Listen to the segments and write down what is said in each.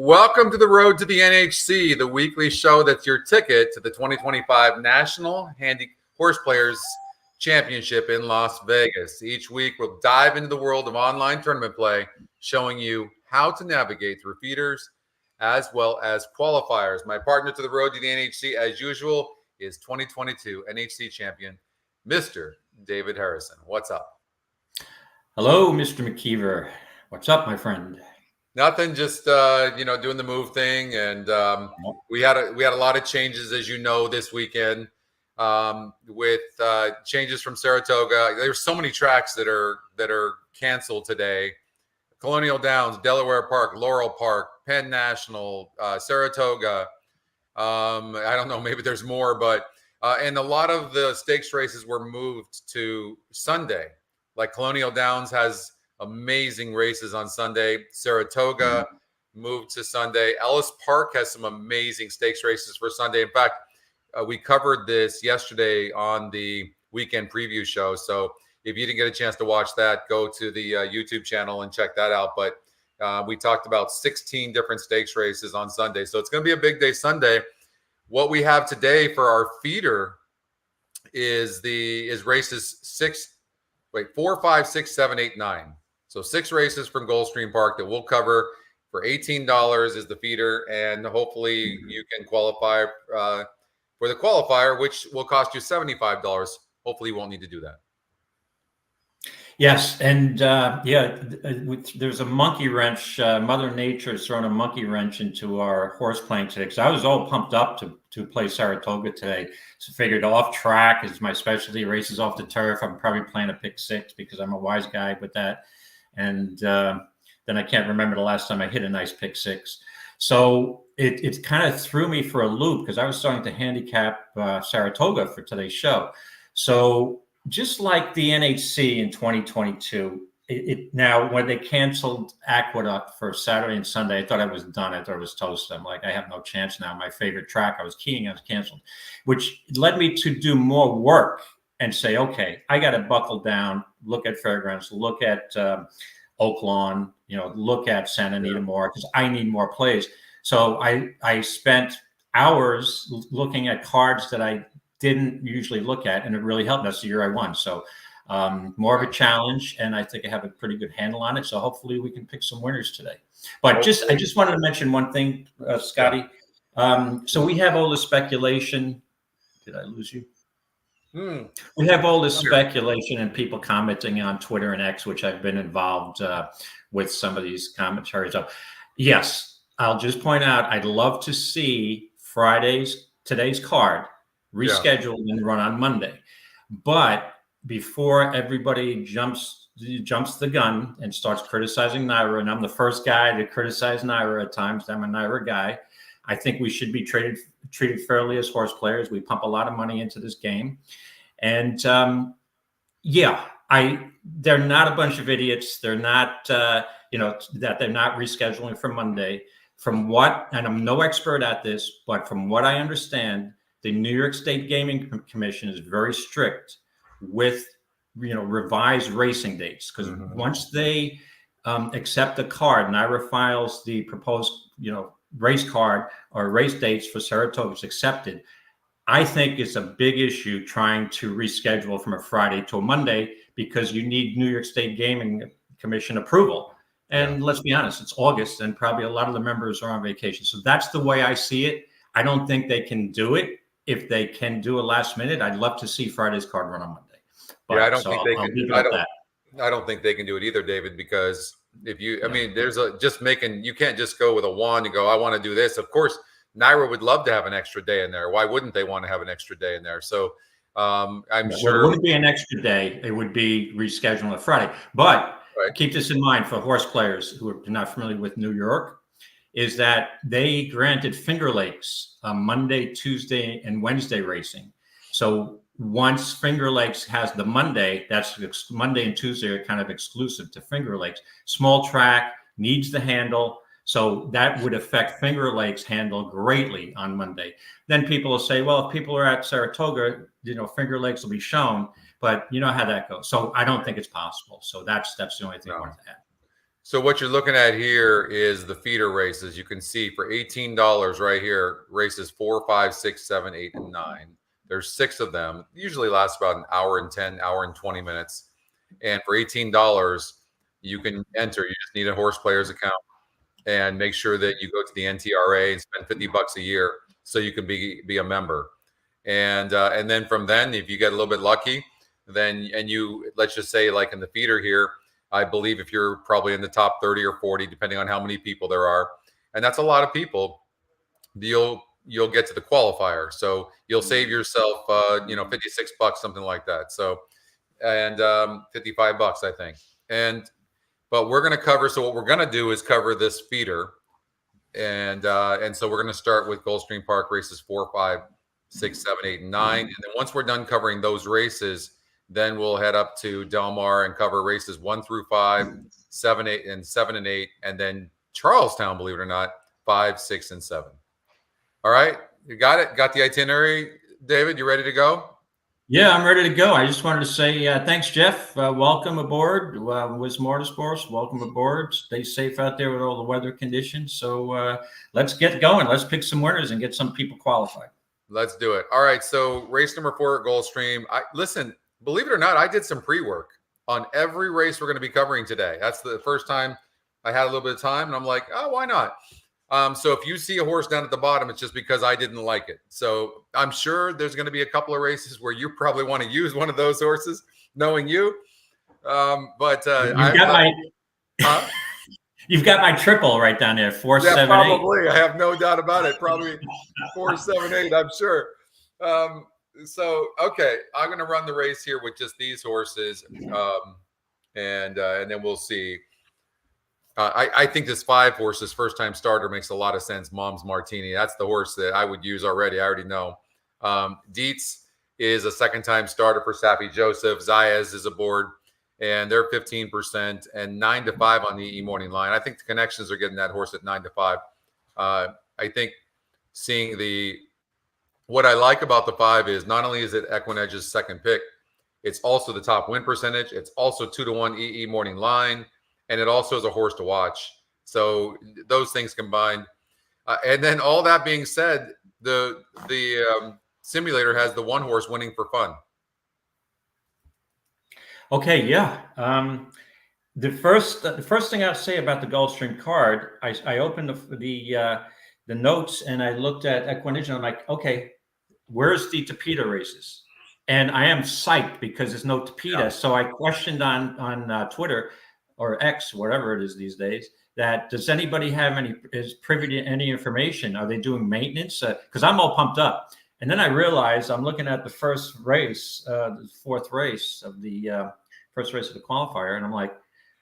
Welcome to the Road to the NHC, the weekly show that's your ticket to the 2025 National Horse Players Championship in Las Vegas. Each week, we'll dive into the world of online tournament play, showing you how to navigate through feeders as well as qualifiers. My partner to the Road to the NHC, as usual, is 2022 NHC champion, Mr. David Harrison. What's up? Hello, Mr. McKeever. What's up, my friend? Nothing, just doing the move thing, and we had a lot of changes, as you know, this weekend with changes from Saratoga. There's so many tracks that are canceled today: Colonial Downs, Delaware Park, Laurel Park, Penn National, Saratoga. I don't know, maybe there's more, but and a lot of the stakes races were moved to Sunday. Like Colonial Downs has amazing races on Sunday. Saratoga moved to Sunday. Ellis Park has some amazing stakes races for Sunday. In fact, we covered this yesterday on the weekend preview show. So if you didn't get a chance to watch that, go to the YouTube channel and check that out. But we talked about 16 different stakes races on Sunday. So it's going to be a big day Sunday. What we have today for our feeder is races 4, 5, 6, 7, 8, 9. So 6 races from Goldstream Park that we'll cover for $18 is the feeder, and hopefully you can qualify for the qualifier, which will cost you $75. Hopefully you won't need to do that. Yes, and there's a monkey wrench. Mother Nature has thrown a monkey wrench into our horse playing today. Because I was all pumped up to play Saratoga today. So figured off track is my specialty. Races off the turf. I'm probably playing a pick 6 because I'm a wise guy with that. And then I can't remember the last time I hit a nice pick 6. So it kind of threw me for a loop because I was starting to handicap Saratoga for today's show. So just like the NHC in 2022, now when they canceled Aqueduct for Saturday and Sunday, I thought I was done. I thought it was toast. I'm like, I have no chance now. My favorite track I was keying was canceled, which led me to do more work and say, okay, I got to buckle down, look at Fairgrounds, look at Oak Lawn, look at Santa Anita more because I need more plays. So I spent hours looking at cards that I didn't usually look at, and it really helped. That's the year I won. So more of a challenge, and I think I have a pretty good handle on it. So hopefully we can pick some winners today. But I just wanted to mention one thing, Scotty. So we have all the speculation. Did I lose you? We have all this speculation and people commenting on Twitter and X, which I've been involved with some of these commentaries. So, yes, I'll just point out, I'd love to see today's card rescheduled and run on Monday. But before everybody jumps the gun and starts criticizing Naira, and I'm the first guy to criticize Naira at times. I'm a Naira guy. I think we should be treated fairly as horse players. We pump a lot of money into this game. And they're not a bunch of idiots. They're not, that they're not rescheduling for Monday. And I'm no expert at this, but from what I understand, the New York State Gaming Commission is very strict with, revised racing dates. Because once they accept the card, NYRA files the proposed, race card or race dates for Saratoga is accepted. I think it's a big issue trying to reschedule from a Friday to a Monday because you need New York State Gaming Commission approval. And let's be honest, it's August and probably a lot of the members are on vacation. So that's the way I see it. I don't think they can do it. If they can do a last minute, I'd love to see Friday's card run on Monday. But, I don't think they can. I don't think they can do it either, David, because you can't just go with a wand and go, I want to do this. Of course, NYRA would love to have an extra day in there. Why wouldn't they want to have an extra day in there? So I'm sure it wouldn't be an extra day. It would be rescheduling a Friday. But keep this in mind for horse players who are not familiar with New York, is that they granted Finger Lakes Monday, Tuesday, and Wednesday racing. So once Finger Lakes has the Monday, that's Monday and Tuesday are kind of exclusive to Finger Lakes. Small track, needs the handle. So that would affect Finger Lakes handle greatly on Monday. Then people will say, well, if people are at Saratoga, Finger Lakes will be shown, but you know how that goes. So I don't think it's possible. So that's the only thing I wanted to add. So what you're looking at here is the feeder races. You can see for $18 right here, races 4, 5, 6, 7, 8, and 9. There's 6 of them. Usually lasts about an hour and 10, hour and 20 minutes. And for $18, you can enter. You just need a horse player's account and make sure that you go to the NTRA and spend $50 a year so you can be a member. And then from then, if you get a little bit lucky, then let's just say like in the feeder here, I believe if you're probably in the top 30 or 40, depending on how many people there are, and that's a lot of people, you'll get to the qualifier. So you'll save yourself, $56, something like that. So, and $55, I think. But we're going to cover. So what we're going to do is cover this feeder, and so we're going to start with Goldstream Park races 4, 5, 6, 7, 8, and 9, and then once we're done covering those races, then we'll head up to Delaware and cover races 1 through 5, 7, 8, and 7 and 8, and then Charlestown, believe it or not, 5, 6, and 7. All right, you got it. Got the itinerary, David. You ready to go? Yeah, I'm ready to go. I just wanted to say thanks, Jeff. Welcome aboard. Wiz Motorsports, welcome aboard. Stay safe out there with all the weather conditions. So let's get going. Let's pick some winners and get some people qualified. Let's do it. All right. So race number 4 at Goldstream. Listen, believe it or not, I did some pre-work on every race we're going to be covering today. That's the first time I had a little bit of time, and I'm like, oh, why not? So if you see a horse down at the bottom, it's just because I didn't like it. So I'm sure there's going to be a couple of races where you probably want to use one of those horses, knowing you. You've got my triple right down there, 4, yeah, 7, probably. 8. I have no doubt about it. Probably 4, 7, 8. I'm sure. So okay, I'm going to run the race here with just these horses, and then we'll see. I think this 5 horses first time starter makes a lot of sense. Mom's Martini. That's the horse that I would use already. I already know. Dietz is a second time starter for Safi Joseph. Zayas is aboard, and they're 15% and 9 to 5 on the EE morning line. I think the connections are getting that horse at 9 to 5. I think seeing what I like about the 5 is not only is it EquinEdge's second pick, it's also the top win percentage. It's also 2 to 1 EE morning line. And it also is a horse to watch. So those things combined. And then all that being said, the simulator has the 1 horse winning for fun. Okay, yeah. The first thing I'll say about the Goldstream card, I opened the notes and I looked at EquinEdge and I'm like, okay, where's the Tapeta races? And I am psyched because there's no Tapeta. Yeah. So I questioned on Twitter, or X, whatever it is these days, that does anybody is privy to any information? Are they doing maintenance? Because I'm all pumped up. And then I realized I'm looking at the first race, the 4th race of the first race of the qualifier. And I'm like,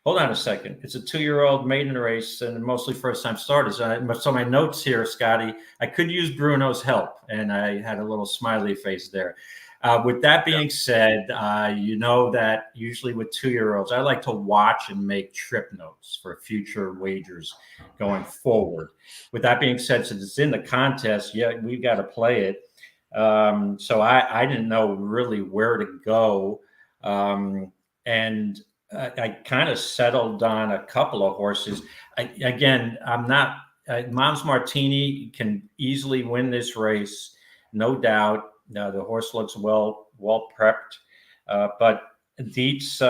hold on a second. It's a 2-year-old maiden race and mostly first time starters. So my notes here, Scotty, I could use Bruno's help. And I had a little smiley face there. With that being said, you know that usually with 2-year-olds, I like to watch and make trip notes for future wagers going forward. With that being said, since it's in the contest, yeah, we've got to play it. So I didn't know really where to go. And I kind of settled on a couple of horses. Mom's Martini can easily win this race, no doubt. Now the horse looks well prepped, but Dietz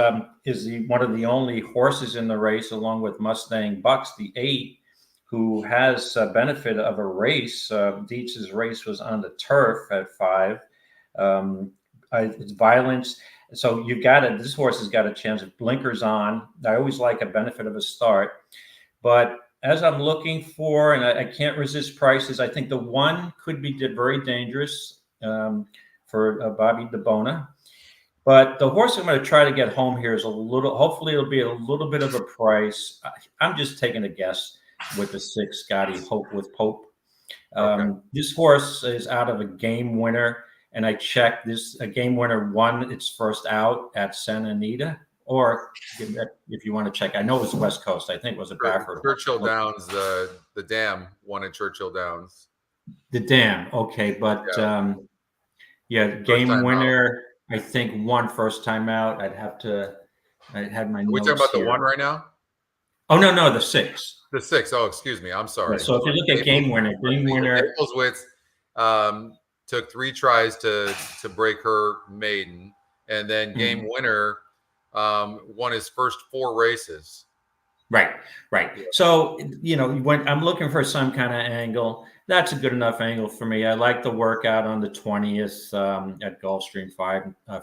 is one of the only horses in the race, along with Mustang Bucks, the 8, who has benefit of a race. Dietz's race was on the turf at 5. It's violence, so this horse has got a chance of blinkers on. I always like a benefit of a start, but as I'm looking for, and I can't resist prices, I think the 1 could be very dangerous. For Bobby DeBona, but the horse I'm going to try to get home here is hopefully it'll be a little bit of a price. I'm just taking a guess with the 6 Scotty Hope with Pope. Okay. This horse is out of a game winner, and I checked a game winner won its first out at Santa Anita, or if you want to check, I know it was West Coast. I think it was a Baffert. Churchill Downs, the Dam won at Churchill Downs. The Dam, okay, but game winner, I think won first time out. I had my notes. Are we talking about here. The 1 right now? Oh, no, the 6. The 6. Oh, excuse me. I'm sorry. Yeah, so if you look at Game Winner, Napleswitz took 3 tries to break her maiden, and then Game Winner won his first 4 races. Right. Yeah. So, when I'm looking for some kind of angle, that's a good enough angle for me. I like the workout on the 20th at Gulfstream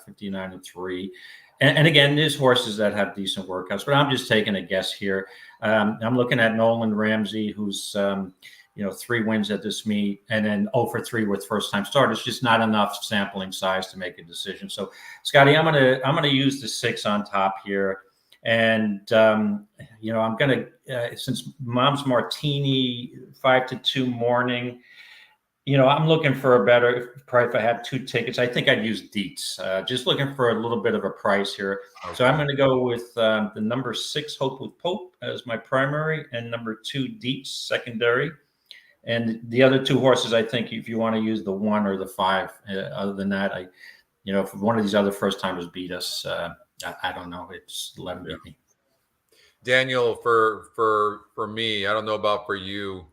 59 and 3. And again, there's horses that have decent workouts, but I'm just taking a guess here. I'm looking at Nolan Ramsey, who's 3 wins at this meet, and then 0 for 3 with first-time starters. Just not enough sampling size to make a decision. So, Scotty, I'm gonna use the 6 on top here. And, I'm going to, since Mom's Martini 5-2 morning, I'm looking for a better price. If I had 2 tickets, I think I'd use Dietz. Just looking for a little bit of a price here. Okay. So I'm going to go with the number 6, Hope with Pope, as my primary, and number 2, Dietz, secondary. And the other 2 horses, I think, if you want to use the 1 or the 5, other than that, if one of these other first timers beat us, I don't know. It's 11 beat me. Daniel, for me, I don't know about for you,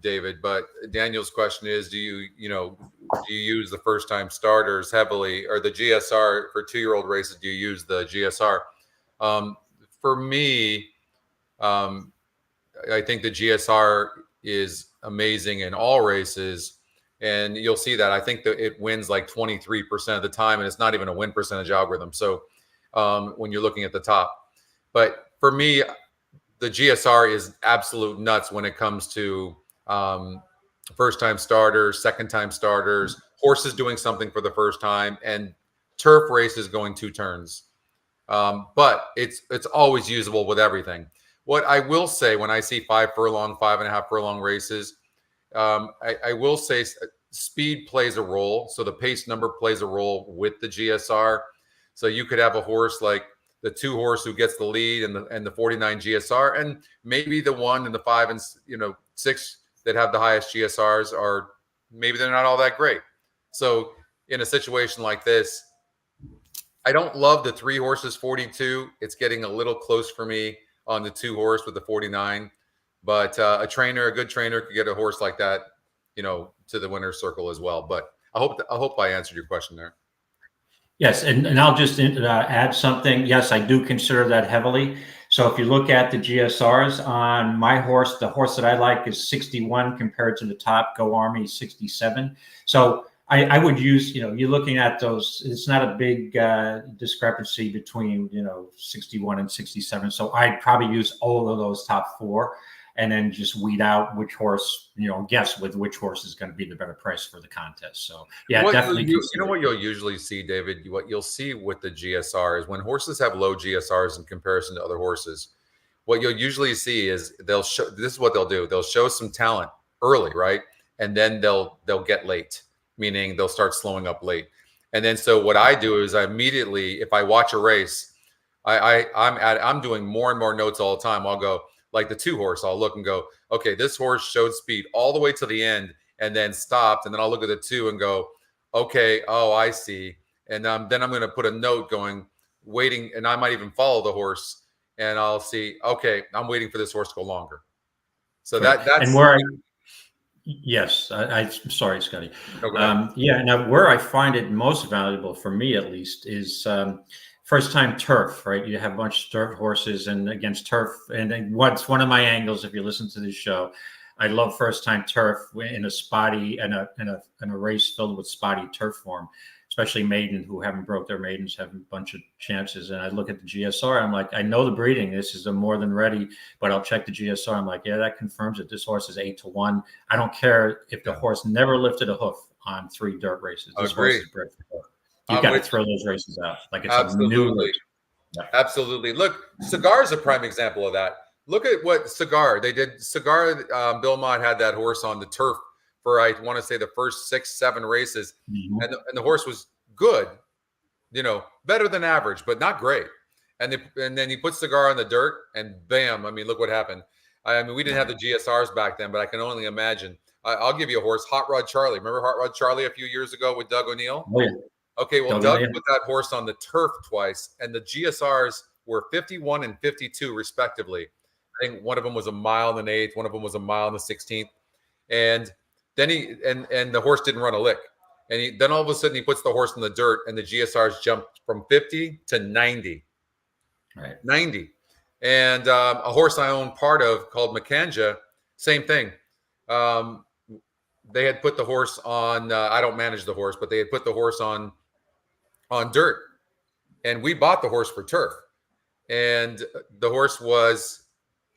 David, but Daniel's question is: do you use the first time starters heavily, or the GSR for 2-year-old races? Do you use the GSR? For me, I think the GSR is amazing in all races. And you'll see that. I think that it wins like 23% of the time, and it's not even a win percentage algorithm. So when you're looking at the top, but for me, the GSR is absolute nuts when it comes to first-time starters, second-time starters, horses doing something for the first time, and turf races going 2 turns. But it's always usable with everything. What I will say when I see 5 furlong, 5.5 furlong races, I will say speed plays a role. So the pace number plays a role with the GSR. So you could have a horse like the 2 horse who gets the lead and the 49 GSR, and maybe the 1 and the 5 and 6 that have the highest GSRs are maybe they're not all that great. So in a situation like this, I don't love the 3 horses 42. It's getting a little close for me on the 2 horse with the 49. But a good trainer could get a horse like that, to the winner's circle as well. But I hope I answered your question there. Yes, and I'll just add something. Yes, I do consider that heavily. So if you look at the GSRs on my horse, the horse that I like is 61 compared to the top Go Army 67. So I would use, you're looking at those. It's not a big discrepancy between 61 and 67. So I'd probably use all of those top 4. And then just weed out which horse, guess with which horse is going to be the better price for the contest. So, yeah, definitely. What you'll usually see, David, what you'll see with the GSR is when horses have low GSRs in comparison to other horses, what you'll usually see is this is what they'll do. They'll show some talent early, right? And then they'll get late, meaning they'll start slowing up late. And then so what I do is I immediately, if I watch a race, I'm doing more and more notes all the time. I'll go, like the 2 horse, I'll look and go, okay, this horse showed speed all the way to the end and then stopped. And then I'll look at the 2 and go, okay, oh, I see. And then I'm going to put a note going, waiting. And I might even follow the horse and I'll see, okay, I'm waiting for this horse to go longer. So that's. And where yes, I'm sorry, Scotty. Now where I find it most valuable for me, at least, is first time turf, right? You have a bunch of turf horses and against turf. And what's one of my angles, if you listen to this show, I love first time turf in a spotty and a race filled with spotty turf form, especially maiden who haven't broke their maidens, have a bunch of chances. And I look at the GSR, I'm like, I know the breeding, this is a more than ready, but I'll check the GSR. I'm like, yeah, that confirms it. This horse is 8-1. I don't care if the horse never lifted a hoof on 3 dirt races. This horse is bred for hook. You've got to throw those races out like it's a new race. Yeah. Absolutely. Look, Cigar is a prime example of that. Look at what Cigar they did. Cigar Belmont had that horse on the turf for I want to say the first 6-7 races, and the horse was good, better than average, but not great. And then he put Cigar on the dirt, and bam! I mean, look what happened. I mean, we didn't have the GSRs back then, but I can only imagine. I'll give you a horse, Hot Rod Charlie. Remember Hot Rod Charlie a few years ago with Doug O'Neill? Oh, yeah. Okay, well, Doug put that horse on the turf twice, and the GSRs were 51 and 52 respectively. I think one of them was a mile in the 8th, one of them was a mile in the 16th, and then and the horse didn't run a lick, and then all of a sudden he puts the horse in the dirt, and the GSRs jumped from 50 to 90, right, 90, and a horse I own part of called McKeever, same thing. They had put the horse on. I don't manage the horse, but they had put the horse on dirt, and we bought the horse for turf, and the horse was,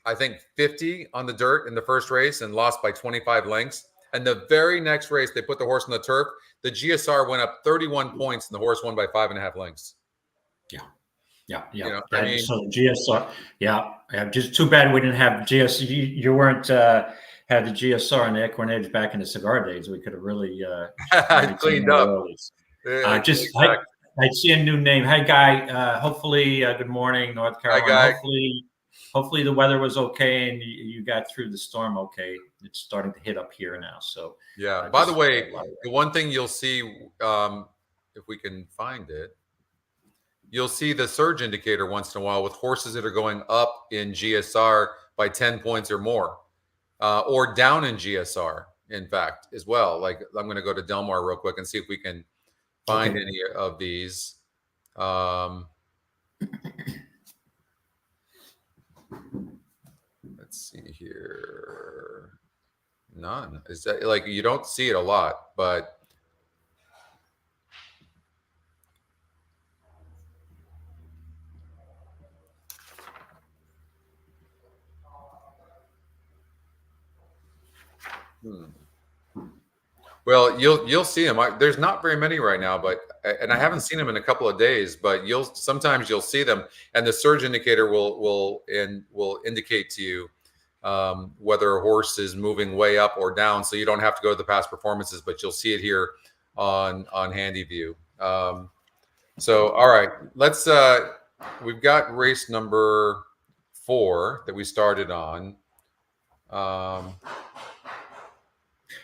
I think, 50 on the dirt in the first race and lost by 25 lengths. And the very next race, they put the horse on the turf. The GSR went up 31 points, and the horse won by 5.5 lengths. Yeah. You know, I mean, so GSR, just too bad we didn't have GSR. You weren't had the GSR and the EquinEdge back in the cigar days. We could have really cleaned up. I see a new name. Hi, Guy. Hopefully, good morning, North Carolina. Hi, Guy. Hopefully the weather was okay and you got through the storm okay. It's starting to hit up here now. So yeah. By the way, the one thing you'll see, if we can find it, you'll see the surge indicator once in a while with horses that are going up in GSR by 10 points or more, or down in GSR, in fact, as well. Like, I'm going to go to Delmar real quick and see if we can find any of these. Let's see here. None. Is that, like, you don't see it a lot, but well, you'll see them. There's not very many right now, but I haven't seen them in a couple of days. But sometimes you'll see them, and the surge indicator will indicate to you whether a horse is moving way up or down. So you don't have to go to the past performances, but you'll see it here on Handy View. So all right, let's. We've got race number 4 that we started on.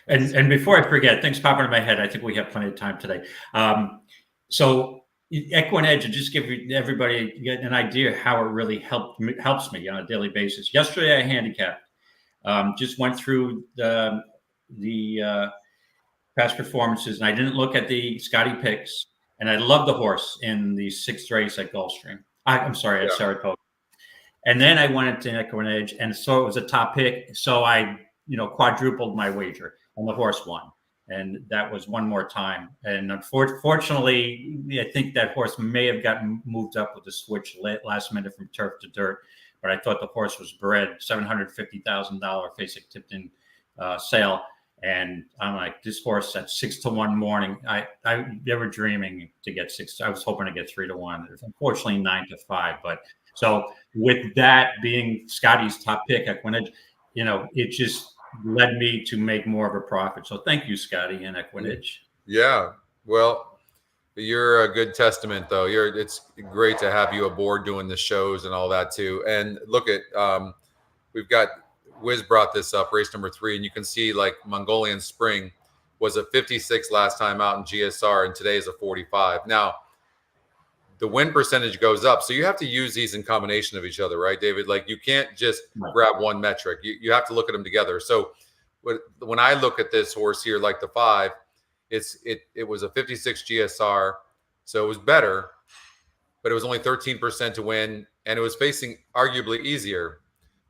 And before I forget, things pop into my head. I think we have plenty of time today. So EquinEdge, to just give everybody an idea how it really helps me on a daily basis. Yesterday I handicapped, just went through the past performances, and I didn't look at the Scotty picks. And I love the horse in the 6th race at Gulfstream. I'm sorry, at Saratoga. And then I went into EquinEdge, and so it was a top pick. So I, quadrupled my wager, and the horse won. And that was one more time. And unfortunately, I think that horse may have gotten moved up with the switch last minute from turf to dirt. But I thought the horse was bred, $750,000 Fasek Tipton sale. And I'm like, this horse at 6-1 morning. I never dreaming to get 6. I was hoping to get 3-1. Unfortunately, 9-5. But so with that being Scotty's top pick at EquinEdge, it just led me to make more of a profit. So thank you, Scotty and EquinEdge. Yeah. Well, you're a good testament, though. It's great to have you aboard doing the shows and all that too. And look at, we've got, Wiz brought this up, race number 3, and you can see like Mongolian Spring was a 56 last time out in GSR, and today is a 45. Now, the win percentage goes up, so you have to use these in combination of each other, right, David? Like, you can't just grab one metric. You have to look at them together. So when I look at this horse here, like the 5, it was a 56 GSR, so it was better, but it was only 13% to win, and it was facing arguably easier.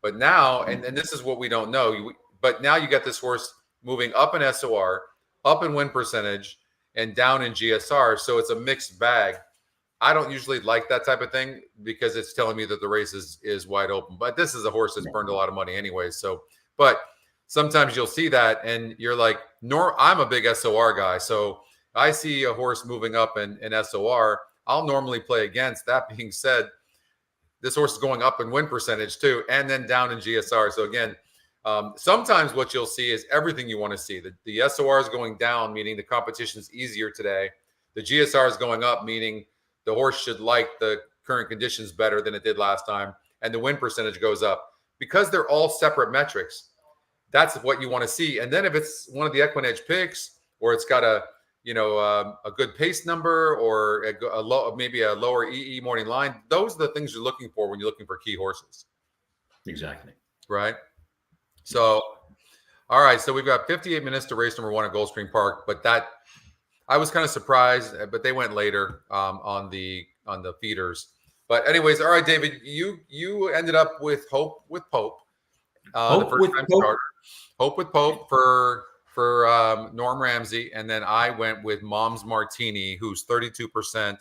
But now, and this is what we don't know, but now you got this horse moving up in SOR, up in win percentage, and down in GSR. So it's a mixed bag. I don't usually like that type of thing because it's telling me that the race is wide open. But this is a horse that's burned a lot of money anyway. So, but sometimes you'll see that and you're like, I'm a big SOR guy. So I see a horse moving up in SOR. I'll normally play against. That being said, this horse is going up in win percentage too, and then down in GSR. So again, sometimes what you'll see is everything you want to see. The SOR is going down, meaning the competition is easier today. The GSR is going up, meaning the horse should like the current conditions better than it did last time. And the win percentage goes up. Because they're all separate metrics, that's what you want to see. And then if it's one of the EquinEdge picks, or it's got a a good pace number or a low, maybe a lower EE morning line. Those are the things you're looking for when you're looking for key horses. Exactly. Right. So, all right. So we've got 58 minutes to race number 1 at Goldstream Park, but I was kind of surprised, but they went later on the feeders. But anyways, all right, David, you ended up with Hope with Pope, the first time starter. Hope with Pope for Norm Ramsey, and then I went with Mom's Martini, who's 32%.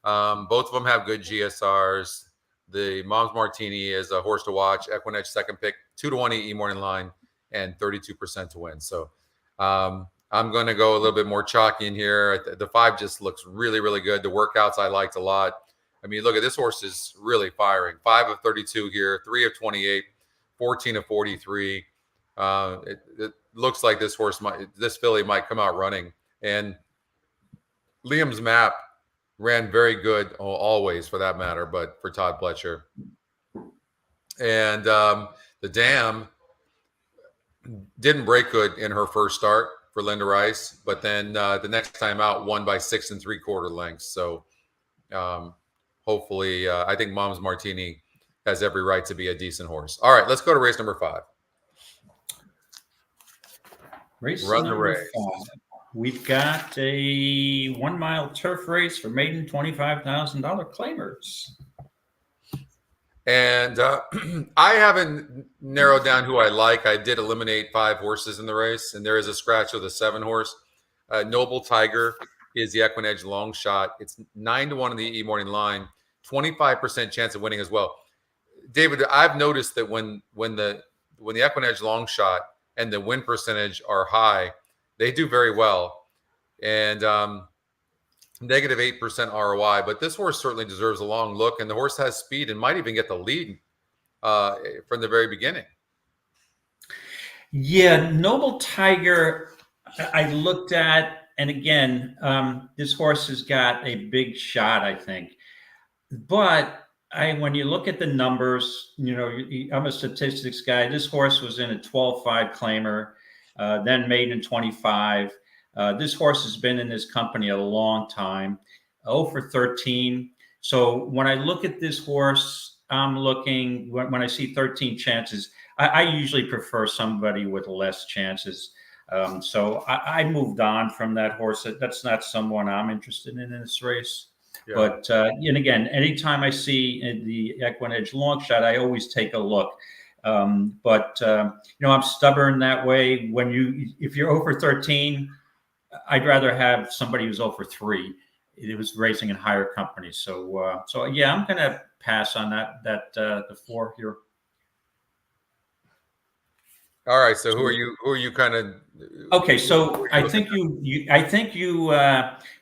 Both of them have good GSRs. The Mom's Martini is a horse to watch. EquinEdge second pick, 2-1 EE morning line, and 32% to win. So I'm going to go a little bit more chalky in here. The 5 just looks really, really good. The workouts I liked a lot. I mean, look at this horse is really firing. 5 of 32 here, 3 of 28, 14 of 43. It looks like this filly might come out running. And Liam's Map ran very good always, for that matter, but for Todd Pletcher. And the Dam didn't break good in her first start for Linda Rice, but then the next time out won by 6 3/4 lengths. So hopefully, I think Mom's Martini has every right to be a decent horse. All right, let's go to race number 5. Run the race. 5. We've got a 1 mile turf race for maiden $25,000 claimers. And I haven't narrowed down who I like. I did eliminate 5 horses in the race, and there is a scratch with a 7 horse. Noble Tiger is the EquinEdge long shot. It's 9-1 in the E morning line, 25% chance of winning as well. David, I've noticed that when the EquinEdge long shot and the win percentage are high, they do very well. And negative 8% ROI, but this horse certainly deserves a long look, and the horse has speed and might even get the lead from the very beginning. Yeah, Noble Tiger, I looked at, and again, this horse has got a big shot, I think. But when you look at the numbers, I'm a statistics guy. This horse was in a 12-5 claimer, then made in 25. This horse has been in this company a long time, 0 for 13. So when I look at this horse, I'm looking, when I see 13 chances, I usually prefer somebody with less chances. So I moved on from that horse. That's not someone I'm interested in this race. Yeah. But, and again, anytime I see the EquinEdge long shot, I always take a look. But I'm stubborn that way. If you're over 13, I'd rather have somebody who's 0 for 3. It was racing in higher companies. So yeah, I'm going to pass on the 4 here. All right. So who are you kind of? Okay. So I think you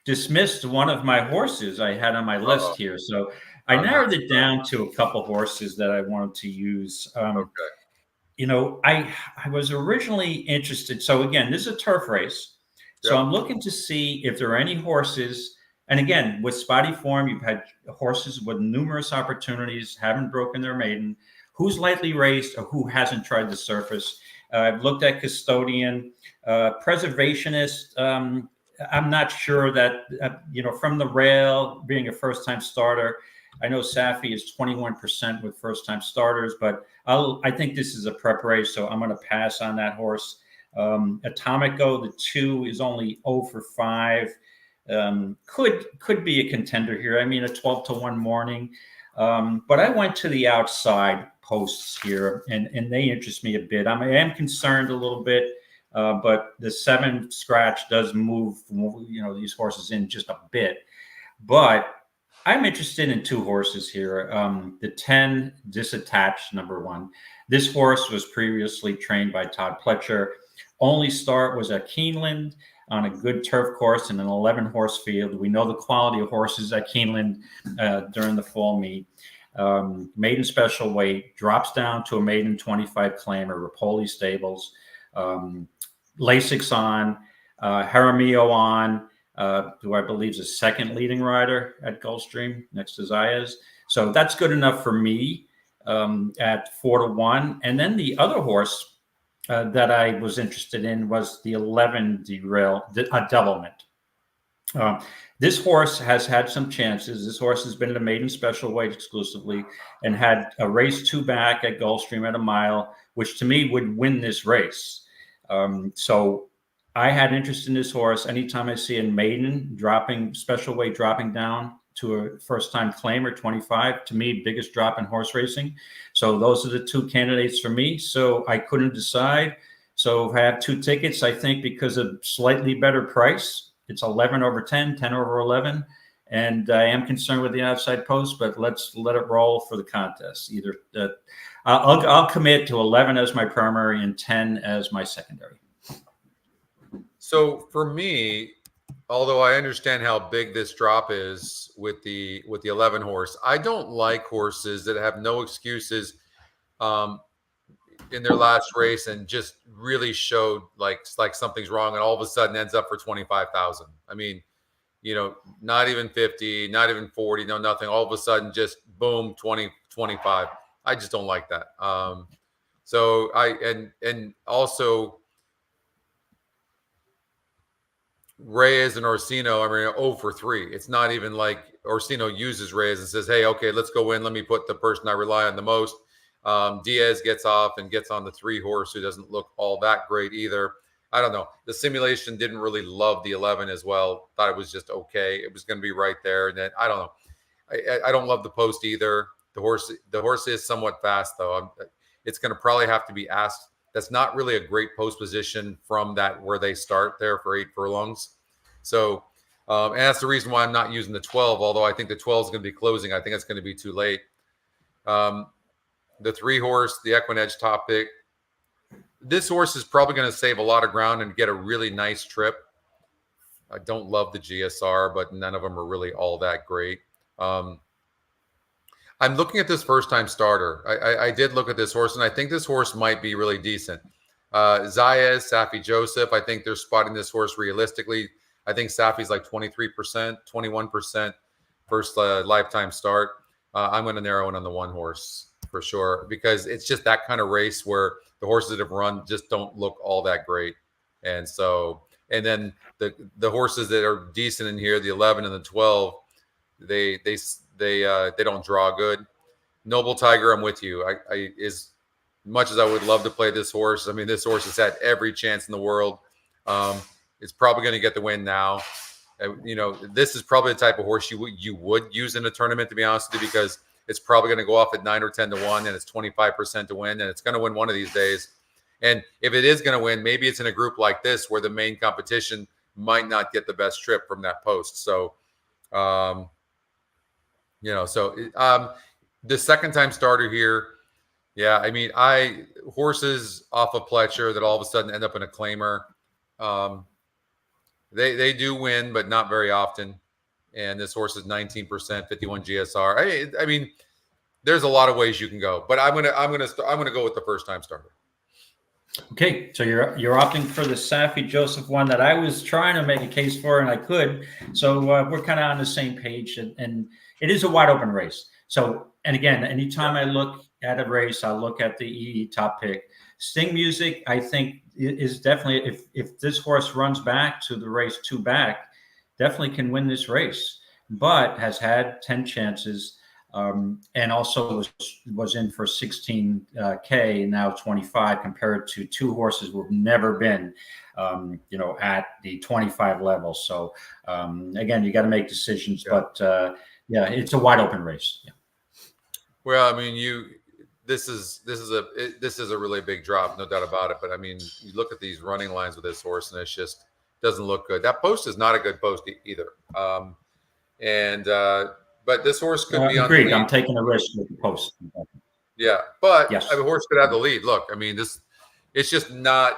dismissed one of my horses I had on my list here. So I narrowed it down to a couple horses that I wanted to use. Okay. I was originally interested. So again, this is a turf race. So I'm looking to see if there are any horses. And again, with spotty form, you've had horses with numerous opportunities, haven't broken their maiden, who's lightly raced or who hasn't tried the surface. I've looked at Custodian, Preservationist. I'm not sure that, from the rail being a first-time starter, I know Safi is 21% with first-time starters, but I think this is a prep race, so I'm going to pass on that horse. Atomico, the 2 is only 0 for 5. Could be a contender here. I mean, a 12-1 morning. But I went to the outside posts here, and they interest me a bit. I am concerned a little bit, but the 7 scratch does move, these horses in just a bit. But I'm interested in 2 horses here. The 10 Disattached, number 1. This horse was previously trained by Todd Pletcher. Only start was at Keeneland on a good turf course in an 11-horse field. We know the quality of horses at Keeneland during the fall meet. Maiden special weight, drops down to a maiden 25 claimer, Rapoli Stables. Lasix on, Jaramillo on, who I believe is a second leading rider at Gulfstream next to Zayas. So that's good enough for me at 4-1. And then the other horse that I was interested in was the 11 Devilment. Uh, this horse has had some chances. This horse has been in the maiden special weight exclusively and had a race 2 back at Gulfstream at a mile, which to me would win this race. So I had interest in this horse. Anytime I see a maiden dropping special weight, dropping down to a first-time claimer, 25, to me, biggest drop in horse racing. So those are the 2 candidates for me. So I couldn't decide. So I have 2 tickets, I think, because of slightly better price. It's 11 over 10, 10 over 11. And I am concerned with the outside post, but let's let it roll for the contest. Either I'll commit to 11 as my primary and 10 as my secondary. So for me, although I understand how big this drop is with the 11 horse, I don't like horses that have no excuses in their last race and just really showed like something's wrong and all of a sudden ends up for 25,000. I mean, not even 50, not even 40, no, nothing. All of a sudden just boom, 20, 25. I just don't like that. So and also Reyes and Orsino, I mean, 0 for 3. It's not even like Orsino uses Reyes and says, hey, okay, let's go in. Let me put the person I rely on the most. Diaz gets off and gets on the 3 horse who doesn't look all that great either. I don't know. The simulation didn't really love the 11 as well. Thought it was just okay. It was going to be right there. And then I don't know. I don't love the post either. The horse is somewhat fast though. It's going to probably have to be asked. That's not really a great post position from that where they start there for 8 furlongs. So, and that's the reason why I'm not using the 12. Although I think the 12 is going to be closing. I think it's going to be too late. The 3 horse, the EquinEdge top pick. This horse is probably going to save a lot of ground and get a really nice trip. I don't love the GSR, but none of them are really all that great. I'm looking at this first-time starter. I did look at this horse, and I think this horse might be really decent. Zayas, Safi Joseph, I think they're spotting this horse realistically. I think Safi's like 23%, 21% first lifetime start. I'm going to narrow in on the 1 horse for sure, because it's just that kind of race where the horses that have run just don't look all that great. And so, and then the horses that are decent in here, the 11 and the 12, they don't draw good. Noble Tiger, I'm with you. I as much as I would love to play this horse, I mean, this horse has had every chance in the world. It's probably going to get the win now. This is probably the type of horse you would use in a tournament, to be honest with you, because it's probably going to go off at 9 or 10 to 1, and it's 25% to win, and it's going to win one of these days. And if it is going to win, maybe it's in a group like this where the main competition might not get the best trip from that post. So, the second-time starter here, yeah, I mean, horses off of Pletcher that all of a sudden end up in a claimer, they do win, but not very often. And this horse is 19%, 51 GSR. I mean, there's a lot of ways you can go, but I'm gonna go with the first-time starter. Okay, so you're opting for the Safi Joseph one that I was trying to make a case for, and I could. So we're kind of on the same page, and it is a wide open race. So, and again, anytime I look at a race, I'll look at the EE top pick. Sting Music, I think, is definitely, if this horse runs back to the race 2 back, definitely can win this race, but has had 10 chances, and also was in for 16K, now 25, compared to 2 horses who have never been, at the 25 level. So again, you got to make decisions, but it's a wide open race. Yeah. Well, I mean, this is a really big drop, no doubt about it. But I mean, you look at these running lines with this horse, and it's just doesn't look good. That post is not a good post either. But this horse could be on the lead. I'm taking a risk with the post. Yeah, but yes. A horse could have the lead. Look, I mean, it's just not.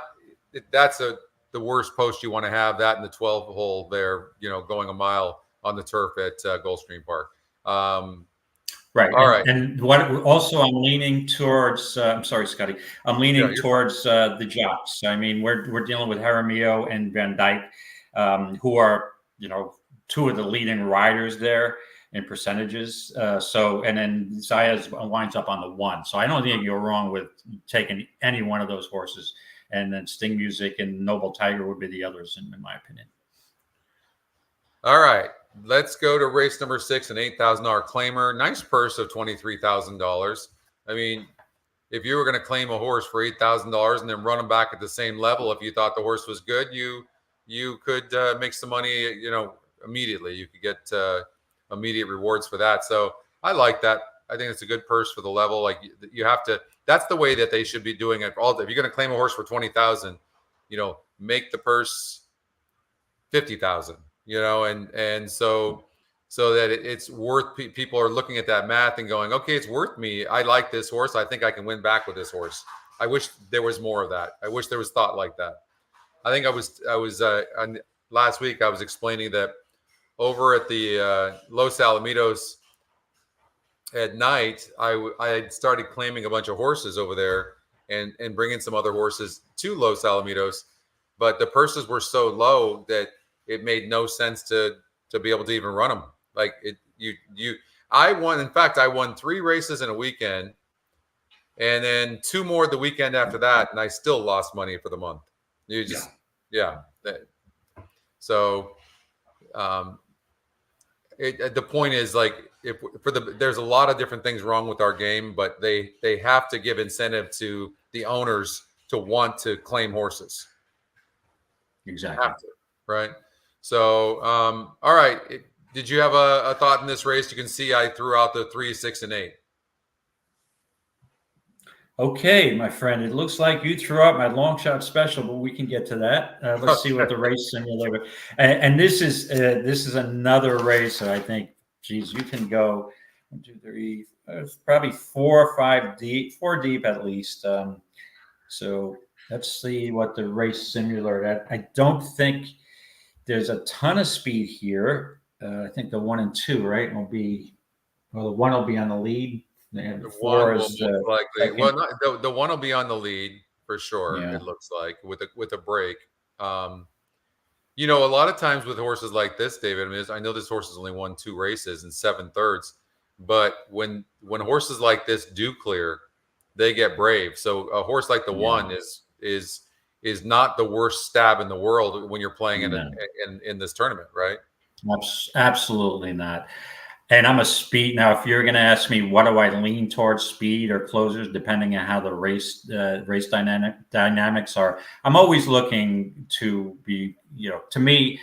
That's the worst post you want to have. That in the 12 hole there, going a mile on the turf at Goldstream Park. Right. All right. And what also I'm leaning towards, I'm sorry, Scotty, I'm leaning towards the jocks. I mean, we're dealing with Jaramillo and Van Dyke, who are, 2 of the leading riders there in percentages. And then Zayas winds up on the 1. So I don't think you're wrong with taking any one of those horses. And then Sting Music and Noble Tiger would be the others, in my opinion. All right. Let's go to race number 6, an $8,000 claimer. Nice purse of $23,000. I mean, if you were going to claim a horse for $8,000 and then run him back at the same level, if you thought the horse was good, you could make some money, immediately. You could get immediate rewards for that. So I like that. I think it's a good purse for the level. Like you have to. That's the way that they should be doing it. All if you're going to claim a horse for 20,000, make the purse 50,000. And so that it's worth. People are looking at that math and going, okay, it's worth me. I like this horse. I think I can win back with this horse. I wish there was more of that. I wish there was thought like that. I think I was last week. I was explaining that over at the Los Alamitos at night, I had started claiming a bunch of horses over there and bringing some other horses to Los Alamitos, but the purses were so low that it made no sense to be able to even run them. Like I won. In fact, I won 3 races in a weekend, and then 2 more the weekend after that, and I still lost money for the month. So, the point is, like, there's a lot of different things wrong with our game, but they have to give incentive to the owners to want to claim horses. Exactly. Have to, right? So, all right. Did you have a thought in this race? You can see I threw out the 3, 6, and 8. Okay, my friend. It looks like you threw out my long shot special, but we can get to that. Let's see what the race simulator. And this is another race that I think, geez, you can go 1, 2, 3, probably 4 or 5 deep, 4 deep at least. So let's see what the race simulator. I don't think there's a ton of speed here. I think the 1 and 2, right, will be. Well, the 1 will be on the lead. And The 4 1 is will most likely. Well, the 1 will be on the lead for sure. Yeah. It looks like with a break. A lot of times with horses like this, David. I know this horse has only won 2 races in 7/3, but when horses like this do clear, they get brave. So a horse like the 1 is not the worst stab in the world when you're playing in this tournament, right? Absolutely not. And I'm a speed. Now, if you're going to ask me, what do I lean towards, speed or closers, depending on how the race dynamics are, I'm always looking to be, to me,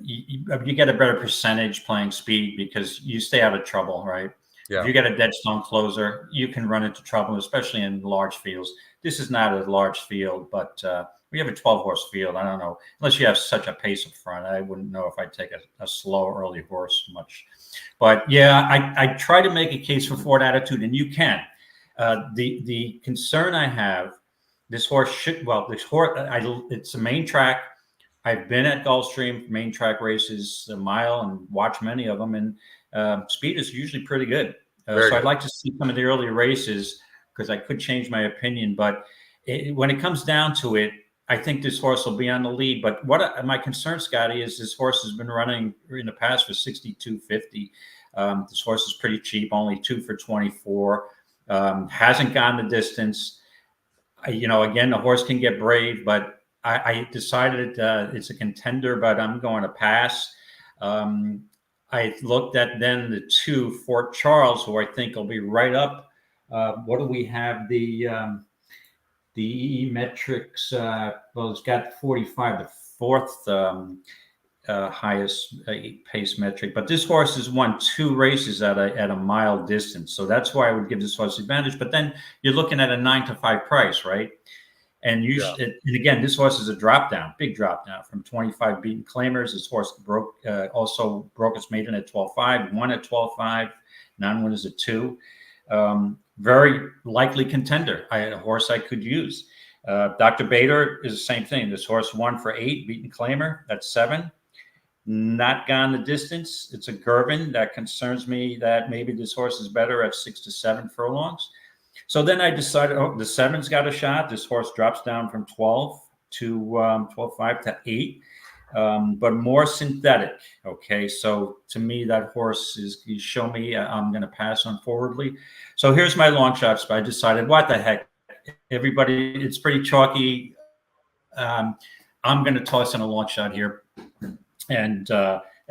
you get a better percentage playing speed because you stay out of trouble, right? Yeah. If you get a dead stone closer, you can run into trouble, especially in large fields. This is not a large field, but we have a 12-horse field. I don't know. Unless you have such a pace up front, I wouldn't know if I'd take a slow early horse much. But yeah, I try to make a case for Ford Attitude, and you can. The concern I have, this horse it's a main track. I've been at Gulfstream main track races a mile and watched many of them, and speed is usually pretty good. So I'd like to see some of the early races because I could change my opinion. But when it comes down to it, I think this horse will be on the lead. But what my concern, Scotty, is this horse has been running in the past for 62.50. This horse is pretty cheap, only 2 for 24. Hasn't gone the distance. Again, the horse can get brave, but I decided it's a contender, but I'm going to pass. I looked at then the 2, Fort Charles, who I think will be right up. What do we have? The EE metrics, it's got 45, the 4th highest pace metric. But this horse has won 2 races at a mile distance. So that's why I would give this horse advantage. But then you're looking at a 9-to-5 price, right? And and again, this horse is a drop down, big drop down from 25 beaten claimers. This horse also broke its maiden at 12.5, won at 12.5, non-winners at 2. Very likely contender. I had a horse I could use. Dr. Bader is the same thing. This horse won for 8, beaten claimer. That's 7. Not gone the distance. It's a Gervin. That concerns me that maybe this horse is better at 6 to 7 furlongs. So then I decided, the 7's got a shot. This horse drops down from 12 to 12.5 to 8. But more synthetic. Okay, so to me, that horse you show me, I'm going to pass on forwardly. So here's my long shots. I decided, what the heck? Everybody, it's pretty chalky. I'm going to toss in a long shot here, and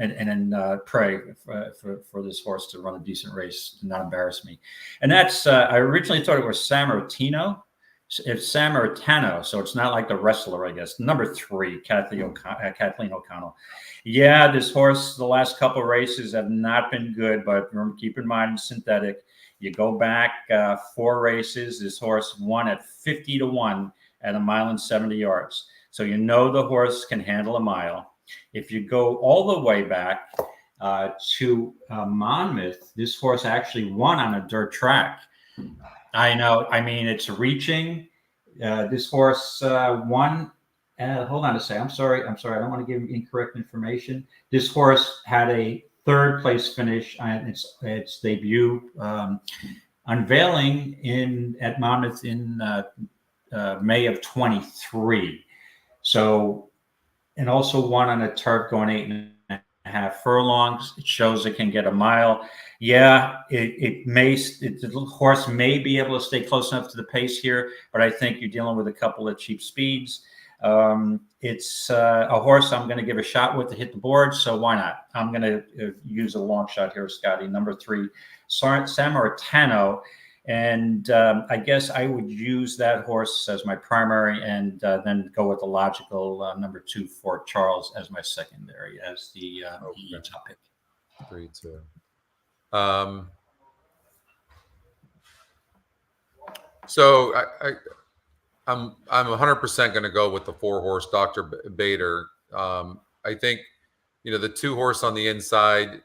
and pray for this horse to run a decent race and not embarrass me. And that's I originally thought it was Sammartino. It's Sammartino, so it's not like the wrestler, I guess. Number 3, Kathleen O'Connell. Yeah, this horse, the last couple of races have not been good, but keep in mind, synthetic. You go back 4 races, this horse won at 50-1 at 1 mile and 70 yards. So you know the horse can handle a mile. If you go all the way back to Monmouth, this horse actually won on a dirt track. I know. I mean, it's reaching. This horse won. Hold on a second. I'm sorry. I don't want to give incorrect information. This horse had a 3rd place finish on its debut, unveiling at Monmouth in May of 23. So, and also won on a turf going 8.5 furlongs. It shows it can get a mile. Yeah, the horse may be able to stay close enough to the pace here, but I think you're dealing with a couple of cheap speeds. It's a horse I'm going to give a shot with to hit the board, so why not? I'm going to use a long shot here, Scotty. Number 3, Sammartino, and I guess I would use that horse as my primary, and then go with the logical number 2, Fort Charles, as my secondary, as the top pick. 3-2. So I'm 100% going to go with the 4-horse Dr. Bader. I think, the 2-horse on the inside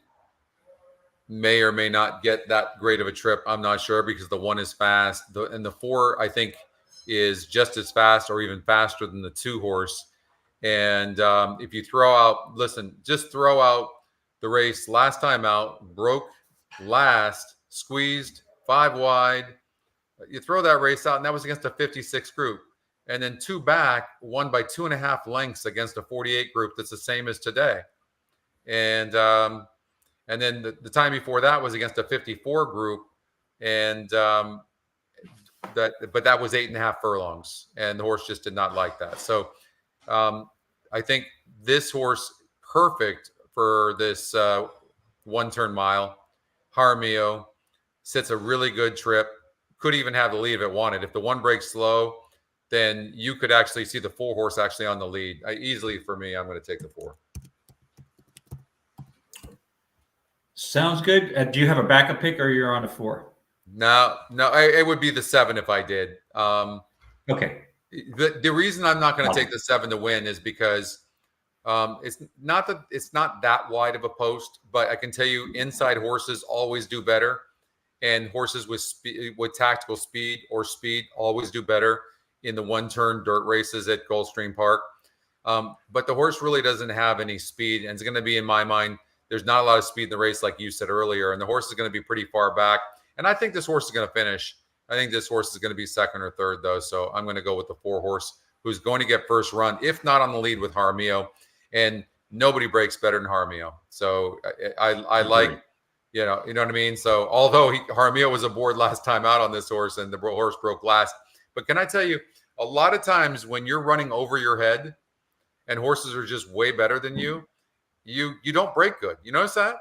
may or may not get that great of a trip. I'm not sure, because the 1 is fast, and the 4 I think is just as fast or even faster than the 2-horse. And if you just throw out the race last time out, broke last, squeezed 5 wide. You throw that race out, and that was against a 56 group. And then 2 back, won by 2.5 lengths against a 48 group that's the same as today. And then the time before that was against a 54 group, and that was 8.5 furlongs, and the horse just did not like that. So I think this horse perfect for this 1-turn mile. Jaramillo sits a really good trip. Could even have the lead if it wanted. If the 1 breaks slow, then you could actually see the 4-horse actually on the lead. Easily for me, I'm going to take the 4. Sounds good. Do you have a backup pick, or you're on a 4? No, it would be the 7 if I did. Okay. The reason I'm not going to take the 7 to win is because it's not that wide of a post, but I can tell you inside horses always do better, and horses with tactical speed or speed always do better in the 1-turn dirt races at Goldstream Park. But the horse really doesn't have any speed, and it's going to be, in my mind, there's not a lot of speed in the race, like you said earlier, and the horse is going to be pretty far back. And I think this horse is going to finish. I think this horse is going to be 2nd or 3rd, though. So I'm going to go with the 4-horse, who's going to get first run, if not on the lead with Jaramillo. And nobody breaks better than Jaramillo. So I like, you know what I mean? So although Jaramillo was aboard last time out on this horse, and the horse broke last. But can I tell you, a lot of times when you're running over your head and horses are just way better than you, you don't break good. You notice that?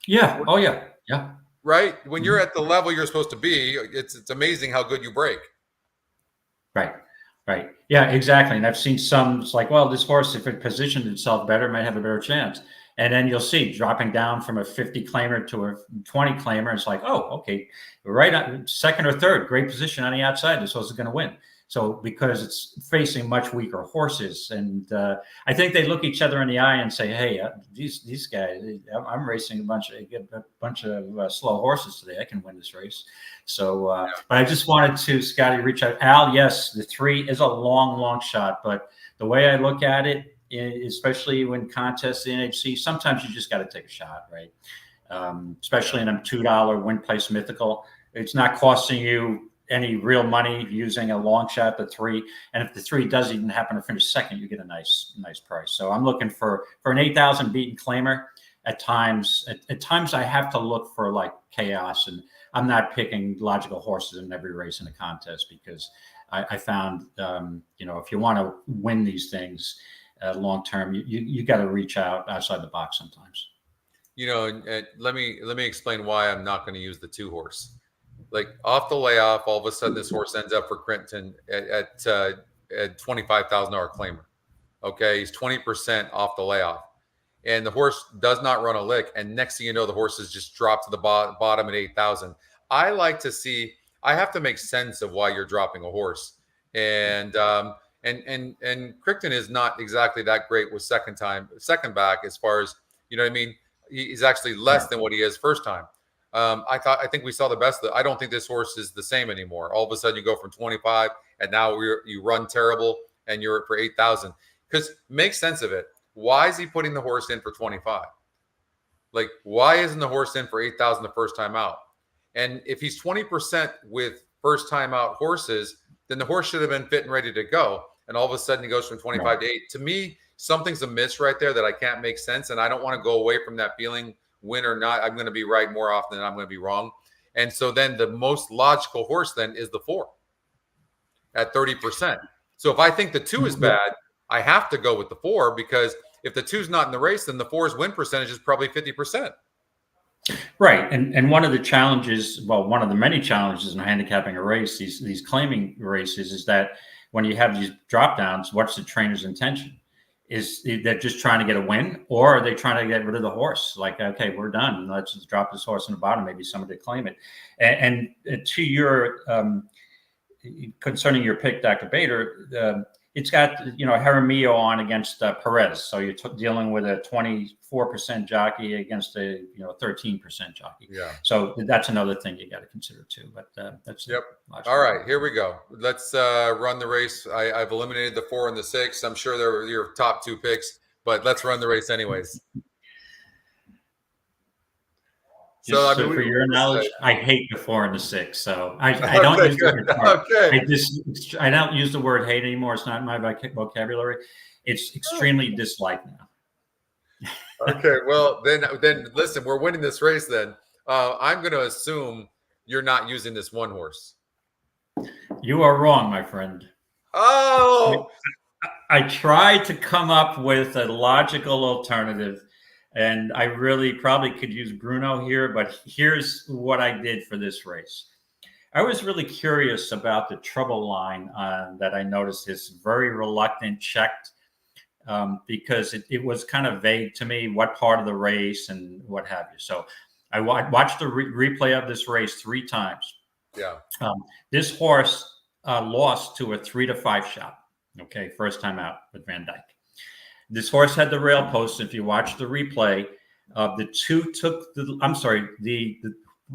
Yeah. Oh, yeah. Yeah. Right? When you're at the level you're supposed to be, it's amazing how good you break. Right. Yeah, exactly. And I've seen some, it's like, well, this horse, if it positioned itself better, might have a better chance. And then you'll see dropping down from a 50 claimer to a 20 claimer. It's like, oh, okay, right on 2nd or 3rd, great position on the outside. This horse is going to win. So because it's facing much weaker horses, and I think they look each other in the eye and say, "Hey, these guys, I'm racing a bunch of slow horses today. I can win this race." So, but I just wanted to, Scotty, reach out. Al, yes, the 3 is a long shot, but the way I look at it, especially when contests the NHC, sometimes you just got to take a shot, right? Especially in a $2 win place mythical, it's not costing you any real money using a long shot, the 3. And if the 3 does even happen to finish 2nd, you get a nice price. So I'm looking for an 8,000 beaten claimer. At times I have to look for like chaos, and I'm not picking logical horses in every race in a contest, because I found, if you want to win these things, long term. You got to reach outside the box sometimes. And let me explain why I'm not going to use the 2-horse. Like off the layoff, all of a sudden this horse ends up for Crinton at $25,000 claimer. Okay, he's 20% off the layoff, and the horse does not run a lick. And next thing you know, the horse has just dropped to the bottom at 8,000. I like to see. I have to make sense of why you're dropping a horse, and Crichton is not exactly that great with second back as far as what I mean. He's actually less than what he is first time. I think we saw the best. I don't think this horse is the same anymore. All of a sudden, you go from 25, and now you run terrible, and you're for 8,000. Because make sense of it. Why is he putting the horse in for 25? Like, why isn't the horse in for 8,000 the first time out? And if he's 20% with first time out horses, then the horse should have been fit and ready to go. And all of a sudden, he goes from 25 to 8. To me, something's amiss right there that I can't make sense, and I don't want to go away from that feeling. Win or not, I'm going to be right more often than I'm going to be wrong. And so then the most logical horse then is the 4 at 30%. So if I think the 2 is bad, I have to go with the 4, because if the 2's not in the race, then the 4's win percentage is probably 50%. Right. And one of the challenges, well, one of the many challenges in handicapping a race, these claiming races, is that when you have these drop downs, what's the trainer's intention? Is they're just trying to get a win, or are they trying to get rid of the horse? Like, okay, we're done. Let's just drop this horse in the bottom. Maybe somebody claim it. And to your concerning your pick, Dr. Bader, it's got Jaramillo on against Perez, so you're dealing with a 24% jockey against a 13% jockey. Yeah. So that's another thing you got to consider too. But that's yep. All right, here we go. Let's run the race. I've eliminated the 4 and the 6. I'm sure they're your top 2 picks, but let's run the race anyways. So for your knowledge, I hate the 4 and the 6. So I don't use the word I don't use the word hate anymore. It's not in my vocabulary. It's extremely disliked now. Okay, well then listen, we're winning this race. Then I'm going to assume you're not using this 1 horse. You are wrong, my friend. Oh, I tried to come up with a logical alternative. And I really probably could use Bruno here, but here's what I did for this race. I was really curious about the trouble line that I noticed is very reluctant checked because it was kind of vague to me what part of the race and what have you. So I watched the replay of this race 3 times. Yeah. This horse lost to a 3-5 shot. Okay, first time out with Van Dyke. This horse had the rail post. If you watch the replay, the 2 took the. I'm sorry, the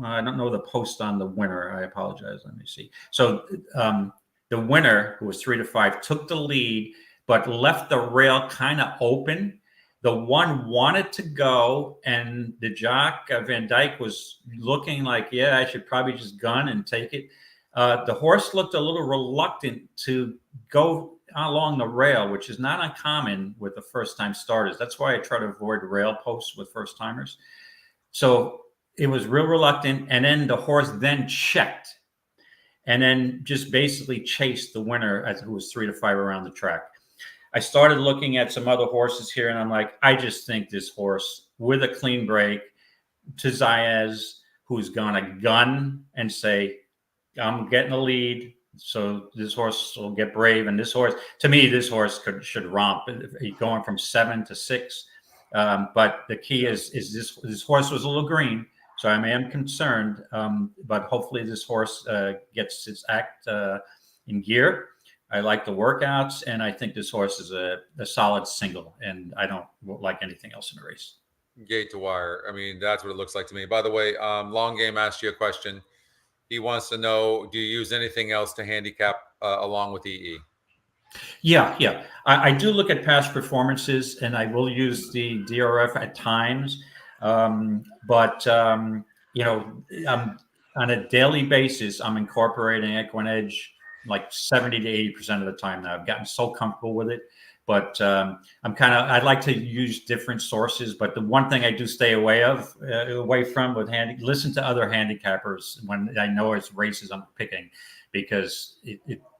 I don't know the post on the winner. I apologize. Let me see. So the winner, who was 3-5, took the lead, but left the rail kind of open. The 1 wanted to go, and the jock Van Dyke was looking like, yeah, I should probably just gun and take it. The horse looked a little reluctant to go along the rail, which is not uncommon with the first-time starters. That's why I try to avoid rail posts with first-timers. So it was real reluctant, and then the horse then checked, and then just basically chased the winner, who was 3-5 around the track. I started looking at some other horses here, and I'm like, I just think this horse with a clean break to Zayas, who's gonna gun and say, I'm getting the lead. So this horse will get brave, and this horse, to me, this horse should romp. He's going from 7 to 6, but the key is this horse was a little green, so I am concerned. But hopefully this horse gets his act in gear. I like the workouts, and I think this horse is a solid single, and I don't like anything else in the race. Gate to wire. I mean, that's what it looks like to me. By the way, Long Game asked you a question. He wants to know, do you use anything else to handicap along with EE? Yeah. I do look at past performances, and I will use the DRF at times. But on a daily basis, I'm incorporating EquinEdge like 70 to 80% of the time now. I've gotten so comfortable with it. But I'd like to use different sources. But the one thing I do stay away from with listen to other handicappers when I know it's races I'm picking, because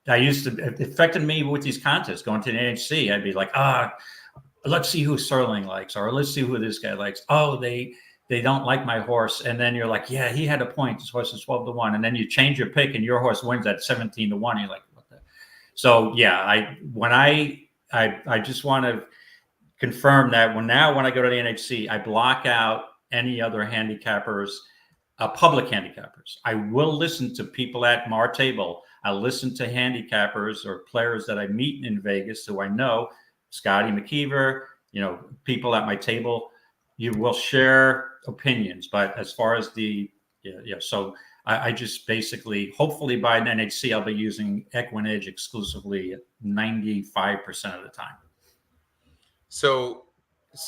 it affected me with these contests going to the NHC. I'd be like, let's see who Sterling likes, or let's see who this guy likes. Oh, they don't like my horse. And then you're like, yeah, he had a point. This horse is 12-1. And then you change your pick and your horse wins at 17-1. You're like, what the? So yeah, I just want to confirm that when I go to the NHC, I block out any other handicappers, public handicappers. I will listen to people at our table. I listen to handicappers or players that I meet in Vegas who I know, Scotty, McKeever, people at my table. You will share opinions, but as far as so I just basically, hopefully by an NHC, I'll be using EquinEdge exclusively 95% of the time. So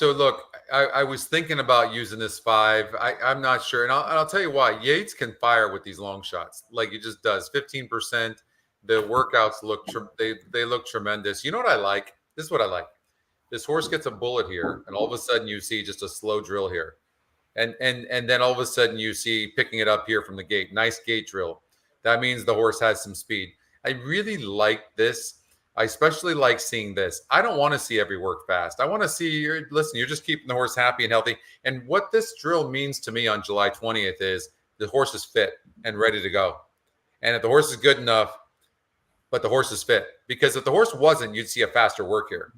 look, I was thinking about using this 5. I'm not sure. And I'll tell you why. Yates can fire with these long shots. Like he just does. 15%. The workouts they look tremendous. You know what I like? This is what I like. This horse gets a bullet here, and all of a sudden you see just a slow drill here. And then all of a sudden you see picking it up here from the gate. Nice gate drill. That means the horse has some speed. I really like this. I especially like seeing this. I don't want to see every work fast. I want to see you're just keeping the horse happy and healthy. And what this drill means to me on July 20th is the horse is fit and ready to go. And if the horse is good enough, but the horse is fit, because if the horse wasn't, you'd see a faster work here.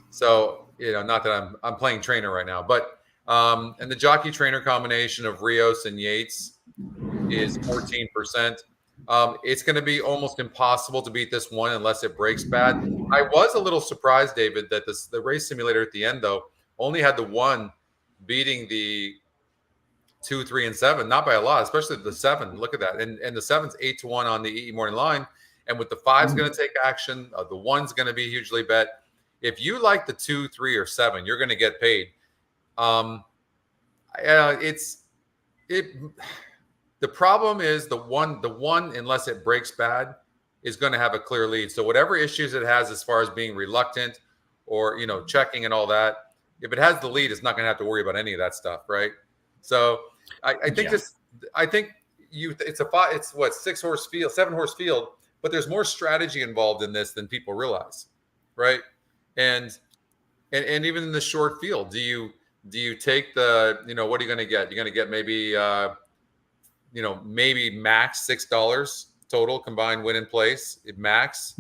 So, not that I'm playing trainer right now, but and the jockey trainer combination of Rios and Yates is 14%. It's going to be almost impossible to beat this one unless it breaks bad. I was a little surprised, David, that the race simulator at the end, though, only had the 1 beating the 2, 3, and 7, not by a lot, especially the 7. Look at that. And the 7's 8-1 on the EE morning line. And with the 5's going to take action, the 1's going to be hugely bet. If you like the 2, 3, or 7, you're going to get paid. The problem is the one, unless it breaks bad, is going to have a clear lead. So whatever issues it has as far as being reluctant or, checking and all that, if it has the lead, it's not going to have to worry about any of that stuff. Right. So I think it's what, 6-horse field, 7-horse field, but there's more strategy involved in this than people realize. Right. And even in the short field, do you take the, what are you going to get? You're going to get maybe, maybe max $6 total combined win and place, max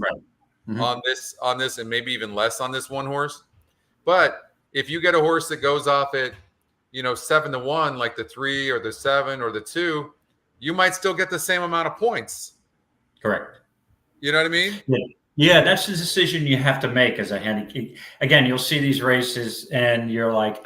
on this, and maybe even less on this one horse. But if you get a horse that goes off at, 7-1, like the 3 or the 7 or the 2, you might still get the same amount of points. Correct. You know what I mean? Yeah, that's the decision you have to make as a handicap. Again, you'll see these races and you're like,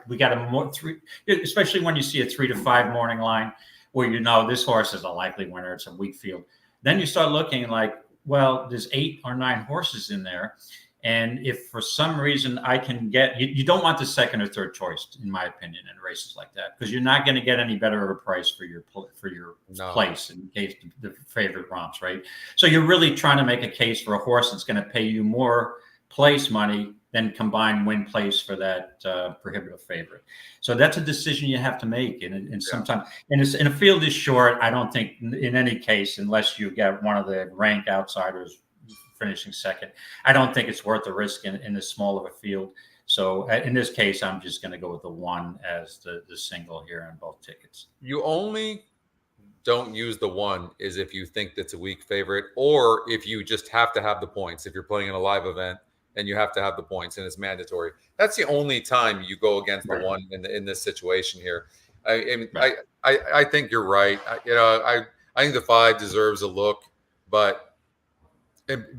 we got a 3, especially when you see a 3 to 5 morning line where this horse is a likely winner. It's a weak field. Then you start looking like, well, there's 8 or 9 horses in there. And if for some reason I can get, you don't want the second or third choice, in my opinion, in races like that, because you're not going to get any better of a price for your place in case the favorite romps, right? So you're really trying to make a case for a horse that's going to pay you more place money than combined win place for that prohibitive favorite. So that's a decision you have to make. And sometimes, and a field is short, I don't think in any case, unless you get one of the rank outsiders finishing second, I don't think it's worth the risk in this small of a field. So in this case, I'm just going to go with the 1 as the single here on both tickets. You only don't use the 1 is if you think that's a weak favorite, or if you just have to have the points. If you're playing in a live event and you have to have the points and it's mandatory, that's the only time you go against the 1 in this situation here. I think you're right. I think the 5 deserves a look, but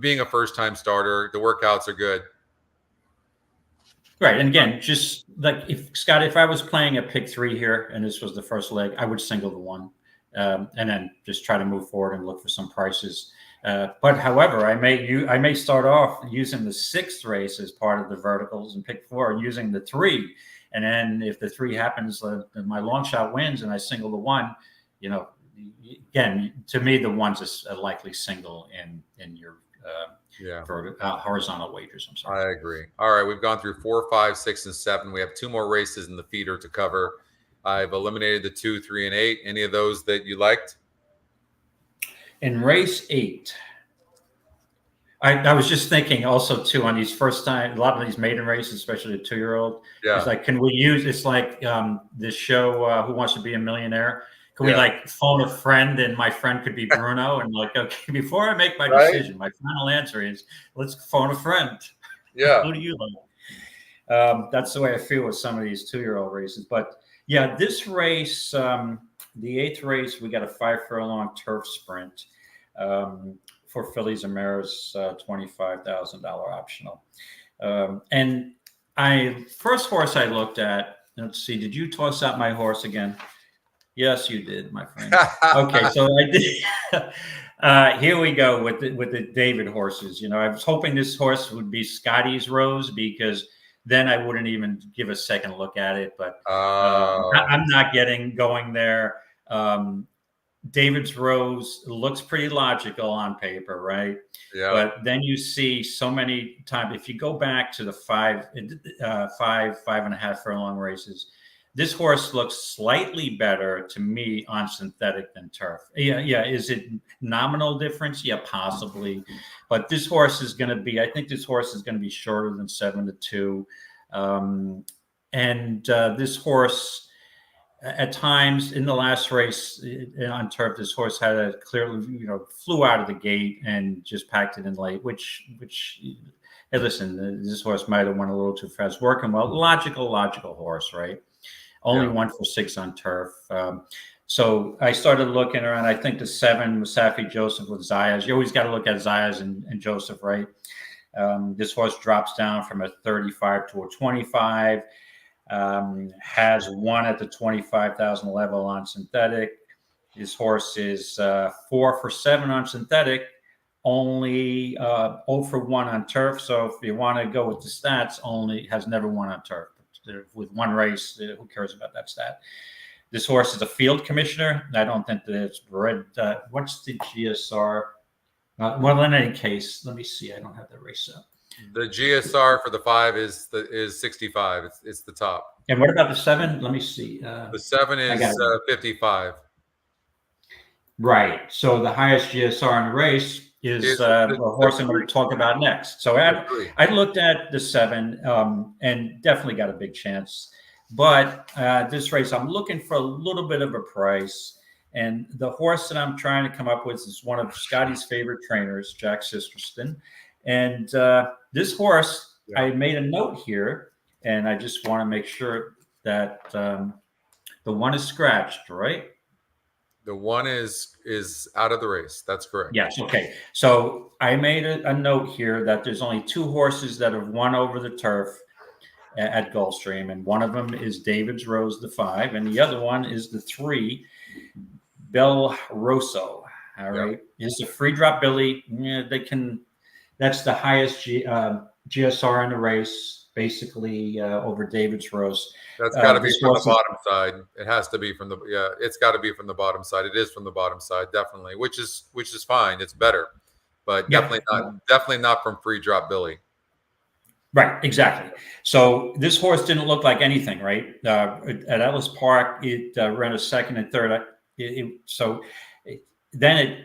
being a first-time starter, the workouts are good. Right. And again, just like if I was playing a pick 3 here and this was the first leg, I would single the 1 and then just try to move forward and look for some prices. But however, I may start off using the 6th race as part of the verticals and pick 4 and using the 3. And then if the 3 happens, my long shot wins and I single the 1, again, to me, the 1's a likely single in your horizontal wagers. I'm sorry. I agree. All right, we've gone through 4, 5, 6, and 7. We have 2 more races in the feeder to cover. I've eliminated the 2, 3, and 8. Any of those that you liked? In race 8, I was just thinking also too on these first time, a lot of these maiden races, especially the 2-year-old. Yeah. It's like, can we use? It's like this show, Who Wants to Be a Millionaire? Can we Yeah. like phone a friend and my friend could be Bruno and like, okay, before I make my Right? decision, my final answer is let's phone a friend. Yeah. Who do you like? That's the way I feel with some of these 2-year-old races. But yeah, this race, the 8th race, we got a 5 furlong turf sprint. For fillies and mares, $25,000 optional. And first horse I looked at, let's see, did you toss out my horse again? Yes, you did, my friend. Okay, so I did. Here we go with the David horses. You know, I was hoping this horse would be Scotty's Rose because then I wouldn't even give a second look at it. But I'm not going there. David's Rose looks pretty logical on paper, right? Yeah. But then you see so many times, if you go back to the 5.5 furlong races, this horse looks slightly better to me on synthetic than turf. Yeah. Is it nominal difference? Yeah, possibly. But this horse is going to be, I think this horse is going to be shorter than 7-2. This horse, at times in the last race on turf, this horse had a clearly, flew out of the gate and just packed it in late, which, hey, listen, this horse might have went a little too fast. Working well, logical horse, right? Only 1 for 6 on turf. So I started looking around. I think the 7 was Safi Joseph with Zayas. You always got to look at Zayas and Joseph, right? This horse drops down from a 35 to a 25. Has won at the 25,000 level on synthetic. His horse is 4 for 7 on synthetic, only 0 for 1 on turf. So if you want to go with the stats, only has never won on turf. With 1 race, who cares about that stat? This horse is a field commissioner. I don't think that it's bred. What's the GSR? Well, in any case, let me see. I don't have the race up. The GSR for the 5 is 65. It's the top. And what about the 7? Let me see. The 7 is 55. Right. So the highest GSR in the race is the horse I'm going to talk about next. So I looked at the 7 and definitely got a big chance. But this race, I'm looking for a little bit of a price. And the horse that I'm trying to come up with is one of Scotty's favorite trainers, Jack Sisterston. And this horse, I made a note here, and I just want to make sure that the 1 is scratched, right? The 1 is out of the race. That's correct. Yes. Okay. So I made a note here that there's only 2 horses that have won over the turf at Goldstream, and one of them is David's Rose, the 5, and the other one is the 3, Bel Rosso. All right. It's a free drop Billy. Yeah, they can. That's the highest GSR in the race, basically over David's Rose. That's got to be from the bottom side. It has to be from the it's got to be from the bottom side. It is from the bottom side, definitely, which is fine. It's better, but definitely not from free drop Billy. Right, exactly. So this horse didn't look like anything, right? At Ellis Park, it ran a 2nd and 3rd.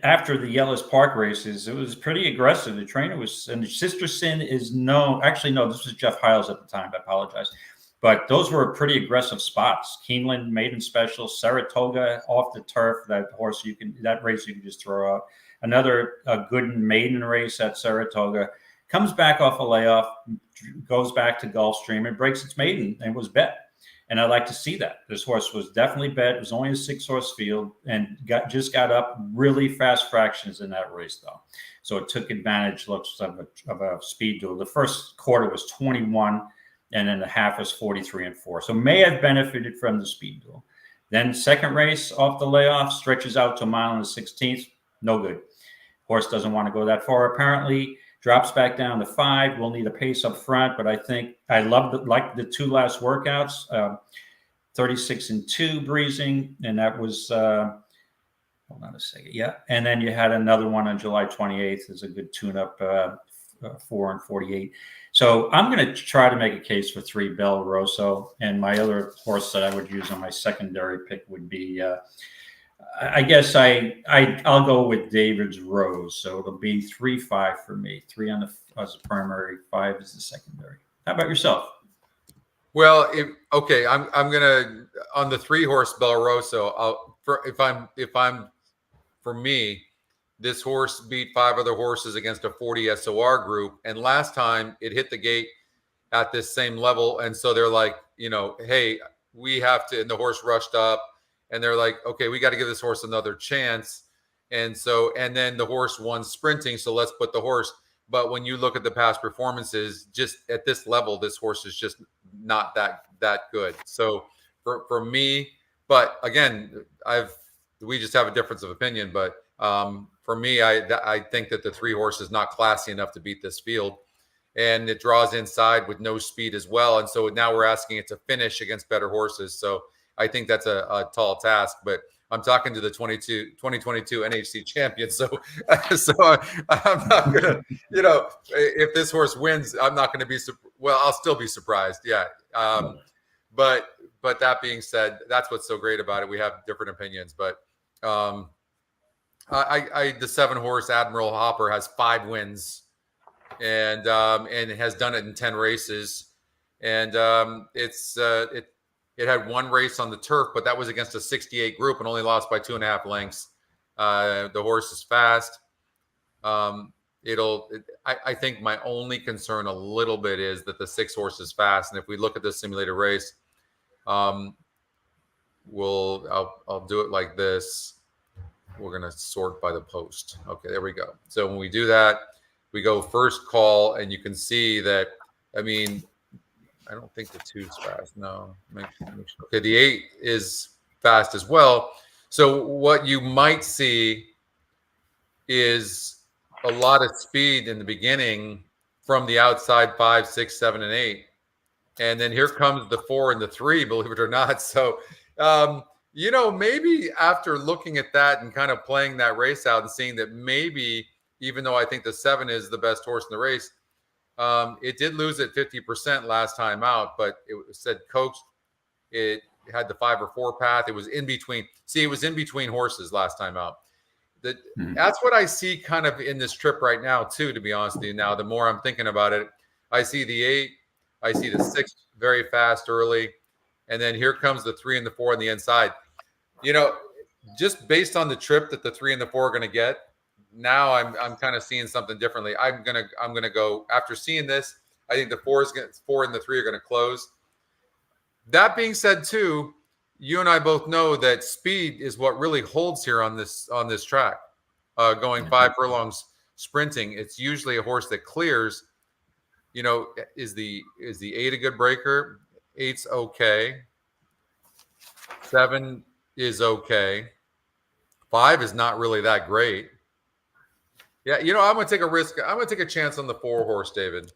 After the Ellis Park races, it was pretty aggressive. The trainer was, and Sisterson is known. Actually, no, this was Jeff Hiles at the time. I apologize, but those were pretty aggressive spots. Keeneland maiden special, Saratoga off the turf. That race you can just throw out. Another good maiden race at Saratoga. Comes back off a layoff, goes back to Gulfstream and breaks its maiden and was bet. And I like to see that. This horse was definitely bet. It was only a 6-horse field and just got up really fast fractions in that race, though. So it took advantage of a speed duel. The first quarter was 21, and then the half was 43 and 4. So may have benefited from the speed duel. Then second race off the layoff, stretches out to a mile and a 16th. No good. Horse doesn't want to go that far, apparently. Drops back down to 5. We'll need a pace up front, but I think I like the 2 last workouts, 36 and 2 breezing, and that was hold on a second, and then you had another one on July 28th as a good tune-up, 4 and 48. So I'm going to try to make a case for 3 Bel Rosso, and my other horse that I would use on my secondary pick would be I guess I'll go with David's Rose. So it'll be 3-5 for me. 3 on as a primary, 5 as the secondary. How about yourself? Well, I'm gonna on the 3-horse Belroso. For me, this horse beat 5 other horses against a 40 SOR group, and last time it hit the gate at this same level, and so they're like, hey, we have to, and the horse rushed up, and they're like, okay, we got to give this horse another chance, and then the horse won sprinting, so let's put the horse. But when you look at the past performances, just at this level, this horse is just not that good. So for me, but again, we just have a difference of opinion. But for me, I think that the 3-horse is not classy enough to beat this field, and it draws inside with no speed as well. And so now we're asking it to finish against better horses. So I think that's a tall task. But I'm talking to the 2022 NHC champion. So I'm not going to, if this horse wins, I'm not going to be, I'll still be surprised. Yeah. But that being said, that's what's so great about it. We have different opinions, but the 7-horse Admiral Hopper has 5 wins and has done it in 10 races. And it had 1 race on the turf, but that was against a 68 group and only lost by 2.5 lengths. The horse is fast. I think my only concern a little bit is that the 6-horse is fast. And if we look at this simulated race, I'll do it like this. We're going to sort by the post. Okay, there we go. So when we do that, we go first call, and you can see that, I don't think the 2's fast. No. Okay, the 8 is fast as well. So what you might see is a lot of speed in the beginning from the outside 5, 6, 7, and 8. And then here comes the 4 and the 3, believe it or not. So, maybe after looking at that and kind of playing that race out and seeing that maybe, even though I think the 7 is the best horse in the race, it did lose at 50% last time out, but it said coached. It had the 5 or 4 path. It was in between. See, it was in between horses last time out. That's what I see kind of in this trip right now, too, to be honest with you. Now, the more I'm thinking about it, I see the 8. I see the 6 very fast early. And then here comes the 3 and the 4 on the inside. Just based on the trip that the 3 and the 4 are going to get, now I'm kind of seeing something differently. I'm gonna go after seeing this. I think the 4 and the 3 are gonna close. That being said, too, you and I both know that speed is what really holds here on this track. Going 5 furlongs sprinting, it's usually a horse that clears. Is the 8 a good breaker? 8's okay. 7 is okay. 5 is not really that great. Yeah, I'm going to take a risk. I'm going to take a chance on the 4-horse, David.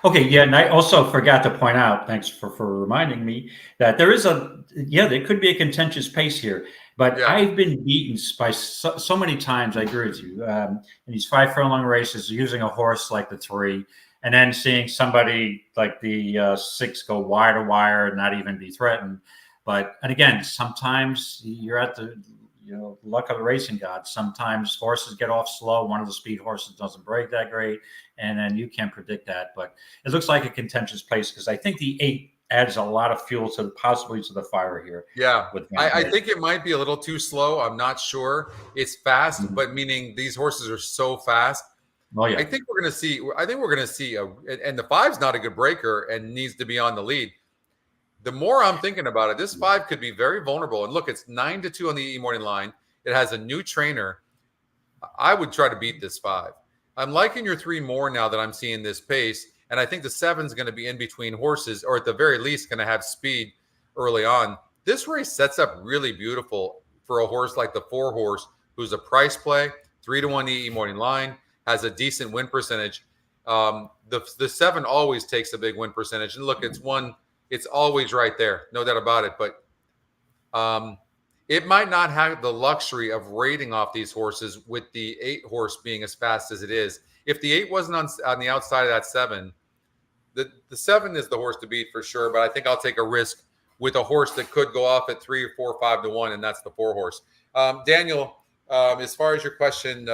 Okay, yeah, and I also forgot to point out, thanks for reminding me, that there could be a contentious pace here. But yeah. I've been beaten by so many times, I agree with you, in these 5 furlong races using a horse like the 3, and then seeing somebody like the 6 go wire to wire and not even be threatened. And again, sometimes you're at the luck of the racing gods. Sometimes horses get off slow. One of the speed horses doesn't break that great, and then you can't predict that. But it looks like a contentious place because I think the 8 adds a lot of fuel possibly to the fire here. Yeah, I think it might be a little too slow. I'm not sure. It's fast, but meaning these horses are so fast. Oh yeah. I think we're going to see. And the 5's not a good breaker and needs to be on the lead. The more I'm thinking about it, this 5 could be very vulnerable. And look, it's 9-2 on the E morning line. It has a new trainer. I would try to beat this 5. I'm liking your 3 more now that I'm seeing this pace. And I think the 7's going to be in between horses, or at the very least going to have speed early on. This race sets up really beautiful for a horse like the 4-horse, who's a price play, 3-1 E morning line, has a decent win percentage. The 7 always takes a big win percentage. And look, it's always right there, no doubt about it. But it might not have the luxury of rating off these horses with the 8-horse being as fast as it is. If the 8 wasn't on the outside of that 7, the 7 is the horse to beat for sure. But I think I'll take a risk with a horse that could go off at 3 or 4 or 5 to 1, and that's the 4 horse. Daniel, as far as your question,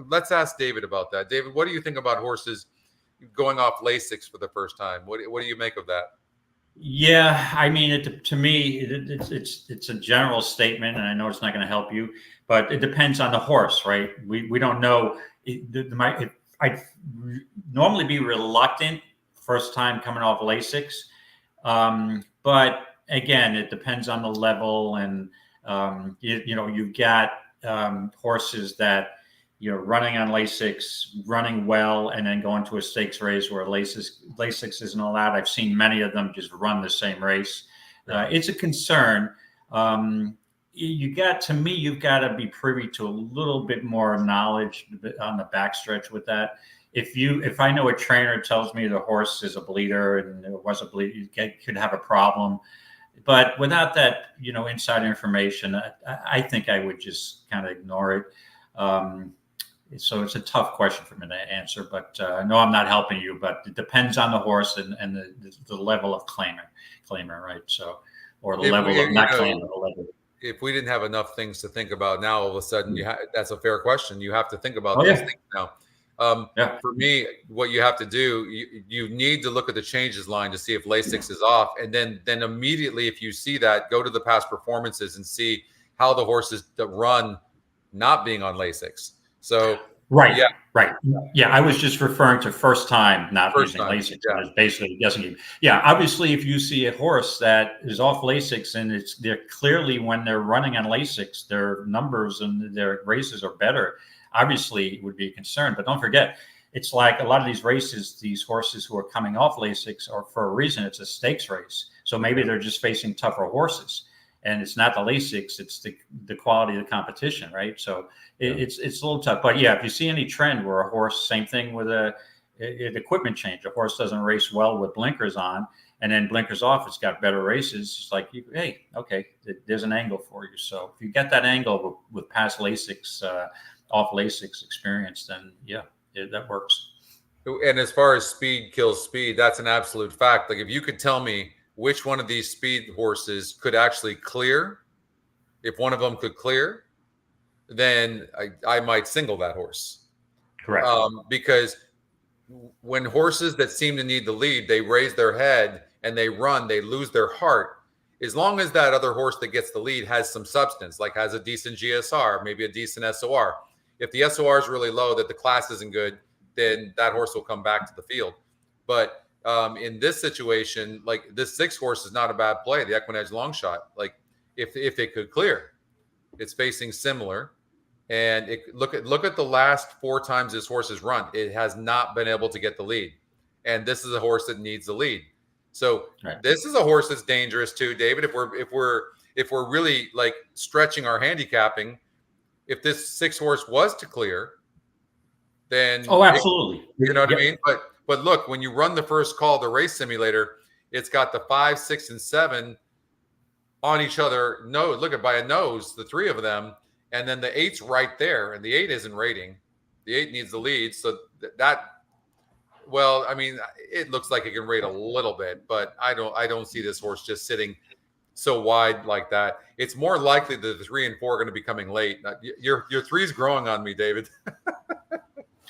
let's ask David about that. David, what do you think about horses going off Lasix for the first time? What do you make of that? Yeah, I mean, to me, it's a general statement, and I know it's not going to help you, but it depends on the horse, right? We don't know. I'd normally be reluctant first time coming off Lasix, but again, it depends on the level, and you've got horses that running on Lasix, running well, and then going to a stakes race where Lasix isn't allowed. I've seen many of them just run the same race. It's a concern. You've got to be privy to a little bit more knowledge on the backstretch with that. If I know a trainer tells me the horse is a bleeder and it was a bleeder, you could have a problem. But without that, inside information, I think I would just kind of ignore it. So it's a tough question for me to answer, but no, I'm not helping you, but it depends on the horse and the level of claimer, right? So, or the level of not claimer, the level. If we didn't have enough things to think about now, all of a sudden, that's a fair question. You have to think about those things now. For me, what you have to do, you need to look at the changes line to see if Lasix is off. And then immediately, if you see that, go to the past performances and see how the horses that run not being on Lasix. So, right. Yeah, I was just referring to first time not using Lasix. I was basically guessing you. Yeah, obviously, if you see a horse that is off Lasix and they're clearly when they're running on Lasix, their numbers and their races are better, obviously it would be a concern. But don't forget, it's like a lot of these races, these horses who are coming off Lasix are for a reason. It's a stakes race. So maybe they're just facing tougher horses. And it's not the Lasix, it's the quality of the competition, right? So it's a little tough. But yeah, if you see any trend where a horse, same thing with an equipment change, a horse doesn't race well with blinkers on, and then blinkers off, it's got better races. It's like, hey, okay, there's an angle for you. So if you get that angle with past Lasix, off Lasix experience, then that works. And as far as speed kills speed, that's an absolute fact. Like if you could tell me which one of these speed horses could actually clear, if one of them could clear, then I might single that horse. Correct. Because when horses that seem to need the lead, they raise their head and they run, they lose their heart. As long as that other horse that gets the lead has some substance, like has a decent GSR, maybe a decent SOR. If the SOR is really low, that the class isn't good, then that horse will come back to the field. But in this situation, like this 6 horse is not a bad play. The EquinEdge long shot, like if it could clear, it's facing similar. And look at the last 4 times this horse has run. It has not been able to get the lead, and this is a horse that needs the lead. So This is a horse that's dangerous too, David. If we're really like stretching our handicapping, if this 6 horse was to clear, then absolutely, you know what I mean. But look, when you run the first call, the race simulator, it's got the 5, 6, and 7 on each other. No, look at by a nose, the 3 of them, and then the 8's right there, and the 8 isn't rating. The 8 needs the lead, so well, I mean, it looks like it can rate a little bit, but I don't see this horse just sitting so wide like that. It's more likely that the 3 and 4 are going to be coming late. Your 3's growing on me, David.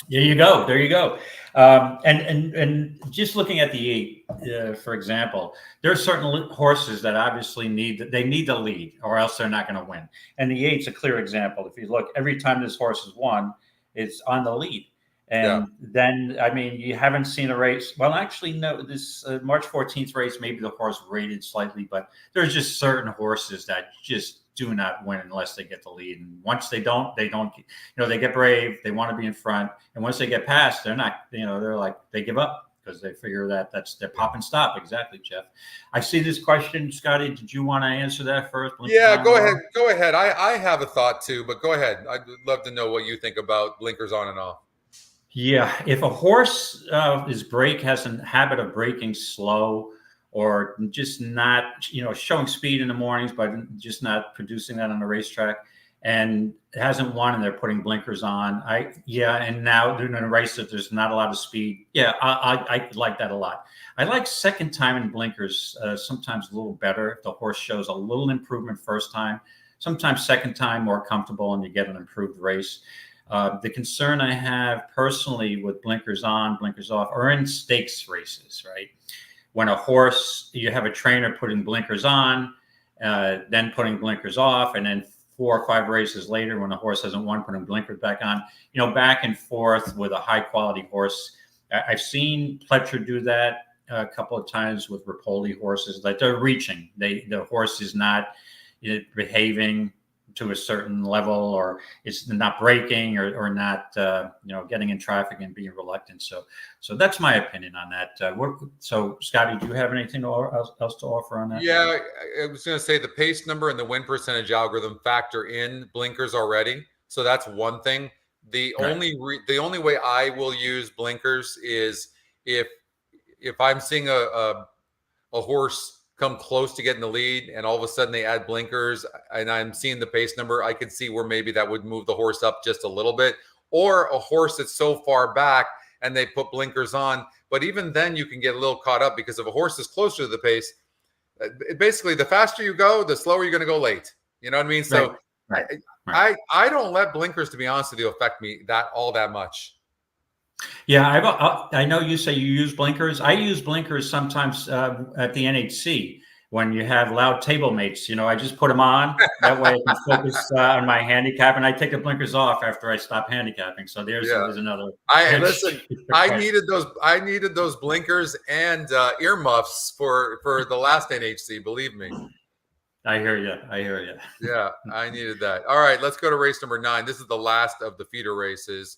There you go. And just looking at the 8, for example, there are certain horses that obviously need the lead, or else they're not going to win. And the 8's a clear example. If you look, every time this horse has won, it's on the lead. And then, I mean, you haven't seen a race. Well, actually, no, this March 14th race, maybe the horse rated slightly, but there's just certain horses that just do not win unless they get the lead. And once they don't, they get brave. They want to be in front. And once they get past, they're not, they're like, they give up because they figure that that's their pop and stop. Exactly, Jeff. I see this question. Scotty, did you want to answer that first? Yeah, go ahead. Go ahead. I have a thought too, but go ahead. I'd love to know what you think about blinkers on and off. Yeah, if a horse has a habit of braking slow, or just not, showing speed in the mornings, but just not producing that on the racetrack, and hasn't won, and they're putting blinkers on. And now they're in a race that there's not a lot of speed. Yeah, I like that a lot. I like second time in blinkers sometimes a little better if the horse shows a little improvement first time. Sometimes second time more comfortable and you get an improved race. The concern I have personally with blinkers on, blinkers off, are in stakes races, right? When a horse, you have a trainer putting blinkers on, then putting blinkers off, and then 4 or 5 races later, when the horse hasn't won, putting blinkers back on, back and forth with a high quality horse. I've seen Pletcher do that a couple of times with Rapoli horses, that they're reaching. The horse is not behaving to a certain level, or it's not braking, or not getting in traffic and being reluctant. So that's my opinion on that. So Scotty, do you have anything else to offer on that? Yeah, I was going to say the pace number and the win percentage algorithm factor in blinkers already, so that's one thing. The only way I will use blinkers is if I'm seeing a horse come close to getting the lead and all of a sudden they add blinkers and I'm seeing the pace number, I could see where maybe that would move the horse up just a little bit, or a horse that's so far back and they put blinkers on. But even then you can get a little caught up, because if a horse is closer to the pace, basically the faster you go, the slower you're going to go late. You know what I mean? So right. I don't let blinkers, to be honest with you, affect me all that much. Yeah, I know you say you use blinkers. I use blinkers sometimes at the NHC when you have loud table mates. I just put them on. That way I can focus on my handicap, and I take the blinkers off after I stop handicapping. So there's another. I needed those blinkers and earmuffs for the last NHC. Believe me. I hear you. Yeah, I needed that. All right, let's go to race number 9. This is the last of the feeder races.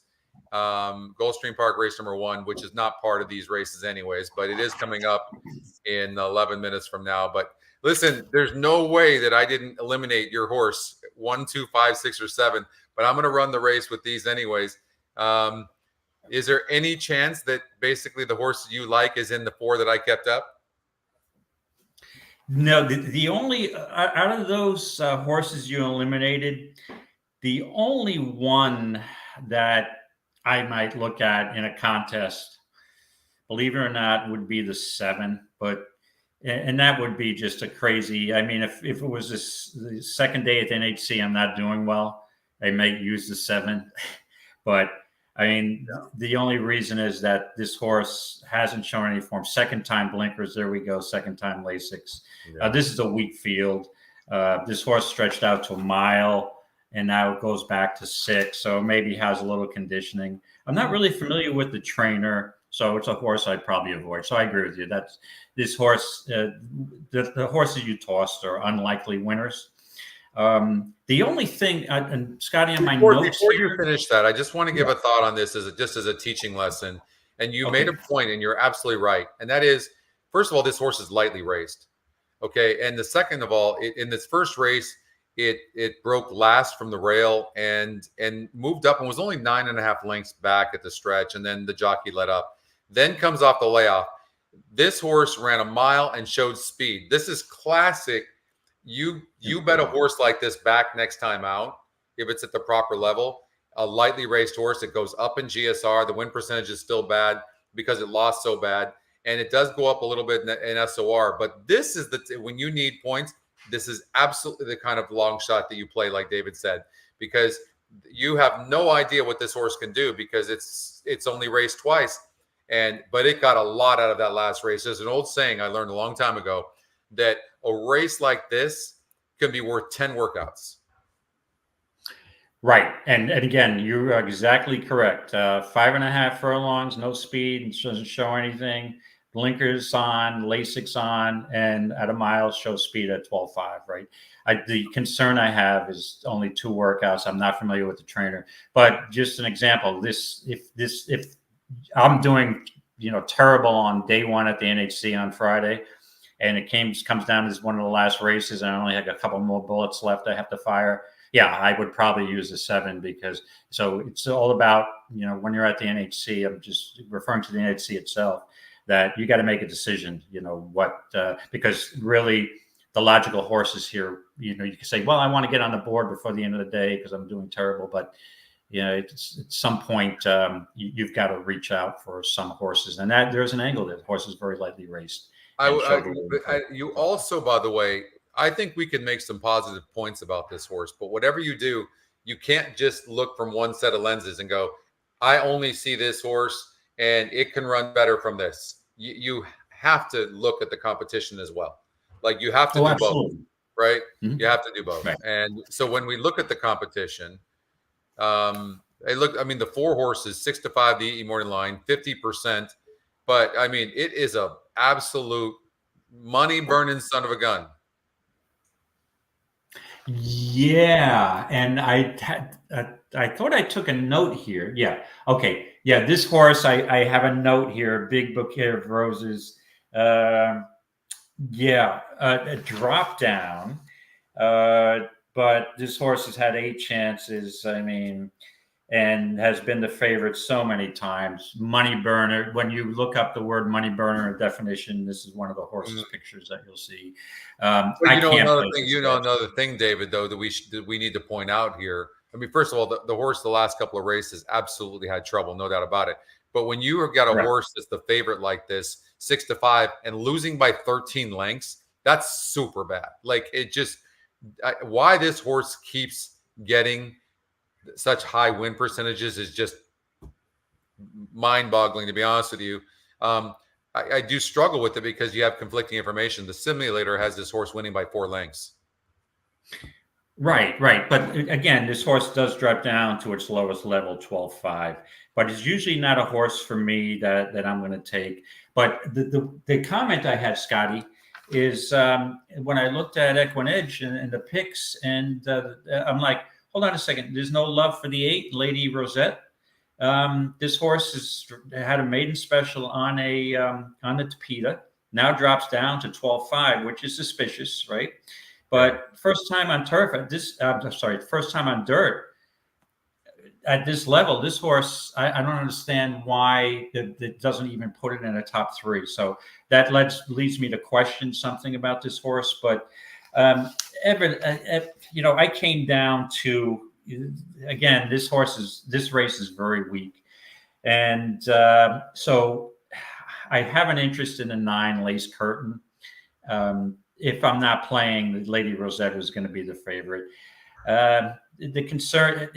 Goldstream Park race number 1, which is not part of these races anyways, but it is coming up in 11 minutes from now. But listen, there's no way that I didn't eliminate your horse 1, 2, 5, 6, or 7, but I'm going to run the race with these anyways. Is there any chance that basically the horse you like is in the 4 that I kept up? No, the only out of those horses you eliminated, the only one that I might look at in a contest, believe it or not, would be the 7. And that would be just a crazy. I mean, if it was the second day at the NHC, I'm not doing well, I might use the 7. But I mean, the only reason is that this horse hasn't shown any form. Second time blinkers, there we go. Second time Lasix. This is a weak field. This horse stretched out to a mile, and now it goes back to 6. So maybe has a little conditioning. I'm not really familiar with the trainer, so it's a horse I'd probably avoid. So I agree with you. That's this horse. The horses you tossed are unlikely winners. The only thing, and Scotty, on my notes before you finish that, I just want to give a thought on this just as a teaching lesson. And you made a point, and you're absolutely right. And that is, first of all, this horse is lightly raced. Okay, and the second of all, in this first race, it broke last from the rail and moved up and was only 9.5 lengths back at the stretch, and then the jockey let up. Then comes off the layoff. This horse ran a mile and showed speed. This is classic. You bet a horse like this back next time out if it's at the proper level. A lightly raced horse, it goes up in GSR. The win percentage is still bad because it lost so bad, and it does go up a little bit in SOR. But this is when you need points. This is absolutely the kind of long shot that you play, like David said, because you have no idea what this horse can do because it's only raced twice, but it got a lot out of that last race. There's an old saying I learned a long time ago that a race like this can be worth 10 workouts. Right. And again, you're exactly correct. 5.5 furlongs, no speed, doesn't show anything. Blinkers on, Lasix on, and at a mile show speed at 12.5, right? The concern I have is only 2 workouts. I'm not familiar with the trainer, but just an example, if I'm doing, terrible on day 1 at the NHC on Friday, and it comes down to one of the last races, and I only have a couple more bullets left I have to fire. Yeah, I would probably use a 7 because it's all about, when you're at the NHC, I'm just referring to the NHC itself, that you got to make a decision, because really the logical horses here. You know, you can say, well, I want to get on the board before the end of the day because I'm doing terrible. But, you know, it's, at some point, you've got to reach out for some horses. And that there's an angle there. The horse is very lightly raced. You also, by the way, I think we can make some positive points about this horse. But whatever you do, you can't just look from one set of lenses and go, I only see this horse and it can run better from this. You have to look at the competition as well. Like you have to do both, right? Mm-hmm. You have to do both. Right. And so when we look at the competition, I mean, the 4 horses, 6-5, the E morning line, 50%. But I mean, it is a absolute money burning son of a gun. Yeah, and I thought I took a note here. Yeah, okay. Yeah, this horse, I have a note here. Big bouquet of roses. A drop down. But this horse has had 8 chances. I mean, and has been the favorite so many times. Money burner. When you look up the word money burner definition, this is one of the horses pictures that you'll see. Another thing, David, though, that we need to point out here. I mean, first of all, the horse the last couple of races absolutely had trouble, no doubt about it. But when you have got a horse that's the favorite like this, 6-5, and losing by 13 lengths, that's super bad. Like it just why this horse keeps getting such high win percentages is just mind-boggling, to be honest with you. I do struggle with it because you have conflicting information. The simulator has this horse winning by 4 lengths. Right. But again, this horse does drop down to its lowest level, 12.5. But it's usually not a horse for me that I'm going to take. But the comment I had, Scotty, is when I looked at EquinEdge and the picks, and I'm like, hold on a second. There's no love for the 8, Lady Rosette. This horse had a maiden special on the Tapeta. Now drops down to 12.5, which is suspicious, right? But first time on turf at this, first time on dirt at this level, this horse, I don't understand why it doesn't even put it in a top 3. So that leads me to question something about this horse. But I came down to, again, this race is very weak. And so I have an interest in the 9 Lace Curtain. If I'm not playing, the Lady Rosetta is going to be the favorite. The concern,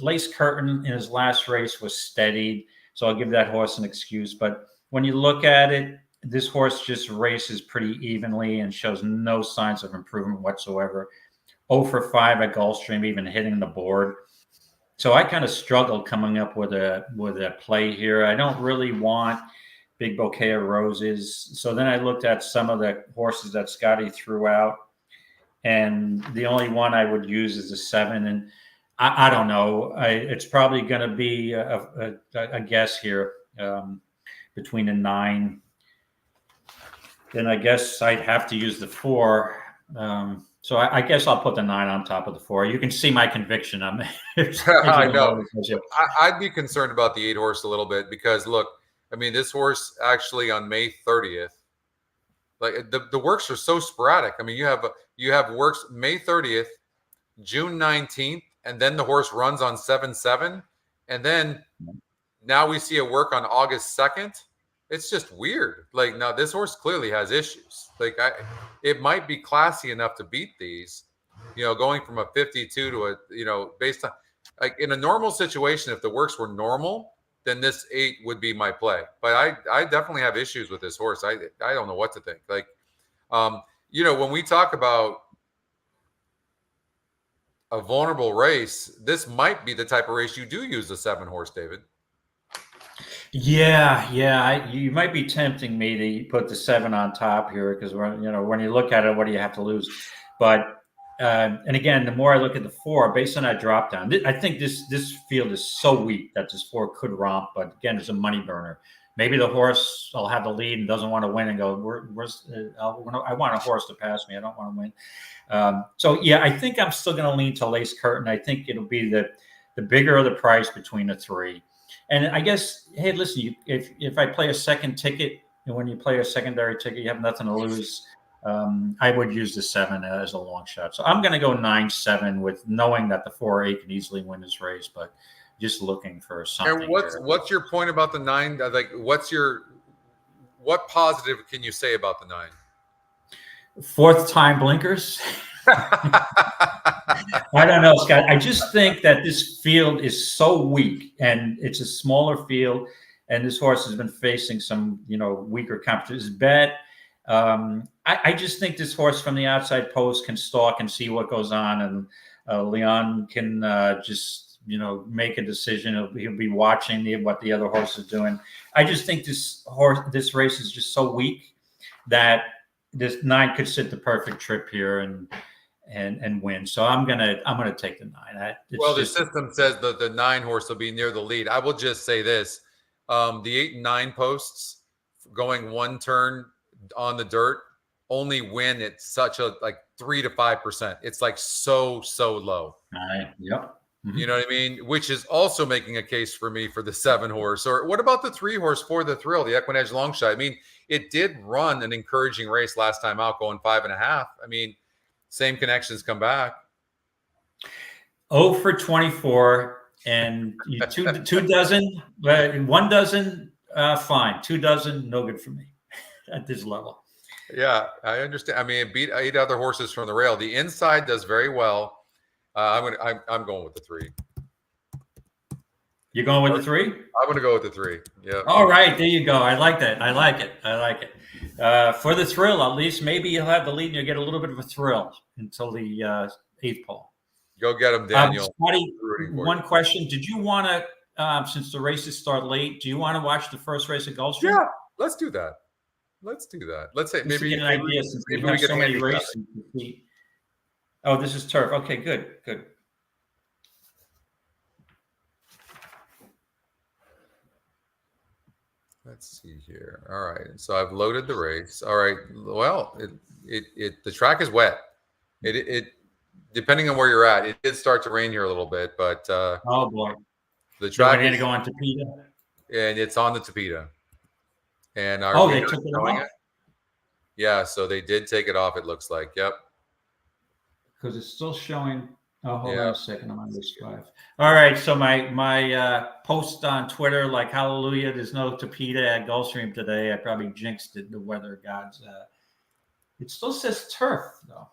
Lace Curtain in his last race was steadied. So I'll give that horse an excuse. But when you look at it, this horse just races pretty evenly and shows no signs of improvement whatsoever. 0 for 5 at Gulfstream, even hitting the board. So I kind of struggled coming up with a play here. I don't really want Big Bouquet of Roses. So then I looked at some of the horses that Scotty threw out, and the only one I would use is a 7. And I don't know. It's probably going to be a guess here between a 9. Then I guess I'd have to use the 4. So I guess I'll put the 9 on top of the 4. You can see my conviction on it. I know. I'd be concerned about the 8 horse a little bit because, look, I mean, this horse actually on May 30th, like the works are so sporadic. I mean, you have works May 30th, June 19th, and then the horse runs on 7/7, and then now we see a work on August 2nd. It's just weird. Like, now this horse clearly has issues. Like, it might be classy enough to beat these, going from a 52 to a, based on, like, in a normal situation, if the works were normal, then this 8 would be my play. But I definitely have issues with this horse. I don't know what to think. Like, when we talk about a vulnerable race, this might be the type of race you do use the 7 horse, David. Yeah. You might be tempting me to put the 7 on top here because when you look at it, what do you have to lose? But and again, the more I look at the 4, based on that drop down, I think this field is so weak that this 4 could romp. But again, it's a money burner. Maybe the horse will have the lead and doesn't want to win and go, I want a horse to pass me. I don't want to win. So yeah, I think I'm still going to lean to Lace Curtain. I think it'll be the bigger of the price between the 3. And I guess, hey, listen, if I play a second ticket, and when you play a secondary ticket, you have nothing to lose. I would use the 7 as a long shot. So I'm going to go 9-7 with knowing that the 4-8 can easily win this race, but just looking for something. And what's your point about the 9? Like, what positive can you say about the 9? Fourth time blinkers. I don't know, Scott. I just think that this field is so weak, and it's a smaller field, and this horse has been facing some, weaker competition. Bet. I just think this horse from the outside post can stalk and see what goes on, and Leon can just make a decision. He'll be watching what the other horse is doing. I just think this race is just so weak that this 9 could sit the perfect trip here and win. So I'm gonna take the 9. The system says the 9 horse will be near the lead. I will just say this: the 8 and 9 posts going one turn on the dirt only win at such a 3 to 5%. It's so low. Yep. Mm-hmm. You know what I mean? Which is also making a case for me for the 7 horse. Or what about the 3 horse for the thrill, the EquinEdge long shot? I mean, it did run an encouraging race last time out, going 5.5. I mean, same connections come back. 0 for 24, and two dozen, 1 dozen, fine. 2 dozen, no good for me at this level. Yeah, I understand. I mean, it beat 8 other horses from the rail. The inside does very well. I'm going with the 3. You're going with the 3? I'm going to go with the 3. Yeah. All right, there you go. I like that. I like it. For the thrill, at least, maybe you'll have the lead and you'll get a little bit of a thrill until the 8th pole. Go get him, Daniel. Scotty, one question. Did you want to, since the races start late, do you want to watch the first race at Goldstream? Yeah, let's do that. Let's say maybe get an idea since we have so many races. Oh, this is turf. Okay, good. Let's see here. All right, so I've loaded the race. All right. Well, the track is wet. It depending on where you're at, it did start to rain here a little bit, but oh boy, the track is going to go on Tapeta, and it's on the Tapeta. And they took it off. Yeah, so they did take it off. It looks like, yep. Because it's still showing. Oh, hold on a second. I'm on this drive. All right. So my post on Twitter, like, hallelujah, there's no Tapeta at Gulfstream today. I probably jinxed it, the weather gods. It still says turf, though.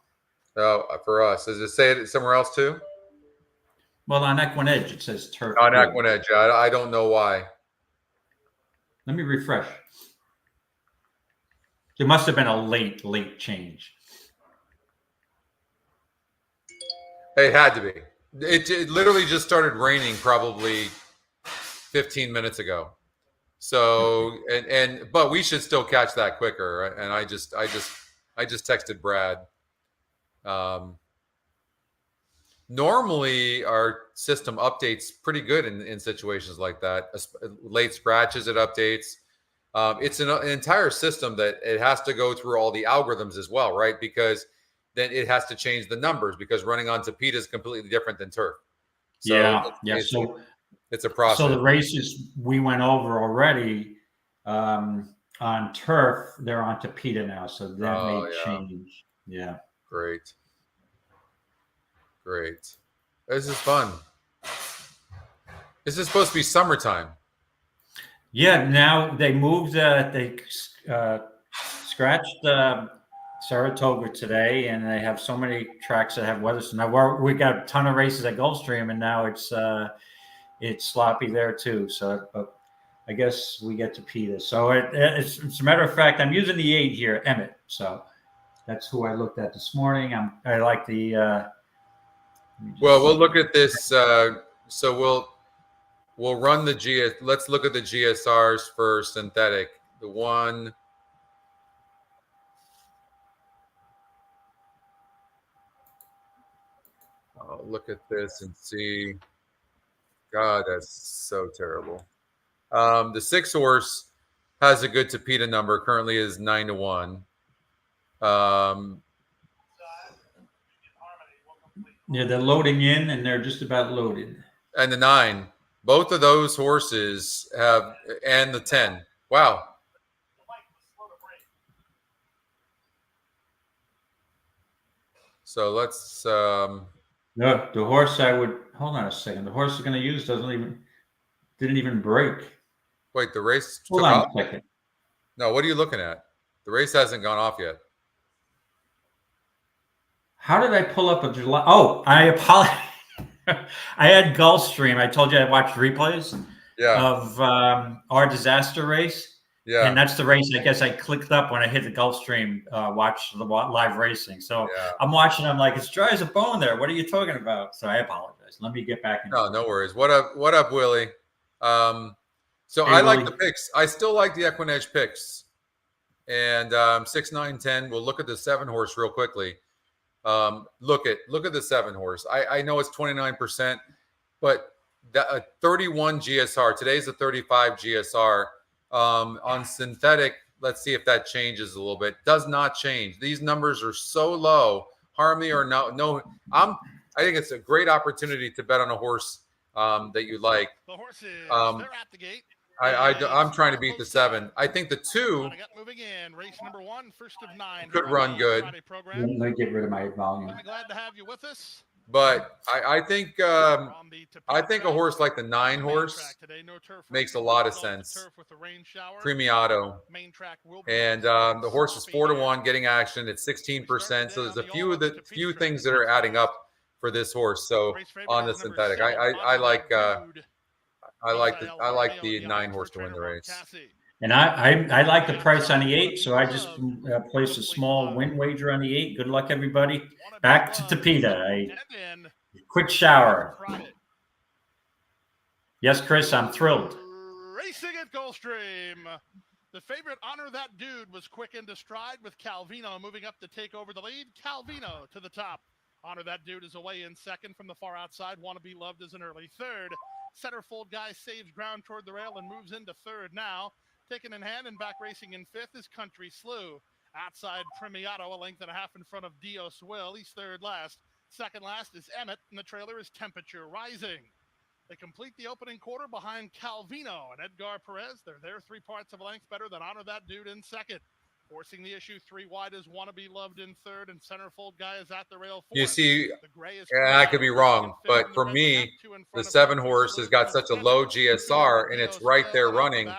Oh, for us. Does it say it somewhere else, too? Well, on EquinEdge, it says turf. On EquinEdge. I don't know why. Let me refresh. It must have been a late change. It had to be. It literally just started raining probably 15 minutes ago. So but we should still catch that quicker. And I just texted Brad. Normally our system updates pretty good in situations like that. Late scratches, it updates. It's an entire system that it has to go through all the algorithms as well, right? Because then it has to change the numbers because running on Tapeta is completely different than turf. So it's a process. So the races we went over already on turf, they're on Tapeta now. So that may change. Yeah. Great. This is fun. This is supposed to be summertime. Yeah, now they moved. They scratched Saratoga today, and they have so many tracks that have weather. So now we got a ton of races at Goldstream, and now it's sloppy there too. So I guess we get to Peter. So it's a matter of fact, I'm using the 8 here, Emmett. So that's who I looked at this morning. I like the. Well, we'll look at this. So we'll run the GS. Let's look at the GSRs for synthetic. The one. I'll look at this and see. God, that's so terrible. The 6 horse has a good Tapeta number. Currently is 9-1. Yeah, they're loading in, and they're just about loaded. And the 9, both of those horses have, and the 10. Wow. So let's. No, the horse I would hold on a second. The horse is going to use didn't even break. Wait, the race Hold took on off? a second. No, what are you looking at? The race hasn't gone off yet. How did I pull up a July? Oh, I apologize. I had Gulfstream. I told you I watched replays of our disaster race. Yeah. And that's the race I guess I clicked up when I hit the Gulfstream, watch the live racing. So I'm watching. I'm like, it's dry as a bone there. What are you talking about? So I apologize. Let me get back in. No worries. What up, Willie? So Hey, I Willie. like the picks. I still like the EquinEdge picks. And 6, 9, 10. We'll look at the 7 horse real quickly. Look at the 7 horse. I know it's 29%, but that 31 GSR. Today's the 35 GSR. On synthetic, let's see if that changes a little bit. Does not change. These numbers are so low. Harmony or no. I think it's a great opportunity to bet on a horse that you like. The horses, they're at the gate. I'm trying to beat the 7. I think the 2 moving in. Race number 1, first of 9. could run good. Let me get rid of my volume. I'm glad to have you with us. But I think a horse like the 9 horse makes a lot of sense. Premiato. And the horse is 4-1 getting action. It's 16%. So there's a few things that are adding up for this horse. So on the synthetic, I like the 9 horse to win the race. And I like the price on the 8, so I just placed a small win wager on the 8. Good luck, everybody. Back to Tapeta. Quick shower. Yes, Chris, I'm thrilled. Racing at Goldstream. The favorite Honor That Dude was quick into stride with Calvino moving up to take over the lead. Calvino to the top. Honor That Dude is away in second from the far outside. Wanna Be Loved is an early third. Centerfold Guy saves ground toward the rail and moves into third now. Taken in hand and back racing in fifth is Country Slew. Outside Premiato, a length and a half in front of Dios Will. He's third last. Second last is Emmett, and the trailer is Temperature Rising. They complete the opening quarter behind Calvino and Edgar Perez. They're there 3 parts of a length better than Honor That Dude in second. Forcing the issue 3 wide is Wanna Be Loved in third, and Centerfold Guy is at the rail fourth. You see, and I could be wrong, but for me, the 7 horse has got such a low GSR, and it's right there running.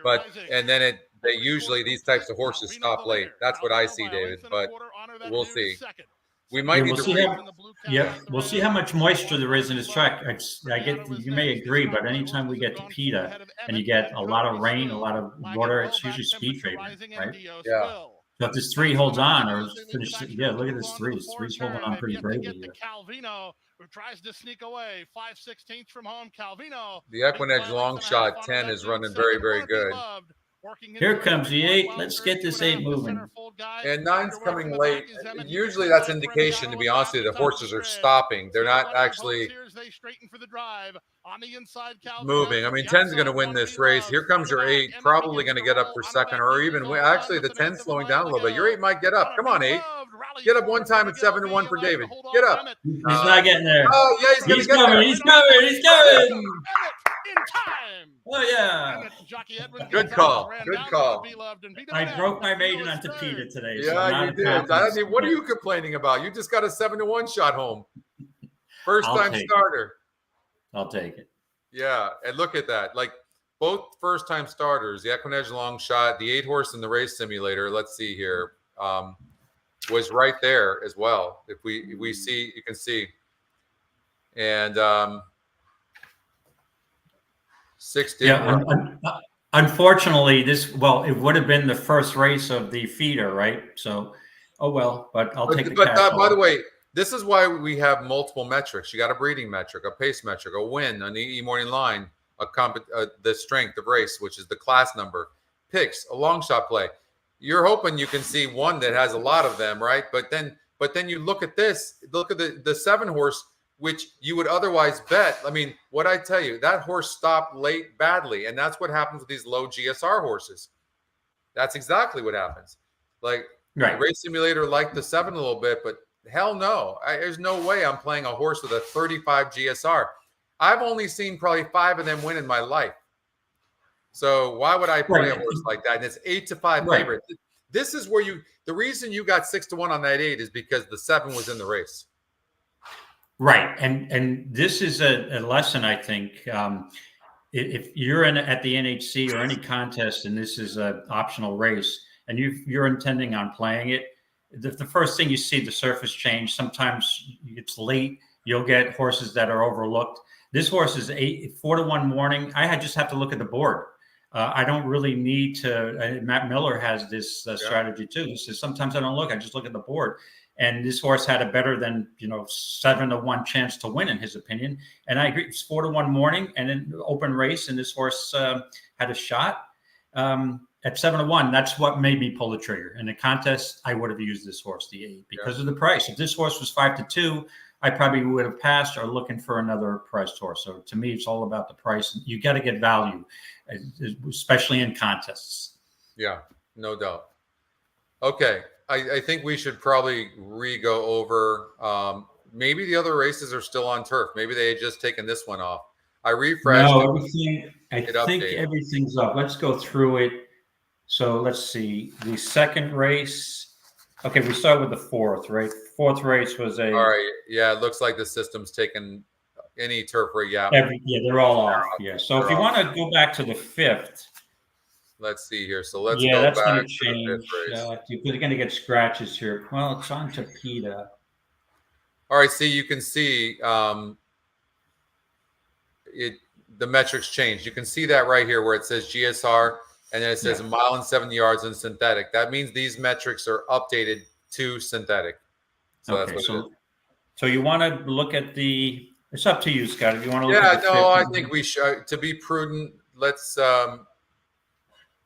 But and then they usually these types of horses stop late. That's what I see, David. But we'll see. We might need to. We'll see how much moisture there is in this track. I get you may agree, but anytime we get to PETA and you get a lot of rain, a lot of water, it's usually speed favoring, right? Yeah. So if this 3 holds on or finishes, look at this 3. This 3's holding on pretty bravely here. Calvino, who tries to sneak away 5/16 from home. Calvino. The EquinEdge long shot 10 is running very, very good. Here comes the 8. Let's get this 8 moving. And 9's coming late. Usually that's indication, to be honest with you, the horses are stopping. They're not actually moving. I mean, 10's going to win this race. Here comes your 8, probably going to get up for second, or even actually the 10's slowing down a little bit. Your 8 might get up. Come on, 8. Get up one time at 7-1 for David. Get up. He's not getting there. Oh, yeah, he's coming. He's coming. In time. Oh, yeah. Good call. Good call. I broke my maiden on Tapeta today. Yeah, you did. I mean, what are you complaining about? You just got a 7-1 shot home. First time starter. I'll take it. Yeah, and look at that. Like both first time starters, the EquinEdge long shot, the 8 horse in the race simulator. Let's see here. Was right there as well. If we see, you can see. And 6 didn't run. Unfortunately, it would have been the first race of the feeder, right? So, oh well, but I'll take the cash. But by the way, this is why we have multiple metrics. You got a breeding metric, a pace metric, a win, an EE morning line, the strength of race, which is the class number, picks, a long shot play. You're hoping you can see one that has a lot of them, right? But then you look at this, look at the 7 horse, which you would otherwise bet. I mean, what I tell you, that horse stopped late badly, and that's what happens with these low GSR horses. That's exactly what happens. Like race simulator liked the 7 a little bit, but hell no, there's no way I'm playing a horse with a 35 GSR. I've only seen probably 5 of them win in my life. So why would I play a horse like that? And it's 8-5 favorite. this is where the reason you got 6-1 on that 8 is because the 7 was in the race. Right. And this is a lesson, I think. If you're at the NHC or any contest, and this is an optional race, and you're intending on playing it, the first thing you see, the surface change. Sometimes it's late. You'll get horses that are overlooked. This horse is 4-1 morning. I just have to look at the board. I don't really need to. Matt Miller has this strategy too. He says sometimes I don't look. I just look at the board. And this horse had a better than 7-1 chance to win, in his opinion. And I agree. It's 4-1 morning and an open race, and this horse had a shot at 7-1. That's what made me pull the trigger. In the contest, I would have used this horse, the 8, because of the price. If this horse was 5-2, I probably would have passed or looking for another priced horse. So to me, it's all about the price. You got to get value, especially in contests. Yeah, no doubt. Okay. I think we should probably go over. Maybe the other races are still on turf. Maybe they had just taken this one off. I refreshed. No, I think everything's up. Let's go through it. So let's see. The second race. Okay, we start with the 4th, right? 4th race was a. All right. Yeah, it looks like the system's taken any turf rate. Yeah. They're all off. Yeah. So if you want to go back to the 5th. Let's see here. So let's go back going to to change. the 5th race. You're going to get scratches here. Well, it's on Tapeta. All right. See, you can see the metrics changed. You can see that right here where it says GSR and then it says 1 mile and 7 yards in synthetic. That means these metrics are updated to synthetic. So okay, that's what it is. So you want to look at the. It's up to you, Scott. If you want to look at the 5th. I think we should. To be prudent, let's.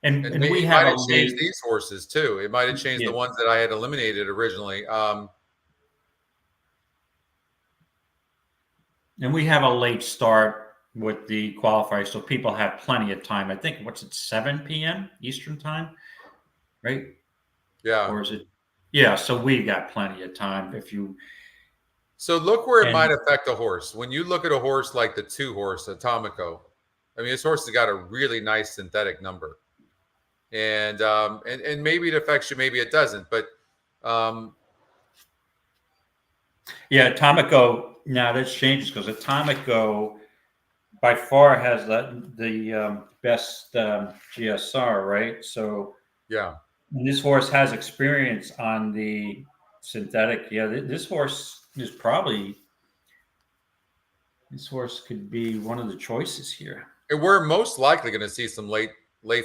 And we might have changed these horses too. It might have changed the ones that I had eliminated originally. And we have a late start with the qualifiers, so people have plenty of time. I think, 7 p.m. Eastern time, right? Yeah. Or is it? Yeah, so we got plenty of time if you. So look where it might affect a horse. When you look at a horse like the 2 horse, Atomico, I mean, this horse has got a really nice synthetic number. And maybe it affects you, maybe it doesn't. But Atomico. Now this changes because Atomico by far has the best GSR, right? So and this horse has experience on the synthetic. Yeah, this horse is probably. This horse could be one of the choices here. And we're most likely going to see some late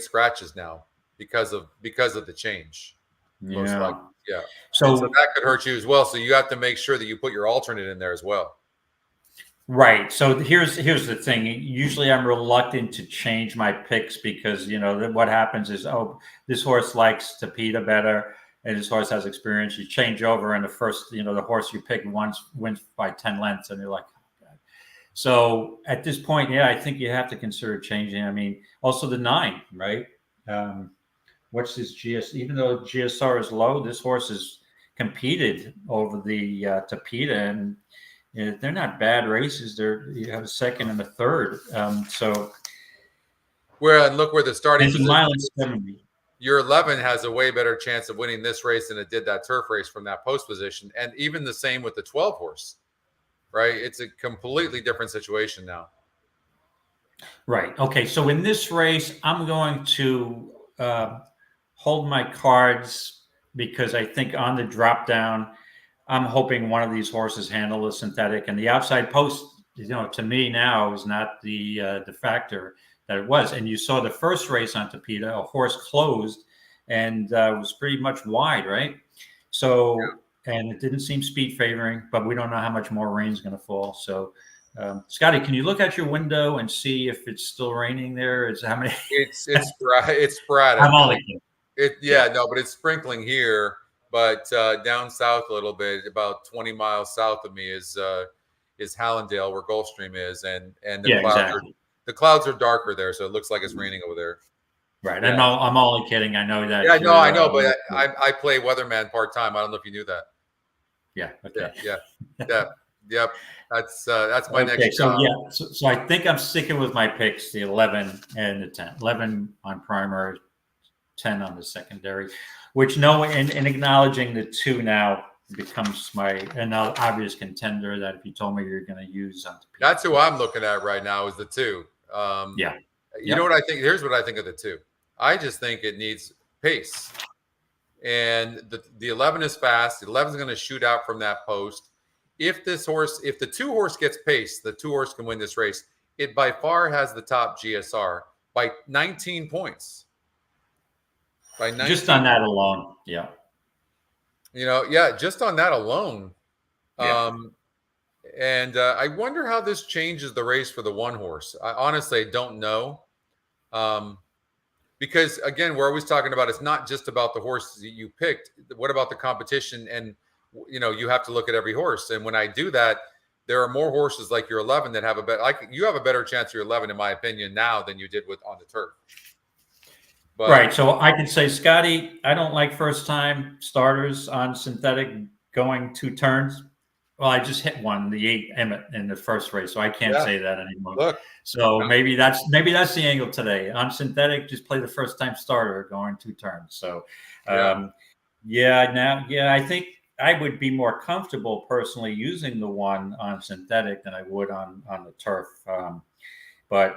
scratches now. Because of the change, most likely. Yeah. So that could hurt you as well. So you have to make sure that you put your alternate in there as well. Right. So here's the thing. Usually, I'm reluctant to change my picks because what happens is, this horse likes Tapeta better, and this horse has experience. You change over, and the first, the horse you pick wins by 10 lengths, and you're like, oh, God. So at this point, I think you have to consider changing. I mean, also the 9, right? What's his GS? Even though GSR is low, this horse has competed over the Tapeta, and they're not bad races. You have a 2nd and a 3rd. So, and look where the starting position. 70. Your 11 has a way better chance of winning this race than it did that turf race from that post position, and even the same with the 12 horse. Right? It's a completely different situation now. Right. Okay. So in this race, I'm going to hold my cards because I think on the drop down, I'm hoping one of these horses handle the synthetic, and the outside post, to me now is not the factor that it was. And you saw the first race on Tapeta, a horse closed and was pretty much wide, right? So, and it didn't seem speed favoring, but we don't know how much more rain is going to fall. So, Scotty, can you look out your window and see if it's still raining there? It's how many? It's sporadic. I'm only kidding. But it's sprinkling here. But down south a little bit, about 20 miles south of me is Hallandale, where Goldstream is, and the clouds are darker there, so it looks like it's raining over there. Right. Yeah. I'm only kidding. I know that. Yeah, I know, but I play weatherman part time. I don't know if you knew that. Yeah. Okay. Yeah. Yep. That's my next job. So I think I'm sticking with my picks: the 11 and the 10. 11 on primary, 10 on the secondary. which in acknowledging the 2 now becomes an obvious contender that if you told me you're going to use. That's who I'm looking at right now is the 2. Yeah. You know what I think? Here's what I think of the 2. I just think it needs pace. And the 11 is fast. The 11 is going to shoot out from that post. If the 2 horse gets pace, the 2 horse can win this race. It by far has the top GSR by 19 points. By 19. Just on that alone. Yeah. Just on that alone. Yeah. And I wonder how this changes the race for the 1 horse. I honestly don't know. Because again, we're always talking about it's not just about the horse that you picked. What about the competition? And you have to look at every horse. And when I do that, there are more horses like your 11 that have you have a better chance of your 11, in my opinion, now than you did on the turf. But, right. So I can say, Scotty, I don't like first-time starters on synthetic going 2 turns. Well, I just hit one, the 8 Emmett in the first race, so I can't say that anymore. Look, so maybe that's the angle today. On synthetic, just play the first-time starter going 2 turns. So, I think I would be more comfortable personally using the 1 on synthetic than I would on the turf. But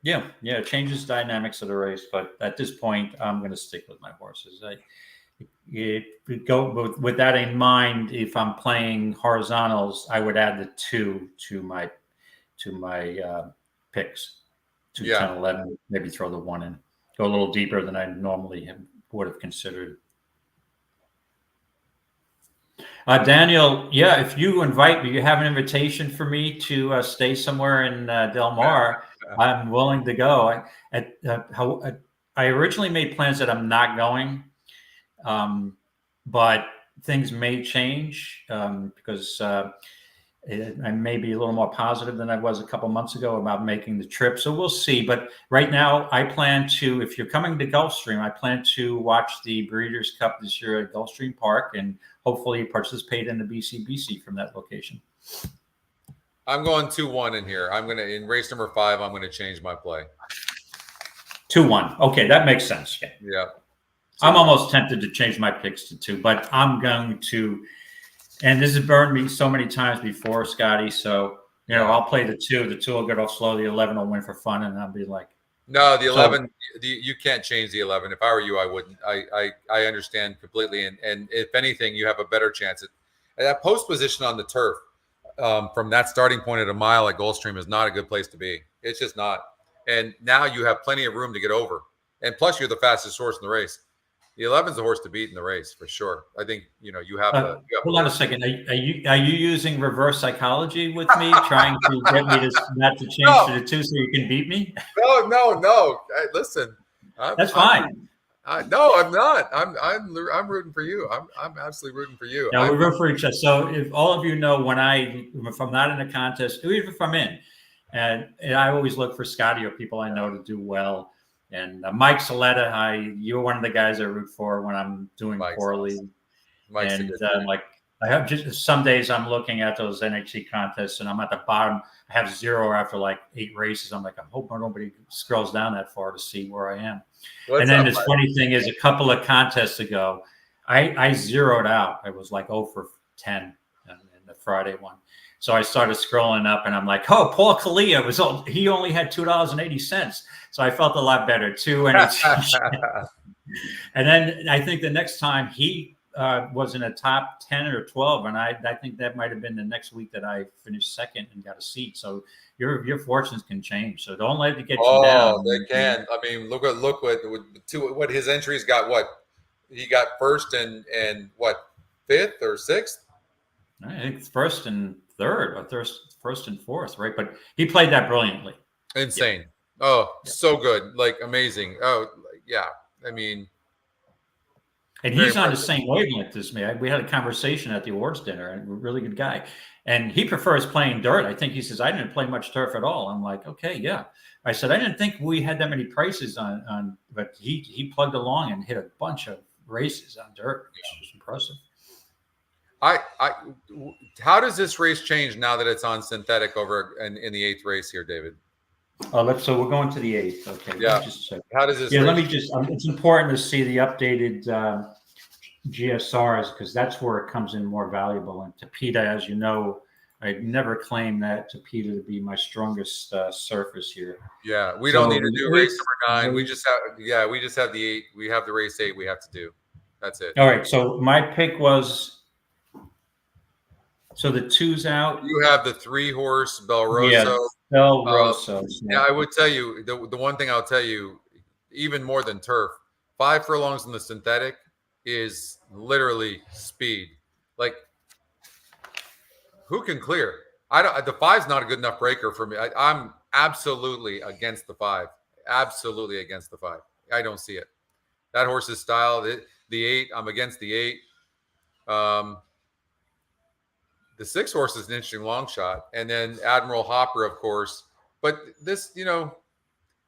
it changes dynamics of the race. But at this point, I'm going to stick with my horses. With that in mind, if I'm playing horizontals, I would add the 2 to my picks. 2, 10, 11, maybe throw the 1 in. Go a little deeper than I normally would have considered. Daniel, if you invite me, you have an invitation for me to stay somewhere in Del Mar. I'm willing to go. I originally made plans that I'm not going. But things may change because I may be a little more positive than I was a couple months ago about making the trip. So we'll see. But right now, I plan to, if you're coming to Gulfstream, I plan to watch the Breeders' Cup this year at Gulfstream Park and hopefully participate in the BCBC from that location. I'm going 2-1 in here. In race number 5, I'm going to change my play. 2-1. Okay, that makes sense. Yeah. I'm almost tempted to change my picks to 2, but I'm going to, and this has burned me so many times before, Scotty. So, I'll play the 2. The 2 will get off slow. The 11 will win for fun. And I'll be like, no, the 11, you can't change the 11. If I were you, I wouldn't. I understand completely. And if anything, you have a better chance at that post position on the turf. From that starting point at a mile at Goldstream is not a good place to be. It's just not. And now you have plenty of room to get over. And plus, you're the fastest horse in the race. The 11 is the horse to beat in the race for sure. I think you have. Hold on a second. Are you using reverse psychology with me, trying to get me not to change to the 2 so you can beat me? No. Hey, listen, that's fine. No, I'm not. I'm rooting for you. I'm absolutely rooting for you. Yeah, we root for each other. So if all of you know, if I'm not in a contest, even if I'm in, and I always look for Scotty or people I know to do well. And Mike Saletta, you're one of the guys I root for when I'm doing poorly. Awesome. I have just some days I'm looking at those NHC contests and I'm at the bottom. I have 0 after like 8 races. I'm like, I hope nobody scrolls down that far to see where I am. And then this funny thing is, a couple of contests ago, I zeroed out. I was like 0 for 10 in the Friday one. So I started scrolling up and I'm like, oh, Paul Kalia he only had $2.80. So I felt a lot better too. And then I think the next time he was in a top 10 or 12. And I think that might've been the next week that I finished second and got a seat. So your fortunes can change. So don't let it get you down. Oh, they can. I mean, look what his entries got. What he got first and what, 5th or 6th? I think first and third, or first and 4th, right? But he played that brilliantly. Insane. Yeah. Oh, yeah. So good. Like amazing. Oh, yeah. I mean, and he's on the same wavelength as me. We had a conversation at the awards dinner, and a really good guy. And he prefers playing dirt. I think he says, I didn't play much turf at all. I'm like, okay, yeah. I said, I didn't think we had that many prices on but he plugged along and hit a bunch of races on dirt, which was impressive. How does this race change now that it's on synthetic over in the 8th race here, David? So we're going to the 8th. Okay. Yeah. How does this? Yeah. Let me just. It's important to see the updated GSRs because that's where it comes in more valuable. And Tapeta, as you know, I never claimed that Tapeta to be my strongest surface here. Yeah, we don't need to do race number 9. We just have the 8. We have the race 8 we have to do. That's it. All right. So my pick was, so the 2's out. You have the 3-horse Belroso. Yeah, Belroso. Yeah, I would tell you the one thing I'll tell you, even more than turf, 5 furlongs in the synthetic is literally speed. Like, who can clear? The 5's not a good enough breaker for me. I'm absolutely against the 5. Absolutely against the 5. I don't see it. That horse's style. The 8. I'm against the 8. The 6 horse is an interesting long shot, and then Admiral Hopper, of course. But this,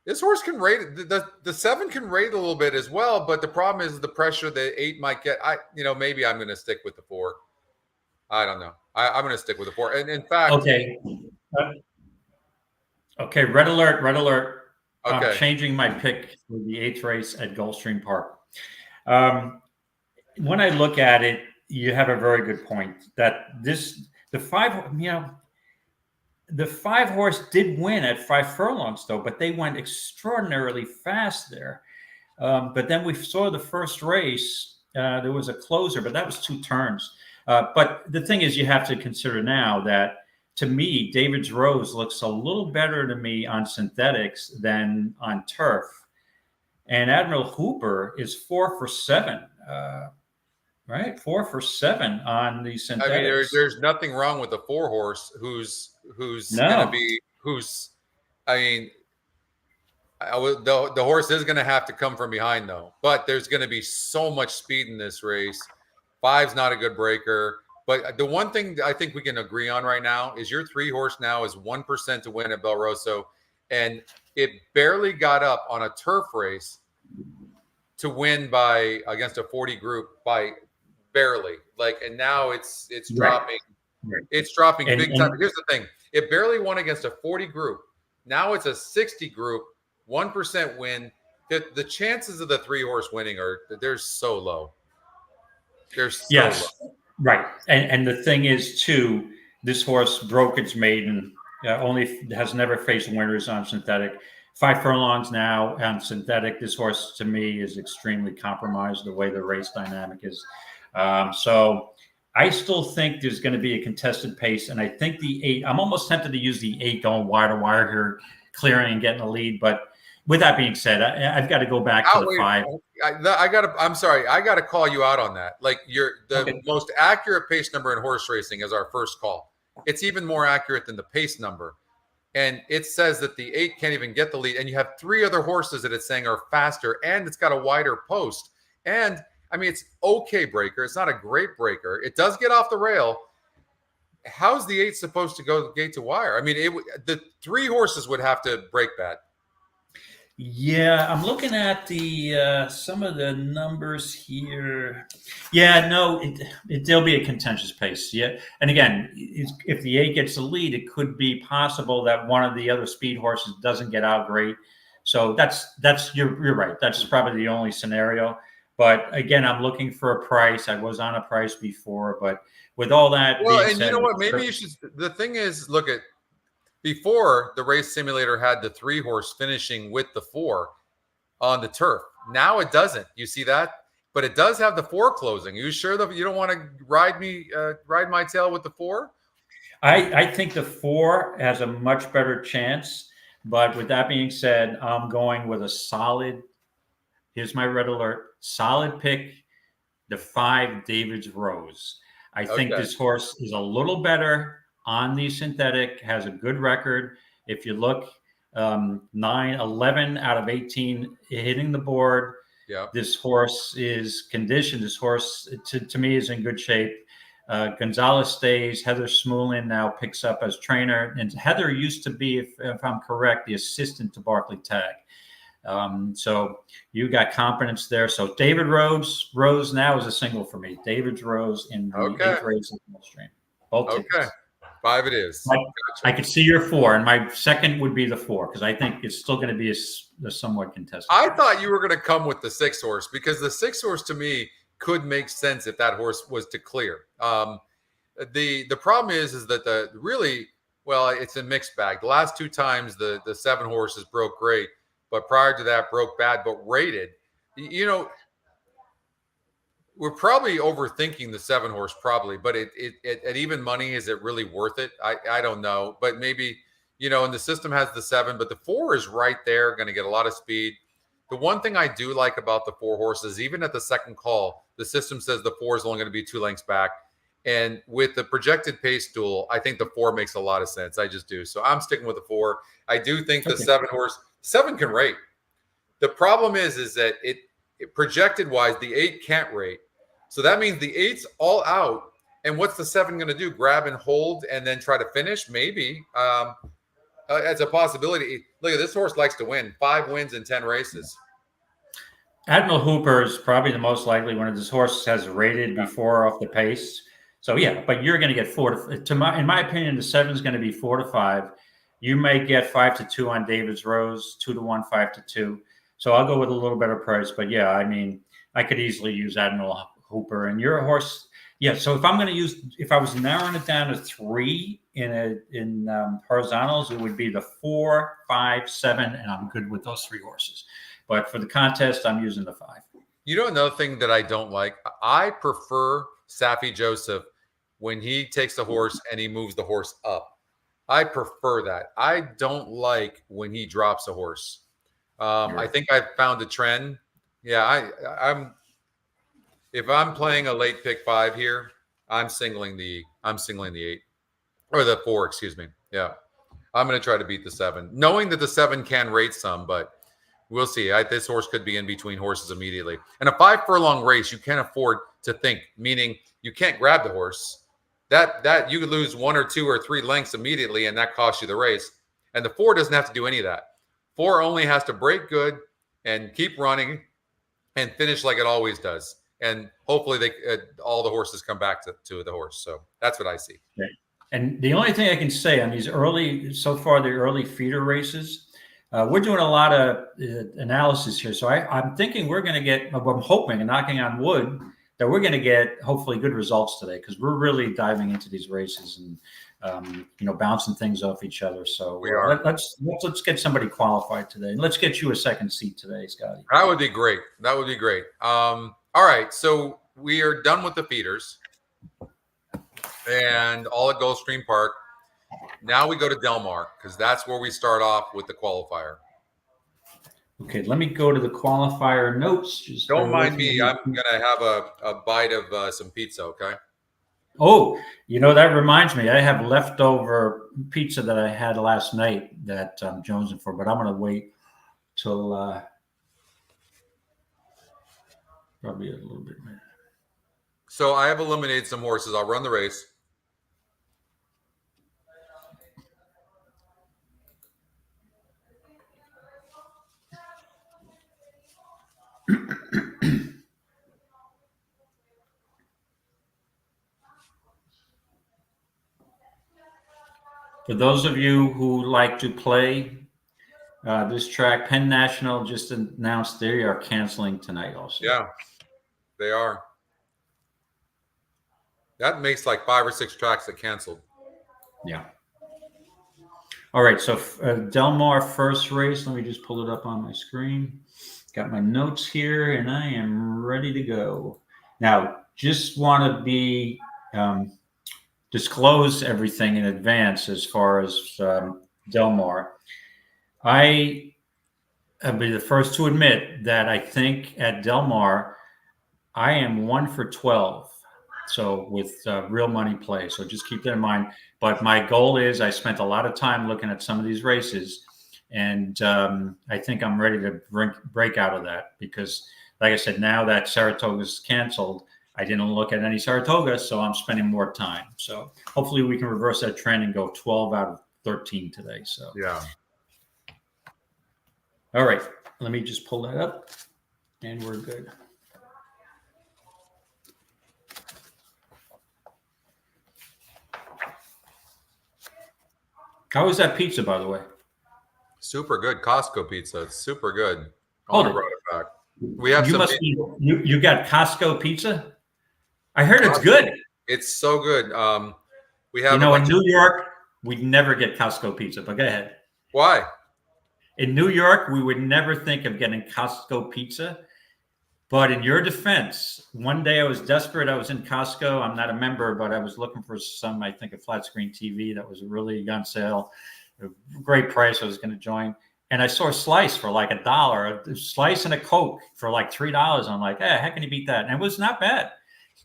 this horse can rate it. The 7 can rate a little bit as well. But the problem is the pressure the 8 might get. Maybe I'm going to stick with the 4. I don't know. I'm going to stick with the 4. And in fact, okay. Okay. Red alert. Red alert. Okay. I'm changing my pick for the 8th race at Goldstream Park. When I look at it, you have a very good point that the 5 horse did win at 5 furlongs though, but they went extraordinarily fast there. But then we saw the first race, there was a closer, but that was 2 turns. But the thing is, you have to consider now that, to me, David's Rose looks a little better to me on synthetics than on turf. And Admiral Hooper is 4 for 7, right? 4 for 7 on the synthetics. I mean, there's nothing wrong with the 4 horse who's No. going to be the horse is going to have to come from behind though. But there's going to be so much speed in this race. 5's not a good breaker. But the one thing I think we can agree on right now is your 3 horse now is 1% to win at Belroso, and it barely got up on a turf race to win against a 40 group by barely. And now it's dropping. Right. It's dropping big time. Here's the thing: it barely won against a 40 group. Now it's a 60 group, 1% win. The chances of the 3 horse winning they're so low. They're so low. Right. And the thing is, too, this horse broke its maiden, has never faced winners on synthetic. 5 furlongs now on synthetic. This horse, to me, is extremely compromised the way the race dynamic is. So I still think there's going to be a contested pace. And I think the 8, I'm almost tempted to use the 8 going wire to wire here, clearing and getting the lead. But with that being said, I've got to go back to the 5. I'm sorry. I got to call you out on that. Most accurate pace number in horse racing is our first call. It's even more accurate than the pace number. And it says that the 8 can't even get the lead. And you have 3 other horses that it's saying are faster, and it's got a wider post. And I mean, it's okay breaker. It's not a great breaker. It does get off the rail. How's the 8 supposed to go gate to wire? I mean, the 3 horses would have to break that. Yeah, I'm looking at the some of the numbers here. Yeah, no, there'll be a contentious pace. Yeah, and again, if the 8 gets the lead, it could be possible that one of the other speed horses doesn't get out great. So that's you're right. That's probably the only scenario. But again, I'm looking for a price. I was on a price before, but with all that, and you know what? Maybe you should. The thing is, look at. Before, the race simulator had the 3 horse finishing with the 4 on the turf. Now it doesn't. You see that? But it does have the 4 closing. Are you sure that you don't want to ride my tail with the 4? I think the 4 has a much better chance. But with that being said, I'm going with a solid, here's my red alert, solid pick, the 5 David's Rose. I think this horse is a little better on the synthetic, has a good record. If you look, 11 out of 18 hitting the board. Yeah. This horse is conditioned. This horse, to me, is in good shape. Gonzalez stays. Heather Smoolin now picks up as trainer. And Heather used to be, if I'm correct, the assistant to Barclay Tagg. So you got confidence there. So David Rose now is a single for me. David's Rose in the 8th race of Goldstream. Both tickets. 5 it is. I could see your 4, and my second would be the 4 because I think it's still going to be a somewhat contested. I thought you were going to come with the 6 horse because the 6 horse to me could make sense if that horse was to clear. The problem is that it's a mixed bag. The last 2 times the 7 horses broke great, but prior to that broke bad, but rated. You know, we're probably overthinking the 7 horse probably, but it at even money, is it really worth it? I don't know, but maybe, you know, and the system has the 7, but the 4 is right there, going to get a lot of speed. The one thing I do like about the 4 horses, even at the second call, the system says the 4 is only going to be 2 lengths back. And with the projected pace duel, I think the 4 makes a lot of sense. I just do. So I'm sticking with the 4. I do think the 7 horse, 7 can rate. The problem is that it projected wise, the 8 can't rate. So that means the 8's all out. And what's the 7 going to do? Grab and hold and then try to finish? Maybe. It's a possibility. Look at this horse likes to win. 5 wins in 10 races. Admiral Hooper is probably the most likely one of this horse has rated before off the pace. So yeah, but you're going to get 4 in my opinion, the 7 is going to be 4 to 5. You may get 5 to 2 on David's Rose, 2 to 1, 5 to 2. So I'll go with a little better price. But yeah, I mean, I could easily use Admiral Hooper and your horse. Yeah. So if I was narrowing it down to 3 in horizontals, it would be the 4, 5, 7, and I'm good with those 3 horses. But for the contest, I'm using the 5. You know, another thing that I don't like, I prefer Saffie Joseph when he takes the horse and he moves the horse up. I prefer that. I don't like when he drops a horse. I think I've found a trend. Yeah, if I'm playing a late pick 5 here, I'm singling the 8 or the 4, excuse me. Yeah. I'm going to try to beat the 7, knowing that the 7 can rate some, but we'll see. This horse could be in between horses immediately. And a 5 furlong race, you can't afford to think, meaning you can't grab the horse. That you could lose 1 or 2 or 3 lengths immediately, and that costs you the race. And the 4 doesn't have to do any of that. 4 only has to break good and keep running and finish like it always does. And hopefully all the horses come back to the horse. So that's what I see. Okay. And the only thing I can say on these the early feeder races, we're doing a lot of analysis here. So I'm thinking we're going to get, I'm hoping and knocking on wood that we're going to get hopefully good results today, because we're really diving into these races and, bouncing things off each other. So we are. Let's get somebody qualified today. And let's get you a second seat today, Scotty. That would be great. All right. So we are done with the feeders and all at Goldstream Park. Now we go to Del Mar, because that's where we start off with the qualifier. Okay, let me go to the qualifier notes. Just don't mind me. I'm going to have a bite of some pizza, okay? Oh, that reminds me. I have leftover pizza that I had last night that I'm jonesing for, but I'm going to wait till probably a little bit. So I have eliminated some horses. I'll run the race. For those of you who like to play this track, Penn National just announced they are canceling tonight also. Yeah, they are. That makes like 5 or 6 tracks that canceled. Yeah. All right, so Del Mar first race. Let me just pull it up on my screen. Got my notes here, and I am ready to go. Now, just want to be disclose everything in advance as far as Del Mar. I'll be the first to admit that I think at Del Mar, I am 1 for 12. So with real money play. So just keep that in mind. But my goal is, I spent a lot of time looking at some of these races, and I think I'm ready to break out of that, because like I said, now that Saratoga's canceled, I didn't look at any Saratoga, so I'm spending more time. So hopefully we can reverse that trend and go 12 out of 13 today. So yeah. All right, let me just pull that up, and we're good. How was that pizza, by the way? Super good. Costco pizza. It's super good. Hold I it. brought it back. We have You some. must be you got Costco pizza? I heard it's good. It's so good. We have You know, in New York, we'd never get Costco pizza, but go ahead. Why? In New York, we would never think of getting Costco pizza. But in your defense, one day I was desperate. I was in Costco. I'm not a member, but I was looking for some, I think, a flat screen TV that was really on sale. A great price. I was going to join. And I saw a slice for like $1, a slice and a Coke for like $3. I'm like, how can you beat that? And it was not bad.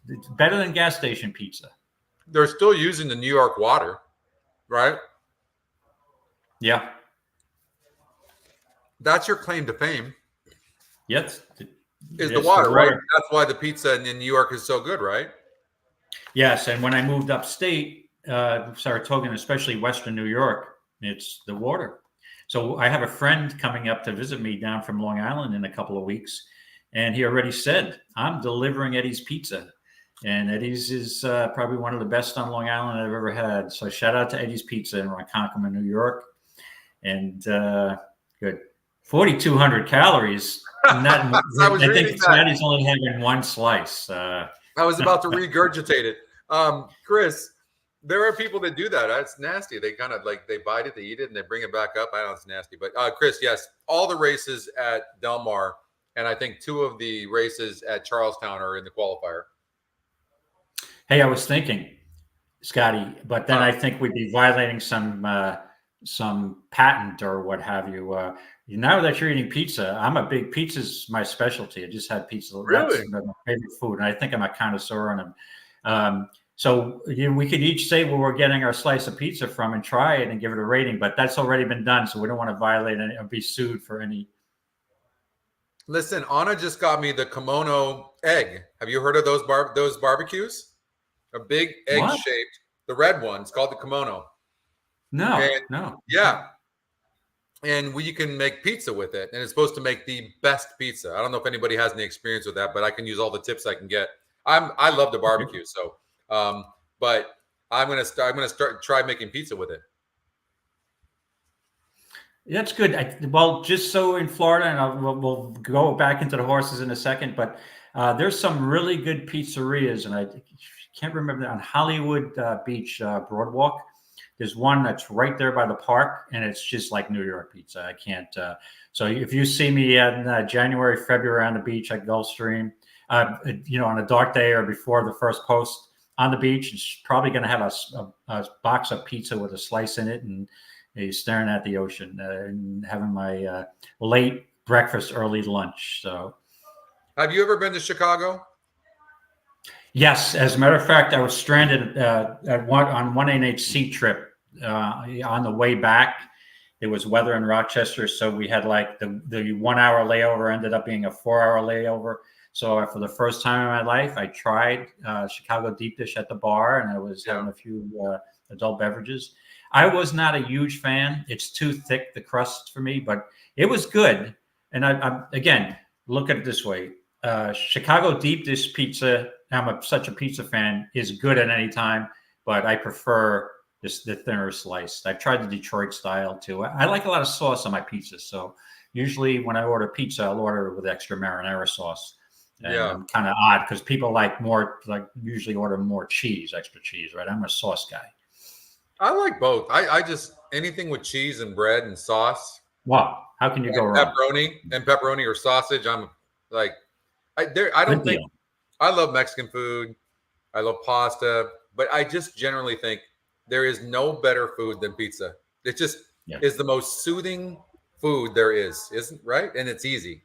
It's better than gas station pizza. They're still using the New York water, right? Yeah. That's your claim to fame. Yes. Is the water, right? That's why the pizza in New York is so good, right? Yes. And when I moved upstate, Saratoga, and especially Western New York, it's the water. So I have a friend coming up to visit me down from Long Island in a couple of weeks. And he already said, I'm delivering Eddie's Pizza. And Eddie's is probably one of the best on Long Island I've ever had. So shout out to Eddie's Pizza in Ronkonkoma, New York. And good. 4,200 calories. That, I think Scotty's only having one slice. I was about to regurgitate it. Chris, there are people that do that. It's nasty. They kind of like, they bite it, they eat it, and they bring it back up. I know it's nasty. But Chris, yes, all the races at Del Mar, and I think 2 of the races at Charlestown are in the qualifier. Hey, I was thinking, Scotty, but then I think we'd be violating some patent or what have you. Now that you're eating pizza, I'm a big pizza's my specialty. I just had pizza. Really? That's my favorite food, and I think I'm a connoisseur on them. So we could each say where we're getting our slice of pizza from and try it and give it a rating, but that's already been done, so we don't want to violate any or be sued for any. Listen, Anna just got me the kimono egg. Have you heard of those barbecues? A big egg shaped, the red one. It's called the kimono. No. Yeah. And you can make pizza with it, and it's supposed to make the best pizza. I don't know if anybody has any experience with that, but I can use all the tips I can get. I love the barbecue, so but I'm gonna try making pizza with it. That's good. Well, just so in Florida, and we'll go back into the horses in a second, but there's some really good pizzerias, and I can't remember, on Hollywood Beach Boardwalk. There's one that's right there by the park, and it's just like New York pizza. I can't. So if you see me in January, February on the beach at Gulfstream, on a dark day or before the first post on the beach, it's probably going to have a box of pizza with a slice in it, and staring at the ocean and having my late breakfast, early lunch. So, have you ever been to Chicago? Yes, as a matter of fact, I was stranded on one NHC trip on the way back. It was weather in Rochester, so we had like the 1 hour layover ended up being a 4 hour layover. So for the first time in my life, I tried Chicago deep dish at the bar, and I was having a few adult beverages. I was not a huge fan. It's too thick, the crust for me, but it was good. And I again, look at it this way. Chicago deep dish pizza, I'm such a pizza fan, is good at any time, but I prefer the thinner slice. I've tried the Detroit style too. I like a lot of sauce on my pizza. So usually when I order pizza, I'll order it with extra marinara sauce. And I'm kind of odd because people usually order more cheese, extra cheese, right? I'm a sauce guy. I like both. I just, anything with cheese and bread and sauce. Wow. How can you go wrong? Pepperoni or sausage. I'm like, I don't think, I love Mexican food. I love pasta, but I just generally think there is no better food than pizza. It just is the most soothing food there is, isn't right? And it's easy.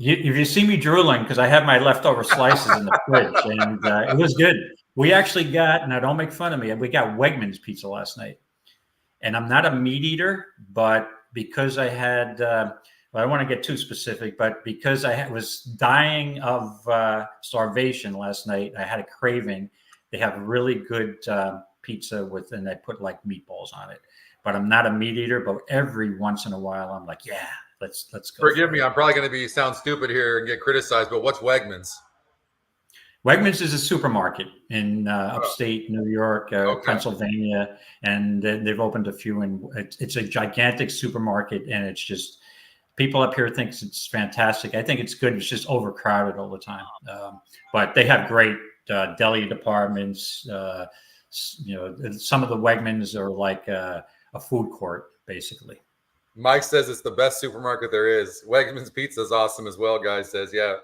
If you see me drooling, because I have my leftover slices in the fridge, and it was good. We actually got, now don't make fun of me, we got Wegmans pizza last night. And I'm not a meat eater, but because I had, I don't want to get too specific, but because I was dying of starvation last night, I had a craving. They have really good pizza and they put like meatballs on it. But I'm not a meat eater, but every once in a while, I'm like, yeah. Let's go. Forgive me, I'm probably going to sound stupid here and get criticized, but what's Wegmans? Wegmans is a supermarket in upstate New York, Pennsylvania, and they've opened a few. And it's a gigantic supermarket, and it's just People up here think it's fantastic. I think it's good. It's just overcrowded all the time. But they have great deli departments. Some of the Wegmans are like a food court, basically. Mike says it's the best supermarket there is. Wegmans Pizza is awesome as well, guys says, yeah.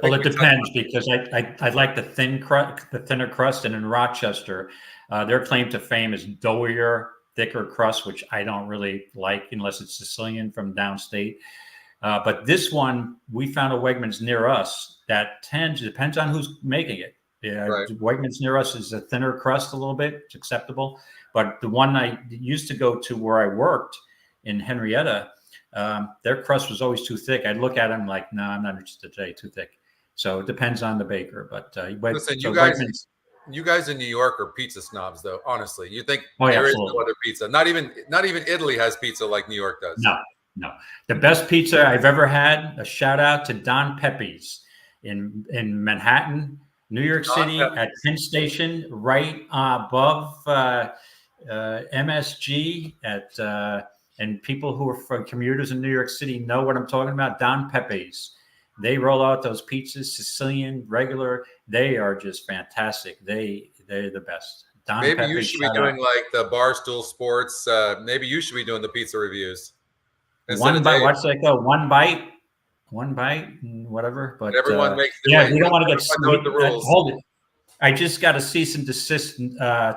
Well, it depends because I like the thinner crust, and in Rochester, their claim to fame is doughier, thicker crust, which I don't really like unless it's Sicilian from downstate. But this one, we found a Wegmans near us that depends on who's making it. Yeah, right. Wegmans near us is a thinner crust a little bit. It's acceptable. But the one I used to go to where I worked in Henrietta, their crust was always too thick. I'd look at them like, no, I'm not interested today, too thick. So it depends on the baker. But listen, so you guys in New York are pizza snobs, though. Honestly, you think there is absolutely. no other pizza. Not even Italy has pizza like New York does. No. The best pizza I've ever had. A shout out to Don Pepe's in Manhattan, New York City, at Penn Station, right above MSG. And people who are from commuters in New York City know what I'm talking about. Don Pepe's. They roll out those pizzas, Sicilian, regular. They are just fantastic. They're the best. Don maybe Pepe, you should be doing like the Barstool Sports. Maybe you should be doing the pizza reviews. One bite. What's that go? One bite, whatever. But everyone makes. We don't want to get hold it. I just got a cease and desist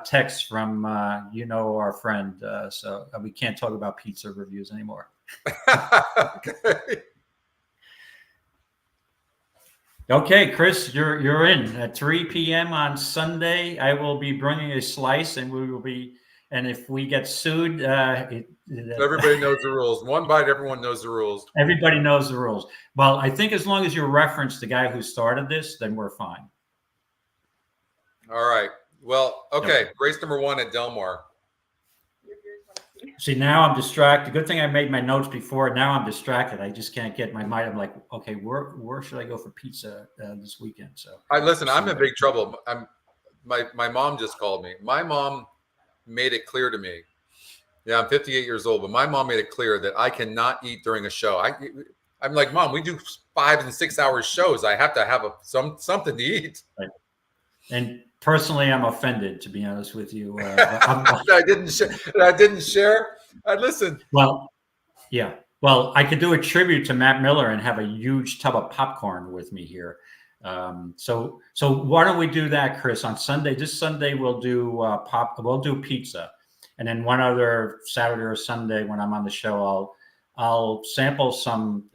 text from our friend. So we can't talk about pizza reviews anymore. Okay, Chris, you're in at 3 p.m. on Sunday. I will be bringing a slice, and we will be. And if we get sued, everybody knows the rules. One bite, everyone knows the rules. Everybody knows the rules. Well, I think as long as you reference the guy who started this, then we're fine. All right. Well, okay. Race number 1 at Delaware. See, now I'm distracted. Good thing I made my notes before. Now I'm distracted. I just can't get my mind. I'm like, okay, where should I go for pizza this weekend? So listen. I'm in big trouble. My mom just called me. My mom made it clear to me. Yeah, I'm 58 years old, but my mom made it clear that I cannot eat during a show. I'm like, Mom, we do 5 and 6 hour shows. I have to have something to eat. Right. And personally, I'm offended, to be honest with you. I didn't share. Listen. Well, yeah. Well, I could do a tribute to Matt Miller and have a huge tub of popcorn with me here. So why don't we do that, Chris? On Sunday, this Sunday we'll do we'll do pizza, and then one other Saturday or Sunday when I'm on the show, I'll sample some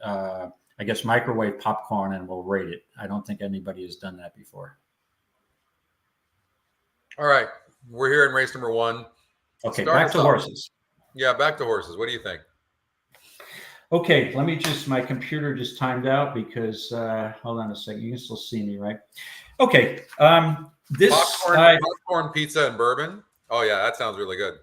microwave popcorn and we'll rate it. I don't think anybody has done that before. All right, we're here in race number 1. Okay, back to horses. Yeah, back to horses. What do you think? Okay, my computer just timed out because, hold on a second. You can still see me, right? Okay. This popcorn, pizza, and bourbon. Oh, yeah, that sounds really good.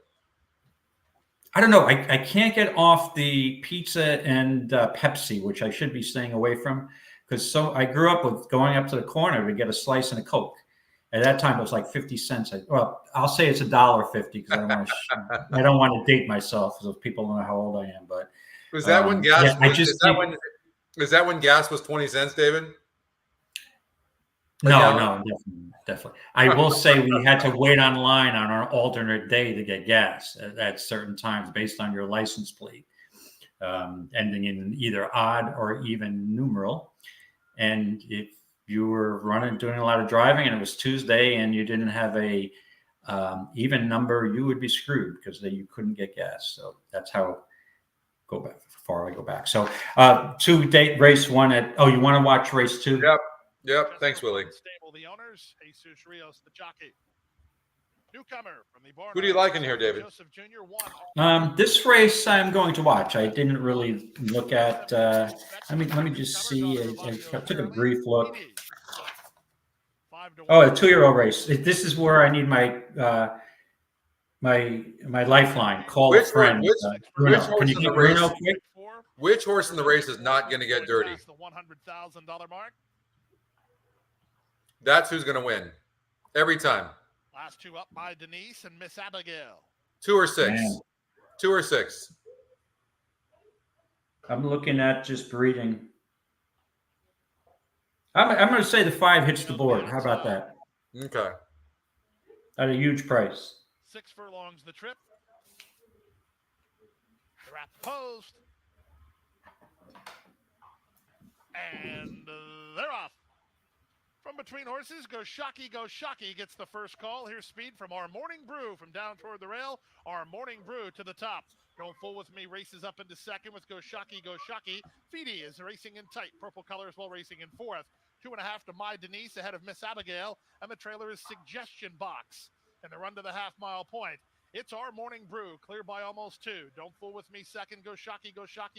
I don't know. I can't get off the pizza and Pepsi, which I should be staying away from, because I grew up with going up to the corner to get a slice and a Coke. At that time, it was like 50 cents. I'll say it's $1.50 because I don't want to date myself, so people don't know how old I am. But was that when gas? Is that when gas was 20 cents, David? No, definitely. I will say we had to wait online on our alternate day to get gas at certain times based on your license plate, ending in either odd or even numeral. And if you were doing a lot of driving and it was Tuesday and you didn't have a even number, you would be screwed because you couldn't get gas. So that's how far I go back. So race 1 you want to watch race 2? Yep. Thanks, Willie. Stable, the owners, Jesus Rios, the jockey. Newcomer from the barn. Who do you like in here, David? Joseph Jr. won. This race I'm going to watch. I didn't really look at. Let me just see. I took a brief look. Oh, a 2-year-old race. This is where I need my my lifeline. Call a friend. Can you get Bruno quick? Which horse in the race is not going to get dirty? The $100,000 mark. That's who's going to win every time. Last 2 up by Denise and Miss Abigail. 2 or 6. Man. 2 or 6. I'm looking at just breeding. I'm going to say the 5 hits the board. How about that? Okay. At a huge price. 6 furlongs the trip. They're at the post. And they're off. From between horses, Go Shocky gets the first call. Here's speed from Our Morning Brew from down toward the rail. Our Morning Brew to the top. Going full with me, races up into second with Go Shocky. Feedy is racing in tight. Purple colors while racing in fourth. 2.5 to My Denise ahead of Miss Abigail. And the trailer is Suggestion Box. And the run to the half-mile point. It's Our Morning Brew, clear by almost 2. Don't Fool With Me, second. Go Shocky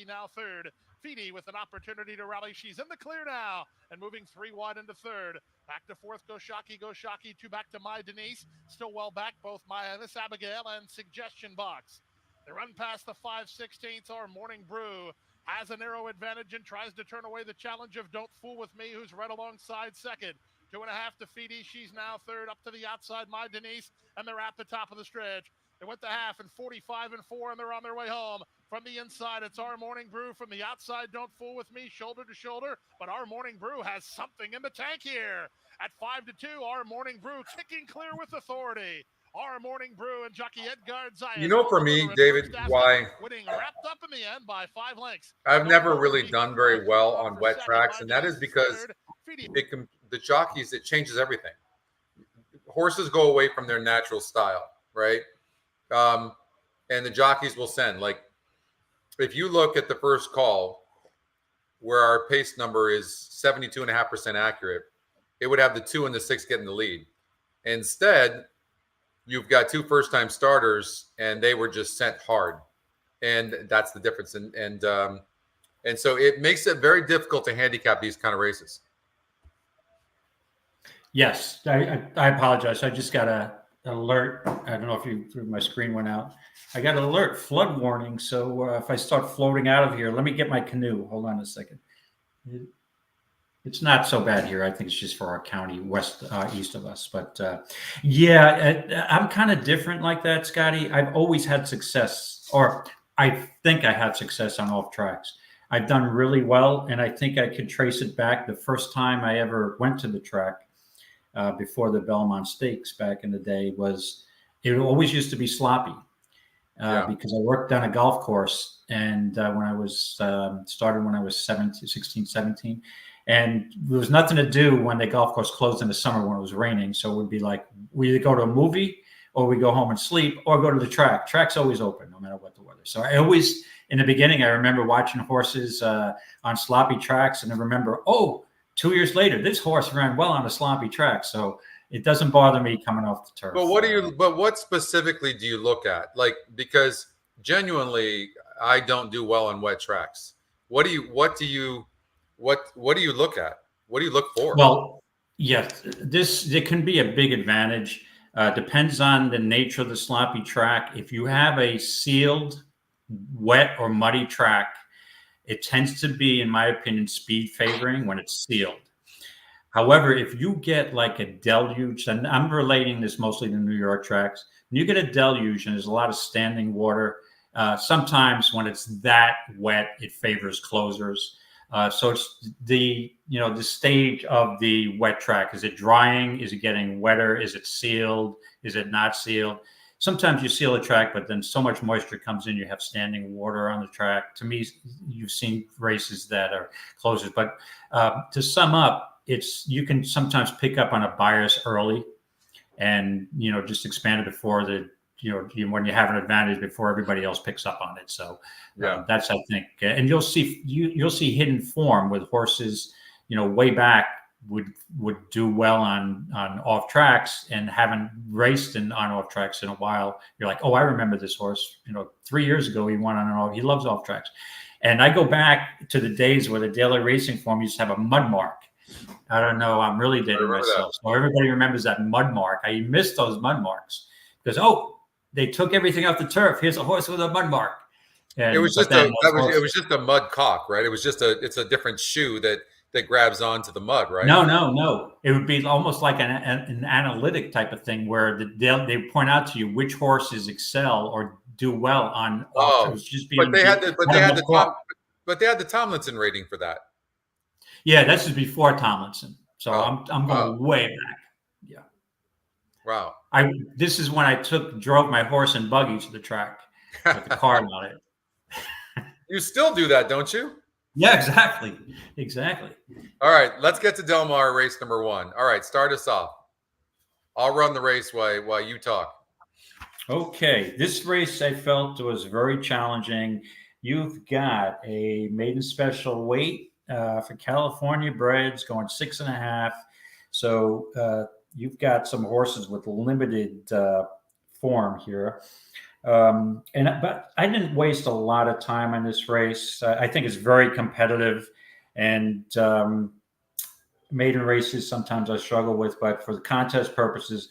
now third. Feedy with an opportunity to rally. She's in the clear now and moving 3 wide into third. Back to fourth, Go Shocky. 2 back to My Denise. Still well back, both Miss Abigail and Suggestion Box. They run past the 5/16. Our Morning Brew has a narrow advantage and tries to turn away the challenge of Don't Fool With Me, who's right alongside second. 2.5 to Feedy. She's now third. Up to the outside, My Denise, and they're at the top of the stretch. They went the half and 45 and 4, and they're on their way home. From the inside, it's Our Morning Brew. From the outside, Don't Fool With Me, shoulder to shoulder. But Our Morning Brew has something in the tank here. At 5 to 2, Our Morning Brew kicking clear with authority. Our Morning Brew and jockey Edgard Zayas. You know, for me, David, why winning wrapped up in the end by 5 lengths. I've never really done very well on wet tracks, and that is because the jockeys, it changes everything. Horses go away from their natural style, right? And the jockeys will send. Like, if you look at the first call, where our pace number is 72.5% accurate, it would have the 2 and the 6 getting the lead. Instead, you've got 2 first-time starters, and they were just sent hard, and that's the difference. And so it makes it very difficult to handicap these kind of races. Yes, I apologize. I just got an alert. I don't know if my screen went out. I got an alert, flood warning. So if I start floating out of here, let me get my canoe. Hold on a second. It's not so bad here. I think it's just for our county east of us. But yeah, I'm kind of different like that, Scotty. I've always had success, or I think I had success on off tracks. I've done really well, and I think I could trace it back. The first time I ever went to the track before the Belmont Stakes back in the day it always used to be sloppy because I worked on a golf course, and when I was started when I was 16, 17. And there was nothing to do when the golf course closed in the summer when it was raining. So it would be like, we either go to a movie or we go home and sleep or go to the track. Track's always open no matter what the weather. So I always, in the beginning, I remember watching horses on sloppy tracks, and I remember, 2 years later, this horse ran well on a sloppy track. So it doesn't bother me coming off the turf. But what specifically do you look at? Like, because genuinely, I don't do well on wet tracks. What do you look at? What do you look for? Well, yes, there can be a big advantage. Depends on the nature of the sloppy track. If you have a sealed, wet or muddy track, it tends to be, in my opinion, speed favoring when it's sealed. However, if you get like a deluge, and I'm relating this mostly to New York tracks, when you get a deluge and there's a lot of standing water, sometimes when it's that wet, it favors closers. So it's the stage of the wet track. Is it drying? Is it getting wetter? Is it sealed? Is it not sealed? Sometimes you seal a track, but then so much moisture comes in, you have standing water on the track. To me, you've seen races that are closers. But to sum up, you can sometimes pick up on a bias early and, just expand it before when you have an advantage before everybody else picks up on it. So that's, I think, and you'll see hidden form with horses, way back would do well on off tracks, and haven't raced on off tracks in a while. You're like, I remember this horse, 3 years ago, he won on an off, he loves off tracks. And I go back to the days where the daily racing form used to have a mud mark. I don't know. I'm really dating myself. So everybody remembers that mud mark. I miss those mud marks because, they took everything off the turf. Here's a horse with a mud mark. And it was just a mud cock, right? It's a different shoe that grabs onto the mud, right? No. It would be almost like an analytic type of thing where they point out to you which horses excel or do well on. But they had the but they had the Tomlinson rating for that. Yeah, this is before Tomlinson, so Oh, I'm going way back. Yeah. Wow. This is when I drove my horse and buggy to the track with the card on it. You still do that, don't you? Yeah, exactly. Exactly. All right, let's get to Del Mar, race number 1. All right, start us off. I'll run the race while you talk. Okay, this race I felt was very challenging. You've got a maiden special weight for California breds going 6.5. So you've got some horses with limited form here. But I didn't waste a lot of time on this race. I think it's very competitive, and maiden races sometimes I struggle with, but for the contest purposes,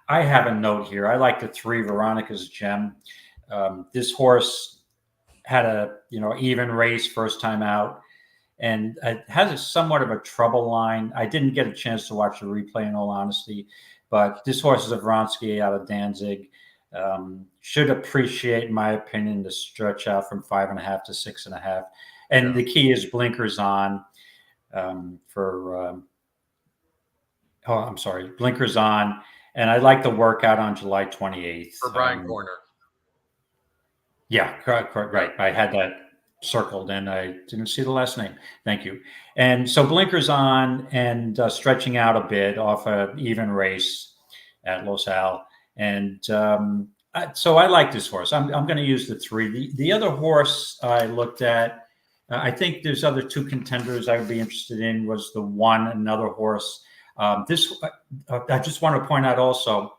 I have a note here. I like the 3 Veronica's Gem. This horse had a even race first time out, and it has somewhat of a trouble line. I didn't get a chance to watch the replay, in all honesty, but this horse is a Vronsky out of Danzig. Should appreciate, in my opinion, the stretch out from 5.5 to 6.5. And the key is blinkers on blinkers on. And I like the workout on July 28th. For Brian Corner. Yeah, correct, right. I had that circled and I didn't see the last name. Thank you. And so blinkers on and stretching out a bit off an even race at Los Al. And so I like this horse. I'm going to use the 3. The other horse I looked at, I think there's other 2 contenders I would be interested in, was the 1, another horse. I just want to point out also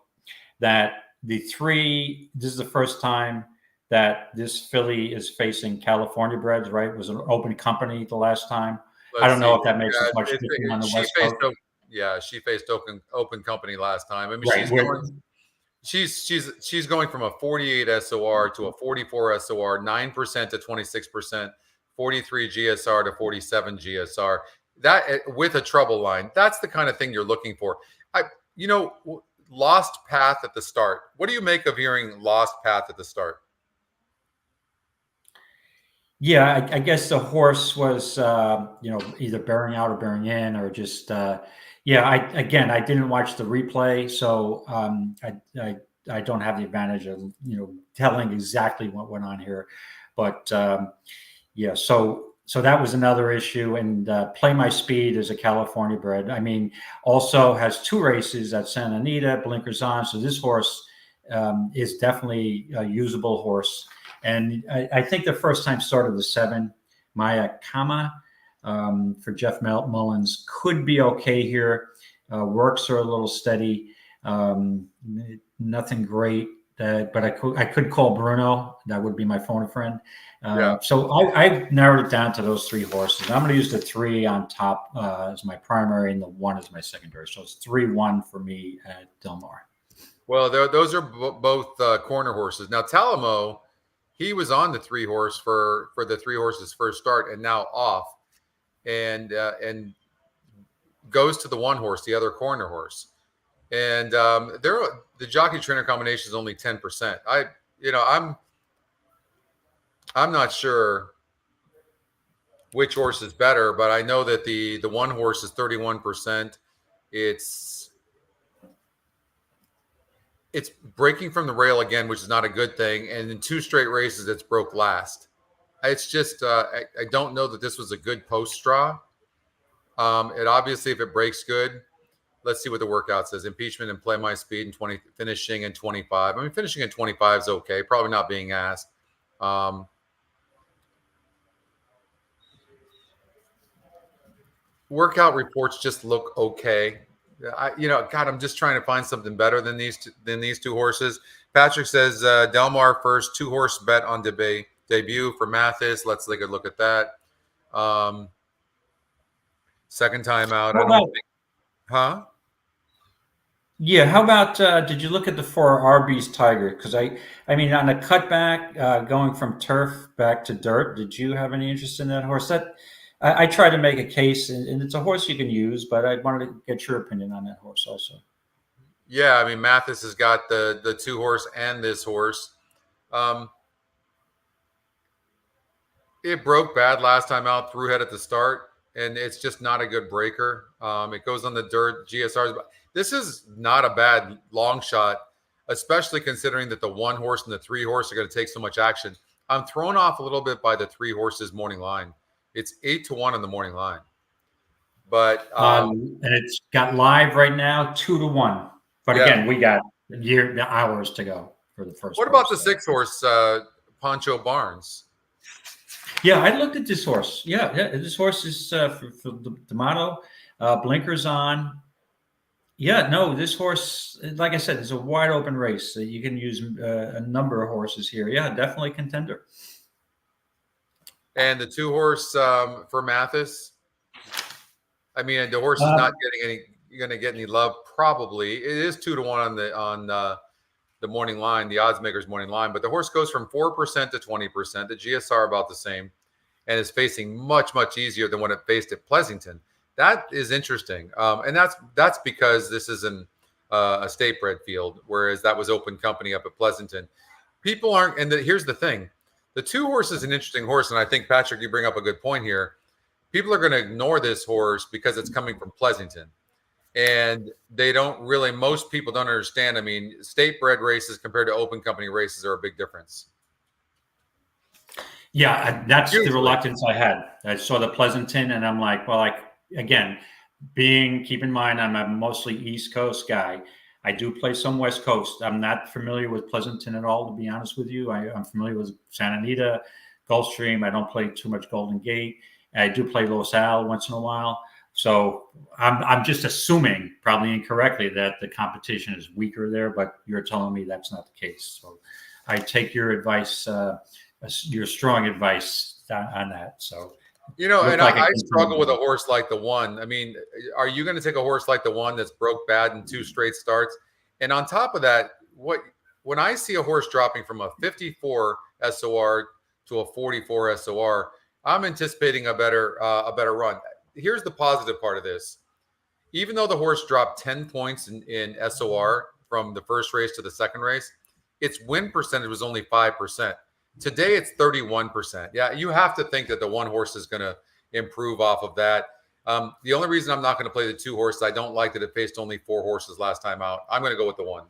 that the 3, this is the first time that this filly is facing California breds, right? It was an open company the last time. I don't know if that makes as much difference on the West Coast. She faced open company last time. I mean, right. she's going from a 48 SOR to a 44 SOR, 9% to 26%, 43 GSR to 47 GSR. That with a trouble line, that's the kind of thing you're looking for. Lost path at the start. What do you make of hearing lost path at the start? Yeah, I guess the horse was, either bearing out or bearing in, or just, I didn't watch the replay, so I don't have the advantage of, telling exactly what went on here, but so that was another issue. And Play My Speed is a California bred. I mean, also has 2 races at Santa Anita, blinkers on. So this horse is definitely a usable horse. And I think the first time start of the 7, Maya Kama, for Jeff Mullins, could be okay here. Works are a little steady. Nothing great, but I could call Bruno. That would be my phone a friend. So I narrowed it down to those 3 horses. I'm going to use the 3 on top as my primary, and the 1 as my secondary. So it's 3-1 for me at Del Mar. Well, those are both corner horses. Now, Talamo, he was on the 3 horse for the 3 horses first start, and now off, and goes to the 1 horse, the other corner horse. And the jockey trainer combination is only 10%. I'm not sure which horse is better, but I know that the 1 horse is 31%. It's breaking from the rail again, which is not a good thing. And in 2 straight races, it's broke last. It's just I don't know that this was a good post straw. It obviously, if it breaks good, let's see what the workout says. Impeachment and Play My Speed and finishing in 25. I mean, finishing in 25 is okay. Probably not being asked. Workout reports just look okay. I'm just trying to find something better than these 2 horses. Patrick says Del Mar first 2-horse bet on debut for Mathis. Let's take a look at that. Second time out. Huh? Yeah. How about, did you look at the 4 Arby's Tiger? Because I mean, on a cutback, going from turf back to dirt, did you have any interest in that horse? I try to make a case, and it's a horse you can use, but I wanted to get your opinion on that horse also. Yeah, I mean, Mathis has got the 2 horse and this horse. It broke bad last time out, through head at the start, and it's just not a good breaker. It goes on the dirt, GSRs. This is not a bad long shot, especially considering that the 1 horse and the 3 horse are going to take so much action. I'm thrown off a little bit by the 3 horses morning line. It's 8-1 on the morning line. But and it's got live right now 2-1. But again, we got hours to go for the first. What about the 6 horse, Pancho Barnes? Yeah, I looked at this horse. Yeah, this horse is for D'Amato. Blinkers on. Yeah, no, this horse, like I said, it's a wide open race. So you can use a number of horses here. Yeah, definitely contender. And the 2 horse for Mathis. I mean, the horse is not going to get any love. Probably it is 2-1 on the morning line, the odds makers morning line. But the horse goes from 4% to 20%. The GSR about the same, and is facing much easier than when it faced at Pleasanton. That is interesting, and that's because this isn't a state bred field, whereas that was open company up at Pleasanton. People aren't, and here's the thing: the 2 horse is an interesting horse, and I think Patrick, you bring up a good point here. People are going to ignore this horse because it's coming from Pleasanton, and they don't really. Most people don't understand. I mean, state bred races compared to open company races are a big difference. Yeah, that's the reluctance I had. I saw the Pleasanton, and I'm like, well, again, keep in mind, I'm a mostly East Coast guy. I do play some West Coast. I'm not familiar with Pleasanton at all, to be honest with you. I'm familiar with Santa Anita, Gulfstream. I don't play too much Golden Gate. I do play Los Al once in a while. So I'm just assuming, probably incorrectly, that the competition is weaker there, but you're telling me that's not the case. So I take your advice, your strong advice on that. So, and I struggle with a horse like the 1. I mean, are you going to take a horse like the 1 that's broke bad in 2 straight starts? And on top of that, when I see a horse dropping from a 54 SOR to a 44 SOR, I'm anticipating a better run. Here's the positive part of this. Even though the horse dropped 10 points in SOR from the first race to the second race, its win percentage was only 5%. Today, it's 31%. Yeah, you have to think that the 1 horse is going to improve off of that. The only reason I'm not going to play the 2 horses, I don't like that it faced only 4 horses last time out. I'm going to go with the 1.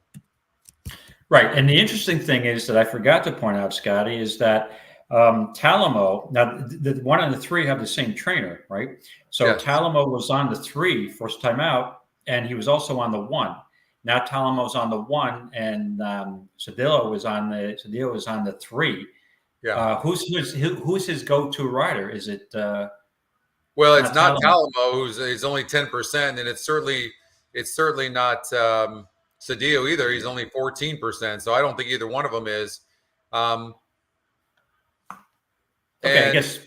Right. And the interesting thing is that I forgot to point out, Scotty, is that Talamo, now the 1 and the 3 have the same trainer, right? So yes. Talamo was on the 3 first time out, and he was also on the 1. Now Talamo's on the 1, and Cedillo is on the 3. Yeah. Who's his go-to rider? Is it? Well, it's not Talamo, who's only 10%, and it's certainly not Cedillo either. He's only 14%, so I don't think either one of them is. Okay, I guess.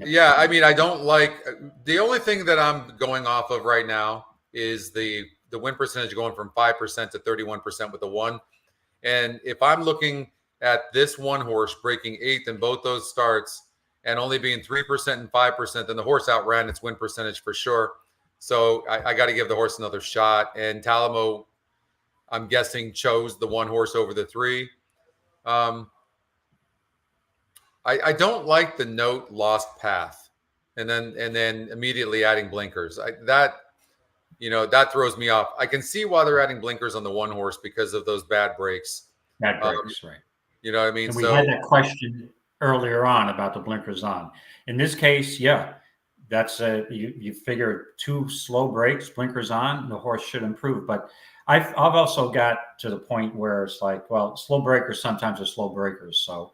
Yeah, I mean, I don't like the only thing that I'm going off of right now is the win percentage going from 5% to 31% with the 1. And if I'm looking at this 1 horse breaking 8th in both those starts and only being 3% and 5%, then the horse outran its win percentage for sure. So I got to give the horse another shot. And Talamo, I'm guessing, chose the 1 horse over the 3. I don't like the note lost path, and then immediately adding blinkers. That throws me off. I can see why they're adding blinkers on the 1 horse because of those bad breaks. Bad breaks, right? You know what I mean? And we had that question earlier on about the blinkers on. In this case, yeah, that's you figure 2 slow breaks, blinkers on, the horse should improve. But I've also got to the point where it's like, well, slow breakers sometimes are slow breakers. So.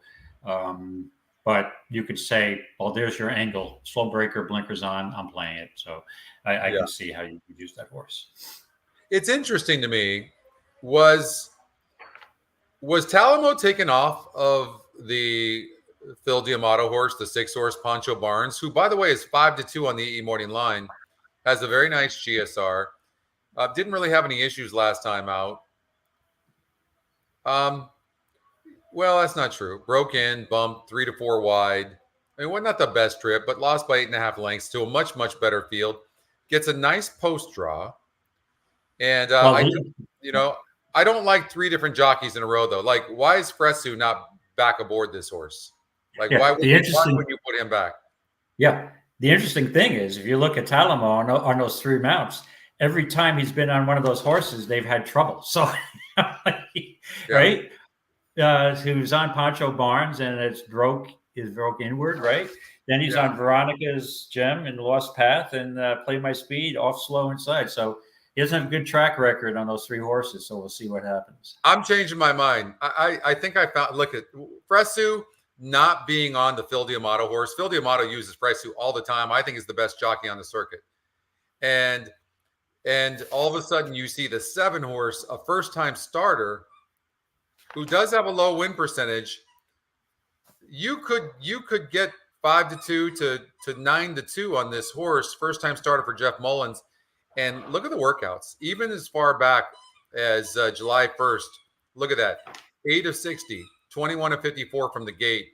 But you could say, well, there's your angle. Slow breaker, blinkers on, I'm playing it. So I can see how you could use that horse. It's interesting to me. Was Talamo taken off of the Phil D'Amato horse, the 6 horse Pancho Barnes, who, by the way, is 5-2 on the EE morning line, has a very nice GSR. Didn't really have any issues last time out. Well, that's not true. Broke in, bumped 3 to 4 wide. I mean, well, not the best trip, but lost by 8.5 lengths to a much better field. Gets a nice post draw. And I don't like 3 different jockeys in a row, though. Like, why is Fresu not back aboard this horse? Like, Yeah, why the interesting, would you put him back? yeah, the interesting thing is, if you look at Talamo on those three mounts, every time he's been on one of those horses, they've had trouble. So, right? He was on Pancho Barnes, and it's broke inward, right? Then he's on Veronica's Gem and Lost Path, and Play My Speed off slow inside. So he doesn't have a good track record on those three horses. So we'll see what happens. I'm changing my mind. I think I found, look at Fresu not being on the Phil Diamato horse. Phil Diamato uses Fresu all the time. I think is the best jockey on the circuit. And all of a sudden you see the 7 horse, a first-time starter who does have a low win percentage. You could get 5-2 to 9-2 on this horse, first-time starter for Jeff Mullins. And look at the workouts, even as far back as July 1st. Look at that. 8 of 60, 21 of 54 from the gate,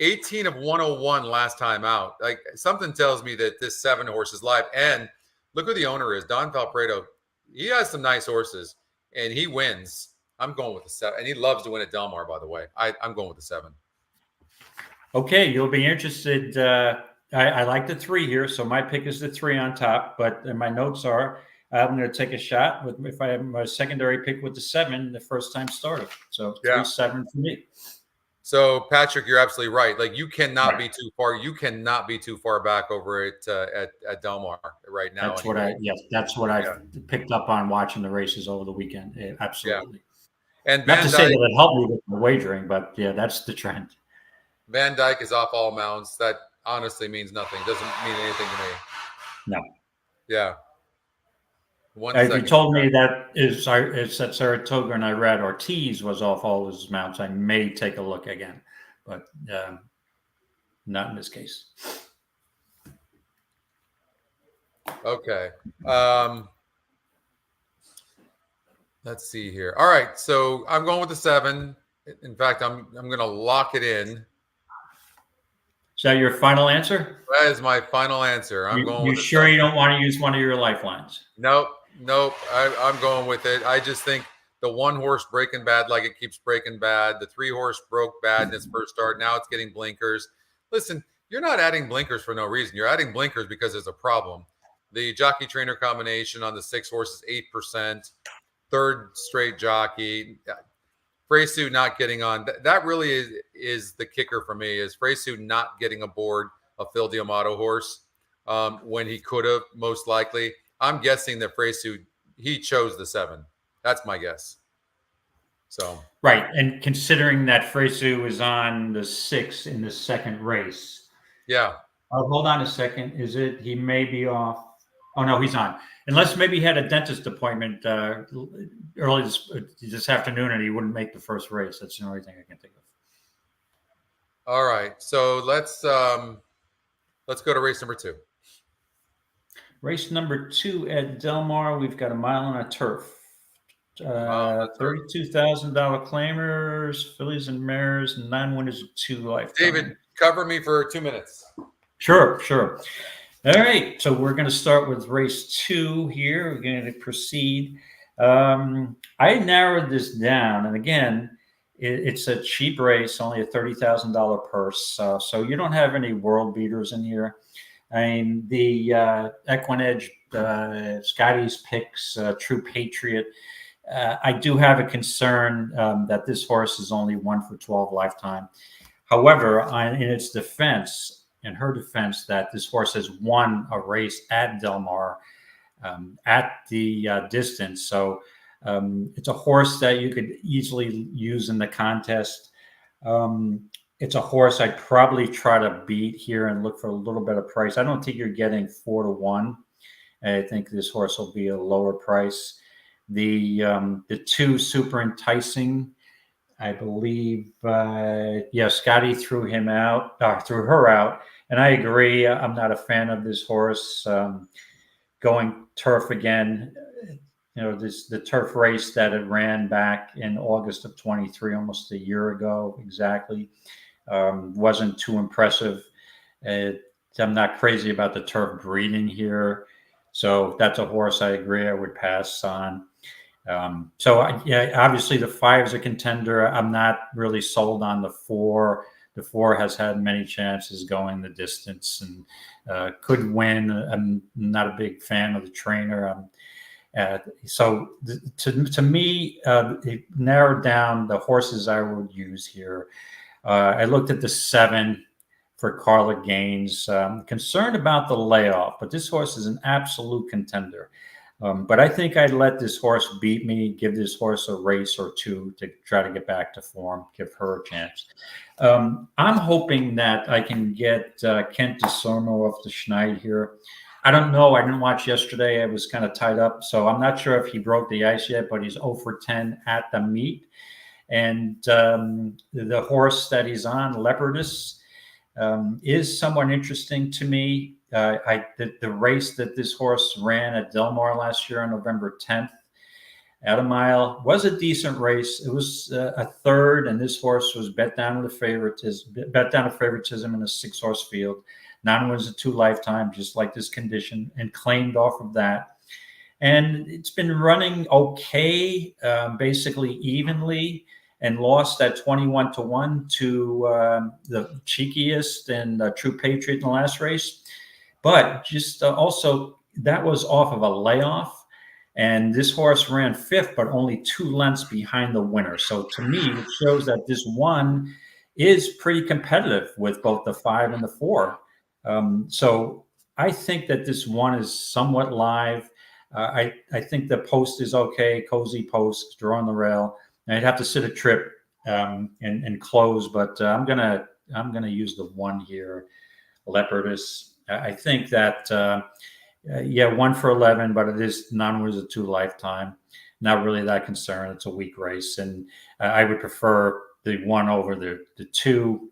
18 of 101 last time out. Like, something tells me that this 7 horse is live. And look who the owner is, Don Valpredo. He has some nice horses, and he wins. I'm going with the 7. And he loves to win at Del Mar, by the way. I'm going with the 7. Okay, you'll be interested. I like the 3 here, so my pick is the 3 on top. But my notes are, I'm going to take a shot with, if I have my secondary pick, with the 7, the first-time starter. So 3-7 for me. So Patrick, you're absolutely right. Like, you cannot be too far. You cannot be too far back over at Del Mar right now. That's what I picked up on watching the races over the weekend. Absolutely. Yeah. And not to say that it helped me with the wagering, but yeah, that's the trend. Van Dyke is off all mounts. That honestly means nothing. Doesn't mean anything to me. No. Yeah. If you told me that it's at Saratoga and I read Ortiz was off all his mounts, I may take a look again, but not in this case. Okay. Let's see here. All right. So I'm going with the 7. In fact, I'm going to lock it in. Is that your final answer? That is my final answer. I'm going. You sure you don't want to use one of your lifelines? Nope. I'm going with it. I just think the 1 horse breaking bad, like it keeps breaking bad. The 3 horse broke bad in its first start. Now it's getting blinkers. Listen, you're not adding blinkers for no reason. You're adding blinkers because there's a problem. The jockey trainer combination on the 6 horse is 8%. Third straight jockey. Fresu not getting on. That really is the kicker for me, is Fresu not getting aboard a Phil Diamato horse when he could have, most likely. I'm guessing that Fresu, he chose the 7. That's my guess. So right, and considering that Fresu is on the 6 in the second race. Yeah. Hold on a second. Is it? He may be off. Oh no, he's on. Unless maybe he had a dentist appointment early this afternoon, and he wouldn't make the first race. That's the only thing I can think of. All right, so let's go to race number 2. Race number 2 at Del Mar. We've got a mile on a turf. $32,000 claimers, fillies and mares, and 9 winners of 2 lifetime. David, cover me for 2 minutes. Sure. All right, so we're going to start with race 2 here. We're going to proceed. I narrowed this down, and again, it's a cheap race, only a $30,000 purse. So you don't have any world beaters in here. I mean, the EquinEdge, Scotty's picks, True Patriot. I do have a concern that this horse is only 1 for 12 lifetime. However, in its defense, in her defense, that this horse has won a race at Del Mar at the distance. So it's a horse that you could easily use in the contest. It's a horse I'd probably try to beat here and look for a little better price. I don't think you're getting 4-1. I think this horse will be a lower price. The 2 super enticing, I believe. Scotty threw her out, and I agree. I'm not a fan of this horse. Going turf again. The turf race that it ran back in August of 23, almost a year ago exactly. Wasn't too impressive. I'm not crazy about the turf breeding here. So that's a horse I agree I would pass on. Obviously the 5 is a contender. I'm not really sold on the 4. The 4 has had many chances going the distance and could win. I'm not a big fan of the trainer. To me, it narrowed down the horses I would use here. I looked at the 7 for Carla Gaines. Concerned about the layoff, but this horse is an absolute contender. But I think I'd let this horse beat me, give this horse a race or two to try to get back to form, give her a chance. I'm hoping that I can get Kent DeSormo off the Schneid here. I don't know. I didn't watch yesterday. I was kind of tied up. So I'm not sure if he broke the ice yet, but he's 0 for 10 at the meet. And the horse that he's on, Leopardus, is somewhat interesting to me. The race that this horse ran at Delaware last year on November 10th at a mile was a decent race. It was a third, and this horse was bet down to favoritism in a 6-horse field. Non-wins a 2 lifetime, just like this condition, and claimed off of that. And it's been running okay, basically evenly, and lost at 21-1 to the cheekiest and True Patriot in the last race. But just also, that was off of a layoff. And this horse ran 5th, but only 2 lengths behind the winner. So to me, it shows that this 1 is pretty competitive with both the 5 and the 4. So I think that this 1 is somewhat live. I think the post is okay, cozy post, draw on the rail. I'd have to sit a trip and close, but I'm gonna use the 1 here, Leopardus. I think that 1 for 11, but it is non-wins a 2 lifetime. Not really that concerned. It's a weak race, and I would prefer the 1 over the 2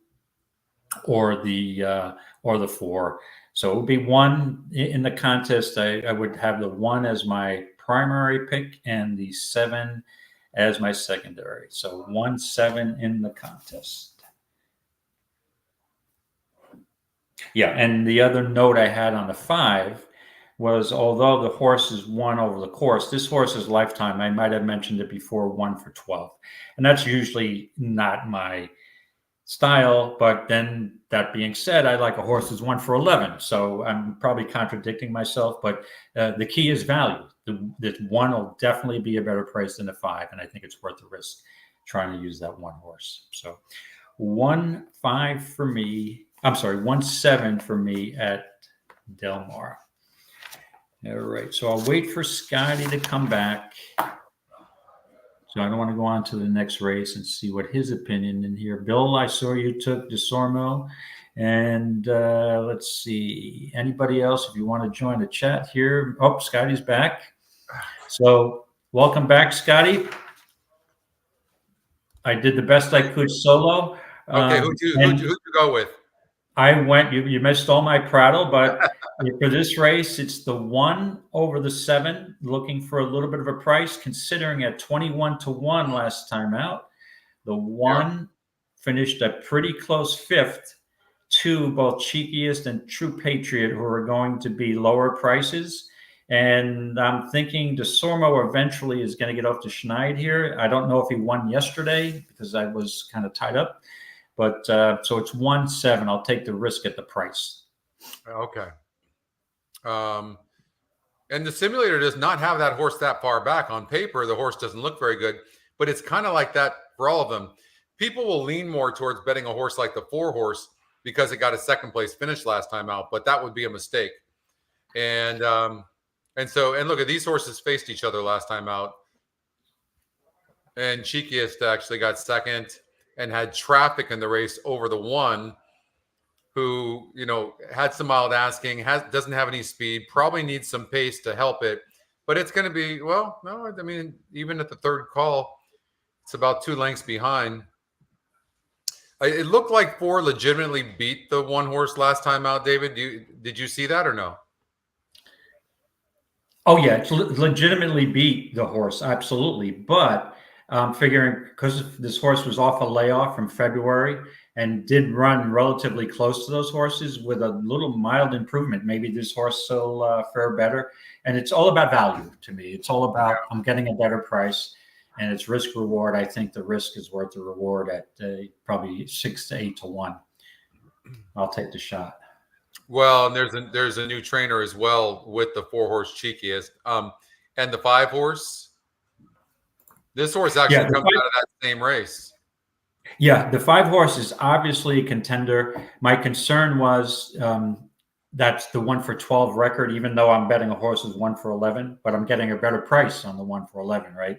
or the 4. So it would be 1 in the contest. I would have the 1 as my primary pick and the 7 as my secondary. So 1-7 in the contest. Yeah, and the other note I had on the 5 was, although the horse is 1 over the course, this horse is lifetime. I might have mentioned it before, 1 for 12. And that's usually not my style, but then that being said, I like a horse that's 1 for 11. So I'm probably contradicting myself, but the key is value. The 1 will definitely be a better price than the 5, and I think it's worth the risk trying to use that 1 horse. So 1-5 for me. I'm sorry, 1-7 for me at Del Mar. All right, so I'll wait for Scotty to come back. So I don't want to go on to the next race and see what his opinion in here. Bill, I saw you took DeSormo. And let's see, anybody else, if you want to join the chat here. Oh, Scotty's back. So welcome back, Scotty. I did the best I could solo. Okay, who'd you go with? I went, you missed all my prattle, but for this race, it's the 1 over the 7, looking for a little bit of a price, considering at 21-1 last time out. The 1 finished a pretty close 5th to both Cheekiest and True Patriot, who are going to be lower prices. And I'm thinking DeSormo eventually is going to get off to Schneid here. I don't know if he won yesterday because I was kind of tied up. But so it's 1-7. I'll take the risk at the price. Okay. And the simulator does not have that horse that far back. On paper, the horse doesn't look very good, but it's kind of like that for all of them. People will lean more towards betting a horse like the 4 horse because it got a 2nd place finish last time out, but that would be a mistake. And look at these horses faced each other last time out. And Cheekiest actually got 2nd. And had traffic in the race over the 1 who, had some mild asking, doesn't have any speed, probably needs some pace to help it. But it's going to be, even at the 3rd call, it's about 2 lengths behind. It looked like 4 legitimately beat the 1 horse last time out, David. Did you see that or no? Oh, yeah, it's legitimately beat the horse, absolutely. But figuring because this horse was off a layoff from February and did run relatively close to those horses with a little mild improvement, maybe this horse will fare better. And it's all about value to me. It's all about I'm getting a better price, and it's risk reward. I think the risk is worth the reward at probably 6 to 8 to 1. I'll take the shot. Well, and there's a new trainer as well with the 4-horse Cheekiest, and the 5-horse. This horse actually comes out of that same race. Yeah, the 5-horse is obviously a contender. My concern was that's the 1 for 12 record, even though I'm betting a horse is 1 for 11, but I'm getting a better price on the 1 for 11, right?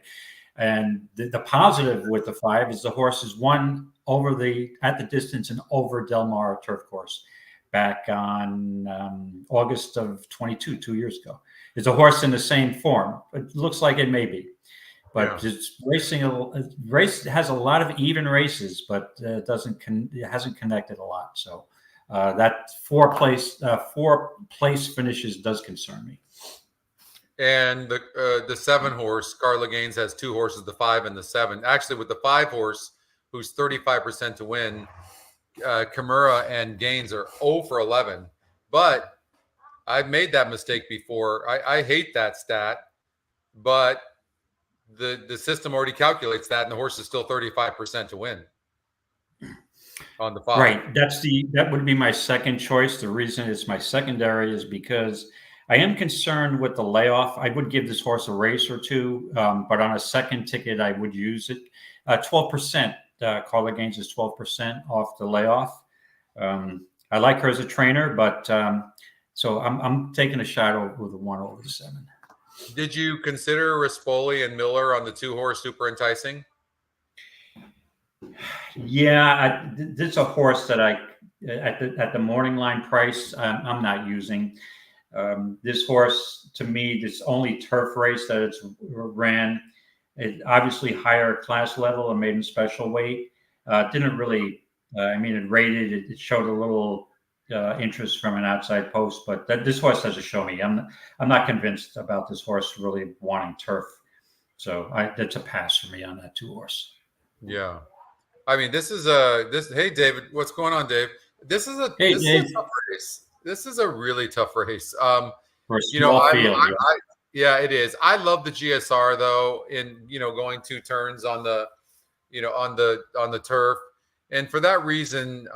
And the positive with the 5 is the horse is won at the distance and over Del Mar turf course back on August of 22, 2 years ago. It's a horse in the same form. It looks like it may be. But it's race has a lot of even races, but it hasn't connected a lot. So that four place finishes does concern me. And the 7-horse, Carla Gaines has 2 horses, the 5 and the 7. Actually, with the 5-horse, who's 35% to win, Kimura and Gaines are 0 for 11. But I've made that mistake before. I hate that stat, but the system already calculates that, and the horse is still 35% to win on the 5. Right. That would be my second choice. The reason it's my secondary is because I am concerned with the layoff. I would give this horse a race or two, but on a second ticket, I would use it. 12%. Carla Gaines is 12% off the layoff. I like her as a trainer, but so I'm taking a shot over the 1 over the 7. Did you consider Rispoli and Miller on the 2-horse super enticing? Yeah, this is a horse that at the morning line price I'm not using. This horse, to me, this only turf race that it's ran, it obviously higher class level, a maiden special weight. Didn't really, it rated, it showed a little interest from an outside post, but this horse doesn't show me. I'm not convinced about this horse really wanting turf. So that's a pass for me on that 2-horse. Yeah. Hey, David, what's going on, Dave? This is a tough race. This is a really tough race. Yeah, it is. I love the GSR though, in going 2 turns on the on the turf, and for that reason,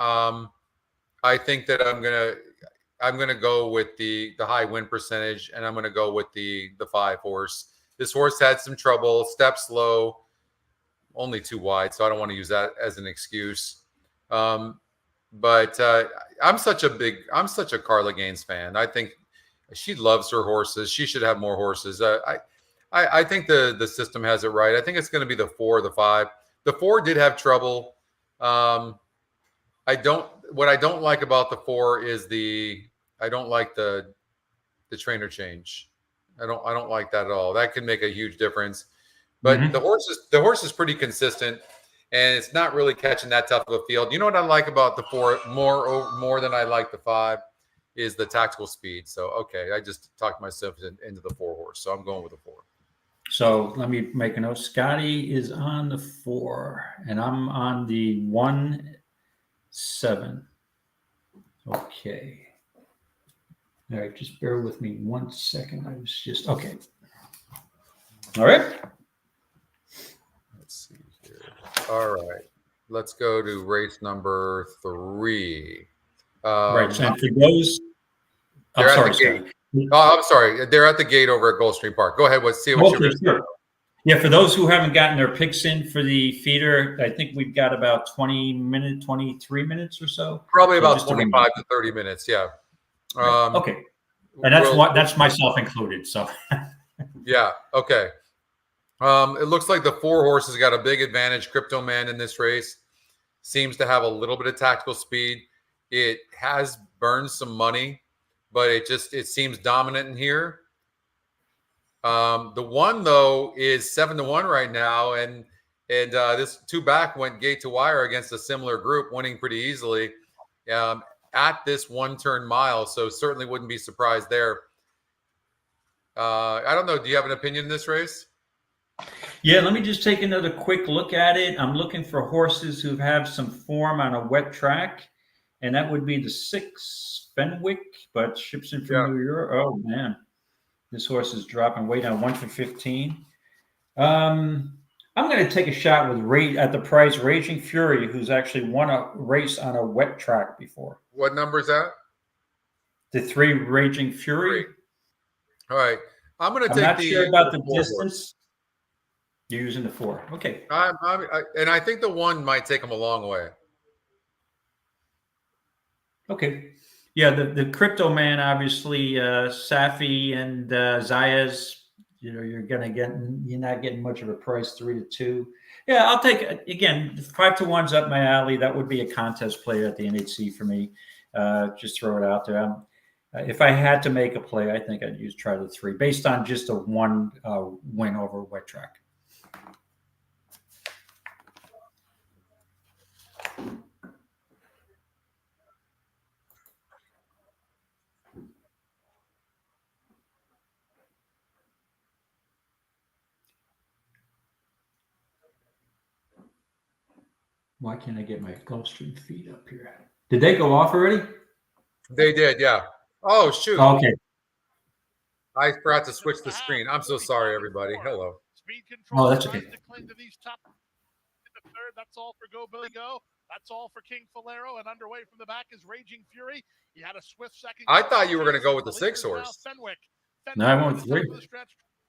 I think that I'm gonna go with the high win percentage, and I'm gonna go with the 5-horse. This horse had some trouble, steps low, only 2 wide, so I don't want to use that as an excuse. But I'm such a Carla Gaines fan. I think she loves her horses. She should have more horses. I think the system has it right. I think it's going to be the 4 or the 5. The 4 did have trouble. What I don't like about the 4 is I don't like the trainer change. I don't like that at all. That can make a huge difference. But the horse is pretty consistent, and it's not really catching that tough of a field. You know what I like about the 4 more than I like the 5 is the tactical speed. So okay, I just talked myself into the 4-horse, so I'm going with the 4. So let me make a note. Scotty is on the 4, and I'm on the 1-7. Okay. All right, just bear with me 1 second. I was just okay. All right. Let's see here. All right, let's go to race number 3. Right. And for those, I'm sorry. They're at the gate over at Goldstream Park. Go ahead. Let's see what you're sure. Yeah, for those who haven't gotten their picks in for the feeder, I think we've got about 23 minutes or so. Probably about 25 to 30 minutes. Yeah. Okay. And that's myself included. So. Yeah. Okay. It looks like the 4 horses got a big advantage. Crypto Man in this race seems to have a little bit of tactical speed. It has burned some money, but it seems dominant in here. The 1 though is 7-1 right now, and this 2 back went gate to wire against a similar group, winning pretty easily at this 1-turn mile. So certainly wouldn't be surprised there. I don't know. Do you have an opinion in this race? Yeah, let me just take another quick look at it. I'm looking for horses who have some form on a wet track, and that would be the 6 Fenwick, but ships in from New York. Oh man, this horse is dropping way down, 1 for 15. I'm going to take a shot with at the price Raging Fury, who's actually won a race on a wet track before. What number is that? The 3 Raging Fury. 3. All right. I'm going to I'm take not sure about the 4 horse. distance. You're using the 4. Okay. And I think the 1 might take him a long way. Okay. Yeah, the crypto man, obviously, Safi and Zayas, you're not getting much of a price, 3-2. Yeah, I'll take, again, 5-1's up my alley. That would be a contest play at the NHC for me. Just throw it out there. If I had to make a play, I think I'd try the 3 based on just a 1 win over wet track. Why can't I get my Gulfstream feed up here? Did they go off already? They did, yeah. Oh, shoot. Okay. I forgot to switch the screen. I'm so sorry, everybody. Hello. Speed control. Oh, that's okay. To cling to these top in the third. That's all for Go Billy Go. That's all for King Falero. And underway from the back is Raging Fury. He had a swift second. I thought you were going to go with the 6 horse. Fenwick. No, I went with 3.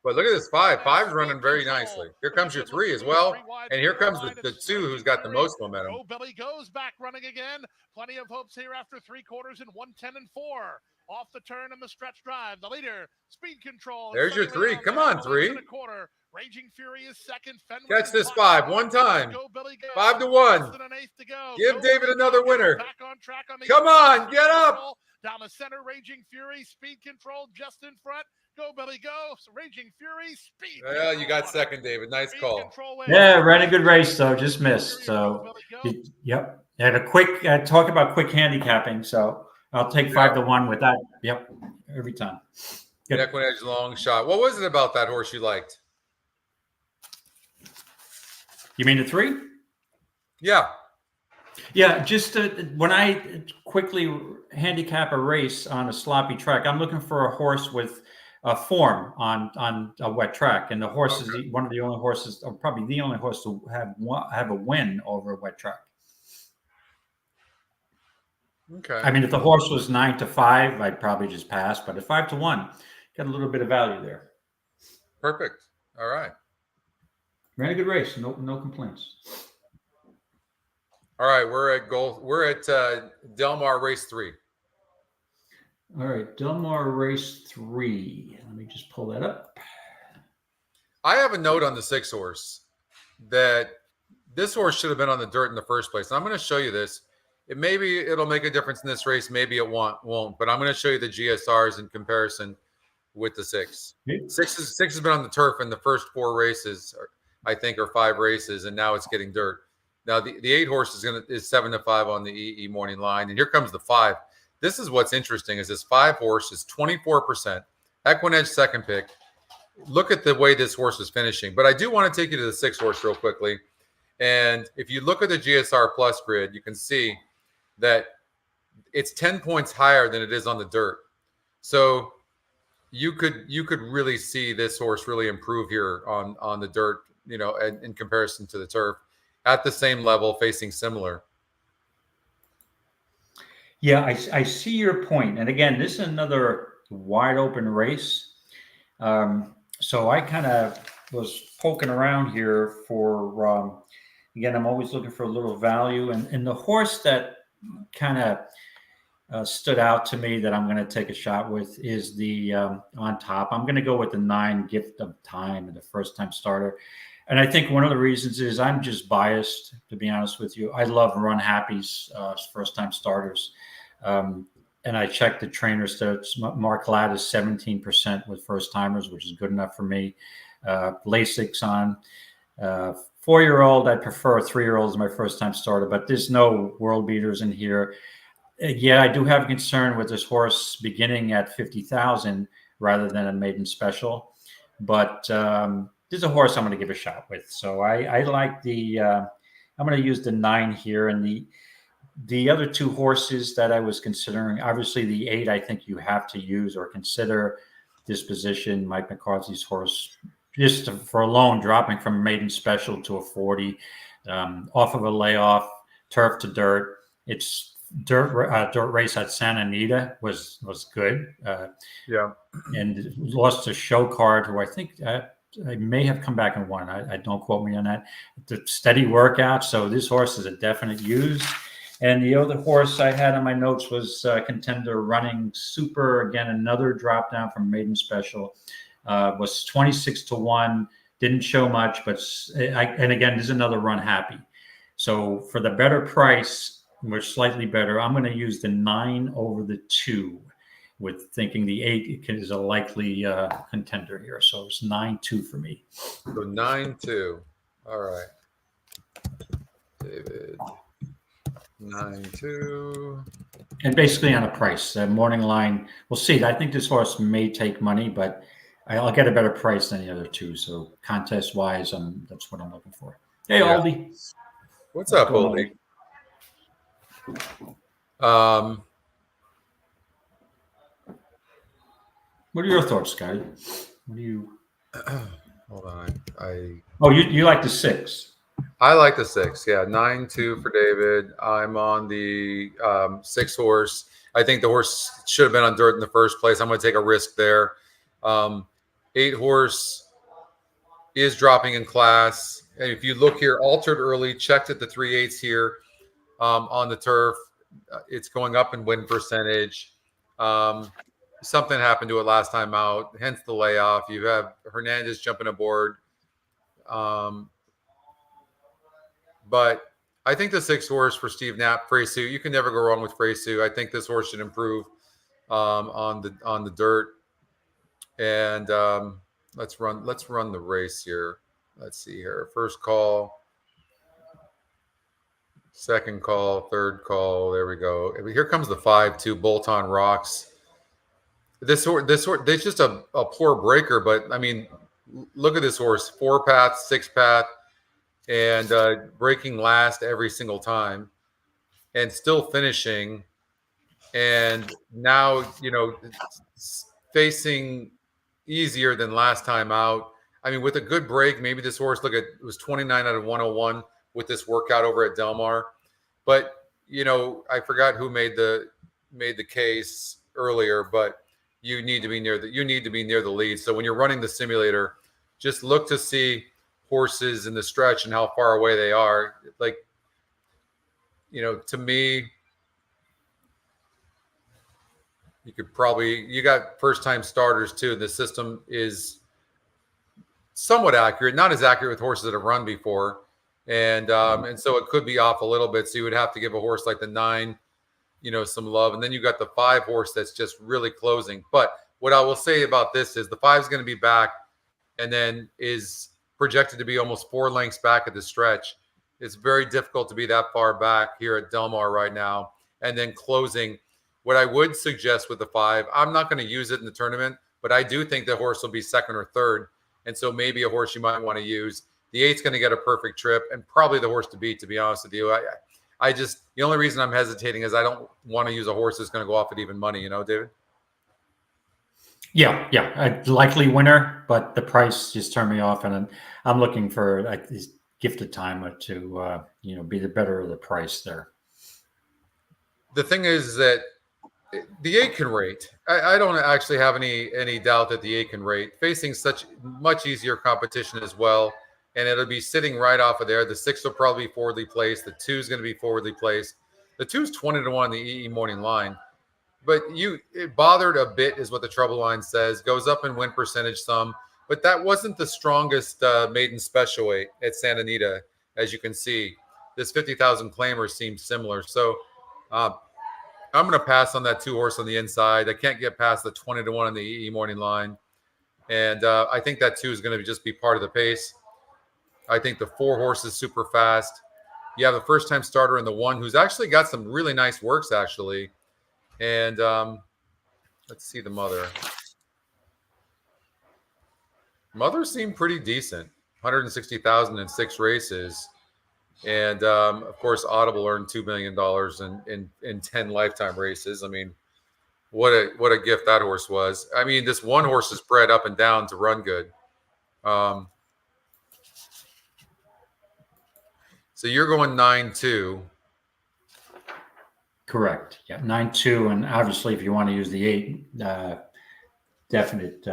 But look at this 5. 5's running very nicely. Here comes your 3 as well. And here comes the 2 who's got the most momentum. Go Billy Go's back running again. Plenty of hopes here after 3 quarters in 1:10 and 4. Off the turn and the stretch drive. The leader, Speed Control. There's your 3. Come on, 3. Raging Fury is second. Fenwick Catch this 5 one time. Go Billy Go. 5-1. Give David another winner. Back on track on the Come on, get up. Down the center, Raging Fury, Speed Control just in front. Go Billy Go, Raging Fury, Speed. Well, you got second, David. Nice call. Yeah, ran a good race though, just missed. So, yep. Had a quick talk about quick handicapping. So I'll take 5-1 with that. Yep, every time. EquinEdge long shot. What was it about that horse you liked? You mean the 3? Yeah. Yeah, just when I quickly handicap a race on a sloppy track, I'm looking for a horse with a form on a wet track, and the horse is one of the only horses, or probably the only horse to have a win over a wet track. Okay. I mean, if the horse was 9-5, I'd probably just pass, but at 5-1, got a little bit of value there. Perfect. All right. Ran a good race. No complaints. All right, we're at Del Mar race 3. All right, Del Mar race 3. Let me just pull that up. I have a note on the 6 horse that this horse should have been on the dirt in the first place. And I'm going to show you this. Maybe it'll make a difference in this race. Maybe it won't. But I'm going to show you the GSRs in comparison with the 6. 6 has been on the turf in the first 4 races, I think, or 5 races, and now it's getting dirt. Now the 8 horse is 7-5 on the EE morning line, and here comes the 5. This is what's interesting: is this 5 horse is 24%. EquinEdge second pick. Look at the way this horse is finishing. But I do want to take you to the 6 horse real quickly, and if you look at the GSR Plus grid, you can see that it's 10 points higher than it is on the dirt. So you could really see this horse really improve here on the dirt, in comparison to the turf. At the same level, facing similar. Yeah, I see your point. And again, this is another wide open race. So I kind of was poking around here for, again, I'm always looking for a little value. And the horse that kind of stood out to me that I'm going to take a shot with is the on top. I'm going to go with the 9 Gift of Time and the first time starter. And I think one of the reasons is I'm just biased, to be honest with you. I love Run Happy's first-time starters. And I checked the trainer stats. Mark Ladd is 17% with first-timers, which is good enough for me. LASIK's on. 4-year-old, I prefer a 3-year-old as my first-time starter, but there's no world beaters in here. Yeah, I do have a concern with this horse beginning at 50,000 rather than a maiden special. But this is a horse I'm going to give a shot with. So I like the I'm going to use the 9 here. And the other 2 horses that I was considering, obviously the 8, I think you have to use or consider this position. Mike McCarthy's horse, just for alone, dropping from a maiden special to a 40, off of a layoff, turf to dirt. It's dirt race at Santa Anita was good. Yeah. And lost to Show Card, who I think I may have come back and won. I don't quote me on that. The steady workout. So this horse is a definite use. And the other horse I had on my notes was Contender Running Super. Again, another drop down from Maiden Special. Was 26-1. Didn't show much, but and again, this is another run happy. So for the better price, we're slightly better. I'm going to use the 9 over the 2, with thinking the 8 is a likely contender here. So it's 9-2 for me. So 9-2. All right. David. 9-2. And basically on a price. Morning line, we'll see. I think this horse may take money, but I'll get a better price than the other two. So contest-wise, that's what I'm looking for. Hey, yeah. Aldi. What's up, Aldi? What are your thoughts, Scotty? What do you? Hold on. You like the 6? I like the 6. Yeah, 9-2 for David. I'm on the 6 horse. I think the horse should have been on dirt in the first place. I'm going to take a risk there. 8 horse is dropping in class. And if you look here, altered early, checked at the 3/8 here on the turf. It's going up in win percentage. Something happened to it last time out, hence the layoff. You have Hernandez jumping aboard. But I think the 6 horse for Steve Knapp, Freysu, you can never go wrong with Freysu. I think this horse should improve on the dirt. And let's run the race here. Let's see here. First call, second call, third call. There we go. Here comes the 5-2 Bolt on Rocks. This horse, there's just a poor breaker, but I mean, look at this horse: 4 path, 6 path, and breaking last every single time, and still finishing. And now, facing easier than last time out. I mean, with a good break, maybe this horse, look at, it was 29 out of 101 with this workout over at Del Mar. But, I forgot who made the case earlier, but you need to be near the lead. So when you're running the simulator, just look to see horses in the stretch and how far away they are. Like, to me, you got first time starters too. The system is somewhat accurate, not as accurate with horses that have run before. And so it could be off a little bit. So you would have to give a horse like the 9, some love. And then you got the 5 horse that's just really closing. But what I will say about this is the 5 is going to be back and then is projected to be almost 4 lengths back at the stretch. It's very difficult to be that far back here at Del Mar right now. And then closing. What I would suggest with the 5, I'm not going to use it in the tournament, but I do think the horse will be 2nd or 3rd. And so maybe a horse you might want to use. The 8's going to get a perfect trip and probably the horse to beat, to be honest with you. I just, the only reason I'm hesitating is I don't want to use a horse that's going to go off at even money, David? Yeah. A likely winner, but the price just turned me off. And I'm looking for this gifted time to, be the better of the price there. The thing is that the 8 can rate. I don't actually have any doubt that the 8 can rate, facing such much easier competition as well. And it'll be sitting right off of there. The 6 will probably be forwardly placed. The 2 is going to be forwardly placed. The 2 is 20-1 on the EE morning line. But it bothered a bit is what the trouble line says. Goes up in win percentage some. But that wasn't the strongest maiden special weight at Santa Anita, as you can see. This 50,000 claimer seems similar. So I'm going to pass on that 2 horse on the inside. I can't get past the 20-1 on the EE morning line. And I think that 2 is going to just be part of the pace. I think the 4 horse is super fast. You have the first time starter in the 1 who's actually got some really nice works, actually. And let's see the mother. Mother seemed pretty decent. 160,000 in 6 races. And, of course, Audible earned $2 million in 10 lifetime races. I mean, what a gift that horse was. I mean, this 1 horse is bred up and down to run good. So you're going 9-2. Correct. Yeah, 9-2, and obviously, if you want to use the 8, definite,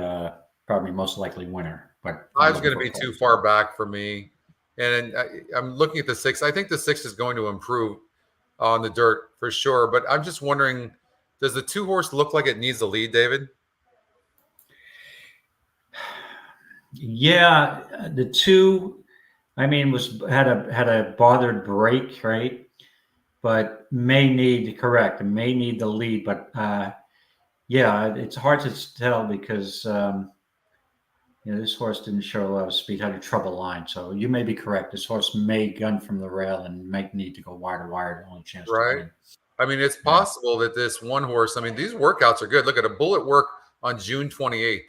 probably most likely winner. But 5's going to be too far back for me, and I'm looking at the 6. I think the 6 is going to improve on the dirt for sure. But I'm just wondering, does the 2 horse look like it needs the lead, David? Yeah, the 2, I mean, had a bothered break, right? But may need the lead. But yeah, it's hard to tell because this horse didn't show a lot of speed, had a trouble line. So you may be correct. This horse may gun from the rail and might need to go wire to wire. The only chance to win. I mean, it's possible that this one horse, I mean, these workouts are good. Look at a bullet work on June 28th,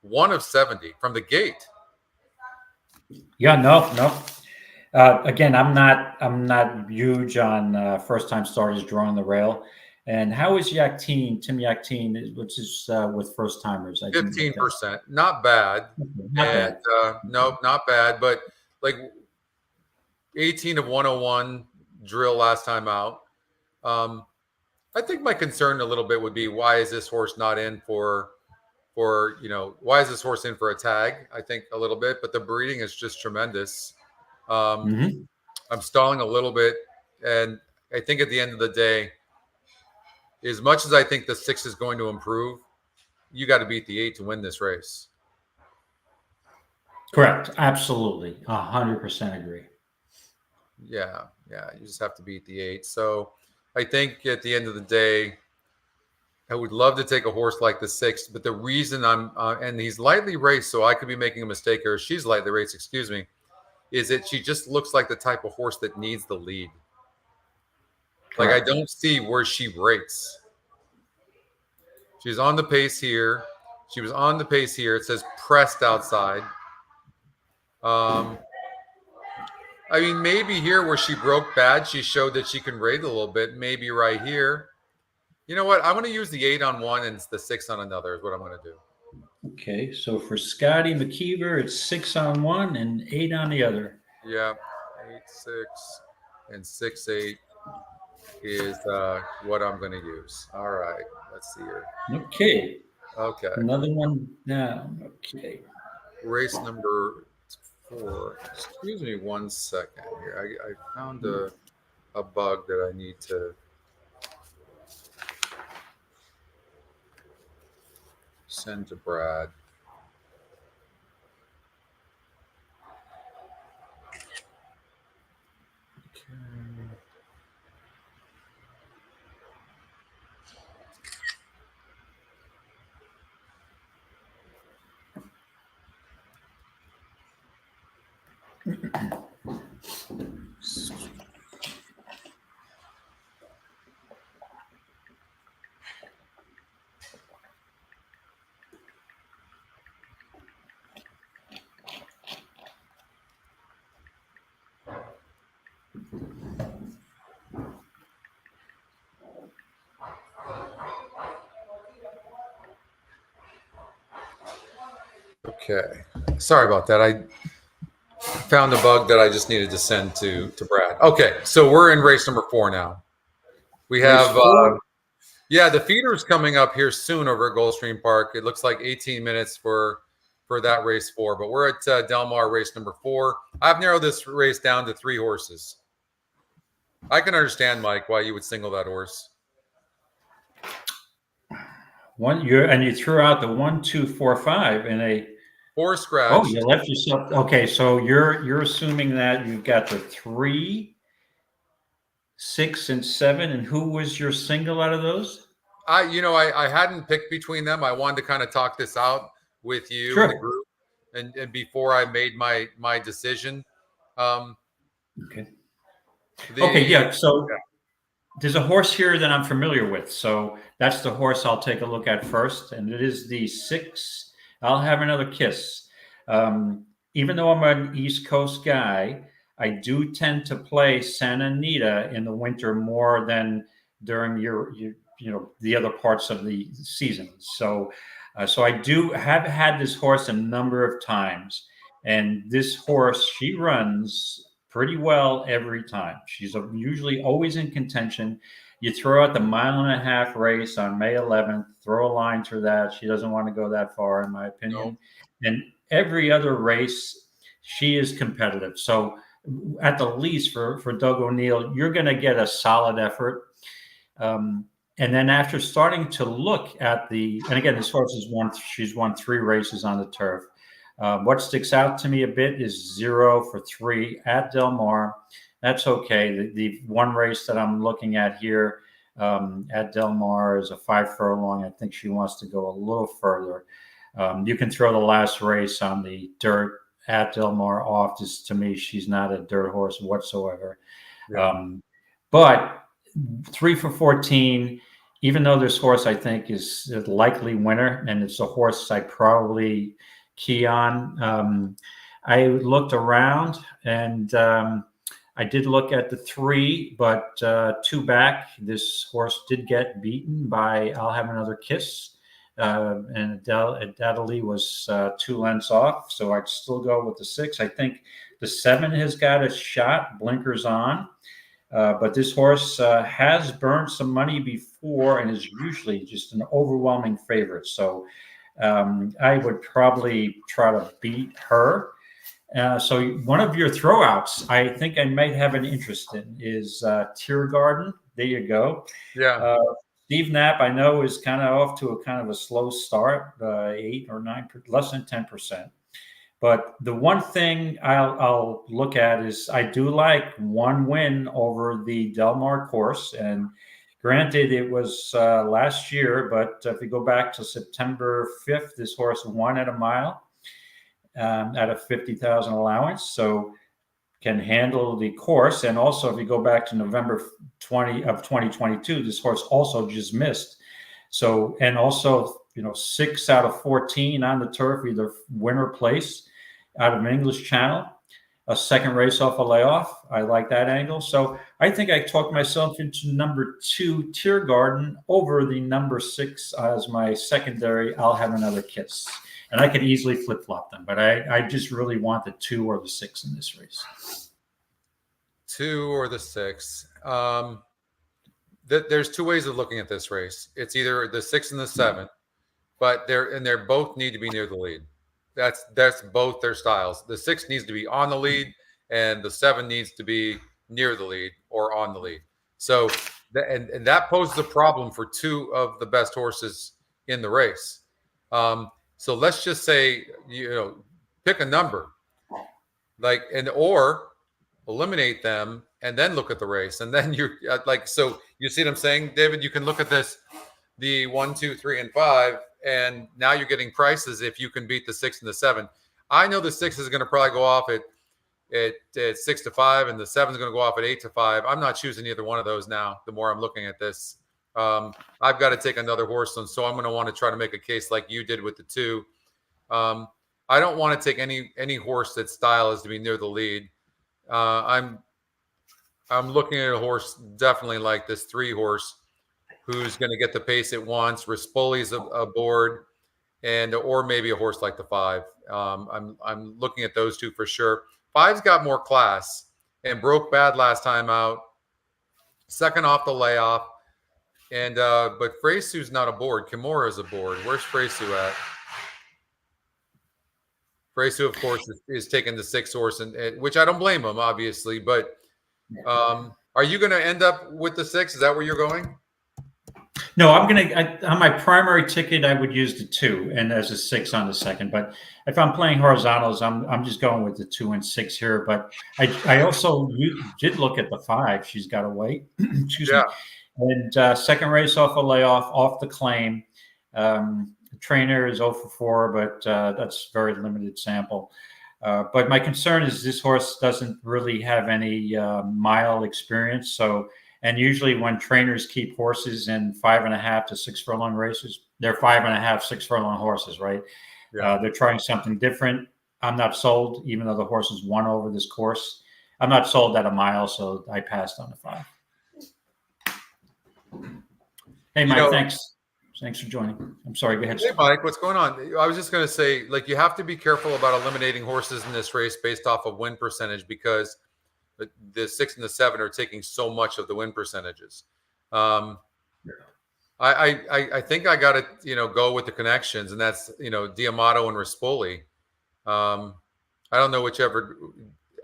1 of 70 from the gate. Yeah, no. Again, I'm not huge on first time starters drawing the rail. And how is Tim Yaktine, which is with first timers? 15%, not bad. No, not bad. But like 18 of 101 drill last time out. I think my concern a little bit would be, why is this horse not in for why is this horse in for a tag? I think a little bit, but the breeding is just tremendous. I'm stalling a little bit, and I think at the end of the day, as much as I think the 6 is going to improve, you got to beat the 8 to win this race. Correct. Absolutely. 100% agree. Yeah. You just have to beat the 8. So I think at the end of the day, I would love to take a horse like the 6, but the reason and he's lightly raced, so I could be making a mistake, or she's lightly raced, excuse me, is that she just looks like the type of horse that needs the lead. Correct. Like, I don't see where she rates. She's on the pace here. She was on the pace here. It says pressed outside. I mean, maybe here where she broke bad, she showed that she can rate a little bit. Maybe right here. You know what? I'm going to use the 8 on one and the 6 on another is what I'm going to do. Okay, so for Scotty McKeever, it's 6 on one and 8 on the other. Yeah, 8-6 and 6-8 is what I'm going to use. All right, let's see here. Okay. Another one down. Okay. Race number 4. Excuse me 1 second here. I found a bug that I need to send to Brad. Okay. Sorry about that. I found a bug that I just needed to send to Brad. Okay. So we're in race number 4 now. We have, the feeder's coming up here soon over at Goldstream Park. It looks like 18 minutes for that race 4, but we're at Del Mar race number 4. I've narrowed this race down to 3 horses. I can understand, Mike, why you would single that horse. You threw out the 1, 2, 4, 5 in a 4 scratch. Oh, you left yourself. Okay, so you're assuming that you've got the 3, 6, and 7, and who was your single out of those? I hadn't picked between them. I wanted to kind of talk this out with you and the group, and before I made my decision. Okay. So there's a horse here that I'm familiar with. So that's the horse I'll take a look at first, and it is the 6. I'll Have Another Kiss. Even though I'm an East Coast guy, I do tend to play Santa Anita in the winter more than during the other parts of the season. So I do have had this horse a number of times, and this horse, she runs pretty well every time. She's usually always in contention. You throw out the 1.5 mile race on May 11th, throw a line through that. She doesn't want to go that far, in my opinion. And every other race, she is competitive. So at the least for Doug O'Neill, you're going to get a solid effort. And then after starting to look at and again, this horse she's won 3 races on the turf. What sticks out to me a bit is 0 for 3 at Del Mar. That's okay. The one race that I'm looking at here at Del Mar is a 5 furlong. I think she wants to go a little further. You can throw the last race on the dirt at Del Mar off. Just to me, she's not a dirt horse whatsoever. Yeah. But 3 for 14. Even though this horse, I think, is a likely winner, and it's a horse I probably key on. I looked around, and I did look at the 3, but 2 back. This horse did get beaten by I'll Have Another Kiss, and Adelaide was 2 lengths off, so I'd still go with the 6. I think the 7 has got a shot, blinkers on. But this horse has burned some money before and is usually just an overwhelming favorite. So I would probably try to beat her. So one of your throwouts, I think I might have an interest in, is Tiergarten. There you go. Yeah. Steve Knapp, I know, is kind of off to a kind of a slow start, 8 or 9, less than 10%. But the one thing I'll look at is I do like one win over the Del Mar course. And granted, it was last year, but if you go back to September 5th, this horse won at a mile at a 50,000 allowance. So can handle the course. And also, if you go back to November 20 of 2022, this horse also just missed. So, and also, 6 out of 14 on the turf, either win or place out of an English Channel, a second race off a layoff. I like that angle. So I think I talked myself into number 2, Tiergarten, over the number 6 as my secondary. I'll Have Another Kiss. And I could easily flip-flop them, but I just really want the 2 or the 6 in this race. 2 or the 6. There's 2 ways of looking at this race. It's either the 6 and the 7, but they're both need to be near the lead. That's both their styles. The 6 needs to be on the lead, and the 7 needs to be near the lead or on the lead. So, and that poses a problem for 2 of the best horses in the race. So let's just say, pick a number, or eliminate them and then look at the race. And then you're so you see what I'm saying, David? You can look at this, the 1, 2, 3, and 5. And now you're getting prices if you can beat the 6 and the 7. I know the 6 is going to probably go off at 6 to 5, and the 7 is going to go off at 8 to 5. I'm not choosing either one of those now. The more I'm looking at this, I've got to take another horse, and so I'm going to want to try to make a case like you did with the 2. I don't want to take any horse that style is to be near the lead. I'm looking at a horse definitely like this 3 horse, who's going to get the pace it wants. Rispoli's aboard, or maybe a horse like the 5. I'm looking at those 2 for sure. 5's got more class and broke bad last time out. Second off the layoff, and but Freysu's not aboard. Kimura's aboard. Where's Freysu at? Freysu, of course, is taking the 6 horse, and which I don't blame him, obviously. But are you going to end up with the 6? Is that where you're going? No, on my primary ticket, I would use the 2 and there's a 6 on the second. But if I'm playing horizontals, I'm just going with the 2 and 6 here. But I also did look at the 5. She's got to wait. Excuse me. And second race off a layoff, off the claim. The trainer is 0 for 4, but that's very limited sample. But my concern is this horse doesn't really have any mile experience. And usually when trainers keep horses in 5.5 to 6 furlong races, they're 5.5, 6 furlong horses, right? Yeah. They're trying something different. I'm not sold, even though the horse has won over this course. I'm not sold at a mile, so I passed on the 5. Hey, Mike, thanks. Thanks for joining. I'm sorry, go ahead. Hey, Mike, what's going on? I was just going to say, you have to be careful about eliminating horses in this race based off of win percentage, because the 6 and the 7 are taking so much of the win percentages. I think I got to go with the connections, and that's D'Amato and Rispoli. I don't know whichever.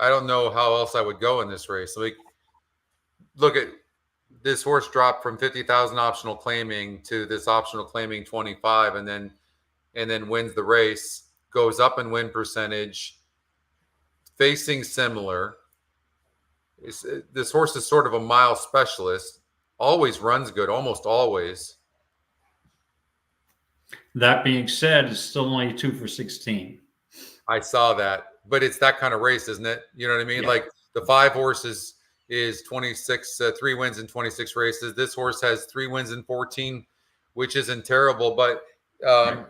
I don't know how else I would go in this race. Like, look at this horse dropped from 50,000 optional claiming to this optional claiming 25, and then wins the race, goes up in win percentage, facing similar. This horse is sort of a mile specialist. Always runs good, almost always. That being said, it's still only 2 for 16. I saw that, but it's that kind of race, isn't it? You know what I mean? Yeah. Like the 5 horses is 26, 3 wins in 26 races. This horse has 3 wins in 14, which isn't terrible. But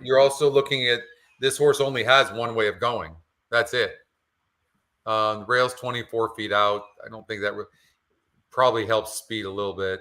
you're also looking at this horse only has one way of going. That's it. The rail's 24 feet out. I don't think that probably helps speed a little bit.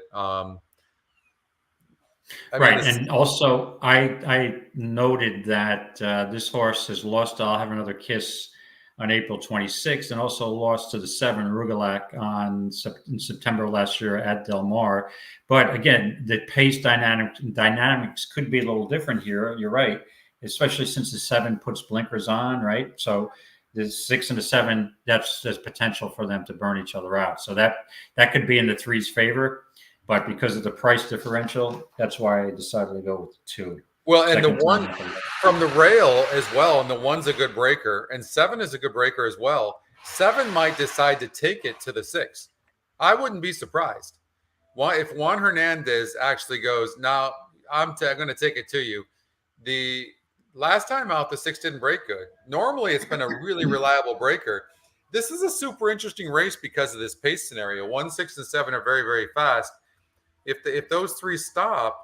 And also I noted that this horse has lost to I'll Have Another Kiss on April 26th, and also lost to the 7 Rugalac in September last year at Del Mar. But again, the pace dynamics could be a little different here. You're right, especially since the 7 puts blinkers on, right? So the 6 and the 7, there's potential for them to burn each other out. So that could be in the 3's favor. But because of the price differential, that's why I decided to go with the 2. Well, and the 1 from the rail as well, and the 1's a good breaker, and 7 is a good breaker as well. 7 might decide to take it to the 6. I wouldn't be surprised. If Juan Hernandez actually goes, now I'm going to take it to you. The last time out, the 6 didn't break good. Normally, it's been a really reliable breaker. This is a super interesting race because of this pace scenario. 1, 6, and 7 are very, very fast. If those 3 stop.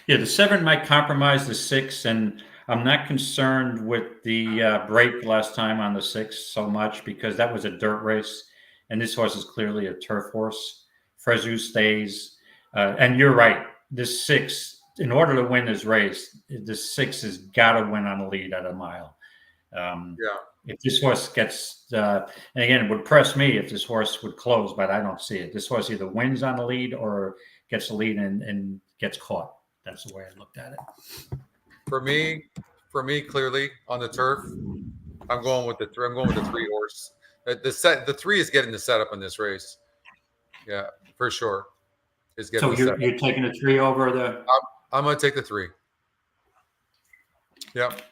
Yeah, the 7 might compromise the 6, and I'm not concerned with the break last time on the 6 so much because that was a dirt race, and this horse is clearly a turf horse. Frezu stays, and you're right. This 6, in order to win this race, the 6 has got to win on a lead at a mile. If this horse gets, and again, it would press me if this horse would close, but I don't see it. This horse either wins on the lead or gets the lead and gets caught. That's the way I looked at it. For me, clearly on the turf, I'm going with the 3. I'm going with the 3 horse. The 3 is getting the setup in this race. Yeah, for sure. So you're taking the 3 over the. I'm going to take the 3. Yep,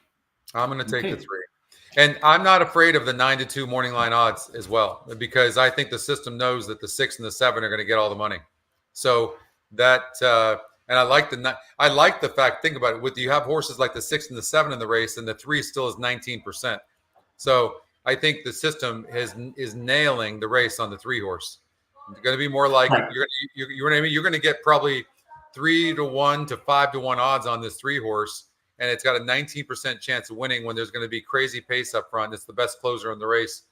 I'm going to take the 3. And I'm not afraid of the 9-2 morning line odds as well, because I think the system knows that the 6 and the 7 are going to get all the money. So that, and I like the fact. Think about it. You have horses like the 6 and the 7 in the race, and the 3 still is 19%. So I think the system is nailing the race on the 3 horse. It's going to be more like you're going to get probably 3-1 to 5-1 odds on this 3 horse. And it's got a 19% chance of winning when there's going to be crazy pace up front. It's the best closer in the race,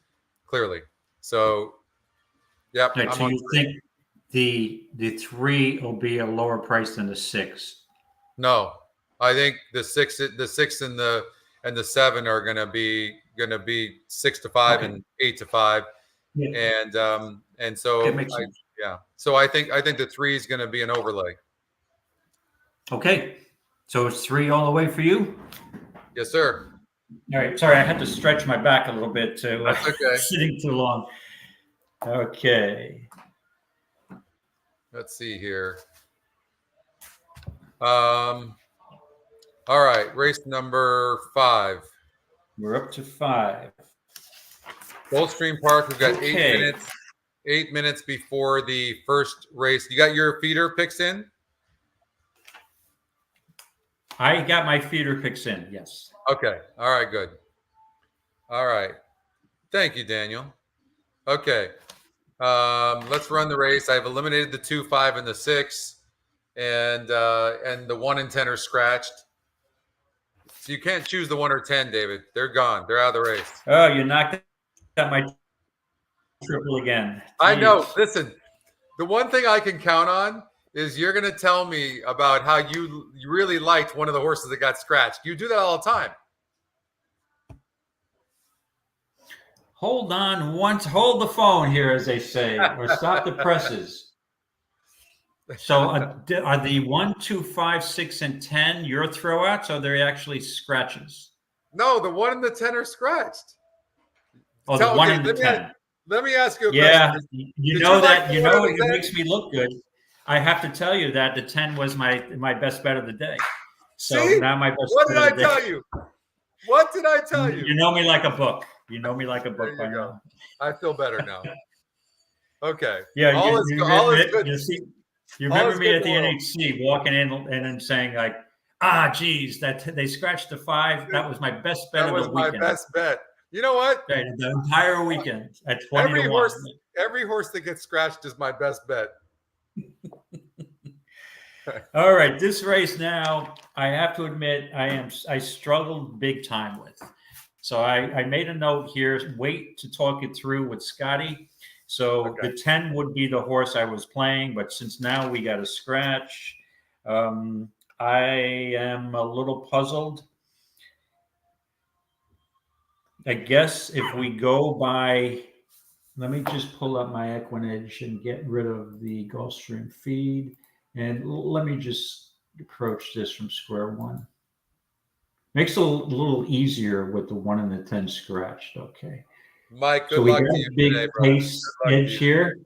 clearly. So, yeah. Right, so you think the 3 will be a lower price than the 6? No, I think the 6 and the 7 are going to be 6 to 5 and 8 to 5, and so that makes sense. So I think the 3 is going to be an overlay. Okay. So it's 3 all the way for you? Yes, sir. All right. Sorry, I had to stretch my back a little bit to sitting too long. Okay. Let's see here. All right. Race number 5. We're up to 5. Goldstream Park. We've got 8 minutes. 8 minutes before the first race. You got your feeder picks in? I got my feeder picks in, yes. Okay. All right, good. All right. Thank you, Daniel. Okay. Let's run the race. I've eliminated the 2, 5, and the 6, and the 1 and 10 are scratched. So you can't choose the 1 or 10, David. They're gone. They're out of the race. Oh, you knocked out my triple again. Jeez. I know. Listen, the one thing I can count on is you're going to tell me about how you really liked one of the horses that got scratched. You do that all the time. hold on once, hold the phone here, as they say, or stop the presses. So are the 1, 2, 5, 6, and 10 your throwouts, or they're actually scratches? No, the 1 and the 10 are scratched. Oh, the 1 and the 10. Let me ask you a Yeah, question. you Did know you like that. the You 1 know and it the 10? makes me look good. I have to tell you that the 10 was my best bet of the day. So See? now my best What bet did I of the day. tell you? What did I tell you? You know me like a book. You know me like a book There by you go. now. I feel better now. Okay. Yeah, All is good. You All remember is me good at the in the world. NHC walking in and then saying like, geez, that they scratched the 5. That was my best bet That of was the my weekend. best bet. You know what? Right, the entire weekend at 20 to 1. Every horse that gets scratched is my best bet. All right, this race now, I have to admit, I struggled big time with. So I made a note here, wait to talk it through with Scotty. So Okay. the 10 would be the horse I was playing, but since now we got a scratch, I am a little puzzled. I guess if we go by, let me just pull up my EquinEdge and get rid of the Gulfstream feed. And let me just approach this from square one. Makes it a little easier with the 1 and the 10 scratched. Okay. Mike, good So we luck got to a you big today, brother. pace edge here.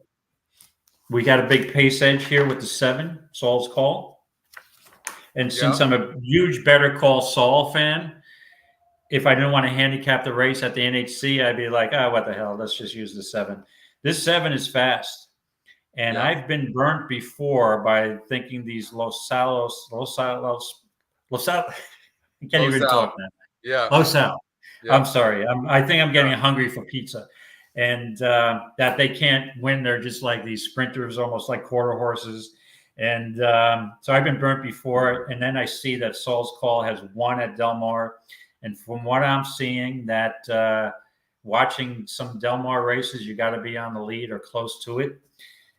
We got a big pace edge here with the 7, Saul's Call. And since I'm a huge Better Call Saul fan, if I didn't want to handicap the race at the NHC, I'd be like, what the hell? Let's just use the 7. This 7 is fast. And I've been burnt before by thinking these Los Salos, I can't even talk now. Yeah. Losal. Yeah. I'm sorry. I think I'm getting hungry for pizza. And that they can't win. They're just like these sprinters, almost like quarter horses. And so I've been burnt before. And then I see that Saul's Call has won at Del Mar. And from what I'm seeing, that watching some Del Mar races, you got to be on the lead or close to it.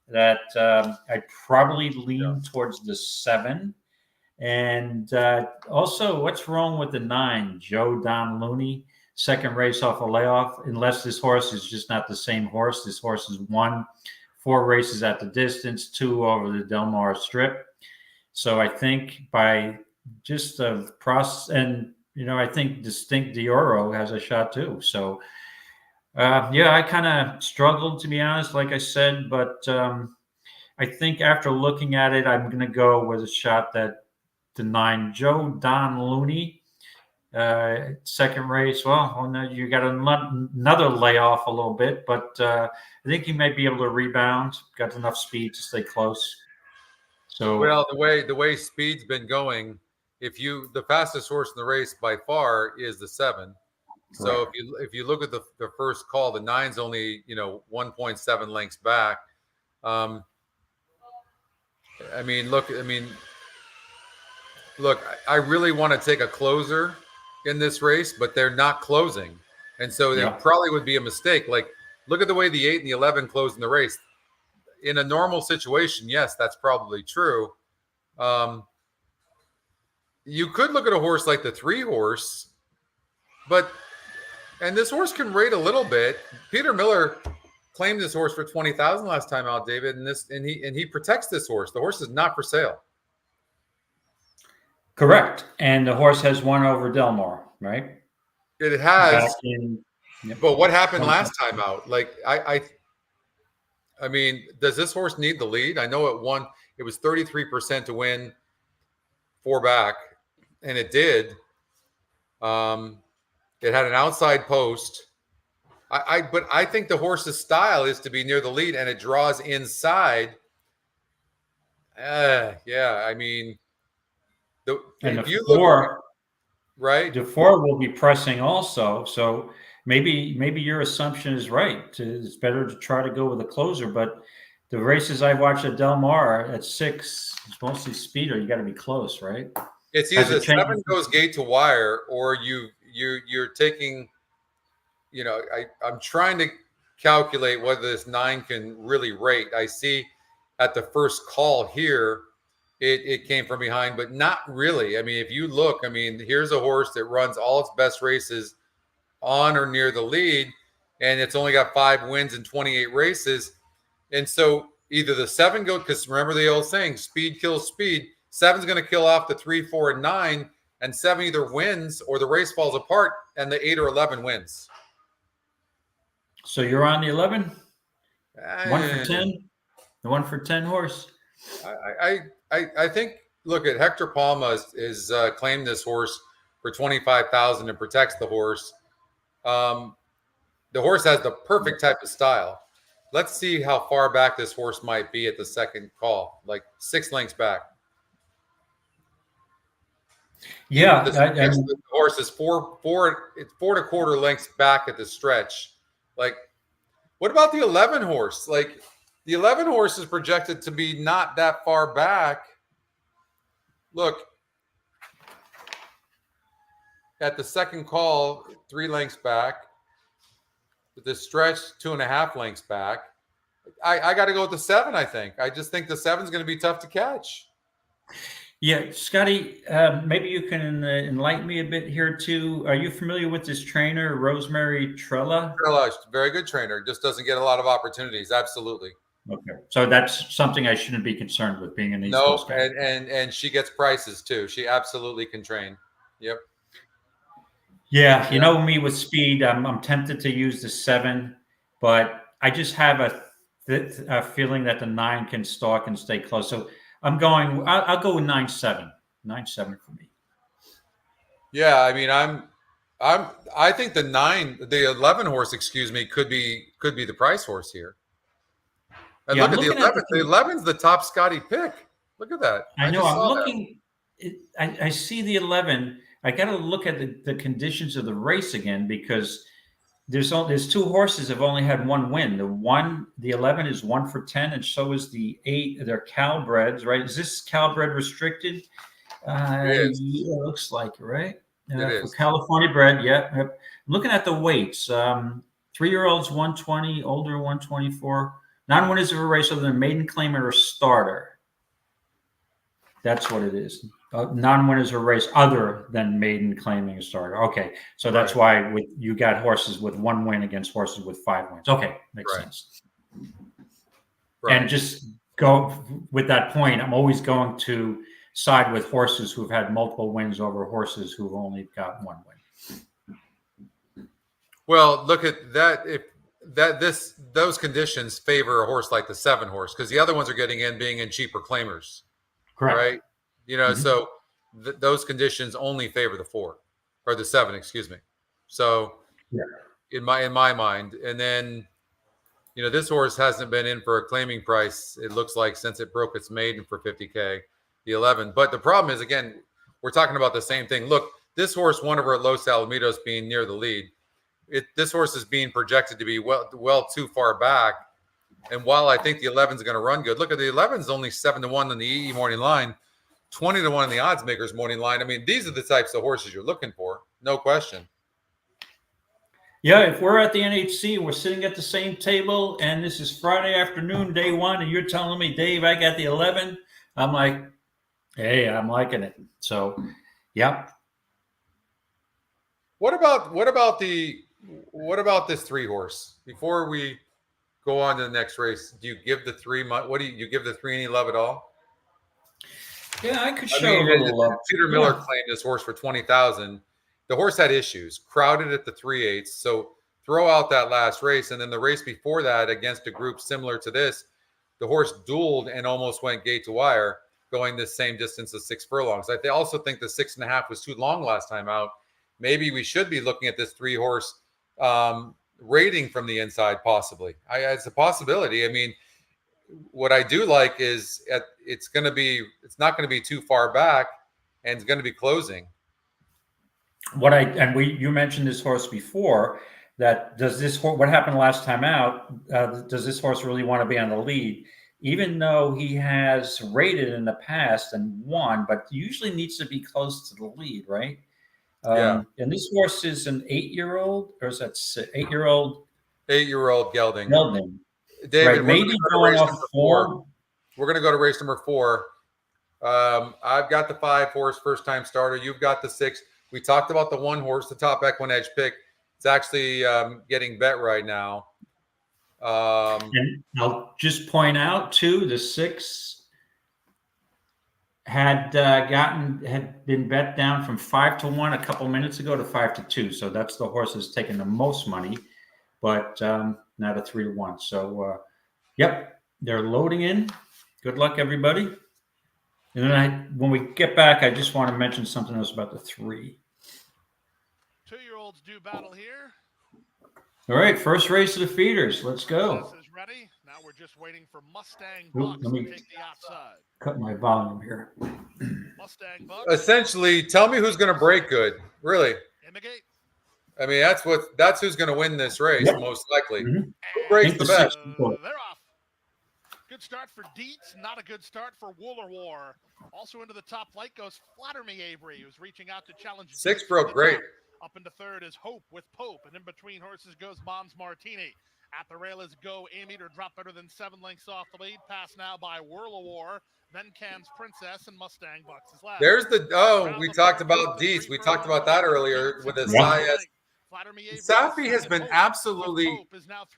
That I probably lean towards the 7. And also, what's wrong with the 9? Joe Don Looney, second race off a layoff, unless this horse is just not the same horse. This horse has won 4 races at the distance, 2 over the Del Mar Strip. So I think by just the process, and, I think Distinct Dioro has a shot too. So, I kind of struggled, to be honest, like I said, but I think after looking at it, I'm going to go with a shot that the 9, Joe Don Looney, second race. Well, no, you got another layoff a little bit, but I think he might be able to rebound. Got enough speed to stay close. So, well, the way speed's been going, the fastest horse in the race by far is the 7. So correct. if you look at the first call, the 9's only 1.7 lengths back. Look, I really want to take a closer in this race, but they're not closing. And so it probably would be a mistake. Like, look at the way the 8 and the 11 closed in the race. In a normal situation, yes, that's probably true. You could look at a horse like the 3 horse, and this horse can rate a little bit. Peter Miller claimed this horse for $20,000 last time out, David, and he protects this horse. The horse is not for sale. Correct. And the horse has won over Del Mar, right? It has. Yep. But what happened last time out? Like, I mean, does this horse need the lead? I know it won. It was 33% to win 4 back, and it did. It had an outside post. But I think the horse's style is to be near the lead, and it draws inside. I mean, if you look right, the 4 will be pressing also. So maybe your assumption is right. It's better to try to go with a closer. But the races I've watched at Del Mar at 6, it's mostly speeder. You got to be close, right? It's either 7 goes gate to wire, or you're taking. I'm trying to calculate whether this 9 can really rate. I see at the first call here, it came from behind, but not really. I mean, if you look, here's a horse that runs all its best races on or near the lead. and it's only got 5 wins in 28 races. And so either the 7 go, because remember the old saying, speed kills speed. 7's going to kill off the 3, 4, and 9, and 7 either wins or the race falls apart, and the 8 or 11 wins. So you're on the 11? 1 for 10? The 1 for 10 horse? I think, look at Hector Palma is claimed this horse for $25,000 and protects the horse. The horse has the perfect type of style. Let's see how far back this horse might be at the second call, like 6 lengths back. Yeah, the horse is four and a quarter lengths back at the stretch. Like, what about the 11 horse? Like, the 11 horse is projected to be not that far back. Look, at the second call, 3 lengths back. The stretch, 2.5 lengths back. I got to go with the 7, I think. I just think the 7's going to be tough to catch. Yeah, Scotty, maybe you can enlighten me a bit here too. Are you familiar with this trainer, Rosemary Trella? Trella, very good trainer. Just doesn't get a lot of opportunities. Absolutely. Okay, so that's something I shouldn't be concerned with being an East No, Coast guy. and she gets prices too. She absolutely can train. Yep. Yeah, you know me with speed. I'm tempted to use the 7, but I just have a feeling that the 9 can stalk and stay close. So I'm going. I'll go with 9-7. 9-7 for me. Yeah, I mean, I think the 11 horse, excuse me, could be the price horse here. And look at the 11. The 11's the top Scotty pick. Look at that. I know. I'm looking. I see the 11. I got to look at the conditions of the race again, because there's 2 horses have only had 1 win. The 11 is 1 for 10, and so is the 8. They're Calbreds, right? Is this Calbred restricted? It is. Yeah, it looks like it, right? It is. For California bred, yeah. Looking at the weights, 3-year-olds 120, older 124. Non-winners of a race other than maiden claimant or starter. That's what it is. Non-winners of a race other than maiden claiming a starter. Okay, so that's why you got horses with 1 win against horses with 5 wins. Okay, makes sense. Right. And just go with that point, I'm always going to side with horses who've had multiple wins over horses who've only got 1 win. Well, look at that. If those conditions favor a horse like the 7 horse, because the other ones are getting in being in cheaper claimers. Correct. Right. You know, so those conditions only favor the 4 or the 7, excuse me. So in my mind, and then, you know, this horse hasn't been in for a claiming price, it looks like, since it broke its maiden for $50K, the 11. But the problem is, again, we're talking about the same thing. Look, this horse won over at Los Alamitos being near the lead. This horse is being projected to be well too far back. And while I think the 11 is going to run good, look at the 11 is only 7-1 on the EE morning line, 20-1 on the odds makers morning line. I mean, these are the types of horses you're looking for, no question. Yeah, if we're at the NHC, we're sitting at the same table, and this is Friday afternoon, day 1, and you're telling me, Dave, I got the 11. I'm like, hey, I'm liking it. So, yep. What about this 3 horse? Before we go on to the next race, do you give the 3? What do you give the 3 any love at all? Yeah, I could show a little love. Peter Miller claimed this horse for $20,000. The horse had issues, crowded at the 3/8. So throw out that last race, and then the race before that against a group similar to this, the horse dueled and almost went gate to wire, going the same distance as 6 furlongs. I also think the 6.5 was too long last time out. Maybe we should be looking at this 3 horse rating from the inside, possibly. It's a possibility. I mean, what I do like is it's not going to be too far back, and it's going to be closing. You mentioned this horse before. What happened last time out? Does this horse really want to be on the lead? Even though he has rated in the past and won, but usually needs to be close to the lead, right? And this horse is an 8-year-old, or is that 8-year-old? 8-year-old gelding. Right. David, Maybe going off 4. We're going to go to race number 4. I've got the 5 horse, first time starter. You've got the 6. We talked about the 1 horse, the top EquinEdge pick. It's actually getting bet right now. And I'll just point out too, the 6 had been bet down from 5-1 a couple minutes ago to 5-2. So that's the horse that's taking the most money, but now to 3-1. So yep, they're loading in. Good luck, everybody. And then when we get back, I just want to mention something else about the 3. 2-year-olds do battle here. All right, first race of the feeders. Let's go. This is ready. Now we're just waiting for Mustang Oop, Bucks let to me- take the outside. Cut my volume here. Mustang Bucks Essentially, tell me who's going to break good. Really, in the gate. I mean that's who's going to win this race Yep. most likely. Mhm. Who breaks Think the the best? 6 They're off. Good start for Dietz. Not a good start for Wooler War. Also into the top flight goes Flatter Me Avery, who's reaching out to challenge. 6 Dietz broke to the great. top. Up into third is Hope with Pope, and in between horses goes Mom's Martini. At the rail is Go Amy to drop better than 7 lengths off the lead. Passed now by Whirl of War, then Cam's Princess, and Mustang Bucks is last. There's we talked about Dietz. We talked about that earlier with his size. Safi has been absolutely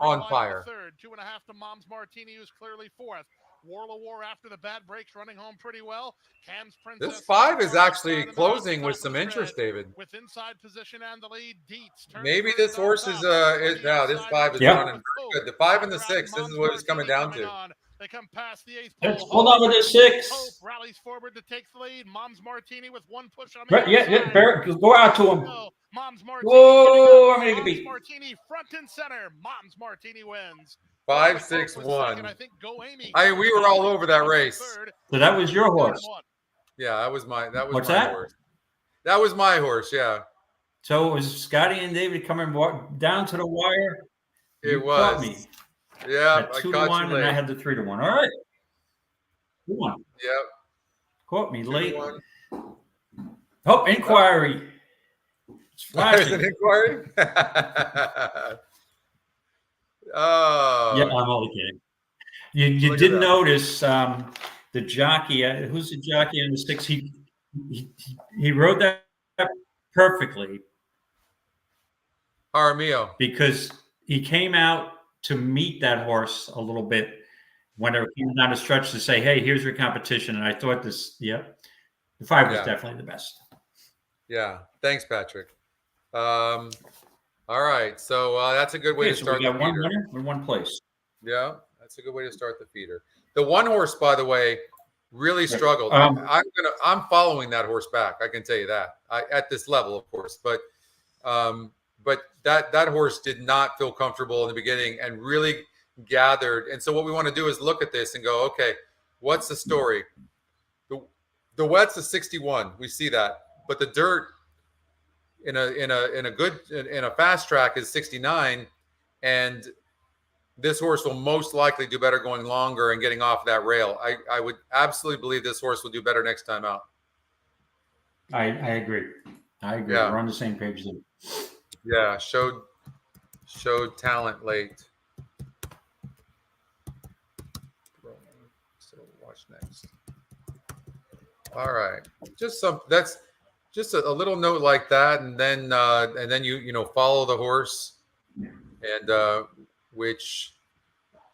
on fire. Third, 2.5 to Mom's Martini, who's clearly fourth. Whirl of War after the bad breaks, running home pretty well. Cam's Princess. This 5 is actually closing with some interest, David. With inside position and the lead, Dietz. Maybe this horse is this 5 is running very good. The 5 and the 6. This is what it's coming down to. They come past the 8th Let's pole. hold on with the 6. Hope rallies forward to take the lead. Mom's Martini with 1 push on Right, yeah, Barrett, go out to him. Mom's Martini. Whoa, I'm gonna get Mom's beat. Martini front and center. Mom's Martini wins. 5, 6, 1. I think Go Amy. We were all over that race. So that was your horse. Yeah, that was my What's my that? horse. That was my horse. Yeah, So it was Scotty and David coming down to the wire. it You was. caught me. Yeah, At I 2 caught to 1, you and I late. had the 3 to 1. All right. 2 1. Yep. Caught me 2 to late. 1. Oh, inquiry. It's There's an flashing. inquiry. Oh, Yeah, I'm only kidding. You Look at did that. notice the jockey. Who's the jockey on the 6? He rode that perfectly Jaramillo. because he came out to meet that horse a little bit when it came down the stretch to say, "Hey, here's your competition." And I thought the 5 was Yeah. definitely the best. Yeah. Thanks, Patrick. All right. So that's a good way Okay, to so start we got the one feeder. winner in one place. Yeah, that's a good way to start the feeder. The one horse, by the way, really struggled. I'm following that horse back. I can tell you that. At this level, of course, but that horse did not feel comfortable in the beginning and really gathered. And so what we want to do is look at this and go, okay, what's the story? The wet's a 61. We see that, but the dirt in a fast track is 69, and this horse will most likely do better going longer and getting off that rail. I would absolutely believe this horse will do better next time out. I agree. Yeah. We're on the same page there. Yeah, showed talent late. So watch next. All right, that's just a little note like that, and then you follow the horse, and which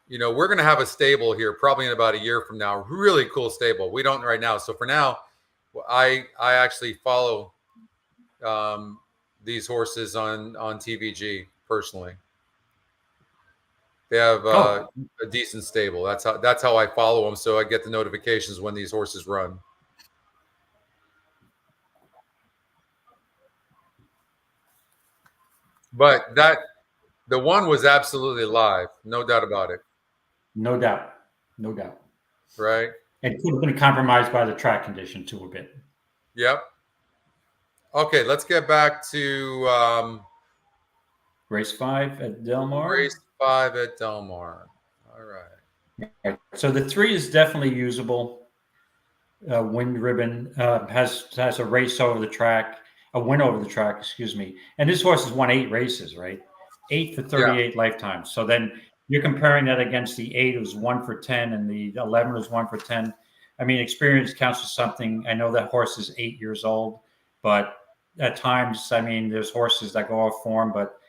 we're going to have a stable here probably in about a year from now. Really cool stable. We don't right now, so for now, I actually follow these horses on TVG personally. They have a decent stable. That's how I follow them. So I get the notifications when these horses run. But the one was absolutely live, no doubt about it. No doubt. Right? It could have been compromised by the track condition too a bit. Yep. Okay, let's get back to Race 5 at Del Mar. race 5 at Del Mar. All right. So the 3 is definitely usable. Wind Ribbon has a race over the track, a win over the track, excuse me. And this horse has won 8 races, right? 8 for 38 lifetimes. So then you're comparing that against the 8 who's 1 for 10 and the 11 who's 1 for 10. I mean, experience counts for something. I know that horse is 8 years old, but at times, I mean, there's horses that go off form, but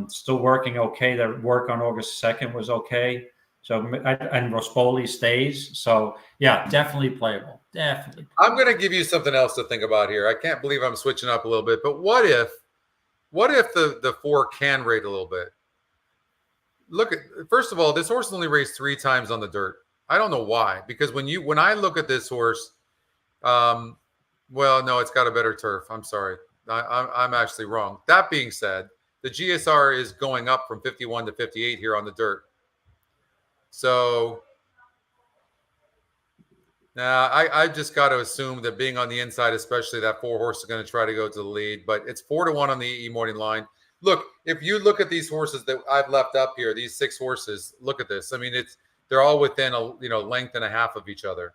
Still working okay. The work on August 2nd was okay. So, and Rospoli stays. So, yeah, definitely playable. Definitely. I'm going to give you something else to think about here. I can't believe I'm switching up a little bit, but what if the 4 can rate a little bit? Look at, first of all, this horse only raced 3 times on the dirt. I don't know why, because when I look at this horse, well, no, it's got a better turf. I'm sorry. I'm actually wrong. That being said, the GSR is going up from 51 to 58 here on the dirt. So now I just got to assume that being on the inside, especially that 4 horse is going to try to go to the lead, but it's 4-1 on the EE morning line. Look, if you look at these horses that I've left up here, these 6 horses, look at this. I mean, they're all within a length and a half of each other.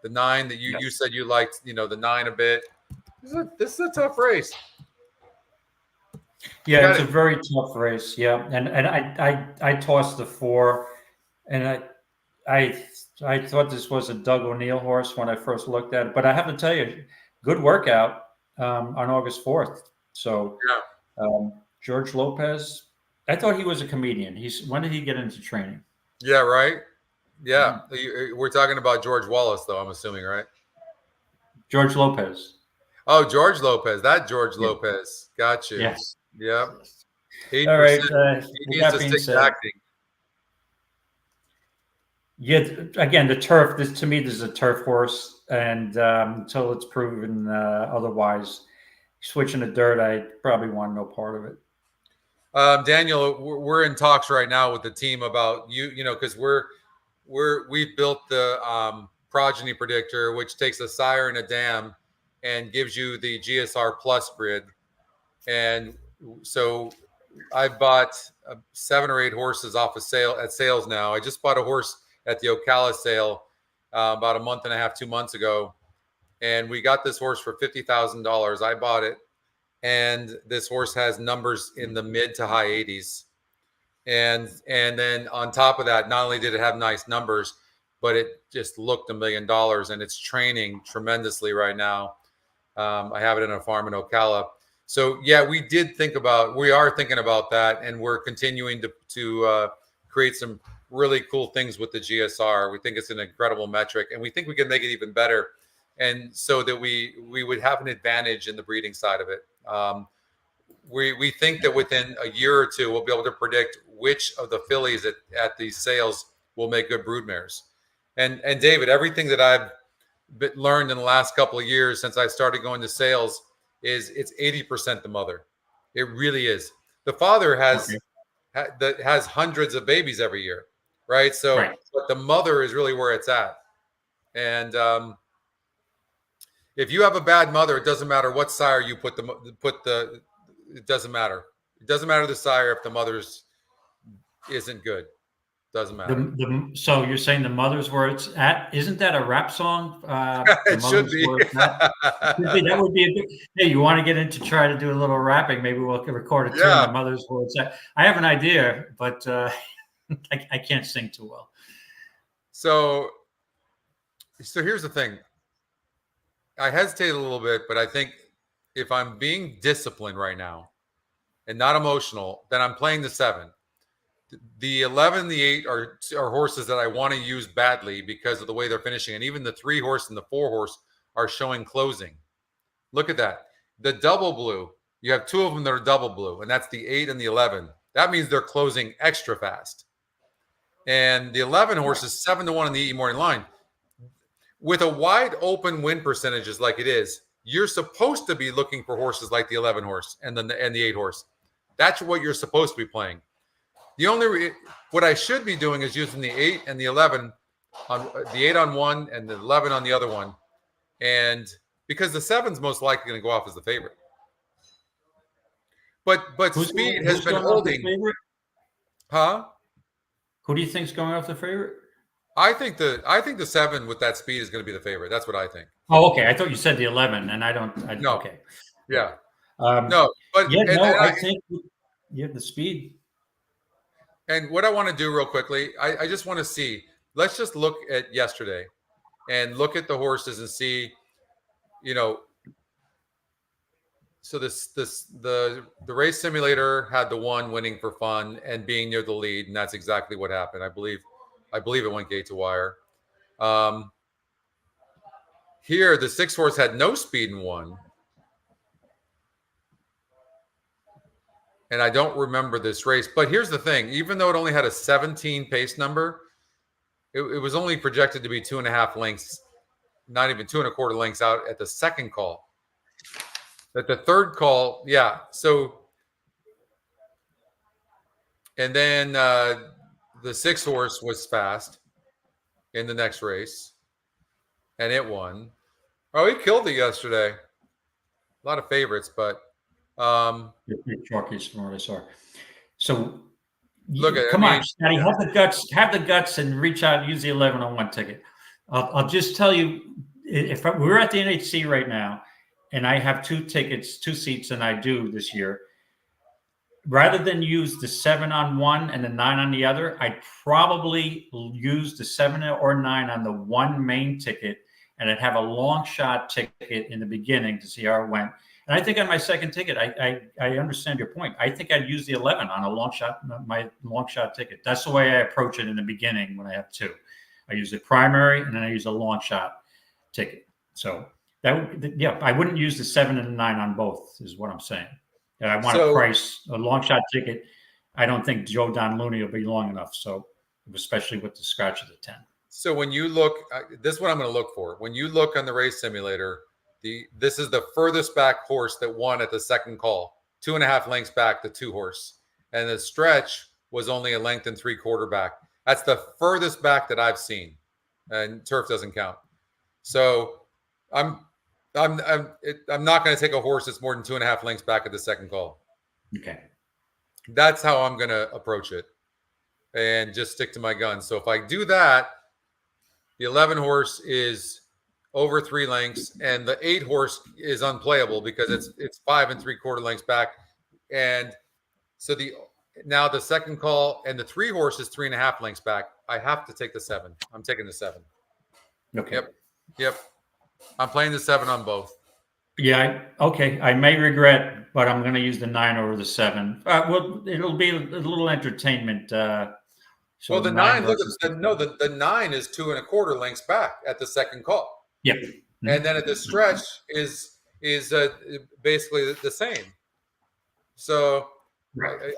The 9 that you said you liked, the 9 a bit. This is a tough race. Yeah, it's a very tough race. Yeah, and I tossed the 4, and I thought this was a Doug O'Neill horse when I first looked at it, but I have to tell you, good workout on August 4th. So George Lopez, I thought he was a comedian. When did he get into training? Yeah, right. Yeah, we're talking about George Wallace, though. I'm assuming, right? George Lopez. Oh, George Lopez. That George Lopez. Got you. Yes. Yep. All right. He needs to stick to acting. Yeah. Again, the turf. To me, this is a turf horse, and until it's proven otherwise, switching to dirt, I probably want no part of it. Daniel, we're in talks right now with the team about because we've built the progeny predictor, which takes a sire and a dam and gives you the GSR plus grid. And so I bought 7 or 8 horses off of sales now. I just bought a horse at the Ocala sale about a month and a half, 2 months ago. And we got this horse for $50,000. I bought it. And this horse has numbers in the mid to high 80s. And then on top of that, not only did it have nice numbers, but it just looked $1 million, and it's training tremendously right now. I have it in a farm in Ocala. So yeah, we are thinking about that, and we're continuing to create some really cool things with the GSR. We think it's an incredible metric, and we think we can make it even better, and so that we would have an advantage in the breeding side of it. We think that within a year or 2, we'll be able to predict which of the fillies at these sales will make good broodmares. And David, everything that I've learned in the last couple of years since I started going to sales is it's 80% the mother. It really is. The father has hundreds of babies every year, right? So, but the mother is really where it's at. And if you have a bad mother, it doesn't matter what sire you put it doesn't matter. It doesn't matter the sire if the mother's isn't good. Doesn't matter. So you're saying the mother's where it's at? Isn't that a rap song? It should be. That would be a good. Hey, you want to get into try to do a little rapping? Maybe we'll record a tune. The mother's where it's at. I have an idea, but I can't sing too well. So here's the thing. I hesitate a little bit, but I think if I'm being disciplined right now and not emotional, then I'm playing the 7. The 11 and the 8 are horses that I want to use badly because of the way they're finishing. And even the 3 horse and the 4 horse are showing closing. Look at that. The double blue, you have 2 of them that are double blue, and that's the 8 and the 11. That means they're closing extra fast. And the 11 horse is 7-1 in the EE morning line. With a wide open win percentages like it is, you're supposed to be looking for horses like the 11 horse and the 8 horse. That's what you're supposed to be playing. What I should be doing is using the 8 and the 11 on the 8 on one and the 11 on the other one. And because the 7's most likely going to go off as the favorite. But speed has been holding. Huh? Who do you think is going off the favorite? I think the 7 with that speed is going to be the favorite. That's what I think. Oh, okay. I thought you said the 11, and no. Okay. Yeah. No, but I think you have the speed. And what I want to do real quickly, I just want to see. Let's just look at yesterday, and look at the horses and see. So the race simulator had the one winning for fun and being near the lead, and that's exactly what happened. I believe it went gate to wire. Here, the 6 horse had no speed and won. And I don't remember this race. But here's the thing. Even though it only had a 17 pace number, it was only projected to be 2.5 lengths, not even 2.25 lengths out at the second call. At the third call, yeah. So, and then the 6 horse was fast in the next race, and it won. Oh, he killed it yesterday. A lot of favorites, but chalkies from what I saw. So look at come on, Scotty, have the guts and reach out, use the 11-on-1 ticket. I'll just tell you, if we're at the NHC right now, and I have 2 tickets, 2 seats, and I do this year, rather than use the 7 on one and the 9 on the other, I'd probably use the 7 or 9 on the one main ticket, and I'd have a long shot ticket in the beginning to see how it went. And I think on my second ticket, I understand your point. I think I'd use the 11 on a long shot, my long shot ticket. That's the way I approach it in the beginning when I have 2. I use the primary and then I use a long shot ticket. So I wouldn't use the 7 and the 9 on both, is what I'm saying. I want to price a long shot ticket. I don't think Joe Don Looney will be long enough. So especially with the scratch of the 10. So when you look, this is what I'm going to look for. When you look on the race simulator, this is the furthest back horse that won at the second call, 2.5 lengths back, the 2 horse. And the stretch was only 1 3/4 lengths back. That's the furthest back that I've seen. And turf doesn't count. So I'm not going to take a horse that's more than 2.5 lengths back at the second call. Okay. That's how I'm going to approach it and just stick to my guns. So if I do that, the 11 horse is over 3 lengths, and the 8 horse is unplayable because it's 5 3/4 lengths back. And so now the second call and the 3 horse is 3.5 lengths back. I have to take the 7. I'm taking the 7. Okay. Yep. I'm playing the 7 on both. Yeah. Okay. I may regret, but I'm going to use the 9 over the 7. Well, it'll be a little entertainment. So well, the 9. Look at the 9 is 2 1/4 lengths back at the second call. Yep. And then at the stretch is basically the same. So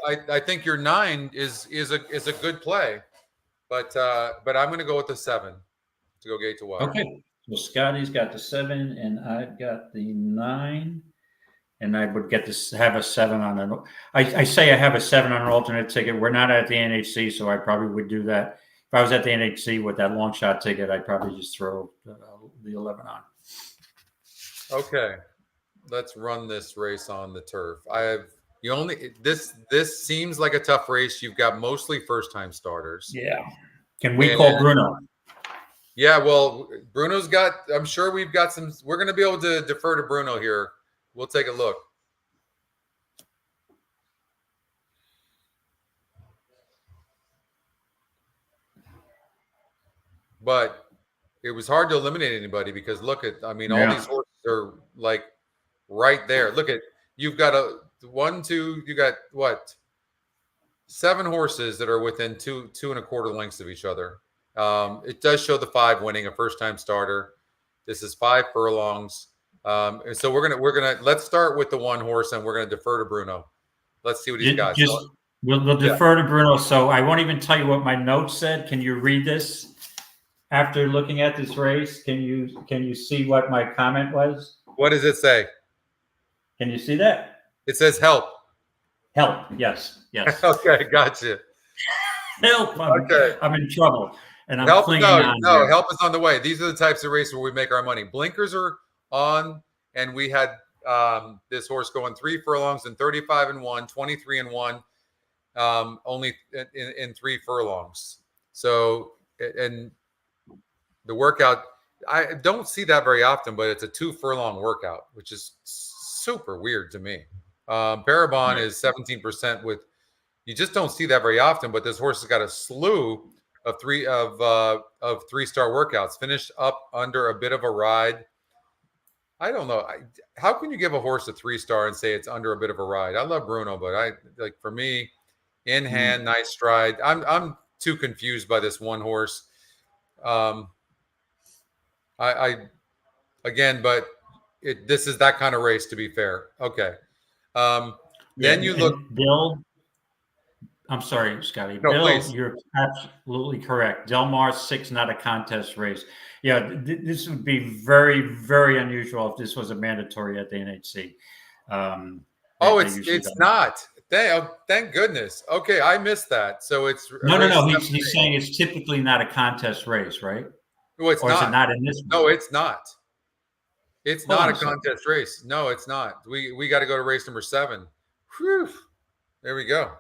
I think your 9 is a good play, but I'm going to go with the 7 to go gate to wire. Okay. So Scotty's got the 7, and I've got the 9, and I would get to have a 7 on an. I say I have a 7 on an alternate ticket. We're not at the NHC, so I probably would do that. If I was at the NHC with that long shot ticket, I'd probably just throw the 11 on. Okay, let's run this race on the turf. This seems like a tough race. You've got mostly first-time starters. Yeah. Can we call Bruno? Yeah, well, Bruno's got. I'm sure we've got some. We're going to be able to defer to Bruno here. We'll take a look. But it was hard to eliminate anybody because look at, all these horses are like right there. Look at, you've got you got what? 7 horses that are within 2 1/4 lengths of each other. It does show the 5 winning, a first-time starter. This is 5 furlongs. And so we're gonna let's start with the 1 horse, and we're gonna defer to Bruno. Let's see what he's got. We'll defer to Bruno. So I won't even tell you what my notes said. Can you read this? After looking at this race, can you see what my comment was? What does it say? Can you see that? It says help. Help. Yes. Okay, gotcha. Help. I'm in trouble. And I'm help. clinging on. No, help is on the way. These are the types of races where we make our money. Blinkers are on, and we had this horse going 3 furlongs and 35 and 1, 23 and 1, only in 3 furlongs. So, and the workout, I don't see that very often, but it's a 2 furlong workout, which is super weird to me. Parabon is 17% with, you just don't see that very often, but this horse has got a slew of 3-star workouts, finished up under a bit of a ride. I don't know. How can you give a horse a 3-star and say it's under a bit of a ride? I love Bruno, but for me, in hand, nice stride. I'm too confused by this one horse. Again, but this is that kind of race, to be fair. Okay. Then you look, Bill. I'm sorry, Scotty. No, Bill, please. You're absolutely correct. Del Mar 6, not a contest race. Yeah, this would be very, very unusual if this was a mandatory at the NHC. It's not. Thank goodness. Okay, I missed that. So it's no. He's saying it's typically not a contest race, right? No, it's or not. Is it not in this? No, it's not. It's Hold not on a contest race. No, it's not. We got to go to race number 7. Whew. There we go.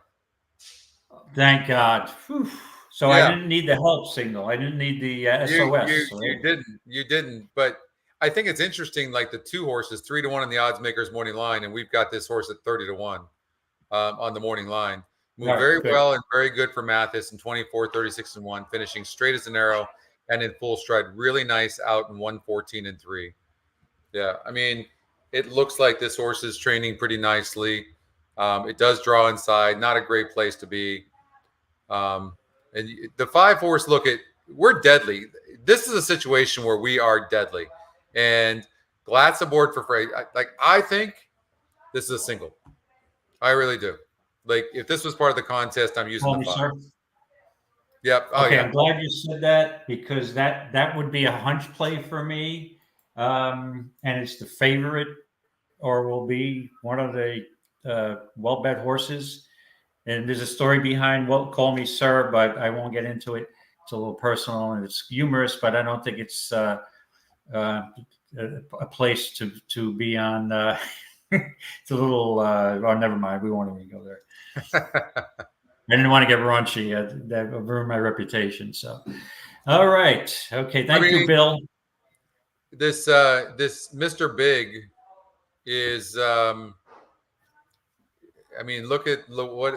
Thank God. Whew. So Yeah. I didn't need the help signal. I didn't need the SOS. You didn't. But I think it's interesting. Like the 2 horses, 3-1 in the odds makers morning line, and we've got this horse at 30-1 on the morning line. Moved very well and very good for Mathis in 24, 36-1, finishing straight as an arrow and in full stride. Really nice out in 114-3. Yeah, I mean, it looks like this horse is training pretty nicely. It does draw inside. Not a great place to be. And the 5 horse, we're deadly. This is a situation where we are deadly. And Glatt's aboard for freight. I think this is a single. I really do. Like, if this was part of the contest, I'm using the 5. Sir? Yep. Okay, I'm glad you said that, because that would be a hunch play for me. And it's the favorite, or will be one of the well-bet horses. And there's a story behind Call Me Sir, but I won't get into it. It's a little personal and it's humorous, but I don't think it's a place to be on. It's a little, never mind. We won't even go there. I didn't want to get raunchy. That would ruin my reputation. So, all right. Okay. Thank you, Bill. This Mr. Big is, look what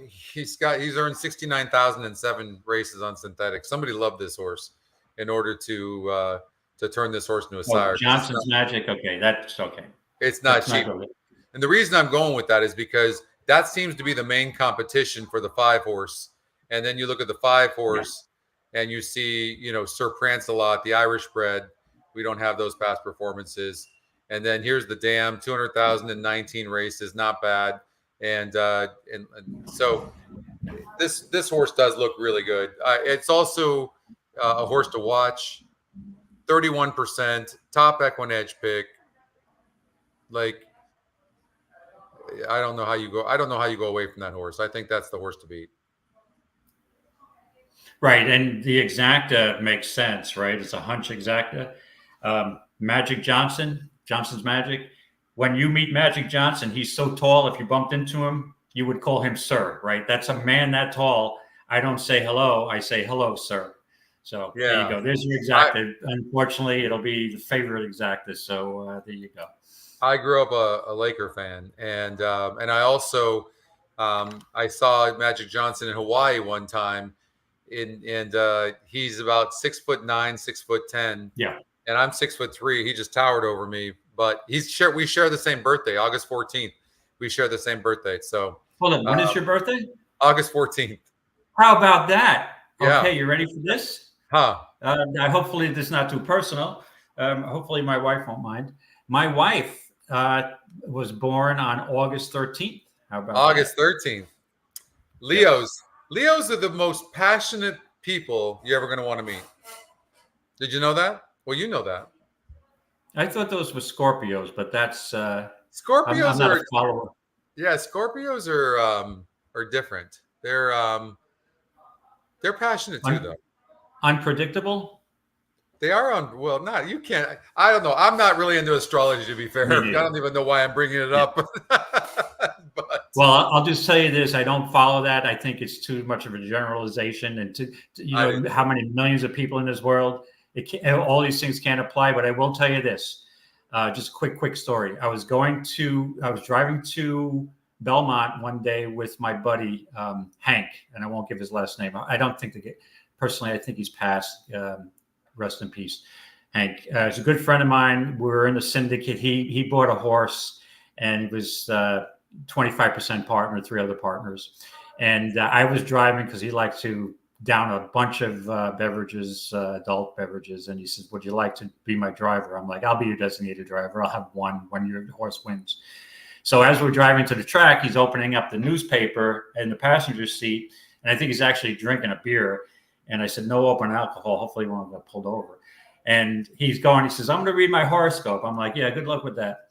he's got. He's earned 69,000 in 7 races on synthetic. Somebody loved this horse in order to turn this horse into a sire. Johnson's Magic. Okay, that's okay. It's not cheap. And the reason I'm going with that is because that seems to be the main competition for the 5 horse. And then you look at the 5 horse, and you see, Sir Prancelot, the Irish bred. We don't have those past performances. And then here's the Dam, 200,000 in 19 races, not bad. And so this horse does look really good. It's also a horse to watch. 31%, top EquinEdge pick. Like, I don't know how you go. I don't know how you go away from that horse. I think that's the horse to beat. Right, and the exacta makes sense, right? It's a hunch exacta. Magic Johnson's Magic. When you meet Magic Johnson, he's so tall. If you bumped into him, you would call him sir, right? That's a man that tall. I don't say hello. I say hello, sir. So there you go. There's your exacta. Unfortunately, it'll be the favorite exacta. So there you go. I grew up a Laker fan, and I also I saw Magic Johnson in Hawaii one time, and he's about 6'9", 6'10". Yeah, and I'm 6'3". He just towered over me, but we share the same birthday, August 14th. We share the same birthday. So hold on, when is your birthday? August 14th. How about that? Yeah. Okay, you ready for this? Hopefully this is not too personal. Hopefully my wife won't mind. My wife was born on August 13th. How about August 13th? Leos. Yes. Leos are the most passionate people you're ever going to want to meet. Did you know that? Well, you know that. I thought those were Scorpios, but that's Scorpios I'm not a follower. Yeah, Scorpios are different. They're passionate too, though. Unpredictable. They are on. Well, not you can't. I don't know. I'm not really into astrology, to be fair. I don't even know why I'm bringing it up. Well, I'll just tell you this: I don't follow that. I think it's too much of a generalization, and how many millions of people in this world. All these things can't apply. But I will tell you this: just a quick story. I was driving to Belmont one day with my buddy Hank, and I won't give his last name. I don't think personally. I think he's passed. Rest in peace. Hank. He's a good friend of mine. We're in the syndicate. He bought a horse and was 25% partner, 3 other partners. And I was driving because he liked to down a bunch of beverages, adult beverages. And he says, would you like to be my driver? I'm like, I'll be your designated driver. I'll have one when your horse wins. So as we're driving to the track, he's opening up the newspaper in the passenger seat. And I think he's actually drinking a beer. And I said, no open alcohol. Hopefully he won't get pulled over. And he's going, he says, I'm going to read my horoscope. I'm like, yeah, good luck with that.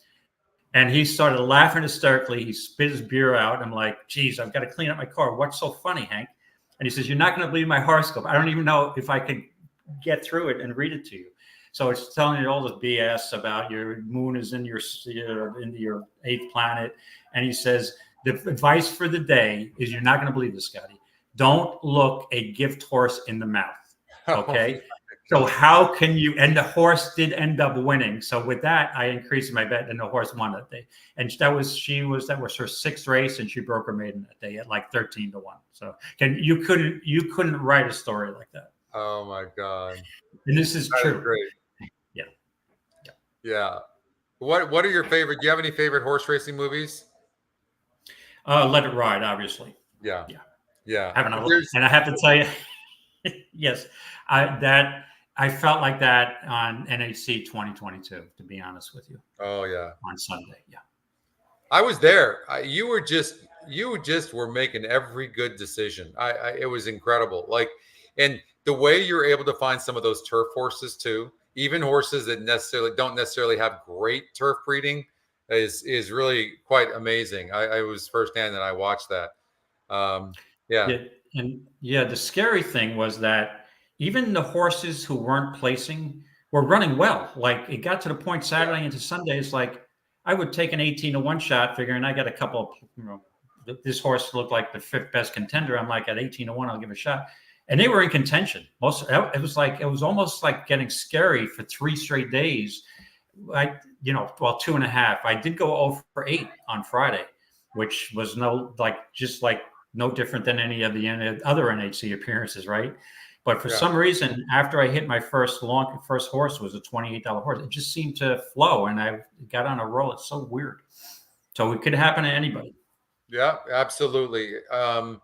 And he started laughing hysterically. He spit his beer out. I'm like, geez, I've got to clean up my car. What's so funny, Hank? And he says, you're not going to believe my horoscope. I don't even know if I could get through it and read it to you. So it's telling you all this BS about your moon is in your 8th planet. And he says, the advice for the day is you're not going to believe this, Scotty. Don't look a gift horse in the mouth. Okay. So how can you? And the horse did end up winning. So with that, I increased my bet, and the horse won that day. And that was her 6th race, and she broke her maiden that day at like 13-1. So you couldn't write a story like that. Oh my God! And this is true. Great. Yeah. What are your favorite? Do you have any favorite horse racing movies? Let It Ride, obviously. Yeah. And I have to tell you, yes, I felt like that on NHC 2022, to be honest with you. Oh yeah. On Sunday. Yeah. I was there. You just were making every good decision. It was incredible. Like, and the way you're able to find some of those turf horses too, even horses that don't necessarily have great turf breeding is really quite amazing. I was firsthand and I watched that. The scary thing was that even the horses who weren't placing were running well. Like it got to the point Saturday into Sunday, it's like I would take an 18-1 shot, figuring I got a couple of, this horse looked like the 5th best contender. I'm like, at 18-1, I'll give it a shot. And they were in contention. It was almost like getting scary for 3 straight days. 2.5. I did go 0 for 8 on Friday, which was no different than any of the other NHC appearances, right? But for some reason, after I hit my first horse was a $28 horse. It just seemed to flow, and I got on a roll. It's so weird. So it could happen to anybody. Yeah, absolutely. Well,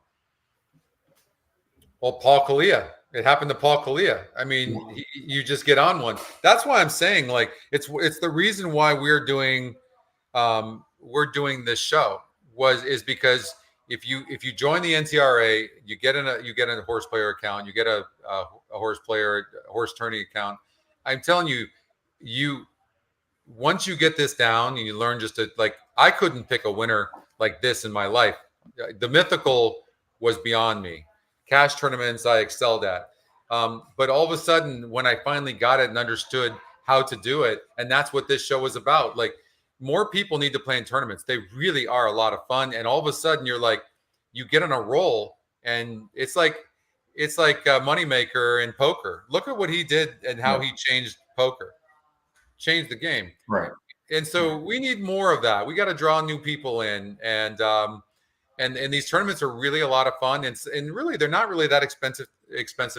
Paul Kalia. It happened to Paul Kalia. I mean, you just get on one. That's why I'm saying, like, it's the reason why we're doing this show is because if you join the NTRA, you get a horse player account, you get a horse tourney account. I'm telling you, once you get this down and you learn just to, like, I couldn't pick a winner like this in my life. The mythical was beyond me. Cash tournaments I excelled at. But all of a sudden, when I finally got it and understood how to do it, and that's what this show was about, like, more people need to play in tournaments. They really are a lot of fun. And all of a sudden you're like, you get on a roll, and it's like a moneymaker in poker. Look at what he did and how he changed the game. Right. And so we need more of that. We got to draw new people in, and these tournaments are really a lot of fun. And really, they're not really that expensive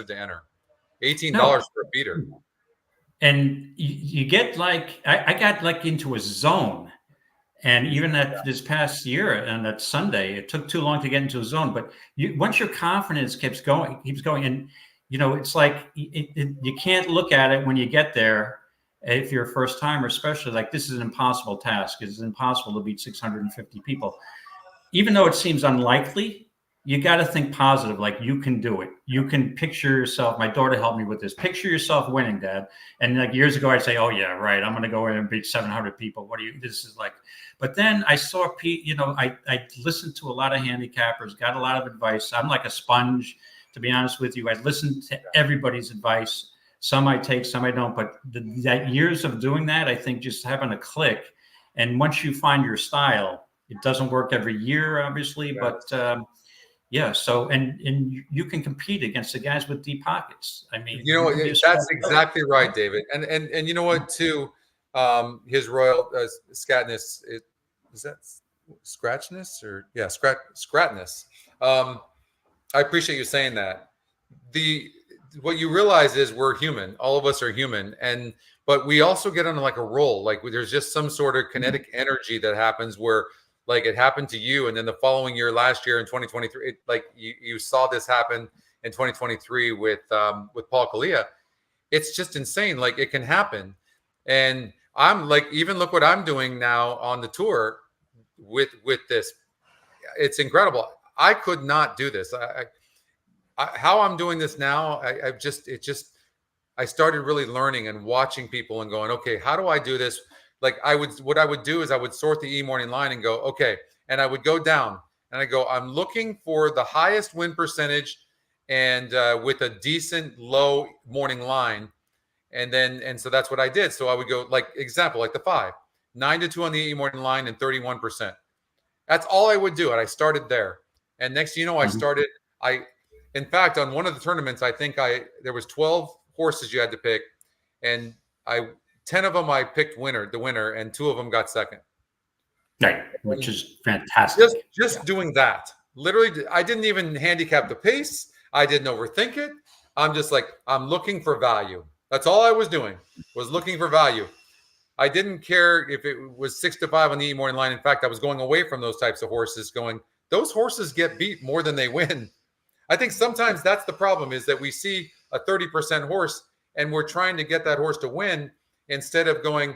to enter. $18 for a feeder. And you get like, I got like into a zone, and even this past year and that Sunday, it took too long to get into a zone. But once your confidence keeps going, and it's like you can't look at it when you get there. If you're a first timer, especially, like, this is an impossible task. It's impossible to beat 650 people, even though it seems unlikely. You got to think positive, like you can do it. You can picture yourself. My daughter helped me with this. Picture yourself winning, Dad. And like years ago, I'd say, oh yeah, right. I'm going to go in and beat 700 people. This is like, but then I saw, I listened to a lot of handicappers, got a lot of advice. I'm like a sponge, to be honest with you. I listened to everybody's advice. Some I take, some I don't, but that years of doing that, I think just having a click. And once you find your style, it doesn't work every year, obviously, but, so and you can compete against the guys with deep pockets. I mean, that's exactly right, David. And you know what, too, his royal scatness, is that scratchness or scratness? I appreciate you saying that. what you realize is we're human. All of us are human, but we also get on like a roll. Like there's just some sort of kinetic energy that happens where, like, it happened to you, and then the following year, last year in 2023, like you saw this happen in 2023 with Paul Kalia. It's just insane. Like it can happen, and I'm like, even look what I'm doing now on the tour with this. It's incredible. I could not do this. How I'm doing this now, I started really learning and watching people and going, okay, how do I do this? Like what I would do is I would sort the morning line and go, okay. And I would go down and I go, I'm looking for the highest win percentage and with a decent low morning line. And so that's what I did. So I would go, like, example, like the 5, 9-2 on the morning line and 31%. That's all I would do. And I started there. And next thing you know, in fact, on one of the tournaments, I think there was 12 horses you had to pick, and 10 of them I picked the winner, and 2 of them got second. Right, which is fantastic. Just doing that. Literally, I didn't even handicap the pace. I didn't overthink it. I'm just like, I'm looking for value. That's all I was doing, was looking for value. I didn't care if it was 6-5 on the morning line. In fact, I was going away from those types of horses, going, those horses get beat more than they win. I think sometimes that's the problem, is that we see a 30% horse and we're trying to get that horse to win instead of going,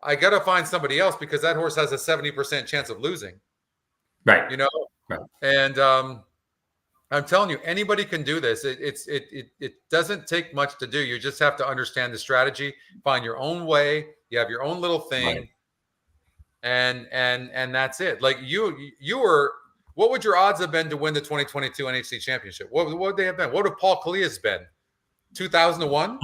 I got to find somebody else because that horse has a 70% chance of losing. Right. You know? Right. And I'm telling you, anybody can do this. It doesn't take much to do. You just have to understand the strategy, find your own way. You have your own little thing. Right. And that's it. Like you were, what would your odds have been to win the 2022 NHC Championship? What would they have been? What would Paul Kalia's been? 2001?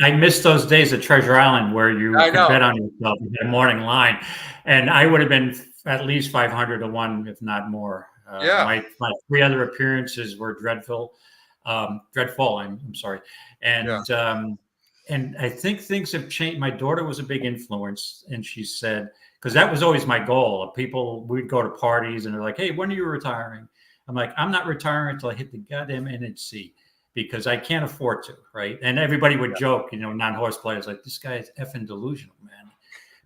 I missed those days at Treasure Island where you could bet on yourself in the morning line. And I would have been at least 500 to 1, if not more. My 3 other appearances were dreadful. I'm sorry. And I think things have changed. My daughter was a big influence, and she said, because that was always my goal. People, we'd go to parties and they're like, hey, when are you retiring? I'm like, I'm not retiring until I hit the goddamn NHC, because I can't afford to, right? And everybody would joke, non-horse players, like, this guy is effing delusional, man.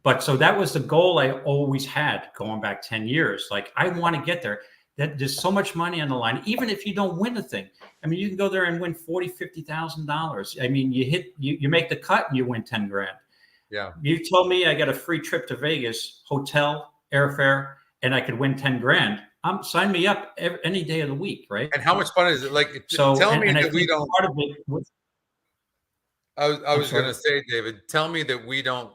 But so that was the goal I always had going back 10 years. Like, I want to get there. That there's so much money on the line, even if you don't win a thing. I mean, you can go there and win $40,000, $50,000. I mean, you make the cut and you win 10 grand. Yeah. You told me I got a free trip to Vegas, hotel, airfare, and I could win 10 grand. Sign me up any day of the week, right? And how much fun is it? Like, tell me that we don't. I was going to say, David, tell me that we don't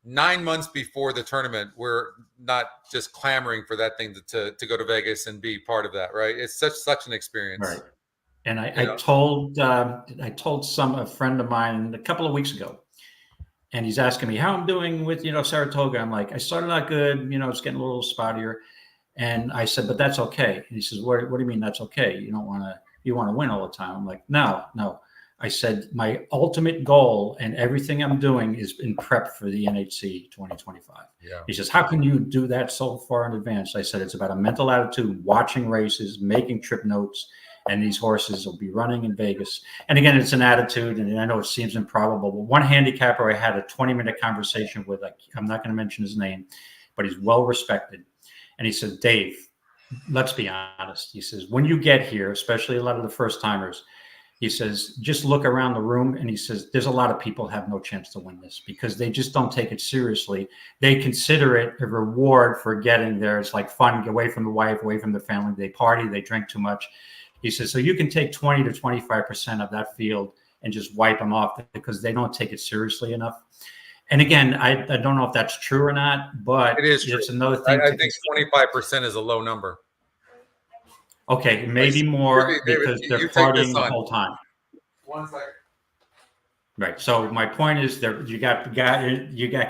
9 months before the tournament, we're not just clamoring for that thing to go to Vegas and be part of that, right? It's such an experience, right? And I told a friend of mine a couple of weeks ago, and he's asking me how I'm doing with Saratoga. I'm like, I started out good, it's getting a little spottier, and I said, but that's okay. And he says, what do you mean that's okay? You want to win all the time? I'm like, no. I said, my ultimate goal and everything I'm doing is in prep for the NHC 2025. Yeah. He says, how can you do that so far in advance? I said, it's about a mental attitude, watching races, making trip notes, and these horses will be running in Vegas. And again, it's an attitude, and I know it seems improbable, but one handicapper I had a 20-minute conversation with, I'm not going to mention his name, but he's well-respected. And he said, Dave, let's be honest. He says, when you get here, especially a lot of the first-timers, he says, just look around the room, and he says, there's a lot of people have no chance to win this because they just don't take it seriously. They consider it a reward for getting there. It's like fun, get away from the wife, away from the family. They party, they drink too much. He says, so you can take 20 to 25% of that field and just wipe them off because they don't take it seriously enough. And again, I don't know if that's true or not, but it is true. It's another thing. I think 25% is a low number. Okay, maybe more because they're partying the whole time. 1 second. Right. So my point is, you got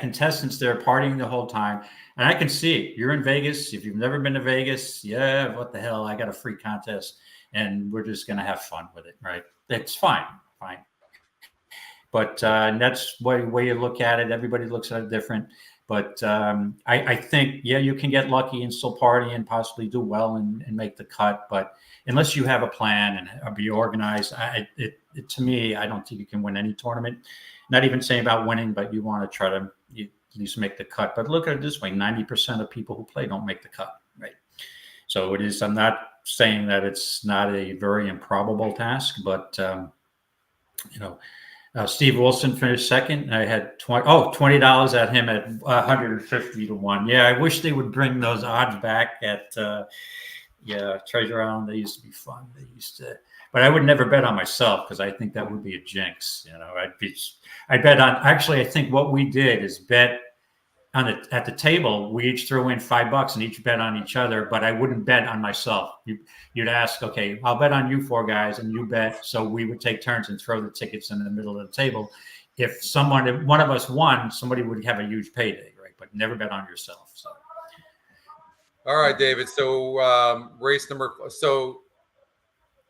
contestants there partying the whole time, and I can see it. You're in Vegas. If you've never been to Vegas, what the hell? I got a free contest, and we're just gonna have fun with it, right? It's fine. But that's the way you look at it. Everybody looks at it different. But I think, yeah, you can get lucky and still party and possibly do well and make the cut. But unless you have a plan and be organized, to me, I don't think you can win any tournament. Not even saying about winning, but you want to try to at least make the cut. But look at it this way, 90% of people who play don't make the cut, right? So it is, I'm not saying that it's not a very improbable task, but, Steve Wilson finished second. I had $20 at him at 150 to 1. Yeah, I wish they would bring those odds back at Treasure Island. They used to be fun. But I would never bet on myself because I think that would be a jinx. I'd bet on. Actually, I think what we did is bet at the table. We each threw in $5 and each bet on each other. But I wouldn't bet on myself. You'd ask, okay, I'll bet on you 4 guys, and you bet. So we would take turns and throw the tickets in the middle of the table. If one of us won, somebody would have a huge payday, right? But never bet on yourself. So. All right, David. So race number. So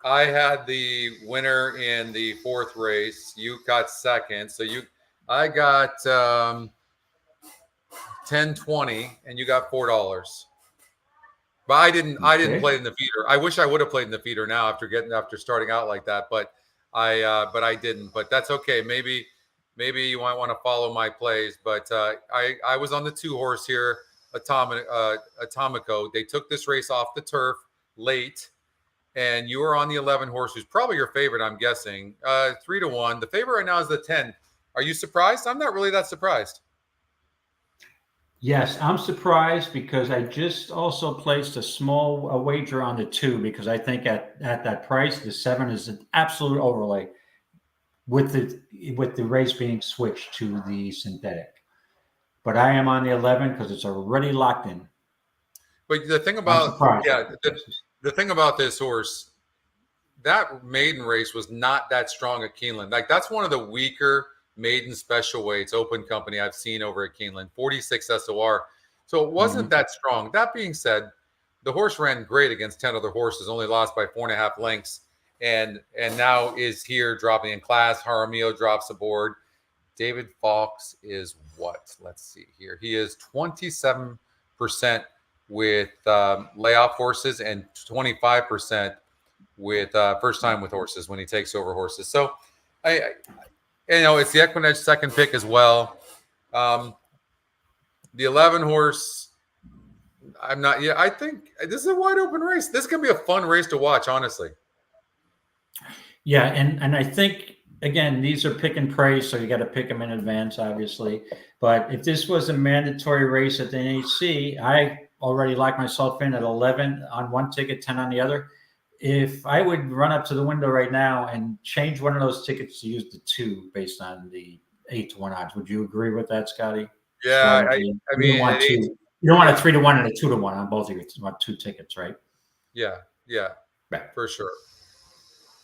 I had the winner in the 4th race. You got second. So I got 10-20, and you got $4. But I didn't play in the feeder. I wish I would have played in the feeder now after starting out like that. But I didn't. But that's okay. Maybe you might want to follow my plays. But I was on the 2 horse here, Atomico. They took this race off the turf late, and you were on the 11 horse, who's probably your favorite, I'm guessing. 3 to 1. The favorite right now is the 10. Are you surprised? I'm not really that surprised. Yes, I'm surprised because I just also placed a small wager on the 2 because I think at that price, the 7 is an absolute overlay with the race being switched to the synthetic. But I am on the 11 because it's already locked in. But the thing about the thing about this horse, that maiden race was not that strong at Keeneland. Like that's one of the weaker maiden special weights open company I've seen over at Keeneland, 46 SOR. So it wasn't that strong. That being said, the horse ran great against 10 other horses, only lost by 4.5 lengths, and now is here dropping in class. Jaramillo drops aboard. David Fox is what? Let's see here. He is 27% with layoff horses and 25% with first time with horses when he takes over horses. So it's the EquinEdge second pick as well. The 11 horse, I think this is a wide open race. This is going to be a fun race to watch, honestly. Yeah. And I think, again, these are pick and praise, so you got to pick them in advance, obviously. But if this was a mandatory race at the NHC, I already locked myself in at 11 on one ticket, 10 on the other. If I would run up to the window right now and change one of those tickets to use the 2 based on the 8 to 1 odds, would you agree with that, Scotty? Yeah, I mean, you don't want a 3 to 1 and a 2 to 1 on both of you. You want 2 tickets, right? Yeah, right. For sure.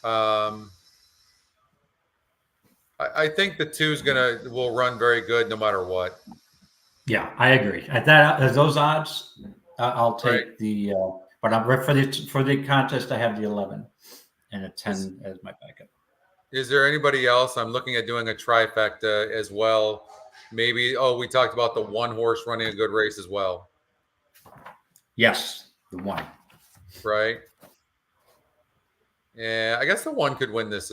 I think the 2 will run very good no matter what. Yeah, I agree. At those odds, I'll take the. But for the contest, I have the 11 and a 10 as my backup. Is there anybody else? I'm looking at doing a trifecta as well. Maybe. We talked about the 1 horse running a good race as well. Yes, the 1. Right. Yeah, I guess the 1 could win this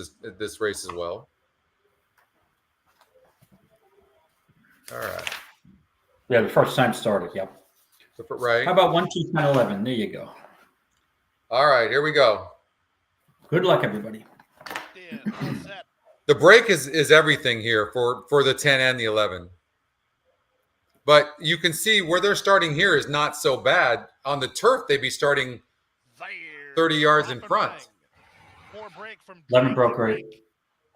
race as well. All right. Yeah, the first time started. Yep. Right. How about 1, 2, 10, 11? There you go. All right, here we go. Good luck, everybody. The break is everything here for the 10 and the 11. But you can see where they're starting here is not so bad. On the turf, they'd be starting 30 yards in front. 11 broke great.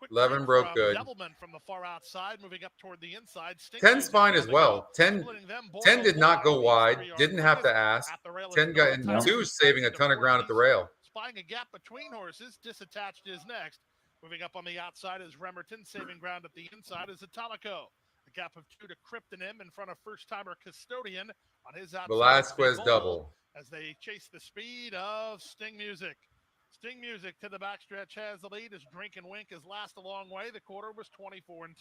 11 broke good. Devilman from the far outside, moving up toward the inside. 10's fine as well. 10 did not go wide. Didn't have to ask. 10 got in 2 saving a ton of ground at the rail. Spying a gap between horses. Disattached is next. Moving up on the outside is Remerton. Saving ground at the inside is Atomico. A gap of 2 to Kryptonym in front of first-timer Custodian on his outside. Velasquez double. As they chase the speed of Sting Music. Sting Music to the backstretch has the lead as Drink and Wink is last a long way. The quarter was 24-2.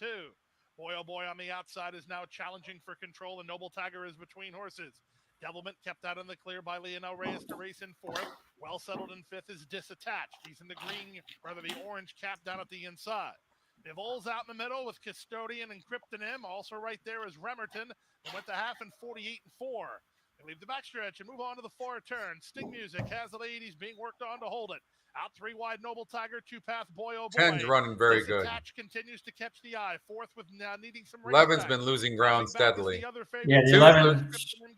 Boy Oh Boy on the outside is now challenging for control, and Noble Tiger is between horses. Devilment kept out in the clear by Leonel Reyes to race in fourth. Well settled in fifth is Disattached. He's in the green, rather the orange cap down at the inside. Bivol's out in the middle with Custodian and Kryptonym. Also right there is Remerton. They went to half in 48-4. They leave the backstretch and move on to the far turn. Sting Music has the lead. He's being worked on to hold it. Out three wide, Noble Tiger, two path, Boy Oh Boy. 10's running very good. Disattached continues to catch the eye. Fourth with needing some race 11's back. been losing ground steadily. Yeah, the Two's 11.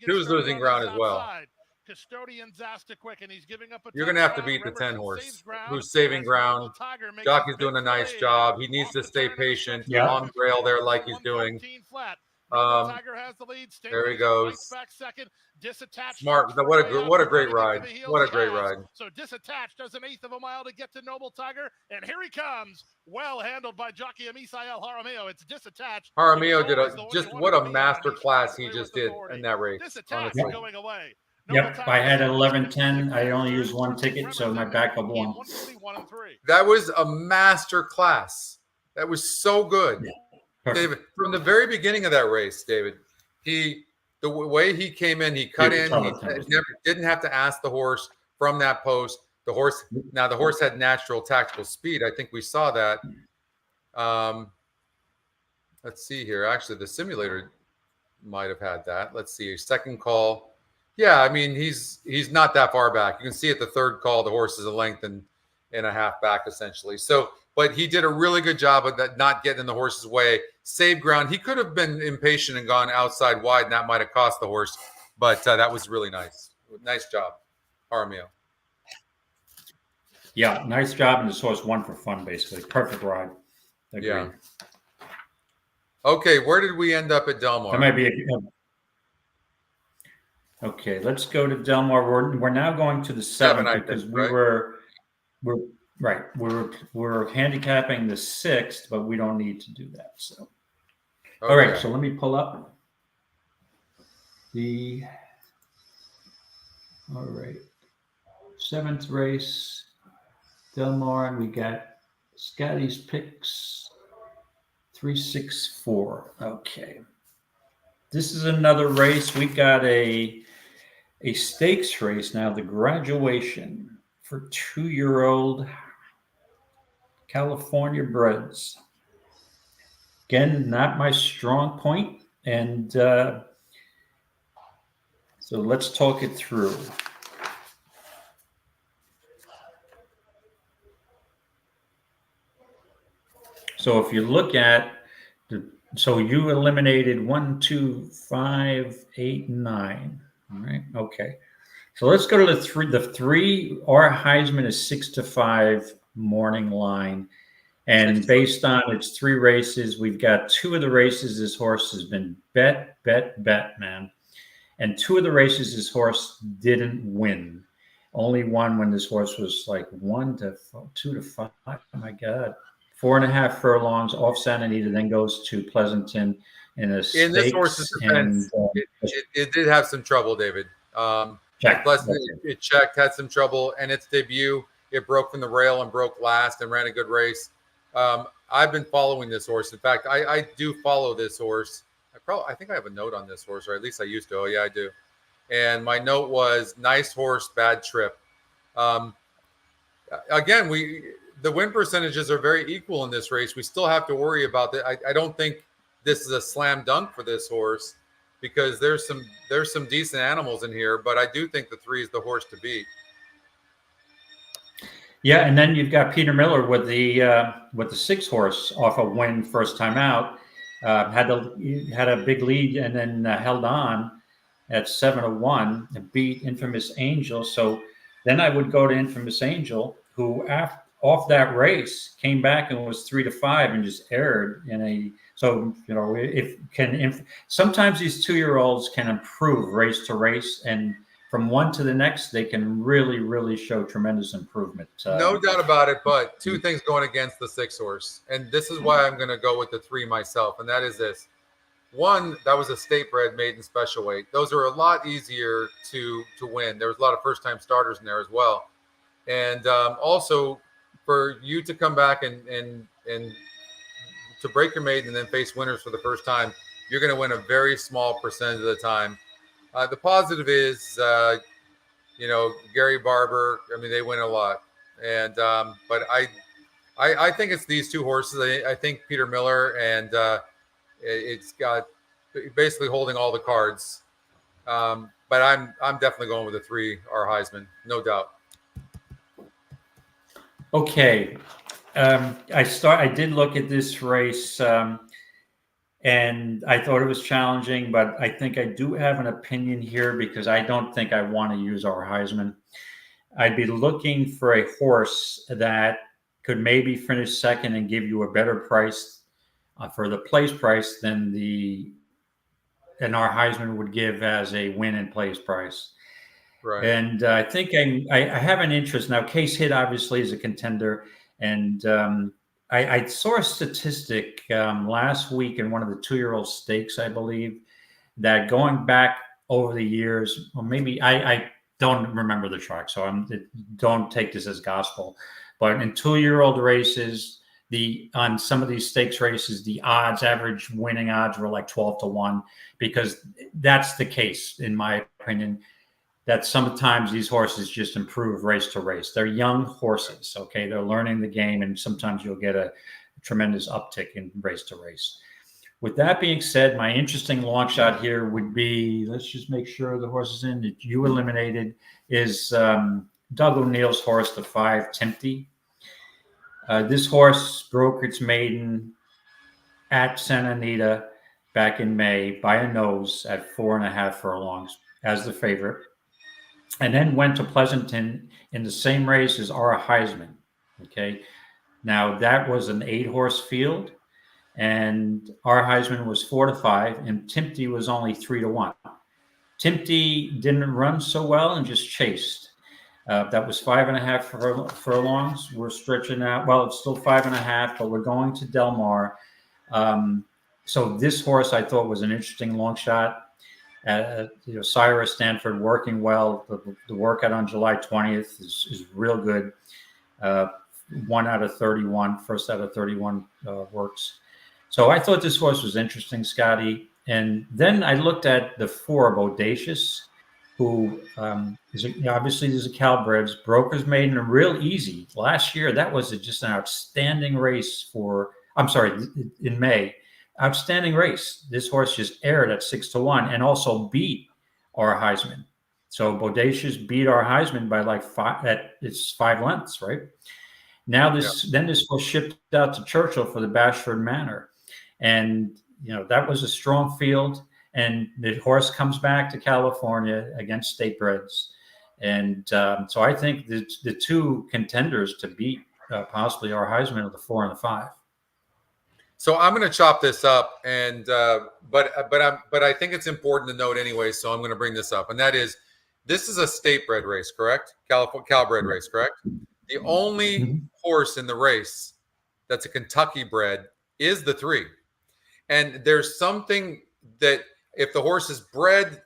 Two's losing ground as well. Custodian's asked to quicken. He's giving up a You're going to have to beat the 10 horse, who's saving ground. Jockey's doing a nice job. He needs to stay patient on the rail there like he's doing. Tiger has the lead. There he goes. Back second. Disattached. Smart. What a great ride. What a great ride. So Disattached does an eighth of a mile to get to Noble Tiger, and here he comes. Well handled by jockey Misael Jaramillo. It's Disattached. Jaramillo did what a master class he just did in that race. Disattached going away. Yep, I had 11-10. I only used one ticket, so my backup won. That was a master class. That was so good. David, from the very beginning of that race, David, the way he came in, he cut in. He didn't have to ask the horse from that post. The horse had natural tactical speed. I think we saw that. Let's see here. Actually, the simulator might have had that. Let's see. Second call. Yeah, I mean, he's not that far back. You can see at the third call, the horse is a length and a half back, essentially. So, but he did a really good job of that, not getting in the horse's way, saved ground. He could have been impatient and gone outside wide, and that might have cost the horse. But that was really nice. Nice job, Jaramillo. Yeah, nice job. And this horse won for fun, basically. Perfect ride. Agreed. Yeah. Okay, where did we end up at Delmar? That might be Okay, let's go to Delmar. We're now going to the seventh because we're handicapping the sixth, but we don't need to do that. So, all right. So let me pull up the seventh race, Delmar, and we got Scotty's picks 364. Okay, this is another race. We got a stakes race now, the graduation for 2-year-old California breds. Again, not my strong point. And so let's talk it through. So if you look at so you eliminated 1, 2, 5, 8, 9. All right. Okay. So let's go to the three. Our Heisman is 6-5 morning line. And based on its 3 races, we've got 2 of the races this horse has been bet, man. And 2 of the races this horse didn't win. Only one when this horse was like 2-5. Oh my God. 4.5 furlongs off Santa Anita, then goes to Pleasanton in this horse's defense, it did have some trouble, David. It checked, had some trouble, and its debut, it broke from the rail and broke last and ran a good race. I've been following this horse. In fact, I do follow this horse. I think I have a note on this horse, or at least I used to. Oh, yeah, I do. And my note was, nice horse, bad trip. Again, the win percentages are very equal in this race. We still have to worry about that. I don't think this is a slam dunk for this horse because there's some decent animals in here, but I do think the 3 is the horse to beat. Yeah, and then you've got Peter Miller with the 6 horse off a win first time out. Had a big lead and then held on at 7-1 and beat Infamous Angel. So then I would go to Infamous Angel, who off that race came back and was 3-5 and just erred in a. So sometimes these 2-year-olds can improve race to race, and from one to the next, they can really, really show tremendous improvement. No doubt about it. But 2 things going against the 6 horse, and this is why I'm going to go with the 3 myself, and that is this. 1, that was a state bred maiden special weight. Those are a lot easier to win. There was a lot of first time starters in there as well. And also for you to come back and to break your maiden and then face winners for the first time, you're going to win a very small percentage of the time. The positive is, Gary Barber. I mean, they win a lot, and but I think it's these two horses. I think Peter Miller, and it's got basically holding all the cards. But I'm definitely going with the 3, our Heisman, no doubt. Okay. I did look at this race, and I thought it was challenging, but I think I do have an opinion here because I don't think I want to use our Heisman. I'd be looking for a horse that could maybe finish second and give you a better price for the place price than our Heisman would give as a win and place price. Right. And I think I have an interest now. Case Hit obviously is a contender. And I saw a statistic last week in one of the 2-year-old stakes, I believe, that going back over the years, or maybe I don't remember the track, so don't take this as gospel. But in 2-year-old races, on some of these stakes races, the average winning odds were like 12-1, because that's the case, in my opinion, that sometimes these horses just improve race to race. They're young horses, okay? They're learning the game, and sometimes you'll get a tremendous uptick in race to race. With that being said, my interesting long shot here would be, let's just make sure the horse is in, that you eliminated, is Doug O'Neill's horse, the 5, Tempty. This horse broke its maiden at Santa Anita back in May by a nose at 4.5 furlongs as the favorite, and then went to Pleasanton in the same race as our Heisman. Okay. Now that was an 8-horse field, and our Heisman was 4-5, and Tempty was only 3-1. Tempty didn't run so well and just chased. That was 5.5 furlongs. We're stretching out. Well, it's still 5.5, but we're going to Del Mar. So this horse I thought was an interesting long shot. Cyrus Stanford working well. The workout on July 20th is real good. 1 out of 31, first out of 31 works. So I thought this horse was interesting, Scotty. And then I looked at the 4, Bodacious, who obviously there's a Calbreds, Broker's Maiden, and real easy. Last year, that was just an outstanding race in May. Outstanding race. This horse just aired at 6-1 and also beat our Heisman. So Bodacious beat our Heisman by like 5 lengths, right? Now then this was shipped out to Churchill for the Bashford Manor. And, that was a strong field. And the horse comes back to California against state breds. And so I think the 2 contenders to beat possibly our Heisman are the 4 and the 5. So I'm going to chop this up, and but I think it's important to note anyway. So I'm going to bring this up, and that is, this is a state bred race, correct? Calbred race, correct? The only horse in the race that's a Kentucky bred is the 3, and there's something that if the horse is bred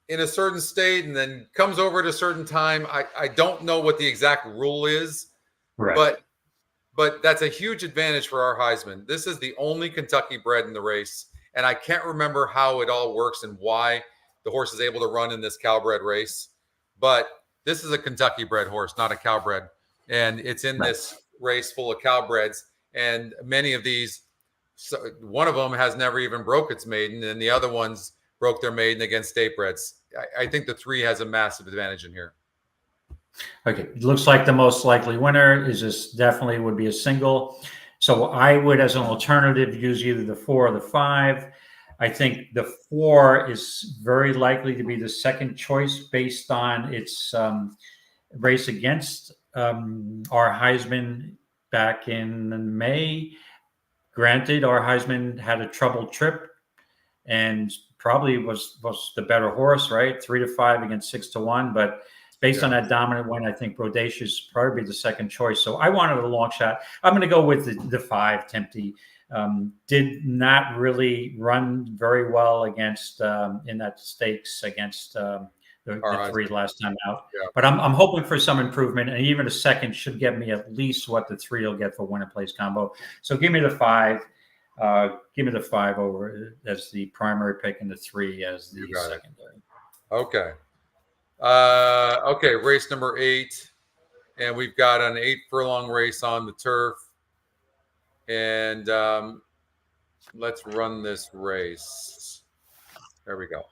in a certain state and then comes over at a certain time, I don't know what the exact rule is, right. But that's a huge advantage for our Heisman. This is the only Kentucky bred in the race, and I can't remember how it all works and why the horse is able to run in this Calbred race. But this is a Kentucky bred horse, not a Calbred, and it's in this race full of Calbreds. And many of these, one of them has never even broke its maiden, and the other ones broke their maiden against state breds. I think the 3 has a massive advantage in here. Okay, it looks like the most likely winner definitely would be a single. So I would, as an alternative, use either the 4 or the 5. I think the 4 is very likely to be the second choice based on its race against our Heisman back in May. Granted, our Heisman had a troubled trip and probably was the better horse, right? 3-5 against 6-1, but based on that dominant win, I think Bodacious probably be the second choice. So I wanted a long shot. I'm going to go with the 5, Tempty. Did not really run very well against in that stakes against the 3 last time out. Yeah. But I'm hoping for some improvement, and even a second should get me at least what the 3 will get for winner place combo. So give me the 5. Give me the 5 over as the primary pick and the 3 as the secondary. Okay. Okay, race number 8. And we've got an 8 furlong race on the turf. And let's run this race. There we go.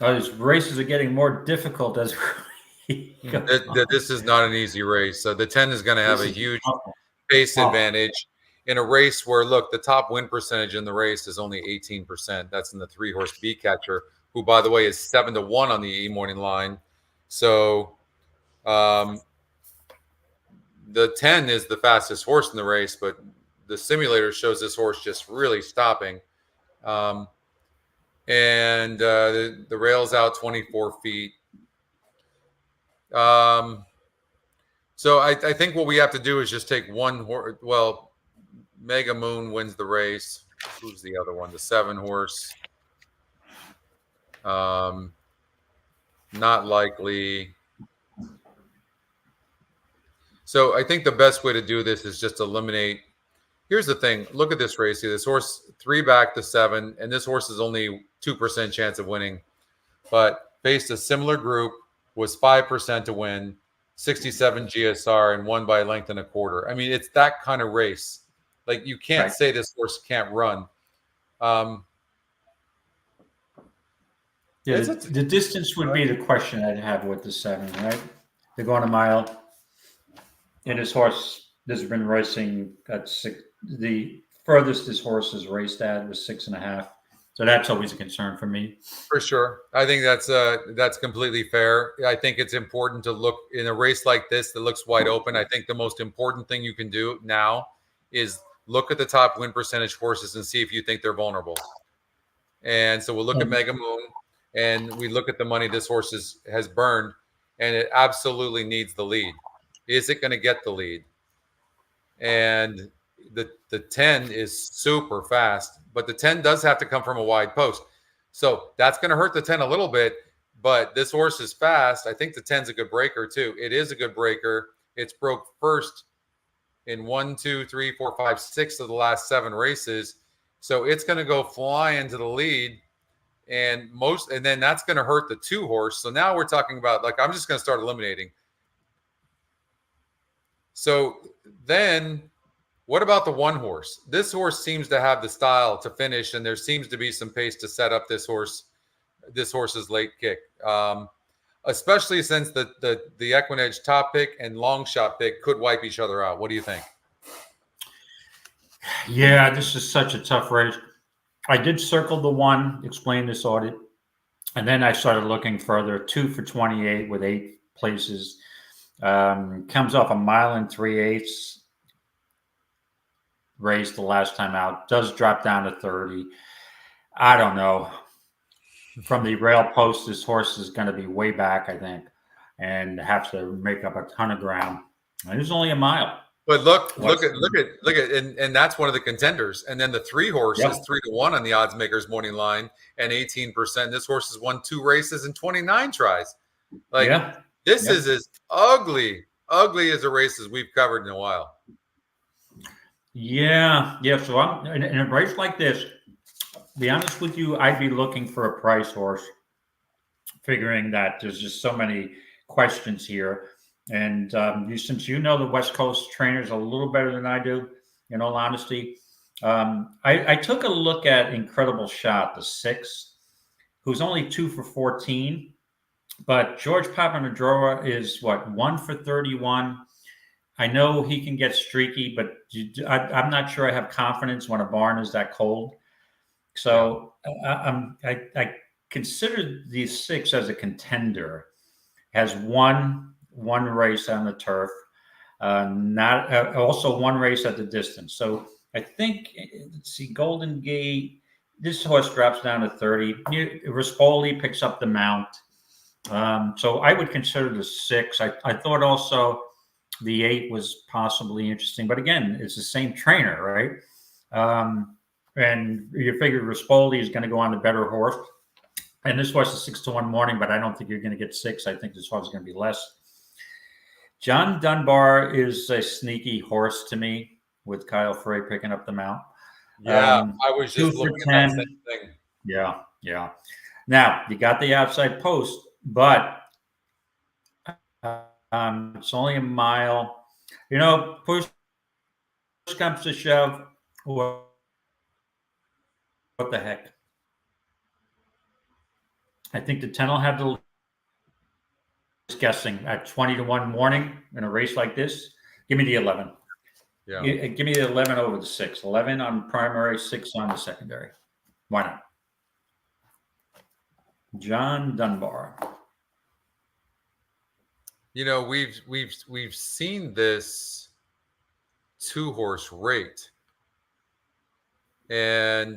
These races are getting more difficult as we go. This is not an easy race. So the 10 is going to have a huge pace advantage in a race where, look, the top win percentage in the race is only 18%. That's in the 3-horse B catcher, who, by the way, is 7-1 on the E-morning line. So the 10 is the fastest horse in the race, but the simulator shows this horse just really stopping. And the rail's out 24 feet. So I think what we have to do is just take one horse. Well, Mega Moon wins the race. Who's the other one? The 7 horse. Not likely. So I think the best way to do this is just eliminate. Here's the thing. Look at this race here. This horse 3 back to 7, and this horse is only 2% chance of winning, but faced a similar group, was 5% to win, 67 GSR, and won by a length and a quarter. I mean, it's that kind of race. Like, you can't say this horse can't run. The distance would be the question I'd have with the 7, right? They're going a mile. And this horse, this has been racing at 6. The furthest this horse has raced at was 6.5. So that's always a concern for me. For sure. I think that's completely fair. I think it's important to look in a race like this that looks wide open. I think the most important thing you can do now is look at the top win percentage horses and see if you think they're vulnerable. And so we'll look at Mega Moon, and we look at the money this horse has burned, and it absolutely needs the lead. Is it going to get the lead? And the 10 is super fast, but the 10 does have to come from a wide post. So that's going to hurt the 10 a little bit, but this horse is fast. I think the 10's a good breaker too. It is a good breaker. It's broke first in 1, 2, 3, 4, 5, 6 of the last 7 races. So it's going to go flying to the lead, and then that's going to hurt the 2 horse. So now we're talking about, like, I'm just going to start eliminating. So then what about the 1 horse? This horse seems to have the style to finish, and there seems to be some pace to set up this horse's late kick, especially since the EquinEdge top pick and long shot pick could wipe each other out. What do you think? Yeah, this is such a tough race. I did circle the 1, explain this audit, and then I started looking further. 2 for 28 with 8 places. Comes off a 1 3/8 race the last time out. Does drop down to 30. I don't know. From the rail post, this horse is going to be way back, I think, and have to make up a ton of ground. And it's only a mile. But look at, and that's one of the contenders. And then the 3 horse is 3-1 on the odds makers morning line and 18%. This horse has won 2 races and 29 tries. This is as ugly as a race as we've covered in a while. Yeah. So I'm in a race like this. To be honest with you, I'd be looking for a price horse, figuring that there's just so many questions here. And since you know the West Coast trainers a little better than I do, in all honesty, I took a look at Incredible Shot, the 6, who's only 2 for 14. But George Papanadroa is 1 for 31. I know he can get streaky, but I'm not sure I have confidence when a barn is that cold. So I consider the 6 as a contender. Has one race on the turf, also 1 race at the distance. So I think, let's see, Golden Gate. This horse drops down to 30. Rispoli picks up the mount. So I would consider the 6. I thought also The 8 was possibly interesting, but again, it's the same trainer, right? And you figure Rispoli is going to go on the better horse. And this horse is 6-1 morning, but I don't think you're going to get 6. I think this horse is going to be less. John Dunbar is a sneaky horse to me, with Kyle Frey picking up the mount. Yeah, I was just 2 for looking 10. at that same thing. Yeah. Now, you got the outside post, but it's only a mile. Push comes to shove. What the heck? I think the 10 will have the guessing at 20-1 morning in a race like this. Give me the 11. Yeah. Give me the 11 over the 6. 11 on primary, 6 on the secondary. Why not? John Dunbar. We've seen this 2-horse rate, and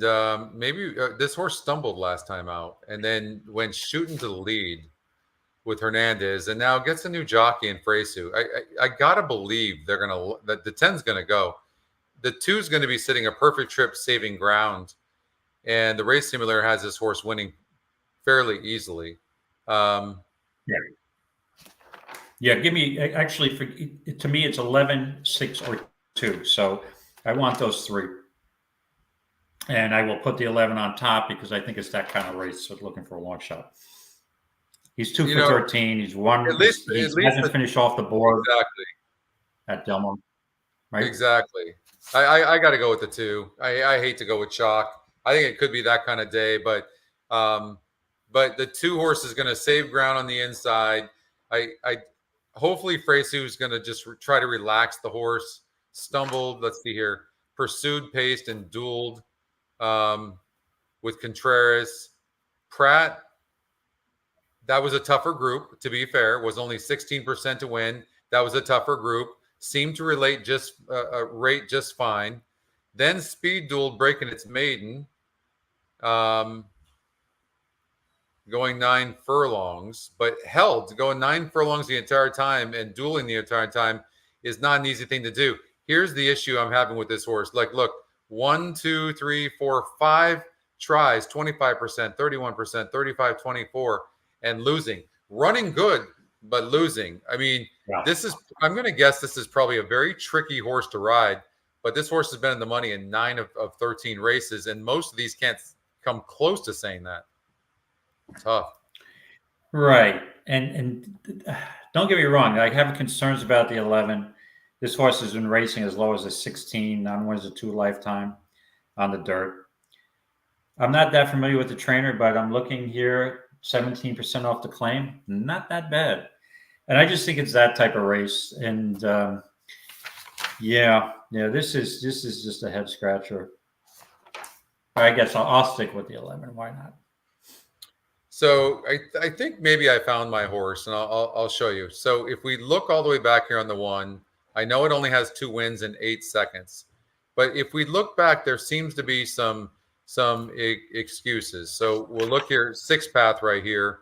maybe this horse stumbled last time out, and then went shooting to the lead with Hernandez, and now gets a new jockey in Fresu. I gotta believe that the 10's gonna go. The 2's gonna be sitting a perfect trip, saving ground, and the race simulator has this horse winning fairly easily. Yeah, give me actually to me it's 11, 6, or 2. So I want those 3. And I will put the 11 on top because I think it's that kind of race. So looking for a long shot. He's 2 for 13. He's won. He hasn't finished off the board. Exactly. At Belmont. Right? Exactly. I got to go with the 2. I hate to go with chalk. I think it could be that kind of day, but the 2 horse is going to save ground on the inside. Hopefully Fresu is going to just try to relax the horse. Stumbled. Let's see here. Pursued, paced, and dueled with Contreras. Pratt, that was a tougher group, to be fair. Was only 16% to win. That was a tougher group. Seemed to rate just fine. Then Speed Dueled, breaking its maiden. Going 9 furlongs, but held. Going 9 furlongs the entire time and dueling the entire time is not an easy thing to do. Here's the issue I'm having with this horse. Like, look, 1, 2, 3, 4, 5 tries, 25%, 31%, 35, 24, and losing. Running good, but losing. I mean, I'm going to guess this is probably a very tricky horse to ride, but this horse has been in the money in 9 of 13 races, and most of these can't come close to saying that. Tough. Right. And don't get me wrong. I have concerns about the 11. This horse has been racing as low as a 16 on one as a 2 lifetime on the dirt. I'm not that familiar with the trainer, but I'm looking here, 17% off the claim. Not that bad. And I just think it's that type of race. And this is just a head scratcher. I guess I'll stick with the 11. Why not? So I think maybe I found my horse, and I'll show you. So if we look all the way back here on the 1, I know it only has 2 wins in 8 seconds, but if we look back, there seems to be some excuses. So we'll look here, 6 path right here,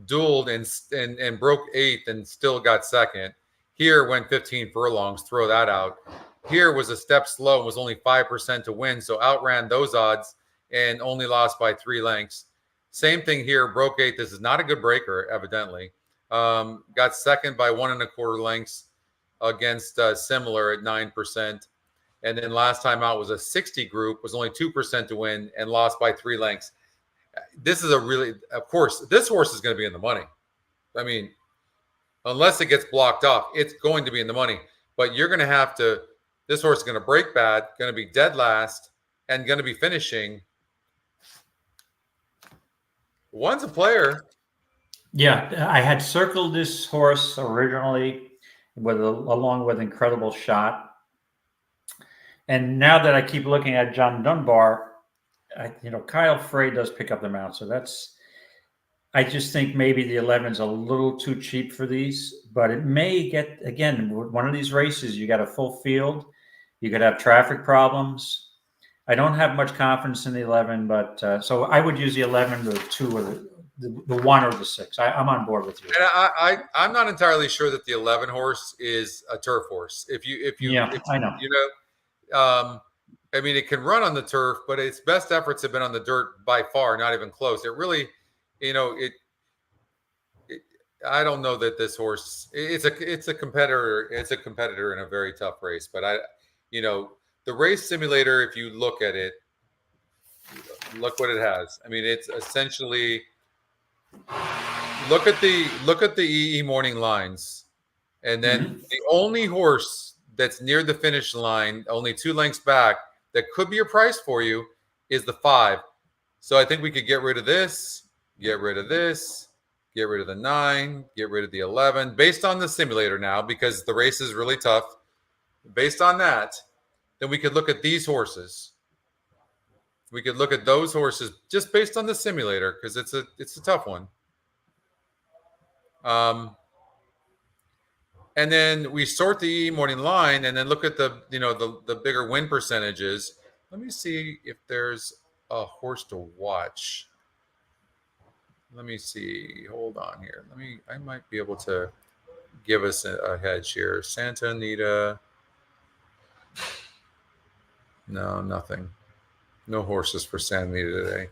dueled and broke 8th and still got 2nd. Here went 15 furlongs, throw that out. Here was a step slow and was only 5% to win, so outran those odds and only lost by 3 lengths. Same thing here, broke 8th. This is not a good breaker, evidently. Got 2nd by 1 1/4 lengths against similar at 9%. And then last time out was a 60 group, was only 2% to win and lost by 3 lengths. This is of course, this horse is going to be in the money. I mean, unless it gets blocked off, it's going to be in the money. But you're going to have to, this horse is going to break bad, going to be dead last, and going to be finishing. One's a player. Yeah, I had circled this horse originally along with Incredible Shot. And now that I keep looking at John Dunbar, Kyle Frey does pick up the mount. So I just think maybe the 11's a little too cheap for these, but it may get, again, one of these races, you got a full field. You could have traffic problems. I don't have much confidence in the 11, but so I would use the 11 or the 2 or the 1 or the 6. I'm on board with you. And I'm not entirely sure that the 11 horse is a turf horse. If I know. I mean, it can run on the turf, but its best efforts have been on the dirt by far, not even close. It really, I don't know that this horse. It's a competitor. It's a competitor in a very tough race. But the race simulator. If you look at it, look what it has. I mean, it's essentially look at the EE morning lines, and then the only horse that's near the finish line, only 2 lengths back, that could be a price for you is the 5. So I think we could get rid of this, get rid of this. Get rid of the 9, get rid of the 11, based on the simulator now, because the race is really tough. Based on that, then we could look at these horses. We could look at those horses just based on the simulator, because it's a tough one. And then we sort the EE morning line, and then look at the bigger win percentages. Let me see if there's a horse to watch. Let me see. Hold on here. I might be able to give us a hedge here. Santa Anita. No, nothing. No horses for Santa Anita today.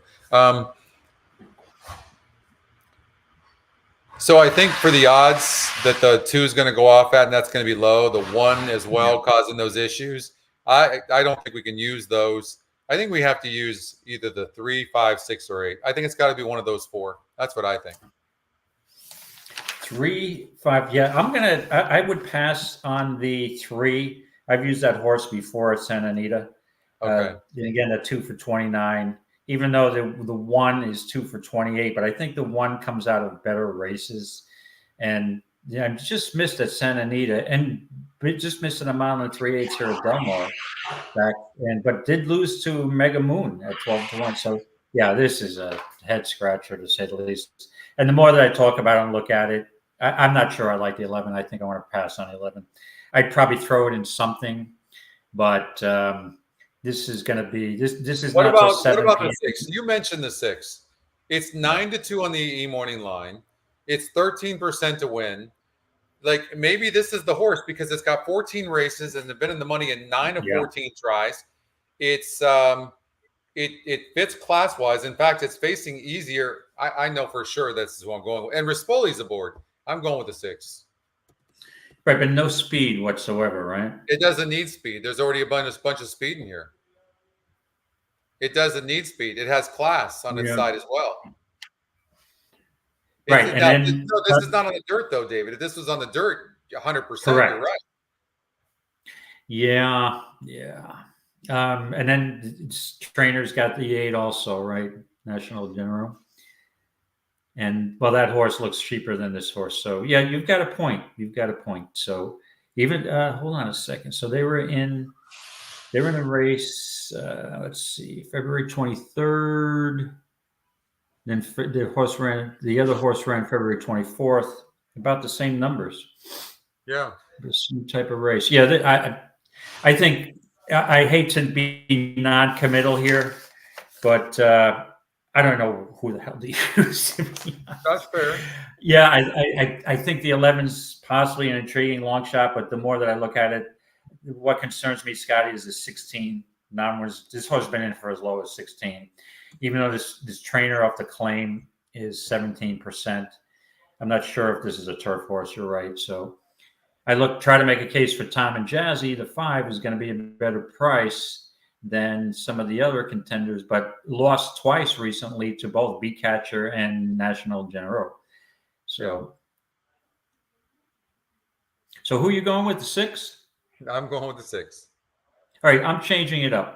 So I think for the odds that the 2 is going to go off at, and that's going to be low, the 1 as well, causing those issues, I don't think we can use those. I think we have to use either the 3, 5, 6, or 8. I think it's got to be one of those 4. That's what I think. 3, 5. Yeah, I would pass on the 3. I've used that horse before at Santa Anita. Okay. And again, a 2 for 29. Even though the 1 is 2 for 28, but I think the 1 comes out of better races. And I just missed at Santa Anita, and we just missed an amount of 3/8 here at Delmar but did lose to Mega Moon at 12-1. So yeah, this is a head scratcher to say the least. And the more that I talk about it and look at it, I'm not sure I like the 11. I think I want to pass on 11. I'd probably throw it in something, but this is going to be this is what not about till 7 what about the 6? You mentioned the 6. It's 9-2 on the EE morning line. It's 13% to win. Like, maybe this is the horse because it's got 14 races and they've been in the money in 9 of 14 tries. It's it fits class wise. In fact, it's facing easier. I know for sure this is what I'm going with. And Rispoli's aboard. I'm going with the 6. Right, but no speed whatsoever, right? It doesn't need speed. There's already a bunch of speed in here. It doesn't need speed. It has class on its side as well. Right. This is not on the dirt, though, David. If this was on the dirt, 100%, correct. You're right. Yeah. And then trainers got the 8 also, right? National General. And, well, that horse looks cheaper than this horse. So, yeah, you've got a point. So, even, hold on a second. So, they were in a race, let's see, February 23rd. Then the other horse ran February 24th, about the same numbers. Yeah. The same type of race. Yeah, I think I hate to be non-committal here, but I don't know who the hell to use. That's fair. Yeah, I think the 11's possibly an intriguing long shot, but the more that I look at it, what concerns me, Scotty, is the 16 non-winners. This horse has been in for as low as 16. Even though this trainer off the claim is 17%, I'm not sure if this is a turf horse. You're right. So I try to make a case for Tom and Jazzy. The 5 is going to be a better price than some of the other contenders, but lost twice recently to both Beat Catcher and National General. So who are you going with, the 6? I'm going with the 6. All right, I'm changing it up.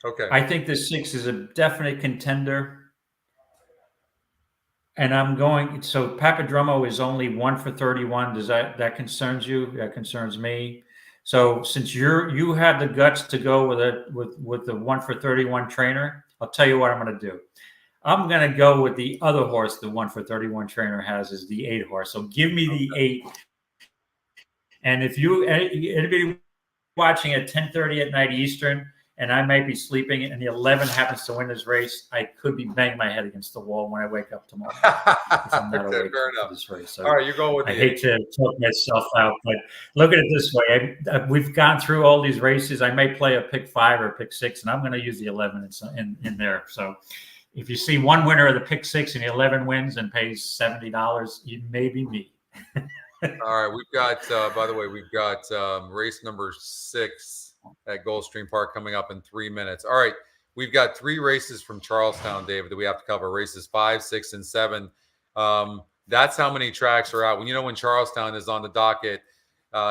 Okay. I think the 6 is a definite contender. And I'm going, so Papadromo is only 1 for 31. Does that concerns you? That concerns me. So since you have the guts to go with the 1 for 31 trainer, I'll tell you what I'm going to do. I'm going to go with the other horse the 1 for 31 trainer has, is the 8 horse. So give me the 8. And if anybody watching at 10:30 at night Eastern, and I might be sleeping, and the 11 happens to win this race, I could be banging my head against the wall when I wake up tomorrow if I'm not awake for this race. So all right, you're going with I hate to talk myself out, but look at it this way. We've gone through all these races. I may play a pick 5 or pick 6, and I'm going to use the 11 in there. So if you see one winner of the pick 6 and the 11 wins and pays $70, it may be me. All right, we've got, by the way, we've got race number 6 at Goldstream Park coming up in 3 minutes. All right, we've got 3 races from Charlestown, David, that we have to cover. Races 5, 6, and 7. That's how many tracks are out. When Charlestown is on the docket,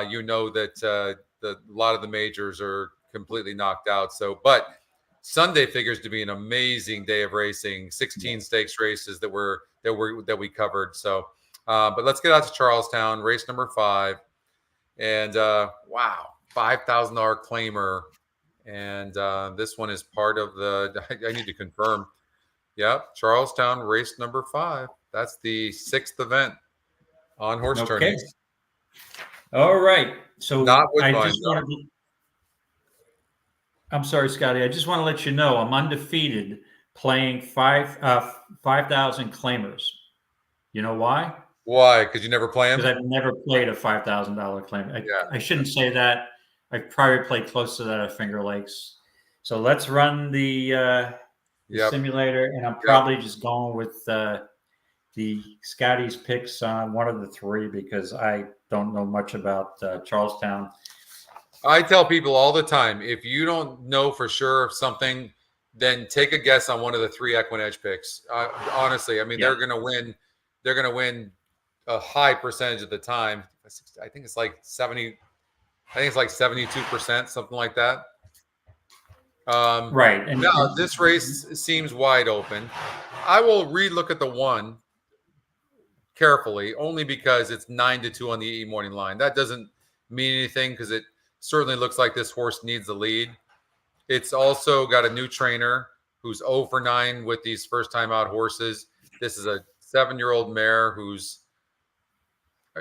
you know that a lot of the majors are completely knocked out. So, but Sunday figures to be an amazing day of racing. 16 stakes races that we covered. So, but let's get out to Charlestown, race number 5, and wow, $5,000 claimer, and this one is part of the. I need to confirm. Yep, Charlestown, race number 5. That's the 6th event on horse tourneys. All right, so not Woodbine, I just wanted to. I'm sorry, Scotty. I just want to let you know I'm undefeated playing 5,000 claimers. You know why? Why? Because you never play them? Because I've never played a $5,000 claim. I shouldn't say that. I've probably played close to that at Finger Lakes. So let's run the simulator, and I'm probably just going with the Scotty's picks on one of the 3 because I don't know much about Charlestown. I tell people all the time, if you don't know for sure of something, then take a guess on one of the 3 EquinEdge picks. Honestly, I mean, they're going to win. They're going to win a high percentage of the time. I think it's like 70. I think it's like 72%, something like that. Right. And now this race seems wide open. I will relook at the 1 carefully, only because it's 9-2 on the E morning line. That doesn't mean anything because it certainly looks like this horse needs the lead. It's also got a new trainer who's 0 for 9 with these first time out horses. This is a 7-year-old mare who's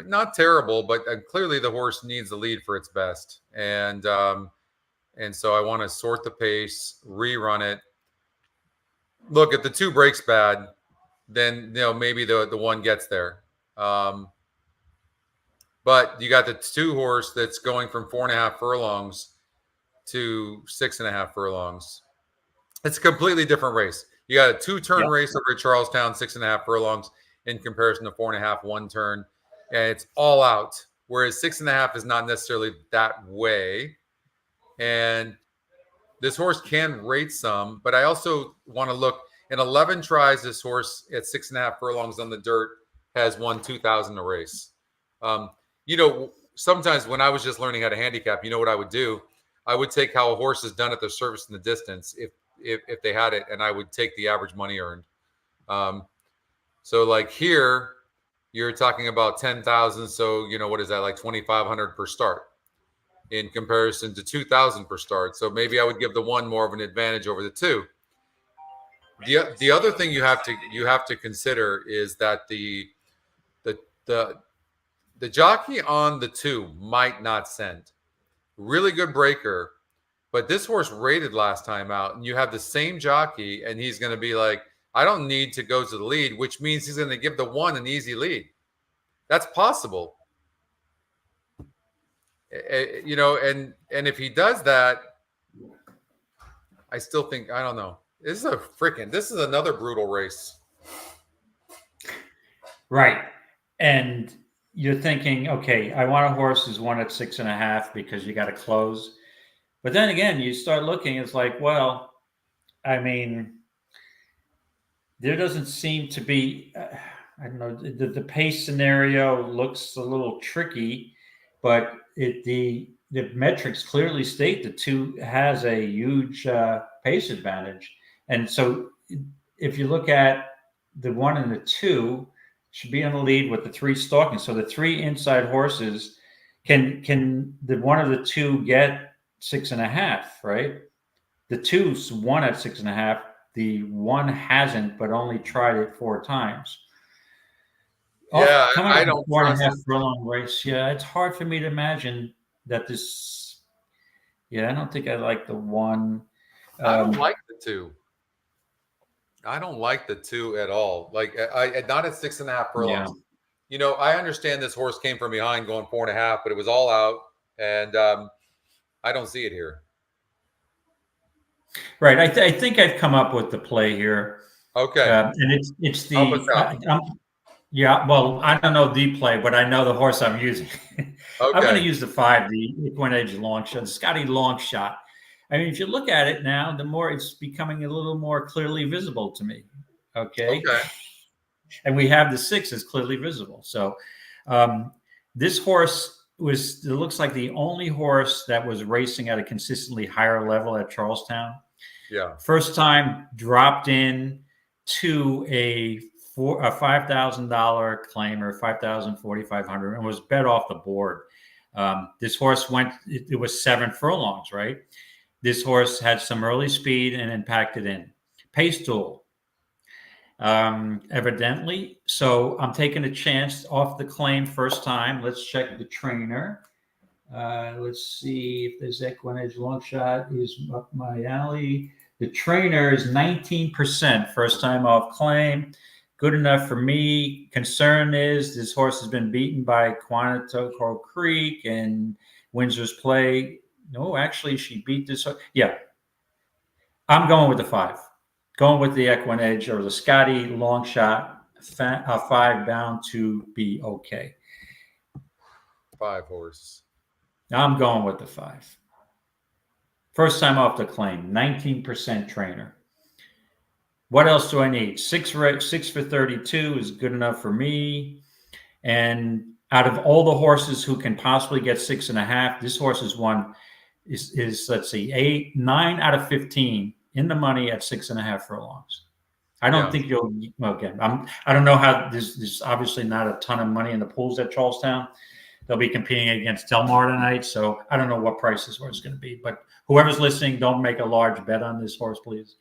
not terrible, but clearly the horse needs the lead for its best. And so I want to sort the pace, rerun it. Look, if the 2 breaks bad, then maybe the 1 gets there. But you got the 2 horse that's going from 4.5 furlongs to 6.5 furlongs. It's a completely different race. You got a 2-turn race over at Charlestown, 6.5 furlongs in comparison to 4.5 1-turn. And it's all out, whereas 6.5 is not necessarily that way. And this horse can rate some, but I also want to look in 11 tries. This horse at 6.5 furlongs on the dirt has won 2,000 a race. Sometimes when I was just learning how to handicap, you know what I would do? I would take how a horse has done at the surface in the distance, if they had it, and I would take the average money earned. So like here, you're talking about 10,000. So, what is that? Like 2,500 per start in comparison to 2,000 per start. So maybe I would give the 1 more of an advantage over the 2. The other thing you have to consider is that the jockey on the 2 might not send. Really good breaker, but this horse rated last time out, and you have the same jockey, and he's going to be like, I don't need to go to the lead, which means he's going to give the 1 an easy lead. That's possible. And if he does that, I still think, I don't know. This is another brutal race. Right. And you're thinking, okay, I want a horse who's won at 6.5 because you got to close. But then again, you start looking, it's like, well, I mean, there doesn't seem to be, I don't know, the pace scenario looks a little tricky, but the metrics clearly state the 2 has a huge pace advantage. And so if you look at the 1 and the 2 should be on the lead with the 3 stalking. So the 3 inside horses, can the 1 of the 2 get 6.5, right? The 2's won at 6.5. The 1 hasn't, but only tried it 4 times. Yeah, I don't 4.5 furlong race. Yeah, it's hard for me to imagine that this. Yeah, I don't think I like the 1. I don't like the 2. I don't like the 2 at all. Like I not at 6.5 furlongs. You know, I understand this horse came from behind going 4.5, but it was all out, and I don't see it here. Right. I think I've come up with the play here. Okay. And it's the yeah. Well, I don't know the play, but I know the horse I'm using. I'm going to use the 5, the EquinEdge long shot, Scotty long shot. I mean, if you look at it now, the more it's becoming a little more clearly visible to me. Okay. And we have the 6 is clearly visible. So this horse it looks like the only horse that was racing at a consistently higher level at Charlestown. Yeah. First time dropped in to a $5,000 claim, or $5,000, $4,500, and was bet off the board. This horse it was 7 furlongs, right? This horse had some early speed and then packed it in. Pace tool, evidently. So I'm taking a chance off the claim first time. Let's check the trainer. Let's see if this EquinEdge long shot is up my alley. The trainer is 19% first time off claim. Good enough for me. Concern is this horse has been beaten by Quantico Creek and Windsor's Play. No, actually, she beat this. Yeah. I'm going with the 5. Going with the EquinEdge or the Scotty long shot, 5 bound to be okay. 5 horse. I'm going with the 5. First time off the claim, 19% trainer. What else do I need? 6 for 32 is good enough for me. And out of all the horses who can possibly get 6.5, this horse is let's see, 9 out of 15 in the money at 6.5 furlongs. I don't think you'll. Again, I don't know how. There's obviously not a ton of money in the pools at Charlestown. They'll be competing against Delaware tonight, so I don't know what price this horse is going to be. But whoever's listening, don't make a large bet on this horse, please,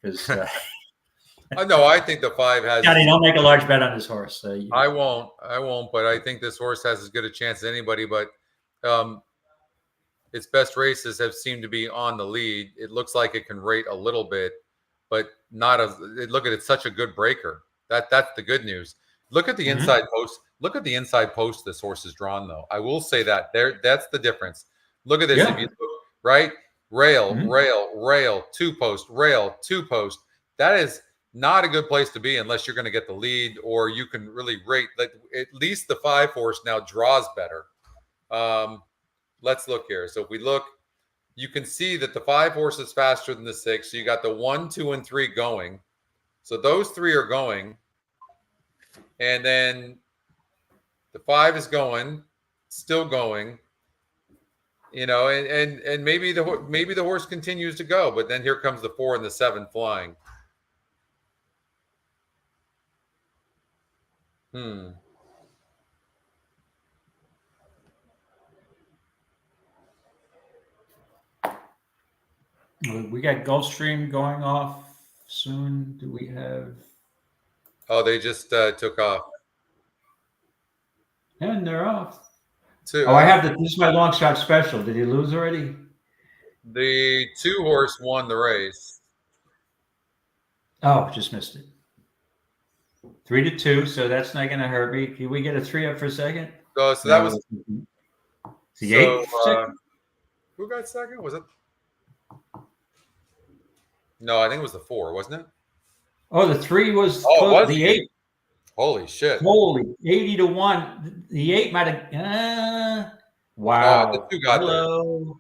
because. No, I think the 5 has. Scotty, don't make a large bet on this horse. I won't. But I think this horse has as good a chance as anybody. But its best races have seemed to be on the lead. It looks like it can rate a little bit, but not a. Look at it, such a good breaker. That's the good news. Look at the inside post. Look at the inside post this horse is drawn, though. I will say that that's the difference. Look at this. Yeah. If you look, right, rail, 2 post, rail, 2 post. That is not a good place to be unless you're going to get the lead, or you can really rate that. At least the 5 horse now draws better. Let's look here. So if we look, you can see that the 5 horse is faster than the 6. So you got the 1, 2, and 3 going. So those 3 are going, and then the 5 is going, still going. You know, and maybe the horse continues to go, but then here comes the 4 and the 7 flying. We got Goldstream going off soon. Do we have? Oh, they just took off. And they're off. I have this is my long shot special. Did he lose already? The 2 horse won the race. Oh, just missed it. 3-2, so that's not going to hurt me. Can we get a 3 up for second? So that was the 8. Who got second? Was it? No, I think it was the 4, wasn't it? Oh, the 3 was. Oh, it was the 8. Holy shit! Holy, 80-1. The 8 might have. Wow. The 2 got Hello.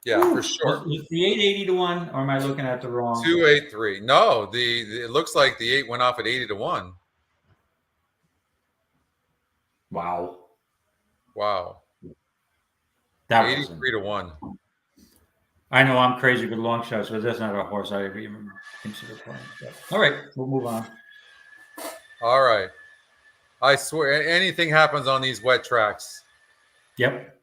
There. Yeah, for sure. Was the 8 80-1, or am I looking at the wrong? 283. No, it looks like the 8 went off at 80-1. Wow. That 83-1. I know I'm crazy with long shots, but that's not a horse I even consider playing. So. All right, we'll move on. All right. I swear, anything happens on these wet tracks. Yep.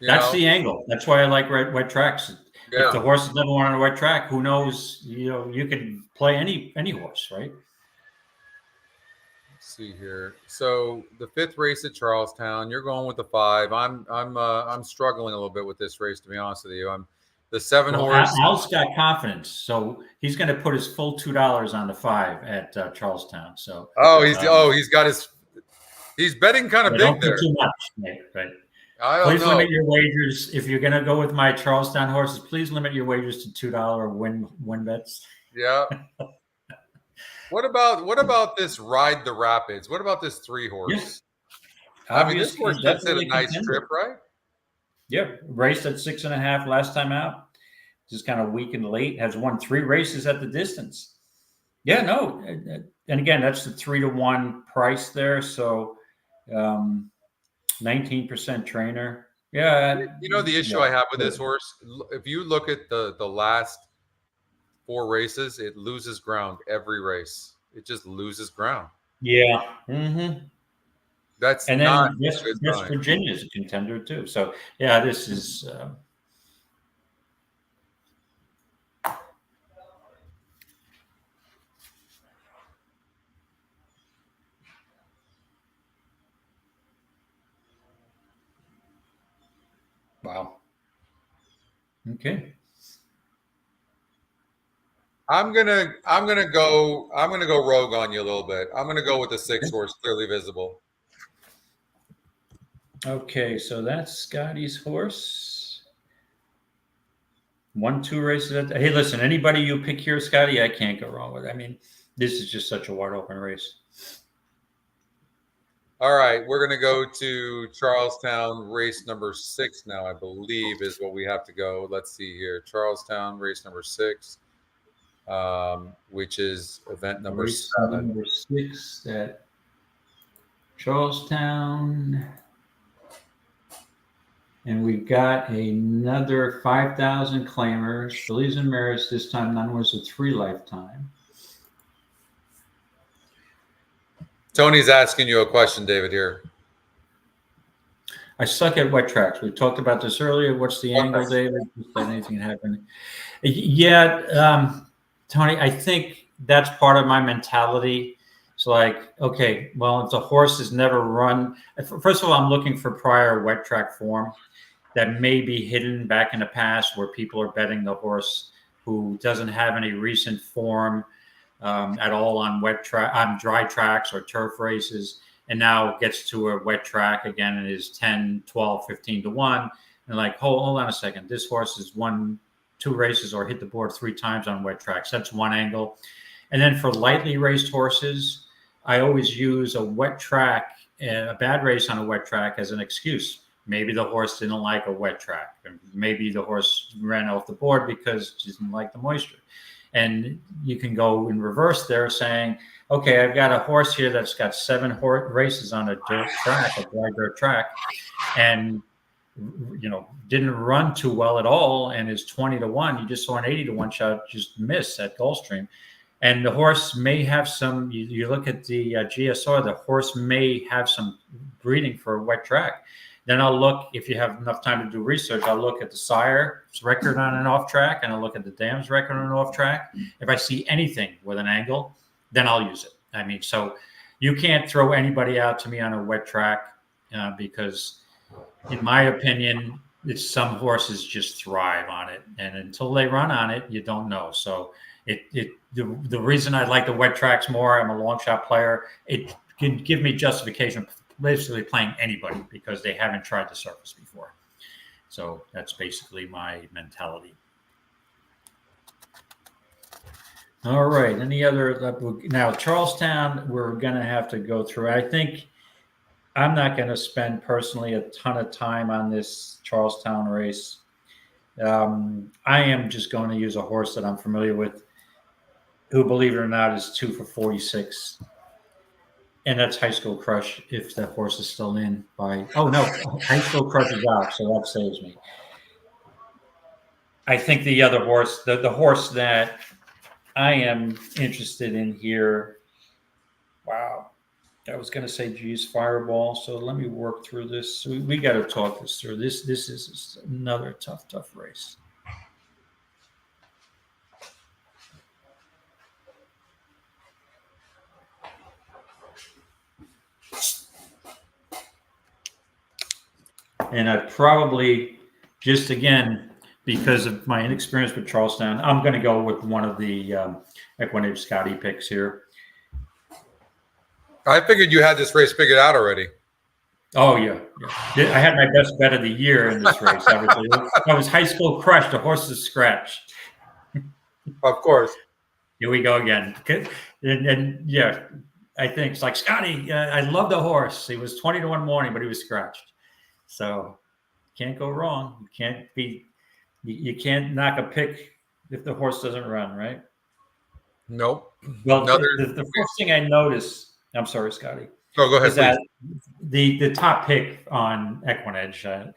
That's the angle. That's why I like wet tracks. Yeah. If the horse is number 1 on a wet track, who knows? You know, you can play any horse, right? Let's see here. So the 5th race at Charlestown, you're going with the 5. I'm struggling a little bit with this race, to be honest with you. The 7 Well, horse. Al's got confidence, so he's going to put his full $2 on the 5 at Charlestown. So He's got his. He's betting kind of big don't there. put too much, right? I don't Please know. limit your wagers. If you're going to go with my Charlestown horses, please limit your wagers to $2 win bets. Yeah. What about this Ride the Rapids? What about this 3 horse? Yeah. I mean, this horse just hit a nice trip, right? Yeah, raced at 6.5 last time out. Just kind of weak and late. Has won 3 races at the distance. Yeah, no, and again, that's the 3-to-1 price there. So, 19% trainer. Yeah, You know the issue I have with this horse. If you look at the last 4 races, it loses ground every race. It just loses ground. Yeah. Mm-hmm. That's and not then West Virginia is a contender too. So yeah, this is. Wow. Okay. I'm gonna go rogue on you a little bit. I'm gonna go with the 6 horse, Clearly Visible. Okay, so that's Scotty's horse. 1-2 races. Hey, listen, anybody you pick here, Scotty, I can't go wrong with. I mean, this is just such a wide open race. All right, we're gonna go to Charlestown, race number 6 now. I believe is what we have to go. Let's see here, Charlestown, race number 6, which is event number race 7. Number 6 at Charlestown. And we've got another 5,000 claimers. Fillies and Mares, this time none was a 3 lifetime. Tony's asking you a question, David, here. I suck at wet tracks. We talked about this earlier. What's the angle, David? Did anything happen? Yeah, Tony, I think that's part of my mentality. It's like, okay, well, if the horse has never run, first of all, I'm looking for prior wet track form that may be hidden back in the past where people are betting the horse who doesn't have any recent form at all on dry tracks or turf races, and now gets to a wet track again and is 10, 12, 15-1. And like, hold on a second. This horse has won 2 races or hit the board 3 times on wet tracks. That's one angle. And then for lightly raced horses, I always use a wet track, a bad race on a wet track as an excuse. Maybe the horse didn't like a wet track. Maybe the horse ran off the board because he didn't like the moisture. And you can go in reverse there saying, okay, I've got a horse here that's got 7 races on a dirt track, a dry dirt track, and didn't run too well at all and is 20-1. You just saw an 80-1 shot just miss at Goldstream. And the horse may have some, you look at the GSR, the horse may have some breeding for a wet track. Then I'll look, if you have enough time to do research, I'll look at the sire's record on an off track, and I'll look at the dam's record on an off track. If I see anything with an angle, then I'll use it. I mean, so you can't throw anybody out to me on a wet track because, in my opinion, some horses just thrive on it. And until they run on it, you don't know. So the reason I like the wet tracks more, I'm a long shot player, it can give me justification for basically playing anybody because they haven't tried the surface before. So that's basically my mentality. All right. Any other? Now, Charlestown, we're going to have to go through. I think I'm not going to spend personally a ton of time on this Charlestown race. I am just going to use a horse that I'm familiar with, who, believe it or not, is 2 for 46. And that's High School Crush if the horse is still in by... Oh, no. High School Crush is out, so that saves me. I think the other horse, the horse that I am interested in here... Wow. I was going to say, geez, Fireball. So let me work through this. We got to talk this through. This is another tough race. And I'd probably just, again, because of my inexperience with Charlestown, I'm going to go with one of the EquinEdge Scotty picks here. I figured you had this race figured out already. Oh, yeah. I had my best bet of the year in this race. I was high school crush. The horse is scratched. Of course. Here we go again. And yeah, I think it's like, Scotty, I love the horse. He was 20 to 1 morning, but he was scratched. So can't go wrong. You can't knock a pick if the horse doesn't run, right? Nope. Well, the first thing I noticed, I'm sorry, Scotty. Oh, go ahead, is that the top pick on EquinEdge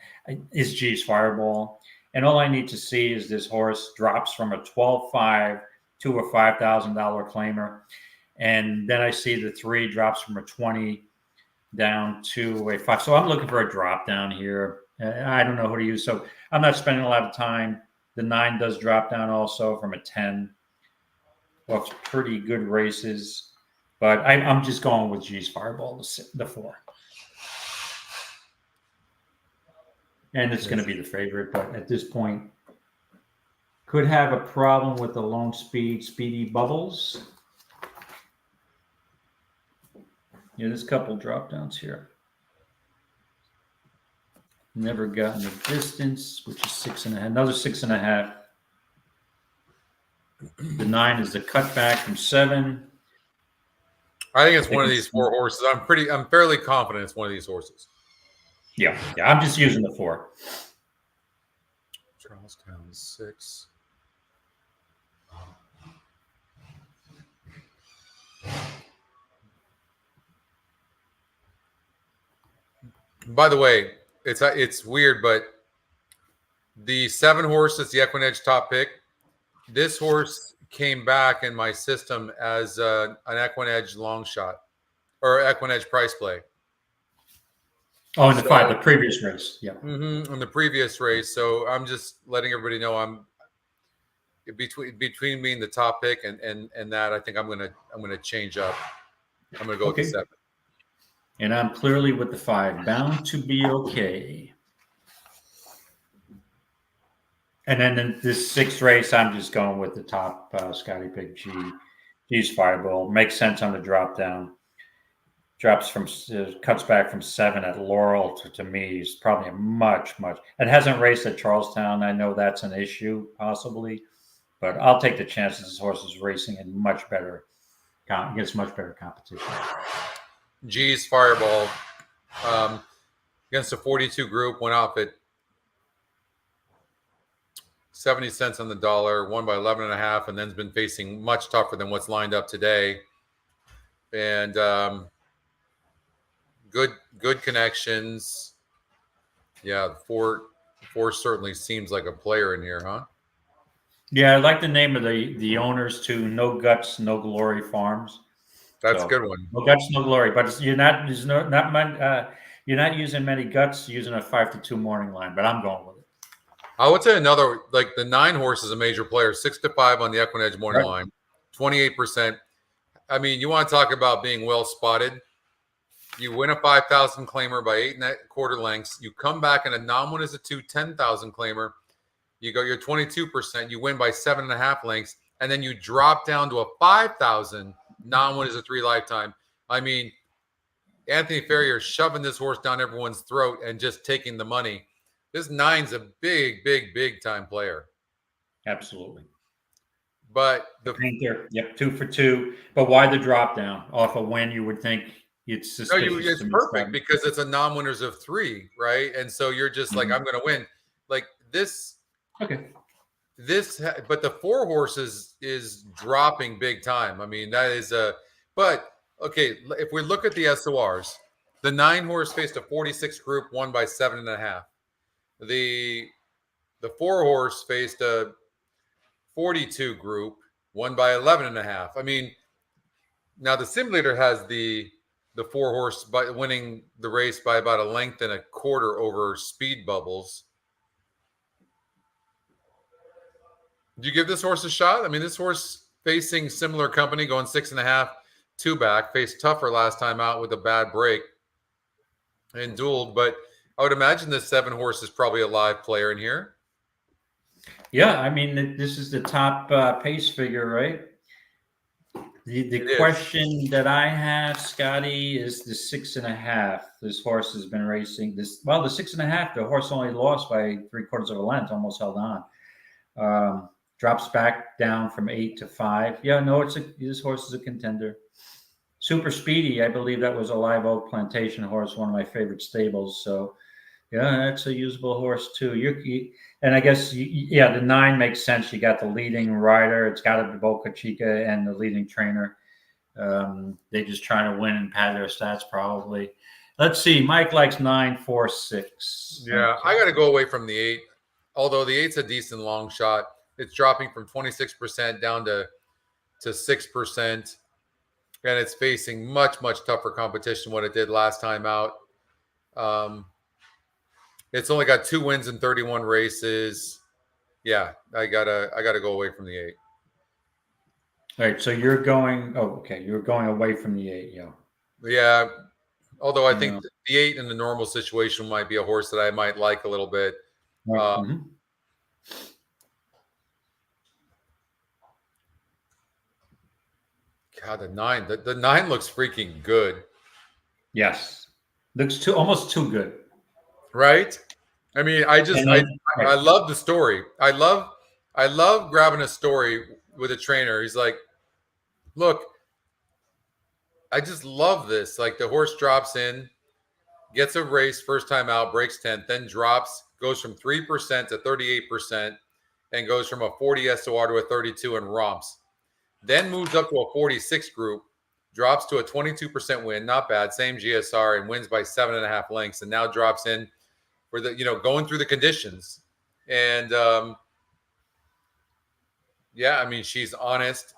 is G's Fireball. And all I need to see is this horse drops from a 12.5 to a $5,000 claimer. And then I see the 3 drops from a 20 down to a 5. So I'm looking for a drop down here. I don't know who to use. So I'm not spending a lot of time. The 9 does drop down also from a 10. Well, it's pretty good races. But I'm just going with G's Fireball, the 4. And it's going to be the favorite, but at this point, could have a problem with the lone speedy bubbles. Yeah, there's a couple drop downs here. Never gotten the distance, which is 6.5. Another 6.5. The 9 is the cutback from 7. I think it's one of these 4 horses. I'm fairly confident it's one of these horses. Yeah, I'm just using the 4. Charlestown 6. By the way, it's weird, but the 7 horse is the EquinEdge top pick. This horse came back in my system as an EquinEdge long shot or EquinEdge price play. Oh, in the 5, the previous race. Yeah. In the previous race. So I'm just letting everybody know I'm between me and the top pick and that I think I'm gonna change up. I'm gonna go with the 7. And I'm clearly with the 5. Bound to be okay. And then in this 6th race, I'm just going with the top Scotty pick G's Fireball. Makes sense on the drop down. Cuts back from 7 at Laurel to me is probably a much. It hasn't raced at Charlestown. I know that's an issue possibly, but I'll take the chances this horse is racing in against much better competition. G's Fireball against a 42 group went off at 70 cents on the dollar, won by 11.5, and then's been facing much tougher than what's lined up today. And good connections. Yeah, four certainly seems like a player in here, huh? Yeah, I like the name of the owners too. No Guts, No Glory Farms. That's a good one. No Guts, No Glory, but you're not using many guts. You're using a 5 to 2 morning line, but I'm going with it. I would say another, like the 9 horse is a major player, 6 to 5 on the EquinEdge morning line, 28%. I mean, you want to talk about being well spotted. You win a 5,000 claimer by 8.25 lengths. You come back in a non-win as a 10,000 claimer. You go your 22%. You win by 7.5 lengths, and then you drop down to a 5,000 non-win as a 3 lifetime. I mean, Anthony Ferrier shoving this horse down everyone's throat and just taking the money. This 9's a big time player. Absolutely. But the Painter, 2 for 2. But why the drop down off a win? You would think it's it's perfect because it's a non-winners of 3, right? And so you're just like, I'm going to win. Like this. Okay. But the 4 horses is dropping big time. I mean, that is but okay. If we look at the SORs, the 9 horse faced a 46 group, won by 7.5. The 4 horse faced a 42 group, won by 11.5. I mean, now the simulator has the 4 horse by winning the race by about 1.25 lengths over speed bubbles. Do you give this horse a shot? I mean, this horse facing similar company, going 6.5, 2 back, faced tougher last time out with a bad break and dueled, but I would imagine this 7 horse is probably a live player in here. Yeah, I mean, this is the top pace figure, right? The question that I have, Scotty, is the 6.5. This horse has been racing the 6.5. The horse only lost by 3/4 of a length, almost held on. Drops back down from 8 to 5. Yeah, no, this horse is a contender. Super Speedy, I believe that was a Live Oak Plantation horse, one of my favorite stables. So, yeah, that's a usable horse too. And I guess, yeah, the 9 makes sense. You got the leading rider. It's got to be Boca Chica and the leading trainer. They just trying to win and pad their stats probably. Let's see. Mike likes 9, 4, 6. Yeah, I got to go away from the 8. Although the 8's a decent long shot. It's dropping from 26% down to 6%. And it's facing much, much tougher competition than what it did last time out. It's only got 2 wins in 31 races. Yeah, I gotta go away from the 8. All right, so you're going. Oh, okay, you're going away from the 8. Yeah. Yeah, although I think the 8 in the normal situation might be a horse that I might like a little bit. Right. God, the 9. The 9 looks freaking good. Yes, looks almost too good. Right? I mean, I love the story. I love grabbing a story with a trainer. He's like, look, I just love this. Like the horse drops in, gets a race first time out, breaks 10th, then drops, goes from 3% to 38%, and goes from a 40 SOR to a 32 and romps. Then moves up to a 46 group, drops to a 22% win, not bad, same GSR, and wins by 7.5 lengths, and now drops in for the, going through the conditions. And yeah, I mean, she's honest.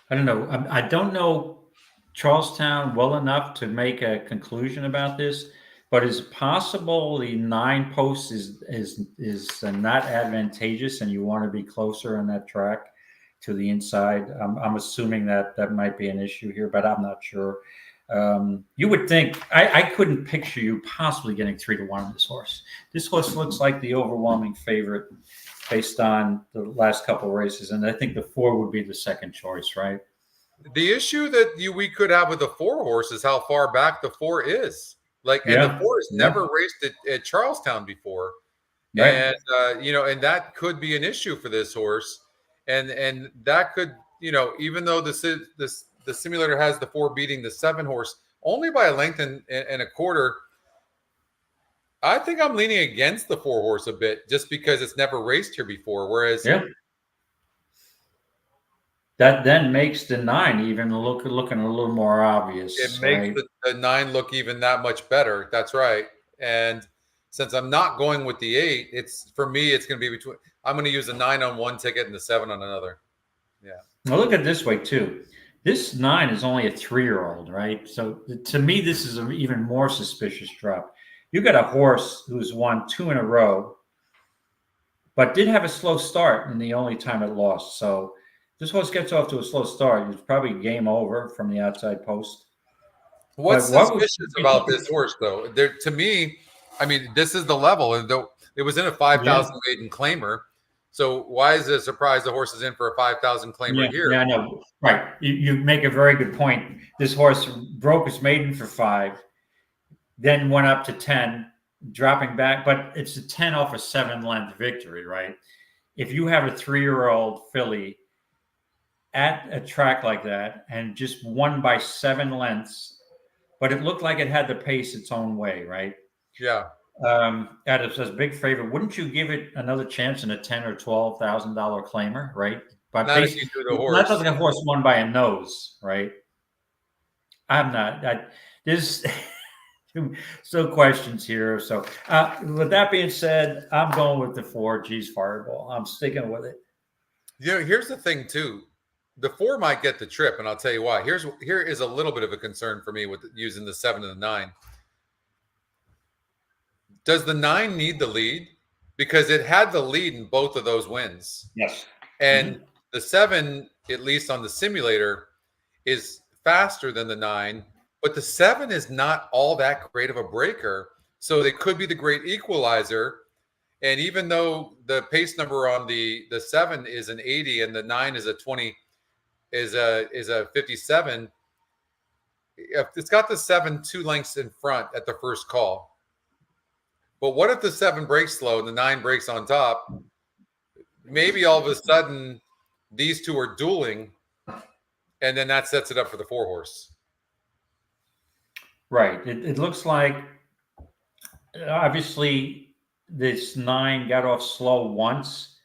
I don't know. I don't know Charlestown well enough to make a conclusion about this, but is it possible the 9 post is not advantageous and you want to be closer on that track to the inside? I'm assuming that might be an issue here, but I'm not sure. You would think I couldn't picture you possibly getting 3-1 on this horse. This horse looks like the overwhelming favorite based on the last couple of races, and I think the 4 would be the second choice, right? The issue that we could have with the 4 horse is how far back the 4 is. Like, and the 4 has never raced at Charlestown before, right. And and that could be an issue for this horse, and that could, even though the simulator has the 4 beating the 7 horse only by a length and a quarter, I think I'm leaning against the 4 horse a bit just because it's never raced here before. Whereas that then makes the 9 even looking a little more obvious. It makes the 9 look even that much better. That's right. And since I'm not going with the 8, for me, it's going to be between. I'm going to use a 9 on one ticket and the 7 on another. Yeah. Well, look at it this way too. This 9 is only a 3-year-old, right? So to me, this is an even more suspicious drop. You got a horse who's won 2 in a row, but did have a slow start in the only time it lost. So this horse gets off to a slow start. It's probably game over from the outside post. What's suspicious about this horse, though? To me, I mean, this is the level. And though it was in a 5,000 maiden claimer, so why is it a surprise the horse is in for a 5,000 claimer here? Yeah, I know. Right. You make a very good point. This horse broke his maiden for 5, then went up to 10, dropping back, but it's a 10 off a 7-length victory, right? If you have a 3-year-old filly at a track like that and just won by 7 lengths, but it looked like it had to pace its own way, right? Yeah. At a big favorite, wouldn't you give it another chance in a $10,000 or $12,000 claimer, right? But not if you do the horse. That's like a horse won by a nose, right? I'm not. There's still questions here. So, with that being said, I'm going with the 4 G's Fireball. I'm sticking with it. Here's the thing too. The 4 might get the trip, and I'll tell you why. Here is a little bit of a concern for me with using the 7 and the 9. Does the 9 need the lead? Because it had the lead in both of those wins. Yes. And the 7, at least on the simulator, is faster than the 9, but the 7 is not all that great of a breaker. So it could be the great equalizer. And even though the pace number on the 7 is an 80 and the 9 is a 20, is a 57, it's got the 7 2 lengths in front at the first call. But what if the 7 breaks slow and the 9 breaks on top? Maybe all of a sudden these two are dueling, and then that sets it up for the 4 horse. Right. It looks like obviously this 9 got off slow once,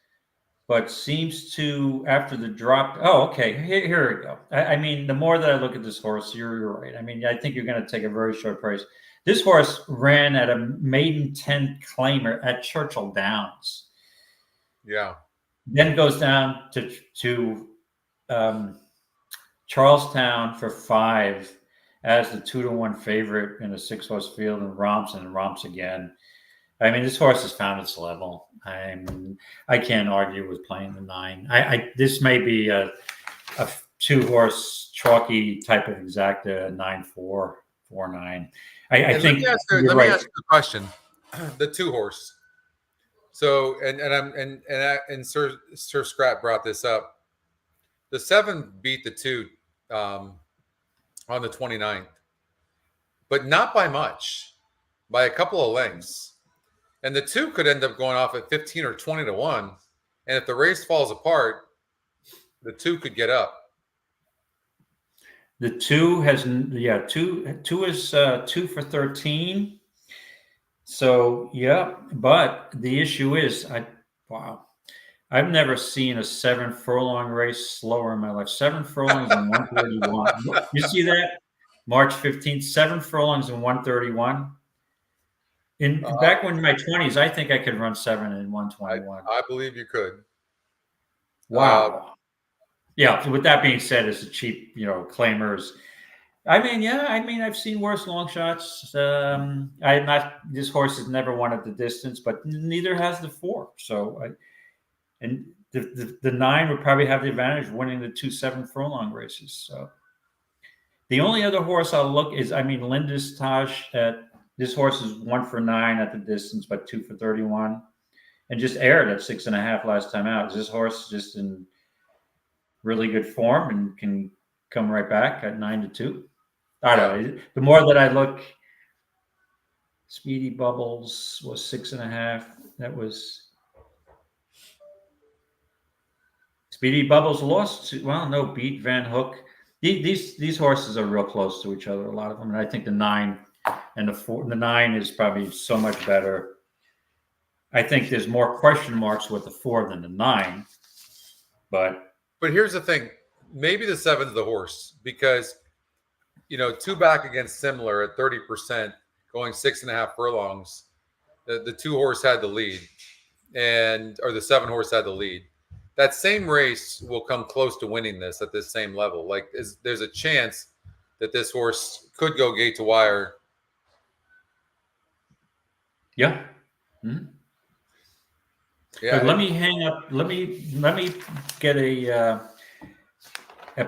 but seems to, after the drop. Oh, okay. Here we go. I mean, the more that I look at this horse, you're right. I mean, I think you're going to take a very short price. This horse ran at a maiden 10 claimer at Churchill Downs. Yeah. Then goes down to Charlestown for 5 as the 2-1 favorite in a 6-horse field, and romps again. I mean, this horse has found its level. I can't argue with playing the 9. This may be a 2-horse chalky type of exacta 9-4, 4-9. I think. Let me ask you a question. The 2 horse. So and Sir Scrap brought this up. The 7 beat the 2 on the 29th, but not by much, by a couple of lengths. And the 2 could end up going off at 15 or 20 to 1. And if the race falls apart, the 2 could get up. The 2 has, two is 2 for 13. So, yeah, but the issue is, I've never seen a 7 furlong race slower in my life. 7 furlongs and 131. You see that? March 15th, 7 furlongs and 131. Back when my 20s, I think I could run 7 and 121. I believe you could. Wow. Yeah. With that being said, it's a cheap, claimers. I've seen worse long shots. This horse has never won at the distance, but neither has the 4. So, the 9 would probably have the advantage of winning the 2 7 furlong races. So, the only other horse I'll look is, Linda's Taj. This horse is 1 for 9 at the distance, but 2 for 31, and just aired at 6.5 last time out. Is this horse just in really good form and can come right back at 9 to 2? I don't know. The more that I look, Speedy Bubbles was 6.5. That was Speedy Bubbles lost to, beat Van Hook. These horses are real close to each other, a lot of them, and I think the 9 and the 4. The 9 is probably so much better. I think there's more question marks with the 4 than the 9, but here's the thing: maybe the 7's the horse, because 2 back against similar at 30%, going 6.5 furlongs. The 2 horse had the lead, or the 7 horse had the lead. That same race will come close to winning this at this same level. Like, there's a chance that this horse could go gate to wire. Yeah. Mm-hmm. Yeah. But let me hang up. Let me get a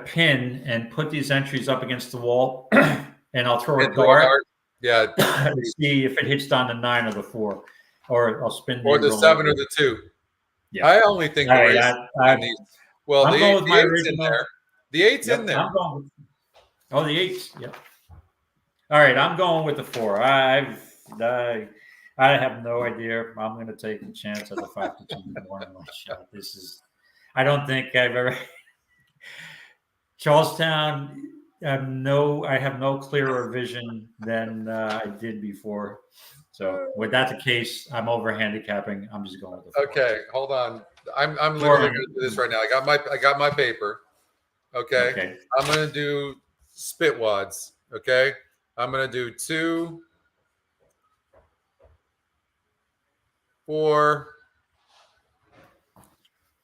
pin and put these entries up against the wall, and I'll throw a dart. Yeah. To see if it hits down the 9 or the 4, or I'll spin. Or the 7 or the 2. Yeah. I only think the race. I'm going with my 8's in there. The 8's in there. I'm going with, the 8's. Yep. All right, I'm going with the 4. I have no idea. I'm going to take the chance of the 5 to 2 morning shot. I don't think I've ever. Charlestown, I have no clearer vision than I did before. So, with that the case, I'm over handicapping. I'm just going with the 4. Okay, hold on. I'm literally going to do this right now. I got my paper. Okay. I'm going to do spit wads. Okay. I'm going to do 2, 4,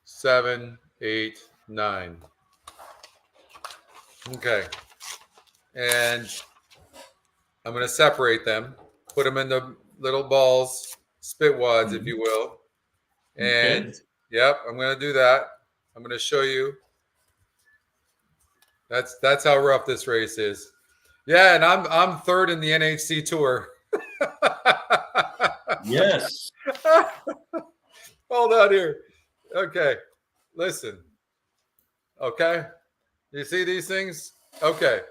7, 8, 9. Okay. And I'm going to separate them, put them in the little balls, spit wads, if you will. And yep, I'm going to do that. I'm going to show you. That's how rough this race is. Yeah, and I'm third in the NHC Tour. Yes. Hold on here. Okay. Listen. Okay. You see these things? Okay.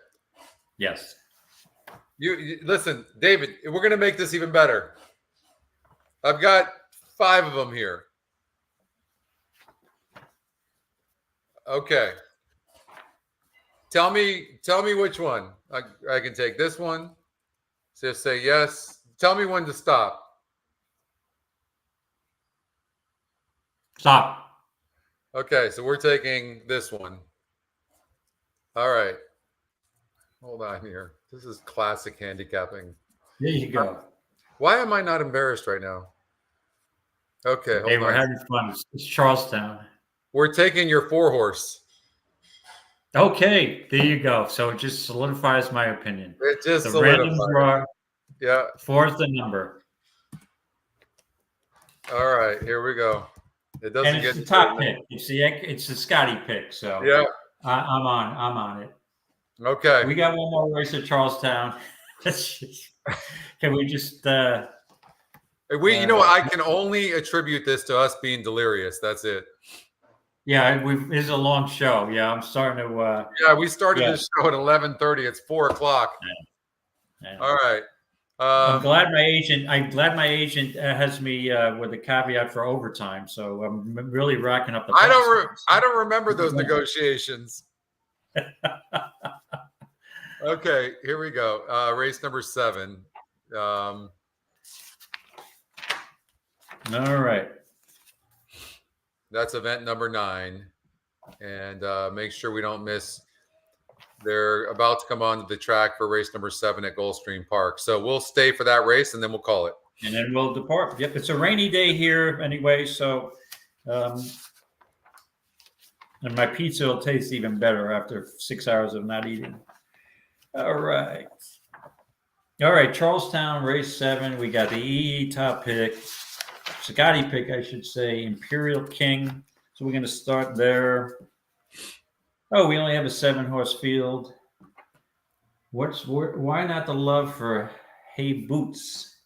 Yes. You listen, David, we're going to make this even better. I've got 5 of them here. Okay. Tell me which one. I can take this one. Just say yes. Tell me when to stop. Stop. Okay, so we're taking this one. All right. Hold on here. This is classic handicapping. There you go. Why am I not embarrassed right now? Okay, Hey, hold we're on. having fun. It's Charlestown. We're taking your 4-horse. Okay, there you go. So it just solidifies my opinion. It just The random solidified. draw. Yeah. 4 is the number. All right, here we go. It doesn't And it's get the top pick. You see, it's the Scotty pick. So Yeah. I'm on it. Okay. We got one more race at Charlestown. Can we just? You know, I can only attribute this to us being delirious. That's it. Yeah, it's a long show. Yeah, I'm starting to. Yeah, we started this show at 11:30. It's 4:00. Yeah. All right. I'm glad my agent has me with a caveat for overtime. So I'm really racking up the. I don't remember those negotiations. Okay, here we go. Race number 7. All right. That's event number 9. And make sure we don't miss. They're about to come onto the track for race number 7 at Goldstream Park. So we'll stay for that race and then we'll call it. And then we'll depart. Yep, it's a rainy day here anyway. So, and my pizza will taste even better after 6 hours of not eating. All right. Charlestown race 7. We got the EE top pick, Scotty pick, I should say, Imperial King. So we're going to start there. Oh, we only have a 7-horse field. Why not the love for Hey Boots?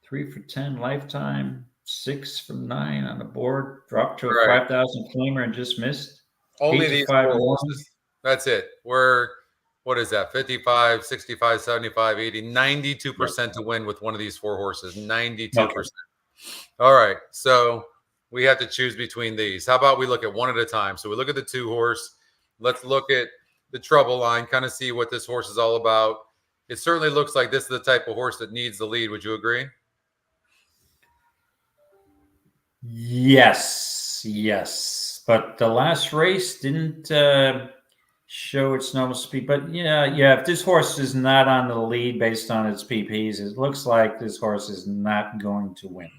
3 for 10 lifetime, 6 from 9 on the board. Dropped to a 5,000 claimer and just missed. Only these 4 horses. That's it. What is that? 55, 65, 75, 80, 92% to win with one of these 4 horses. 92%. Okay. All right. So we have to choose between these. How about we look at one at a time? So we look at the 2-horse. Let's look at the trouble line, kind of see what this horse is all about. It certainly looks like this is the type of horse that needs the lead. Would you agree? Yes. But the last race didn't show its normal speed. But yeah, if this horse is not on the lead based on its PPs, it looks like this horse is not going to win.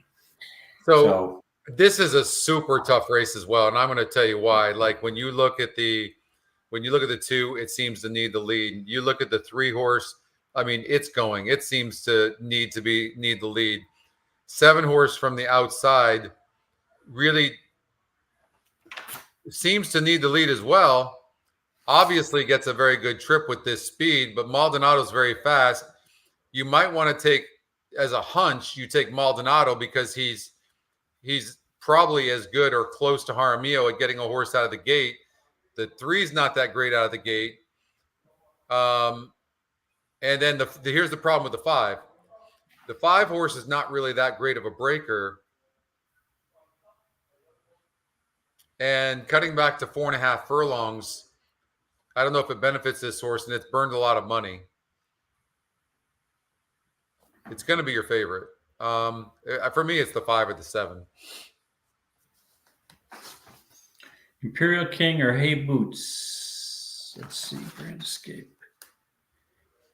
So this is a super tough race as well, and I'm going to tell you why. Like when you look at the 2, it seems to need the lead. You look at the 3-horse. I mean, it's going. It seems to need the lead. 7-horse from the outside really seems to need the lead as well. Obviously gets a very good trip with this speed, but Maldonado's very fast. You might want to take, as a hunch, you take Maldonado because he's probably as good or close to Jaramillo at getting a horse out of the gate. The 3's not that great out of the gate. And then here's the problem with the 5. The 5 horse is not really that great of a breaker. And cutting back to 4.5 furlongs, I don't know if it benefits this horse, and it's burned a lot of money. It's going to be your favorite. For me, it's the 5 or the 7. Imperial King or Hey Boots? Let's see, Grand Escape.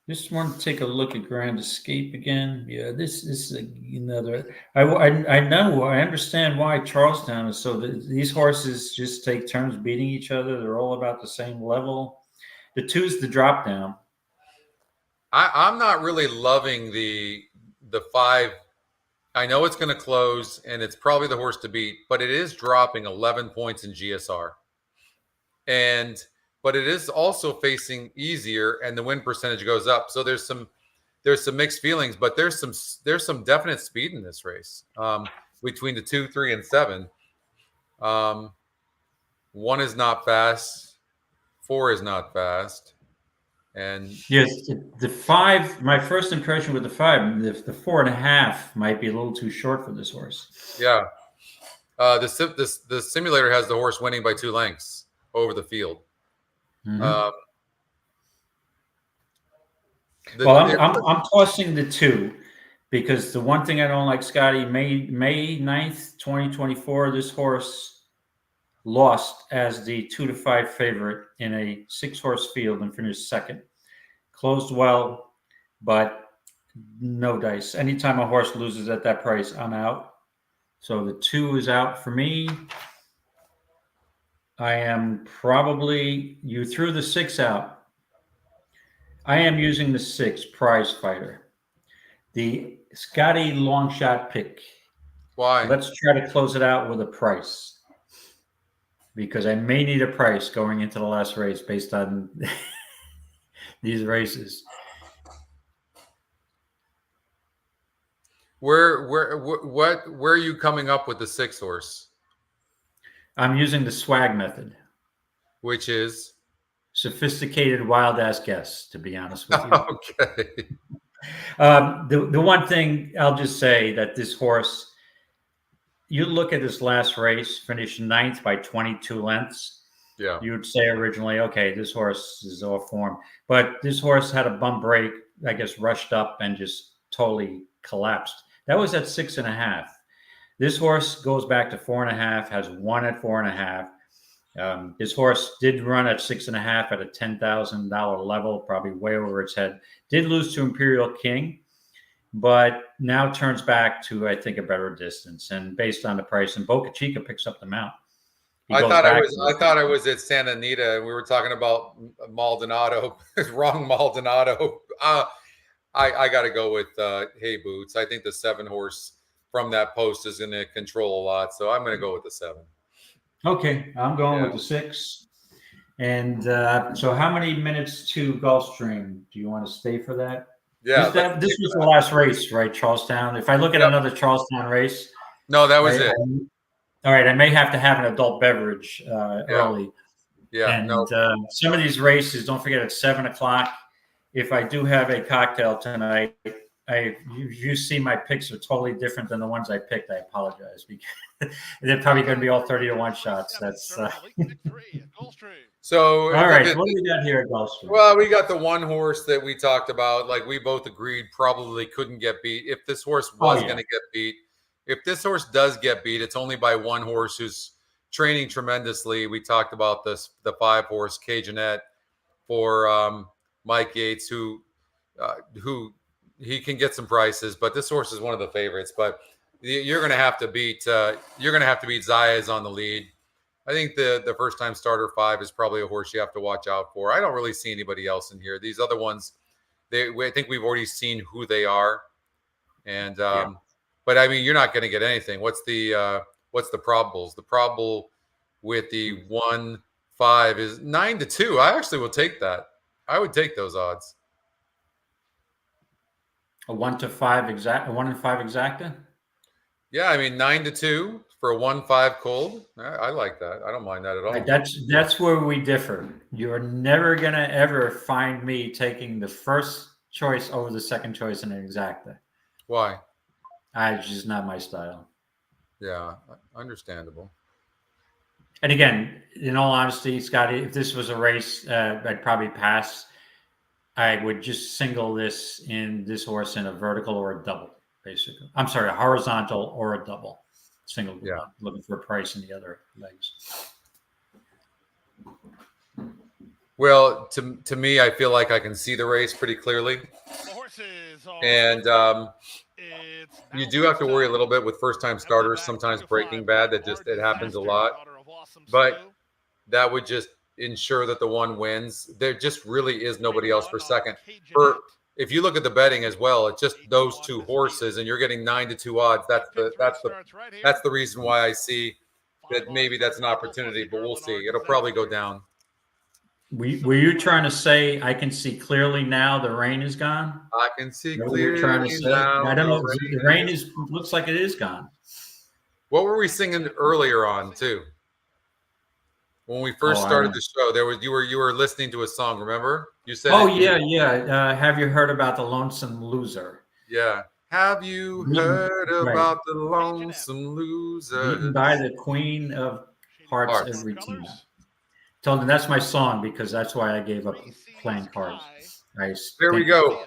Just want to take a look at Grand Escape again. Yeah, this is another. I understand why Charlestown is so. These horses just take turns beating each other. They're all about the same level. The 2's the drop down. I'm not really loving the 5. I know it's going to close, and it's probably the horse to beat, but it is dropping 11 points in GSR. But it is also facing easier, and the win percentage goes up. So there's some mixed feelings, but there's some definite speed in this race. between the 2, 3, and 7. 1 is not fast. 4 is not fast. And yes, the 5. My first impression with the 5, the 4.5 might be a little too short for this horse. Yeah, the simulator has the horse winning by 2 lengths over the field. Mm-hmm. I'm tossing the 2 because the one thing I don't like, Scotty, May 9th, 2024, this horse lost as the 2-5 favorite in a 6-horse field and finished second. Closed well, but no dice. Anytime a horse loses at that price, I'm out. So the 2 is out for me. I am probably, you threw the 6 out. I am using the 6, Prize Fighter. The Scotty long shot pick. Why? Let's try to close it out with a price, because I may need a price going into the last race based on these races. Where are you coming up with the 6 horse? I'm using the swag method, which is sophisticated wild ass guess, to be honest with you. Okay. The one thing I'll just say that this horse, you look at this last race, finished 9th by 22 lengths. Yeah. You would say originally, okay, this horse is off form. But this horse had a bum break, I guess, rushed up and just totally collapsed. That was at 6.5. This horse goes back to 4.5, has won at 4.5. This horse did run at 6.5 at a $10,000 level, probably way over its head. Did lose to Imperial King, but now turns back to, I think, a better distance. And based on the price, and Boca Chica picks up the mount. I thought I was at Santa Anita, and we were talking about Maldonado. Wrong Maldonado. I got to go with Hey Boots. I think the 7 horse from that post is going to control a lot, so I'm going to go with the 7. Okay, I'm going with the 6. And so how many minutes to Gulfstream? Do you want to stay for that? Yeah. This was the last race, right, Charlestown? If I look at another Charlestown race. No, that was it. All right, I may have to have an adult beverage early. Yeah, and some of these races, don't forget, at 7 o'clock. If I do have a cocktail tonight, you see my picks are totally different than the ones I picked. I apologize, because they're probably going to be all 30-1 shots. That's so. All right, what do we got here at Gulfstream? Well, we got the one horse that we talked about. Like, we both agreed probably couldn't get beat. If this horse was going to get beat, if this horse does get beat, it's only by one horse who's training tremendously. We talked about the 5 horse Cajunette for Mike Yates, who he can get some prices, but this horse is one of the favorites. But you're going to have to beat Zayas on the lead. I think the first time starter 5 is probably a horse you have to watch out for. I don't really see anybody else in here. These other ones, I think we've already seen who they are, and but I mean, you're not going to get anything. What's the probables? The probable with the 1-5 is 9-2. I actually will take that. I would take those odds. A 1-5 exact, a 1-5 exacta. Yeah, I mean 9-2 for a 1-5 cold. I like that. I don't mind that at all. Right, that's where we differ. You're never gonna ever find me taking the first choice over the second choice in an exacta. Why? It's just not my style. Yeah, understandable. And again, in all honesty, Scotty, if this was a race, I'd probably pass. I would just single this horse in a vertical or a double, basically. I'm sorry, a horizontal or a double. Single. Yeah. Looking for a price in the other legs. Well, to me, I feel like I can see the race pretty clearly. And you do have to worry a little bit with first-time starters, sometimes breaking bad. It happens a lot. But that would just ensure that the one wins. There just really is nobody else for second. If you look at the betting as well, it's just those 2 horses, and you're getting 9-2 odds. That's the reason why I see that maybe that's an opportunity, but we'll see. It'll probably go down. Were you trying to say I can see clearly now the rain is gone? I can see clearly. You're trying to say? I don't know. The rain looks like it is gone. What were we singing earlier on too? When we first started the show, you were listening to a song. Remember? You said. Oh yeah. Have you heard about the Lonesome Loser? Yeah. Have you heard about the Lonesome Loser? Beaten by the Queen of Hearts every time. Told them that's my song because that's why I gave up playing cards. Nice. There we go.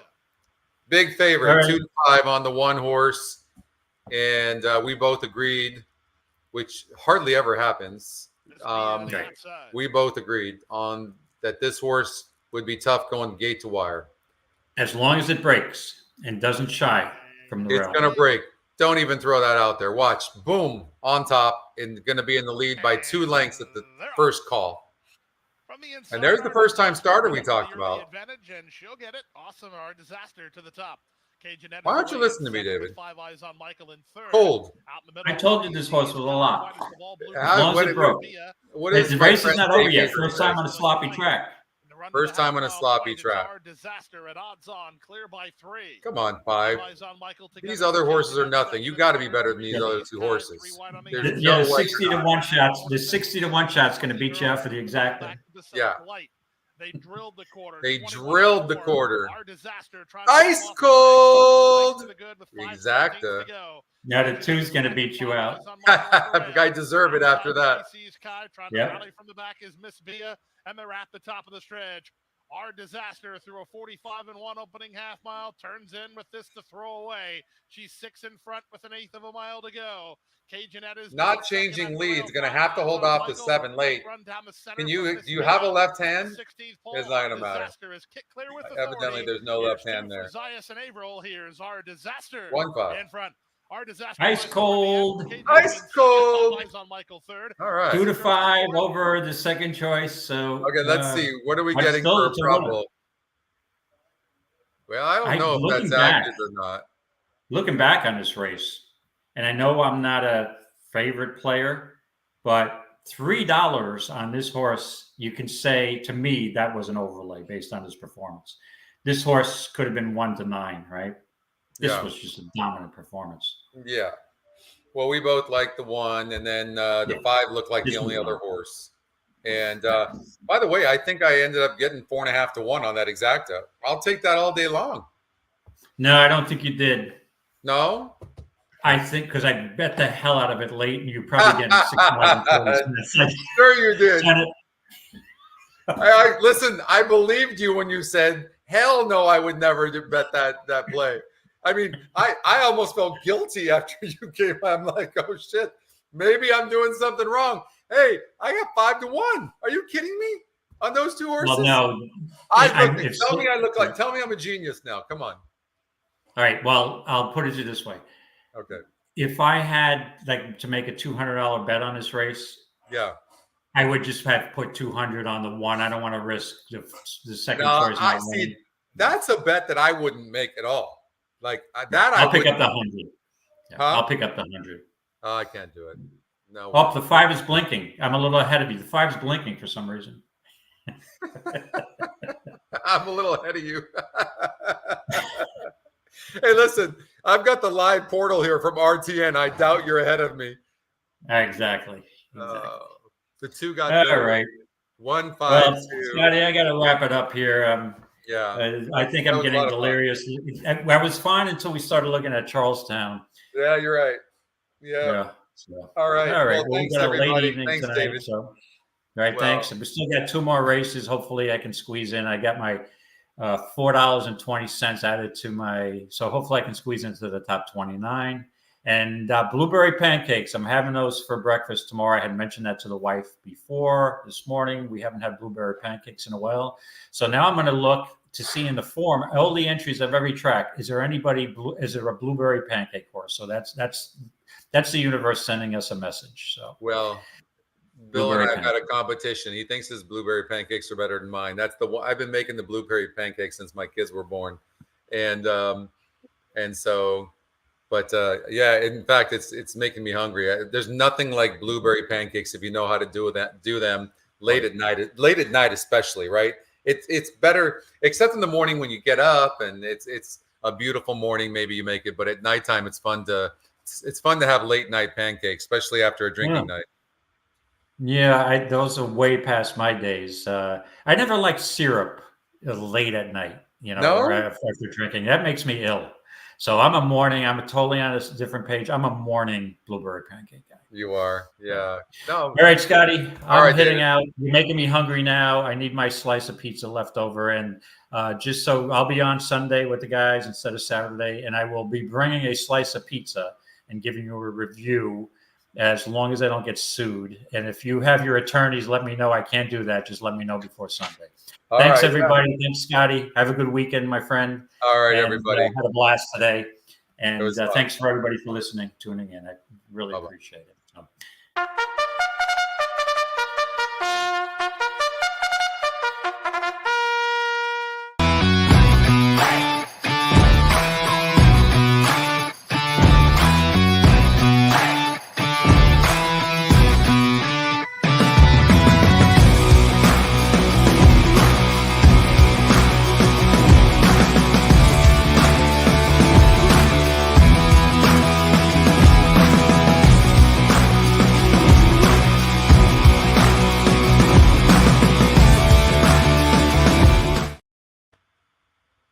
Big favorite, Right. 2-5 on the one horse, and we both agreed, which hardly ever happens. We both agreed on that this horse would be tough going gate to wire. As long as it breaks and doesn't shy from the rail. It's going to break. Don't even throw that out there. Watch. Boom. On top. And going to be in the lead by 2 lengths at the first call. And there's the first time starter we talked about. And she'll get it. Awesome. Our disaster to the top. Why don't you listen to me, David? 5 eyes on Michael in third. Cold. I told you this horse was a lot. As long as it broke. The race is not over yet. First time on a sloppy track. First time on a sloppy track. Disaster at odds on, clear by 3. Come on, 5. These other horses are nothing. You got to be better than these other 2 horses. There's no the 60 to 1 shots. The 60 to 1 shot's going to beat you out for the exacta. Yeah. They drilled the quarter. Our disaster. Ice cold. Exacta. Now the 2's going to beat you out. I deserve it after that. Yeah. From the back is Miss Bia, and they're at the top of the stretch. Our disaster through a 45-1 opening half mile turns in with this to throw away. She's 6 in front with 1/8 of a mile to go. Cajunette is not changing leads. Going to have to hold off the 7 late. Do you have a left hand? It's not going to matter. Evidently, there's no left hand there. Here's our disaster 1-5 in front. Our disaster. Ice cold. Ice cold. On Michael third. All right. 2 to 5 over the second choice. So okay, let's see. What are we getting for a problem? Well, I don't know if that's accurate or not. Looking back on this race, and I know I'm not a favorite player, but $3 on this horse, you can say to me that was an overlay based on his performance. This horse could have been 1 to 9, right? This was just a dominant performance. Yeah. Well, we both liked the 1, and then the 5 looked like the only other horse. And by the way, I think I ended up getting 4.5 to 1 on that exacta. I'll take that all day long. No, I don't think you did. No? I think because I bet the hell out of it late, and you probably getting 6 Sure you did. Listen, I believed you when you said, hell no, I would never bet that play. I mean, I almost felt guilty after you came. I'm like, oh shit, maybe I'm doing something wrong. Hey, I got 5 to 1. Are you kidding me? On those 2 horses? Well, no. Tell me I'm a genius now. Come on. All right. Well, I'll put it to you this way. Okay. If I had to make a $200 bet on this race, yeah, I would just have put 200 on the 1. I don't want to risk the second choice. I see. That's a bet that I wouldn't make at all. Like that, I'll pick up the 100. Yeah, huh? I'll pick up the 100. Oh, I can't do it. No. Oh, the 5 is blinking. I'm a little ahead of you. The 5 is blinking for some reason. I'm a little ahead of you. Hey, listen, I've got the live portal here from RTN. I doubt you're ahead of me. Exactly. The 2 got all right. 1, 5, well, 2. Scotty, I got to wrap it up here. Yeah, I think I'm getting delirious. I was fine until we started looking at Charlestown. Yeah, you're right. Yeah. So. All right. Well, thanks, we got a late everybody. evening Thanks, tonight. David. So, all right, thanks. We still got 2 more races. Hopefully, I can squeeze in. I got my $4.20 added to my. So hopefully, I can squeeze into the top 29. And blueberry pancakes. I'm having those for breakfast tomorrow. I had mentioned that to the wife before this morning. We haven't had blueberry pancakes in a while. So now I'm going to look to see in the form all the entries of every track. Is there a blueberry pancake horse? So that's the universe sending us a message. So well, Bill and I've got a competition. He thinks his blueberry pancakes are better than mine. That's the one. I've been making the blueberry pancakes since my kids were born, and so. But yeah, in fact, it's making me hungry. There's nothing like blueberry pancakes if you know how to do them late at night, especially, right? It's better, except in the morning when you get up and it's a beautiful morning. Maybe you make it, but at nighttime it's fun to it's fun to have late night pancakes, especially after a drinking night. Yeah, those are way past my days. I never liked syrup late at night, or after drinking. That makes me ill. So I'm totally on a different page. I'm a morning blueberry pancake guy. You are, yeah. No. All right, Scotty, I'm heading David. out. You're making me hungry now. I need my slice of pizza left over. And just so I'll be on Sunday with the guys instead of Saturday, and I will be bringing a slice of pizza and giving you a review as long as I don't get sued. And if you have your attorneys, let me know. I can't do that. Just let me know before Sunday. Thanks, everybody. Yeah. Thanks, Scotty. Have a good weekend, my friend. All right, everybody. Had a blast today. And thanks for everybody for listening, tuning in. I really appreciate it.